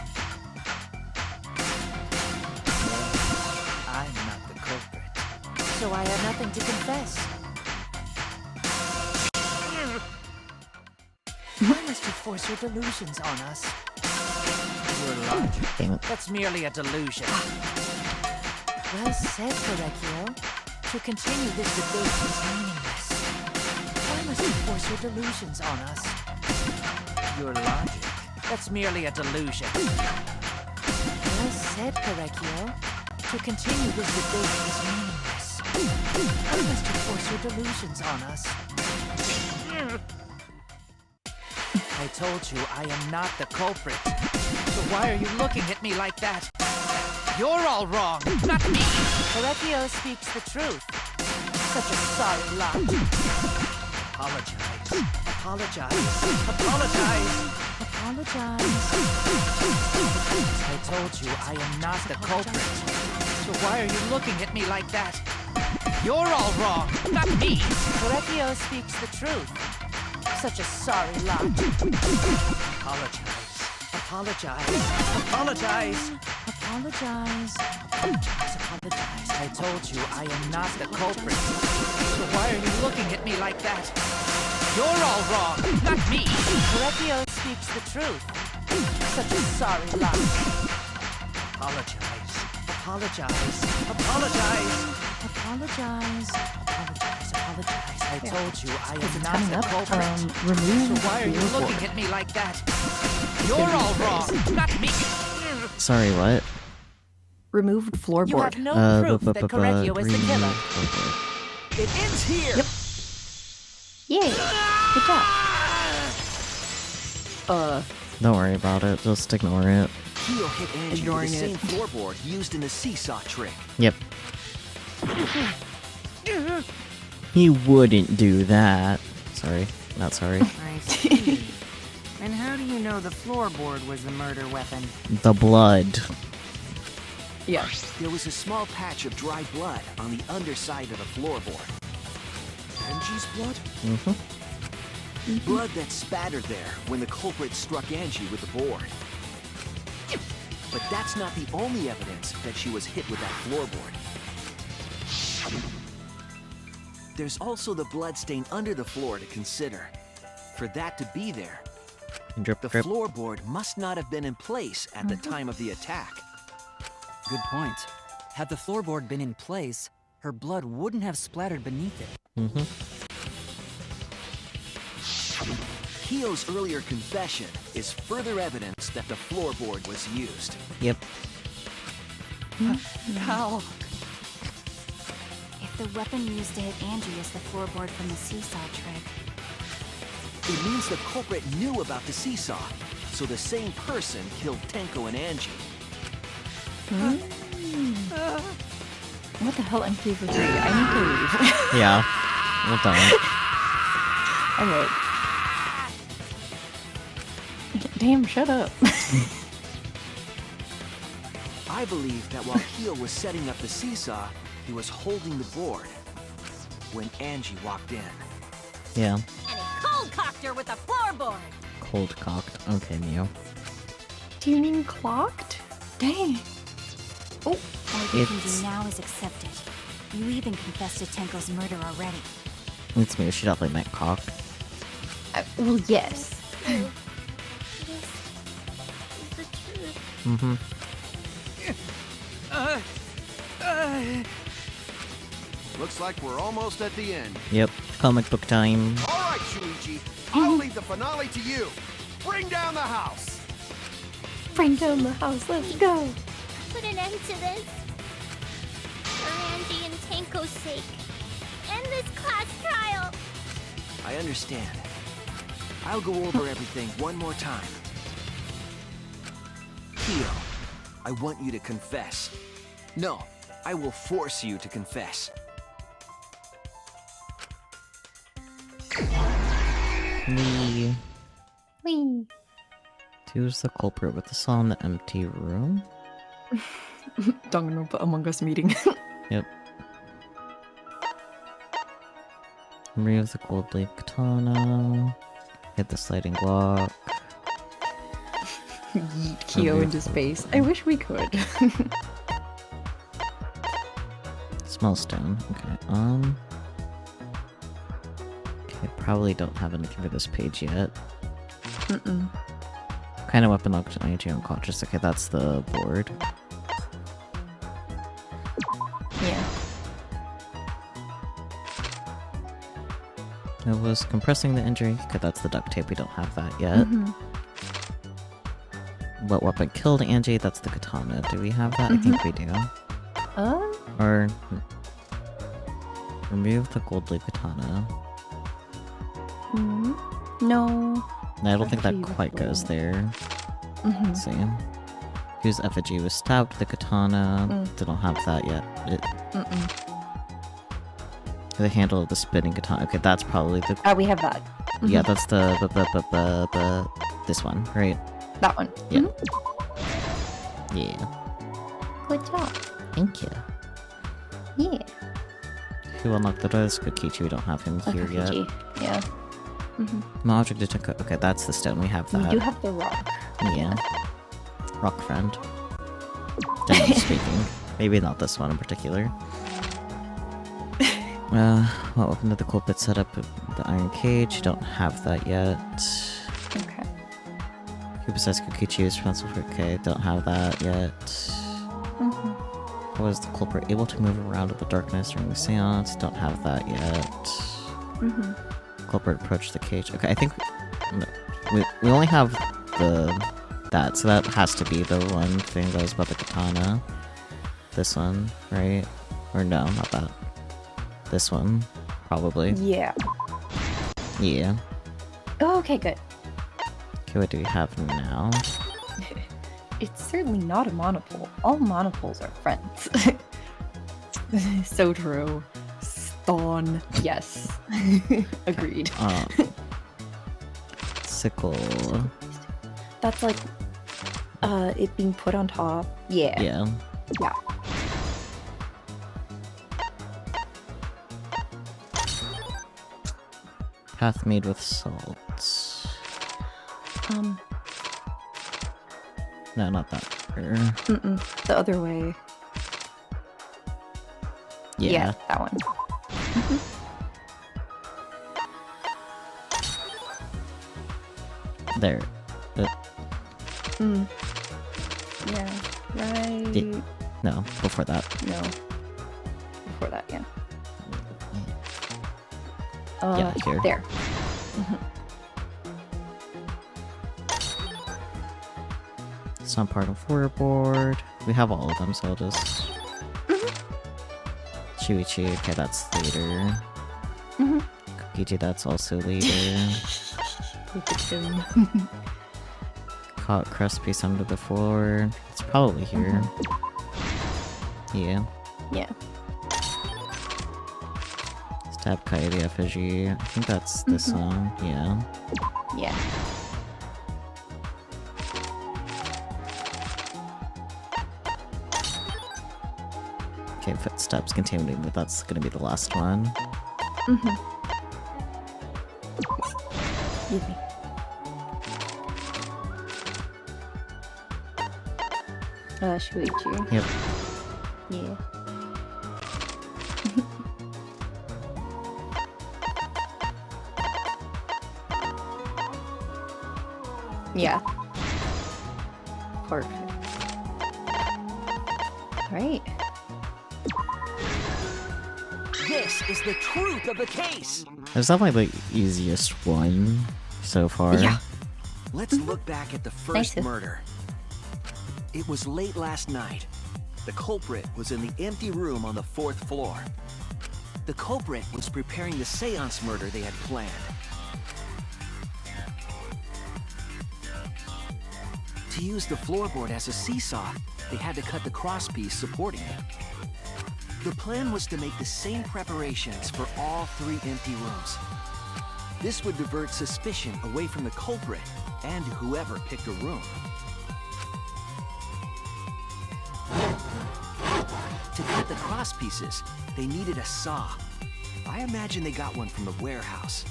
I'm not the culprit. So I have nothing to confess. Why must you force your delusions on us? Your logic. Damn it. That's merely a delusion. Well said, Correcchio. To continue this debate is meaningless. Why must you force your delusions on us? Your logic. That's merely a delusion. Well said, Correcchio. To continue this debate is meaningless. Why must you force your delusions on us? I told you I am not the culprit. So why are you looking at me like that? You're all wrong, not me! Correcchio speaks the truth. Such a sorry lot. Apologize. Apologize. Apologize. Apologize. I told you I am not the culprit. So why are you looking at me like that? You're all wrong, not me! Correcchio speaks the truth. Such a sorry lot. Apologize. Apologize. Apologize. Apologize. Apologize. Apologize. I told you I am not the culprit. So why are you looking at me like that? You're all wrong, not me! Correcchio speaks the truth. Such a sorry lot. Apologize. Apologize. Apologize. Apologize. Apologize. Apologize. I told you I am not the culprit. Remove So why are you looking at me like that? You're all wrong, not me! Sorry, what? Removed floorboard. You have no proof that Correcchio is the killer. It ends here! Yep. Yay! Good job. Don't worry about it. Just ignore it. Kyo hit Angie with the Ignoring same it. floorboard used in the seesaw trick. Yep. He wouldn't do that. Sorry. Not sorry. I see. And how do you know the floorboard was the murder weapon? The blood. Yeah. There was a small patch of dry blood on the underside of the floorboard. Angie's blood? Mm-hmm. Blood that spattered there when the culprit struck Angie with the board. But that's not the only evidence that she was hit with that floorboard. There's also the blood stain under the floor to consider. For that to be there, Drip, the drip. floorboard must not have been in place at the time of the attack. Good point. Had the floorboard been in place, her blood wouldn't have splattered beneath it. Mm-hmm. Kyo's earlier confession is further evidence that the floorboard was used. Yep. How? If the weapon used to hit Angie is the floorboard from the seesaw trick, It means the culprit knew about the seesaw, so the same person killed Tenko and Angie. What the hell, MT for 3? I need to leave. Yeah. Well done. Alright. Damn, shut up. I believe that while Kyo was setting up the seesaw, he was holding the board when Angie walked in. Yeah. And he cold-cocked her with a floorboard. Cold cocked. Okay, Mio. Do you mean clocked? Dang. Oh. All you can do now is accept it. You even confessed to Tenko's murder already. It's Mio. She definitely meant cocked. Well, yes. Mm-hmm. Looks like we're almost at the end. Yep. Comic book time. All right, Shuichi. I'll leave the finale to you. Bring down the house. Bring down the house. Let's go. Put an end to this. For Angie and Tenko's sake. End this class trial. I understand. I'll go over everything one more time. Kyo, I want you to confess. No, I will force you to confess. Wee. Who's the culprit with the saw in the empty room? Danganronpa Among Us meeting. Yep. Remove the gold blade katana. Hit the sliding block. Yeet Kyo into space. I wish we could. Small stone. Okay, Okay, probably don't have anything for this page yet. Kind of weapon locked on AJ unconscious. Okay, that's the board. Yeah. It was compressing the injury. Okay, that's the duct tape. We don't have that yet. What weapon killed Angie? That's the katana. Do we have that? I think we do. Or remove the gold blade katana. No. I don't think that quite goes there. Let's see. Whose effigy was stabbed with the katana? They don't have that yet. The handle of the spinning katana. Okay, that's probably the. We have that. Yeah, that's the this one, right? That one. Yeah. Yeah. Good job. Thank you. Yeah. Who unlocked the doors? Kokichi. We don't have him here yet. Yeah. No object detector. Okay, that's the stone. We have that. We do have the rock. Yeah. Rock friend. Generally speaking. Maybe not this one in particular. What weapon did the culprit set up? The iron cage. Don't have that yet. Okay. Who possessed Kokichi is responsible for. Okay, don't have that yet. Was the culprit able to move around in the darkness during the seance? Don't have that yet. Culprit approached the cage. Okay, I think we only have that, so that has to be the one thing that was about the katana. This one, right? Or no, not that. This one, probably. Yeah. Yeah. Oh, okay, good. Okay, what do we have now? It's certainly not a monopole. All monopoles are friends. So true. Stone. Yes. Agreed. Sickle. That's like, it being put on top. Yeah. Yeah. Yeah. Path made with salt. No, not that. The other way. Yeah. That one. There. Yeah. Right. No, before that. No. Before that, yeah. Yeah, here. There. It's not part of forward. We have all of them, so I'll just. Shuichi, okay, that's later. Kokichi, that's also later. Look at him. Caught crust piece under the floor. It's probably here. Yeah. Yeah. Stab Coyote effigy. I think that's this one. Yeah. Yeah. Okay, footsteps contaminated, but that's gonna be the last one. Excuse me. Shuichi. Yep. Yeah. Yeah. Perfect. Right. This is the truth of the case. It's definitely the easiest one so far. Yeah. Let's look back at the first Thanks. murder. It was late last night. The culprit was in the empty room on the 4th floor. The culprit was preparing the seance murder they had planned. To use the floorboard as a seesaw, they had to cut the crosspiece supporting it. The plan was to make the same preparations for all 3 empty rooms. This would divert suspicion away from the culprit and whoever picked a room. To cut the crosspieces, they needed a saw. I imagine they got one from the warehouse.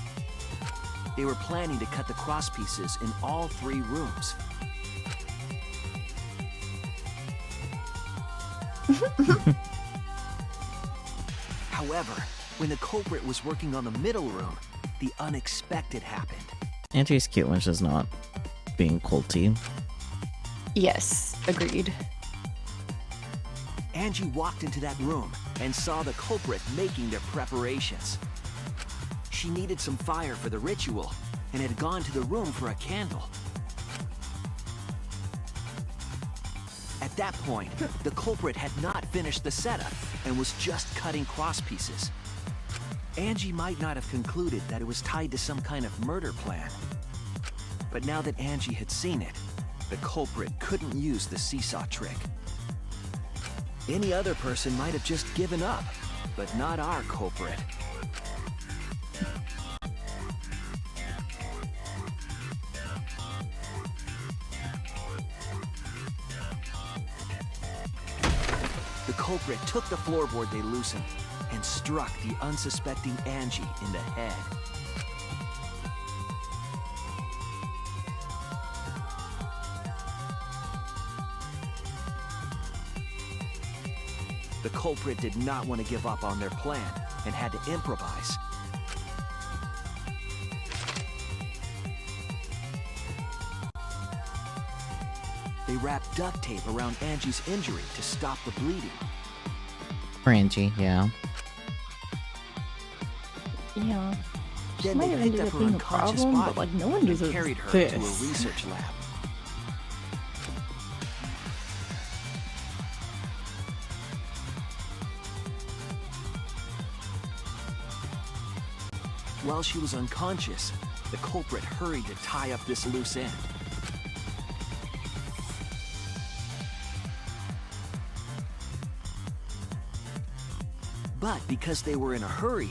They were planning to cut the crosspieces in all 3 rooms. However, when the culprit was working on the middle room, the unexpected happened. Angie's cute when she's not being culty. Yes, agreed. Angie walked into that room and saw the culprit making their preparations. She needed some fire for the ritual and had gone to the room for a candle. At that point, the culprit had not finished the setup and was just cutting crosspieces. Angie might not have concluded that it was tied to some kind of murder plan. But now that Angie had seen it, the culprit couldn't use the seesaw trick. Any other person might have just given up, but not our culprit. The culprit took the floorboard they loosened and struck the unsuspecting Angie in the head. The culprit did not want to give up on their plan and had to improvise. They wrapped duct tape around Angie's injury to stop the bleeding. For Angie, yeah. Yeah. She Then might they have picked ended up up her being a unconscious problem, body but like no one and deserves carried her this. to a research lab. While she was unconscious, the culprit hurried to tie up this loose end. But because they were in a hurry,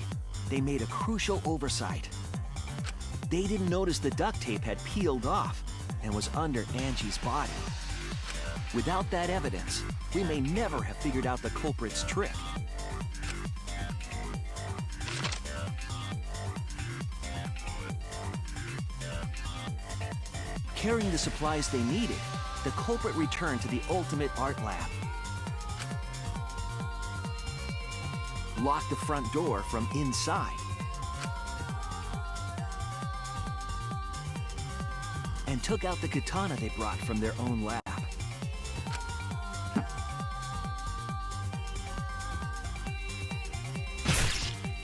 they made a crucial oversight. They didn't notice the duct tape had peeled off and was under Angie's body. Without that evidence, we may never have figured out the culprit's trick. Carrying the supplies they needed, the culprit returned to the ultimate art lab. Locked the front door from inside. And took out the katana they brought from their own lab.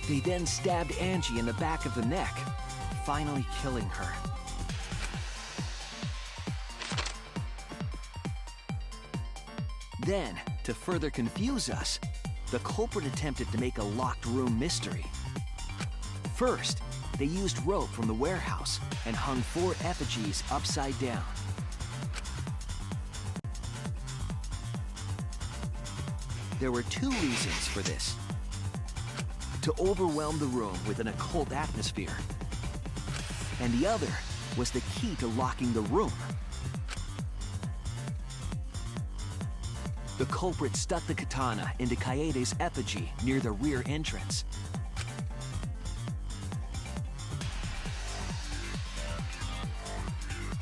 They then stabbed Angie in the back of the neck, finally killing her. Then, to further confuse us, the culprit attempted to make a locked room mystery. First, they used rope from the warehouse and hung 4 effigies upside down. There were 2 reasons for this. To overwhelm the room with an occult atmosphere. And the other was the key to locking the room. The culprit stuck the katana into Kaede's effigy near the rear entrance.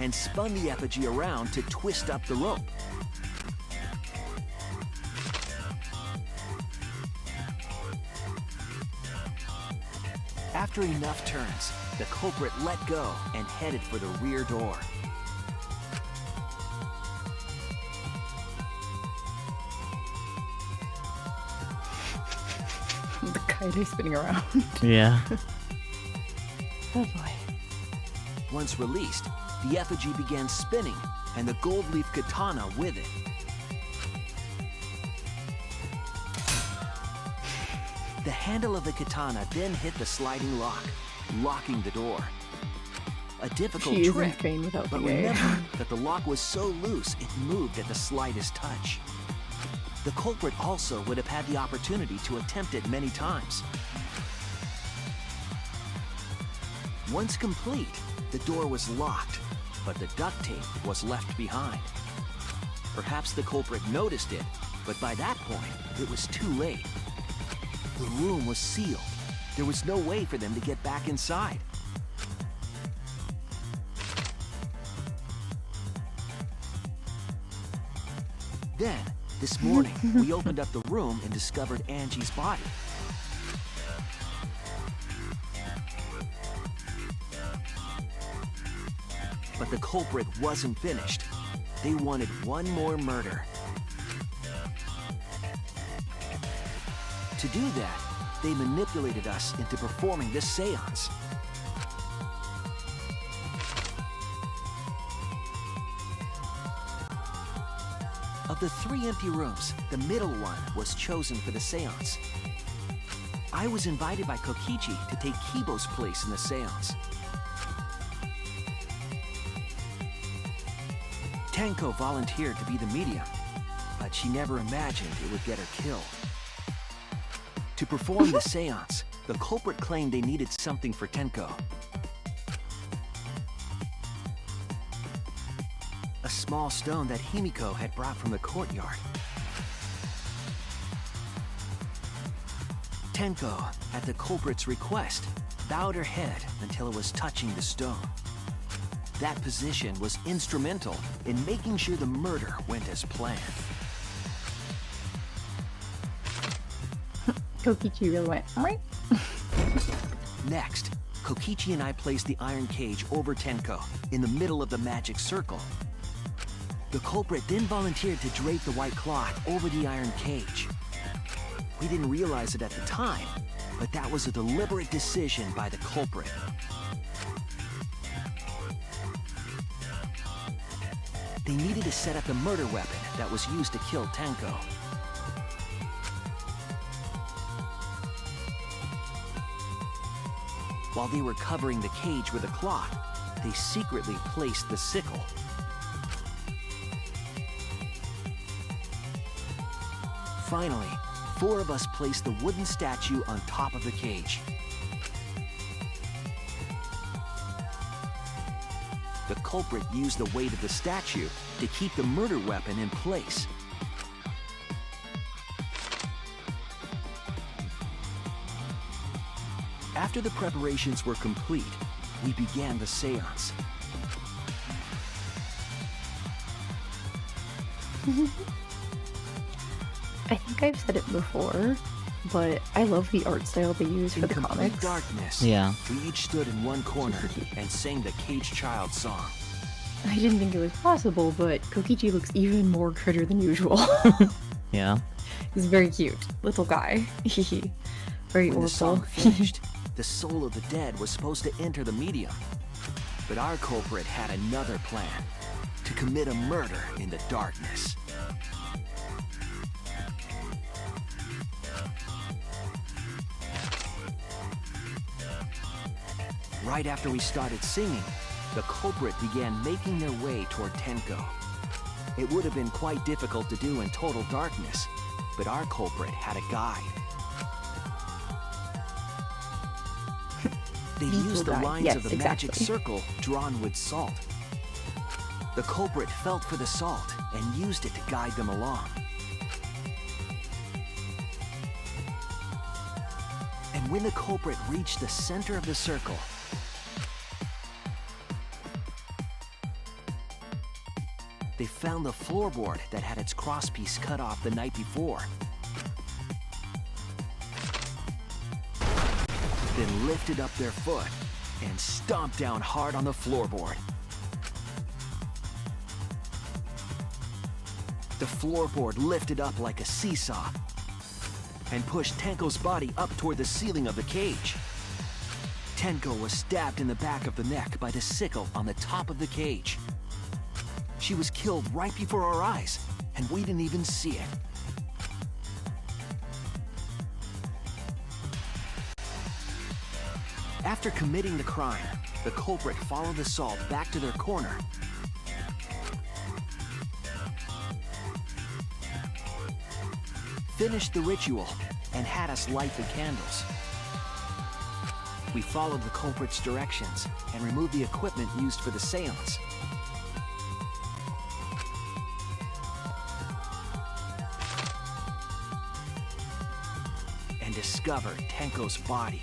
And spun the effigy around to twist up the rope. After enough turns, the culprit let go and headed for the rear door. The kite spinning around. Yeah. Oh boy. Once released, the effigy began spinning, and the gold leaf katana with it. The handle of the katana then hit the sliding lock, locking the door. A difficult She is trick, in pain without but the A. remember that the lock was so loose it moved at the slightest touch. The culprit also would have had the opportunity to attempt it many times. Once complete, the door was locked, but the duct tape was left behind. Perhaps the culprit noticed it, but by that point, it was too late. The room was sealed. There was no way for them to get back inside. Then, this morning, we opened up the room and discovered Angie's body. But the culprit wasn't finished. They wanted one more murder. To do that, they manipulated us into performing this seance. Of the 3 empty rooms, the middle one was chosen for the seance. I was invited by Kokichi to take Kibo's place in the seance. Tenko volunteered to be the medium, but she never imagined it would get her killed. To perform the seance, the culprit claimed they needed something for Tenko. A small stone that Himiko had brought from the courtyard. Tenko, at the culprit's request, bowed her head until it was touching the stone. That position was instrumental in making sure the murder went as planned. Kokichi really went, right? Next, Kokichi and I placed the iron cage over Tenko in the middle of the magic circle. The culprit then volunteered to drape the white cloth over the iron cage. We didn't realize it at the time, but that was a deliberate decision by the culprit. They needed to set up the murder weapon that was used to kill Tenko. While they were covering the cage with a cloth, they secretly placed the sickle. Finally, 4 of us placed the wooden statue on top of the cage. The culprit used the weight of the statue to keep the murder weapon in place. After the preparations were complete, we began the seance. I think I've said it before, but I love the art style they use for the complete comics. darkness, Yeah. we each stood in one corner and sang the Cage Child song. I didn't think it was possible, but Kokichi looks even more critter than usual. Yeah. He's very cute. Little guy. Very When the song orpal. finished, the soul of the dead was supposed to enter the medium. But our culprit had another plan, to commit a murder in the darkness. Right after we started singing, the culprit began making their way toward Tenko. It would have been quite difficult to do in total darkness, but our culprit had a guide. They used the lines of the magic circle drawn with salt. The culprit felt for the salt and used it to guide them along. And when the culprit reached the center of the circle, they found the floorboard that had its crosspiece cut off the night before. Then lifted up their foot and stomped down hard on the floorboard. The floorboard lifted up like a seesaw and pushed Tenko's body up toward the ceiling of the cage. Tenko was stabbed in the back of the neck by the sickle on the top of the cage. She was killed right before our eyes, and we didn't even see it. After committing the crime, the culprit followed the salt back to their corner. Finished the ritual and had us light the candles. We followed the culprit's directions and removed the equipment used for the seance. And discovered Tenko's body.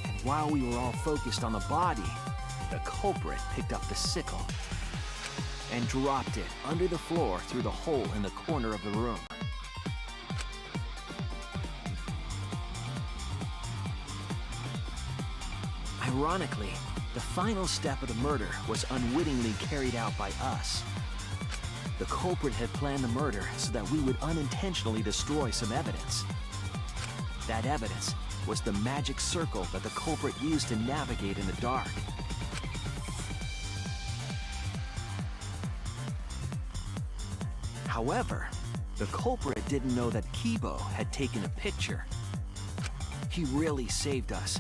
And while we were all focused on the body, the culprit picked up the sickle and dropped it under the floor through the hole in the corner of the room. Ironically, the final step of the murder was unwittingly carried out by us. The culprit had planned the murder so that we would unintentionally destroy some evidence. That evidence was the magic circle that the culprit used to navigate in the dark. However, the culprit didn't know that Kibo had taken a picture. He really saved us.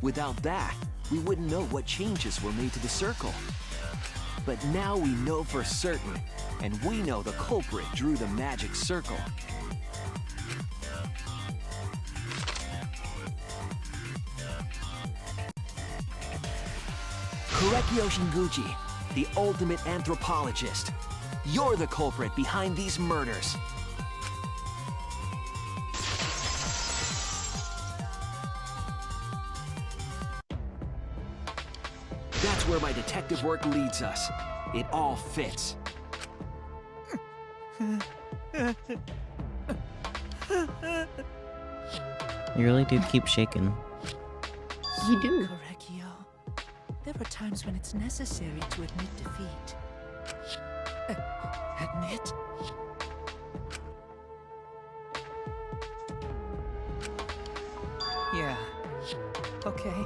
Without that, we wouldn't know what changes were made to the circle. But now we know for certain, and we know the culprit drew the magic circle. Korekyo Shinguchi, the ultimate anthropologist. You're the culprit behind these murders. That's where my detective work leads us. It all fits. You really do keep shaking. You do. Korekyo, there are times when it's necessary to admit defeat. Admit? Yeah. Okay.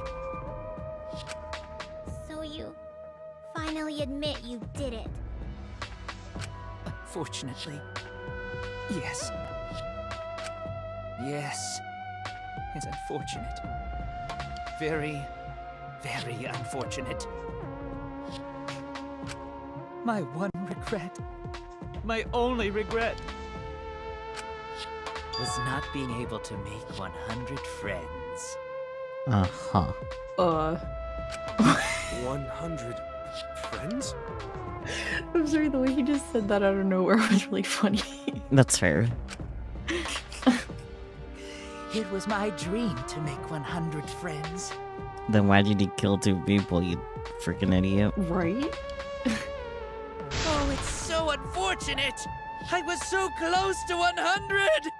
So you finally admit you did it. Unfortunately, yes. Yes. It's unfortunate. Very, very unfortunate. My one regret, my only regret, was not being able to make 100 friends. Uh-huh. 100 friends? I'm sorry, the way he just said that out of nowhere was really funny. That's fair. It was my dream to make 100 friends. Then why did he kill 2 people, you freaking idiot? Right? Oh, it's so unfortunate! I was so close to 100!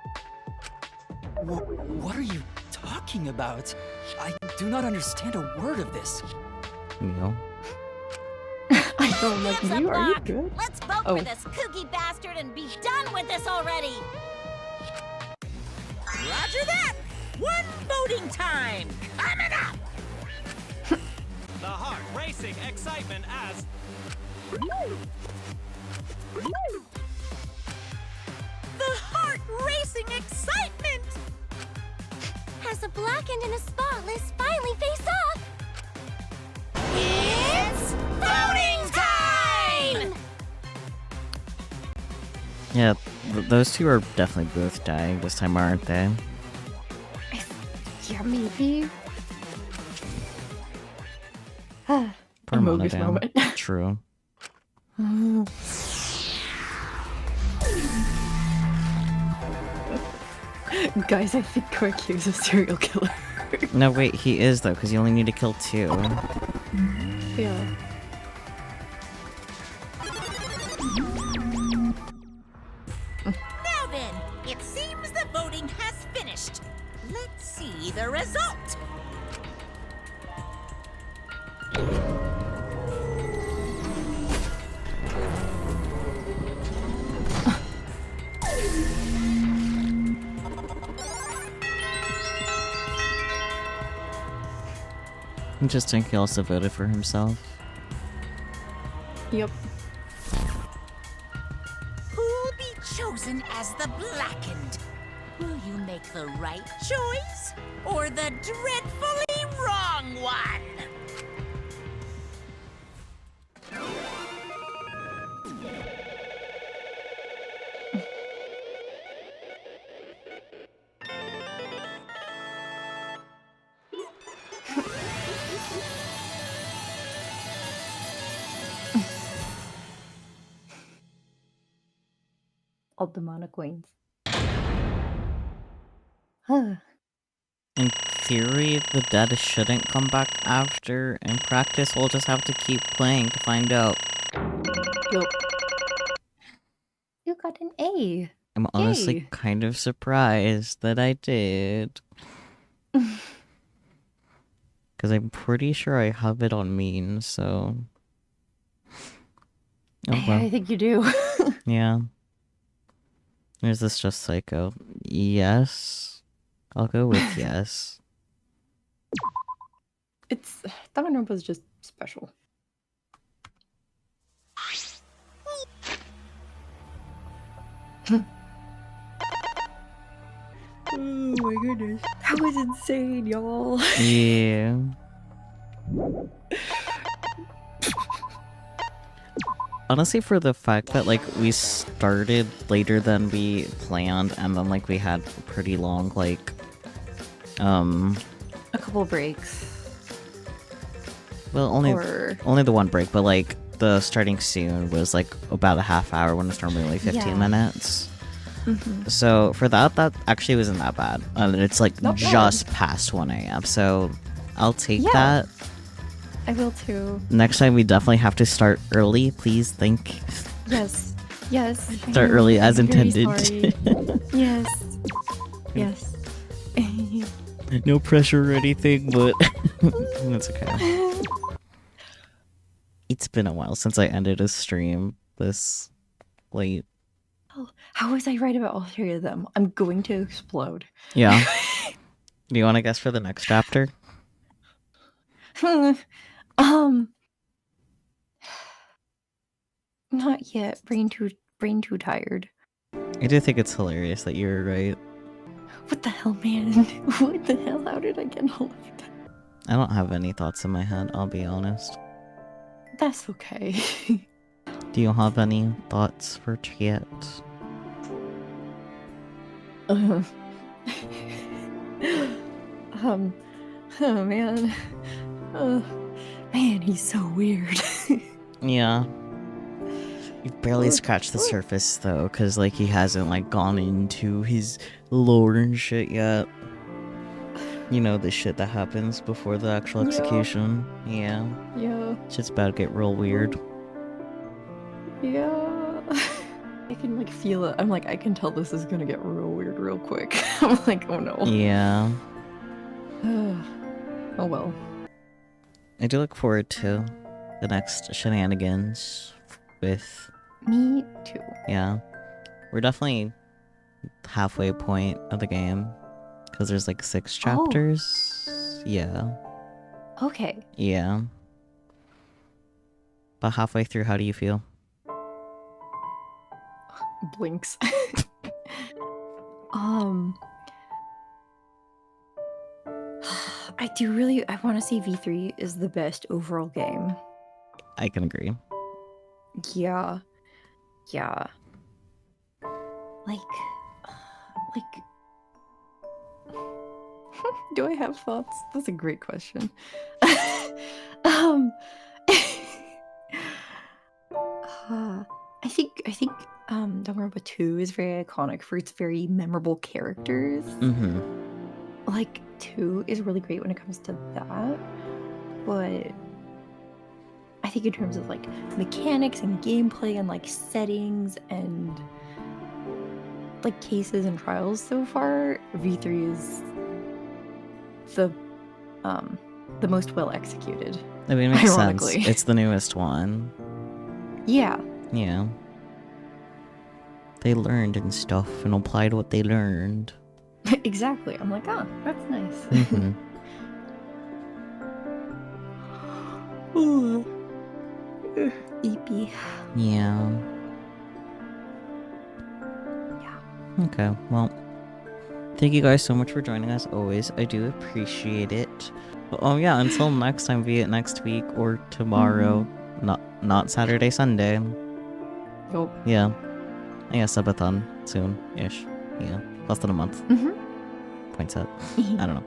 What are you talking about? I do not understand a word of this. You know? I don't like Hands you. up, Are you Doc. good? Let's vote for this kooky bastard and be done with this already! Roger that! One voting time! Coming up! The heart racing excitement as... The heart racing excitement! As a blackened and a spotless finally face off! It's voting time! Yeah, those two are definitely both dying this time, aren't they? Yeah, maybe. Poor Amogus Monodam. moment. True. Guys, I think Kokichi is a serial killer. No, wait, he is though, because you only need to kill 2. Yeah. Now then, it seems the voting has finished. Let's see the result. Interesting, he also voted for himself. Yep. Who'll be chosen as the Blackened? Will you make the right choice or the dreadfully wrong one? All demonic wings. In theory, the dead shouldn't come back after. In practice, we'll just have to keep playing to find out. Yup. You got an A. I'm honestly Yay. kind of surprised that I did. Because I'm pretty sure I have it on mean, so... Oh, well. I think you do. Yeah. Is this just Psycho? Yes. I'll go with yes. It's Danganronpa is just special. Oh my goodness. That was insane, y'all. Yeah. Honestly, for the fact that, like, we started later than we planned, and then, like, we had pretty long, like, A couple breaks. well, only Or- only the one break, but, like, the starting soon was, like, about a half hour when it's normally, like, 15 Yeah. minutes. Mhm. So, for that actually wasn't that bad. And it's, like, Not bad. just past 1 a.m., so I'll take Yeah. that. I will too. Next time, we definitely have to start early, please, think. Yes. Yes. Start early as I'm very intended. sorry. Yes. Yes. No pressure or anything, but that's okay. It's been a while since I ended a stream this late. Oh, how was I right about all 3 of them? I'm going to explode. Yeah. Do you want to guess for the next chapter? Not yet. Brain too tired. I do think it's hilarious that you're right. What the hell, man? What the hell? How did I get all of that? I don't have any thoughts in my head, I'll be honest. That's okay. Do you have any thoughts for chat? Oh man. Man, he's so weird. Yeah. You've barely scratched the surface though, because like he hasn't like gone into his lore and shit yet. You know, the shit that happens before the actual Yeah. execution. Yeah. Yeah. Shit's about to get real weird. Yeah. I can like feel it. I'm like, I can tell this is gonna get real weird real quick. I'm like, oh no. Yeah. Oh well. I do look forward to the next shenanigans with... Me too. Yeah. We're definitely halfway point of the game. Because there's like 6 chapters. Yeah. Okay. Yeah. But halfway through, how do you feel? Blinks. I want to say V3 is the best overall game. I can agree. Yeah. Yeah. Like, do I have thoughts? That's a great question. I think Danganronpa 2 is very iconic for its very memorable characters. Mm-hmm. Like, 2 is really great when it comes to that, but I think in terms of like mechanics and gameplay and like settings and like cases and trials so far, V3 is the most well executed. I mean, it makes ironically. sense. It's the newest one. Yeah. Yeah. They learned and stuff and applied what they learned. Exactly. I'm like, oh, that's nice. Mm-hmm. Ooh. EP. Yeah. Okay, well, thank you guys so much for joining us always. I do appreciate it. Oh yeah, until next time, be it next week or tomorrow. Not Saturday, Sunday. Nope. Yeah. I guess subathon soon-ish. Yeah. Less than a month. Points out. I don't know.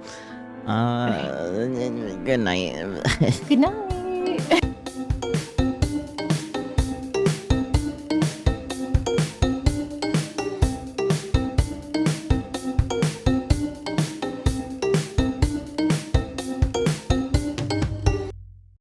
Good night. Good night.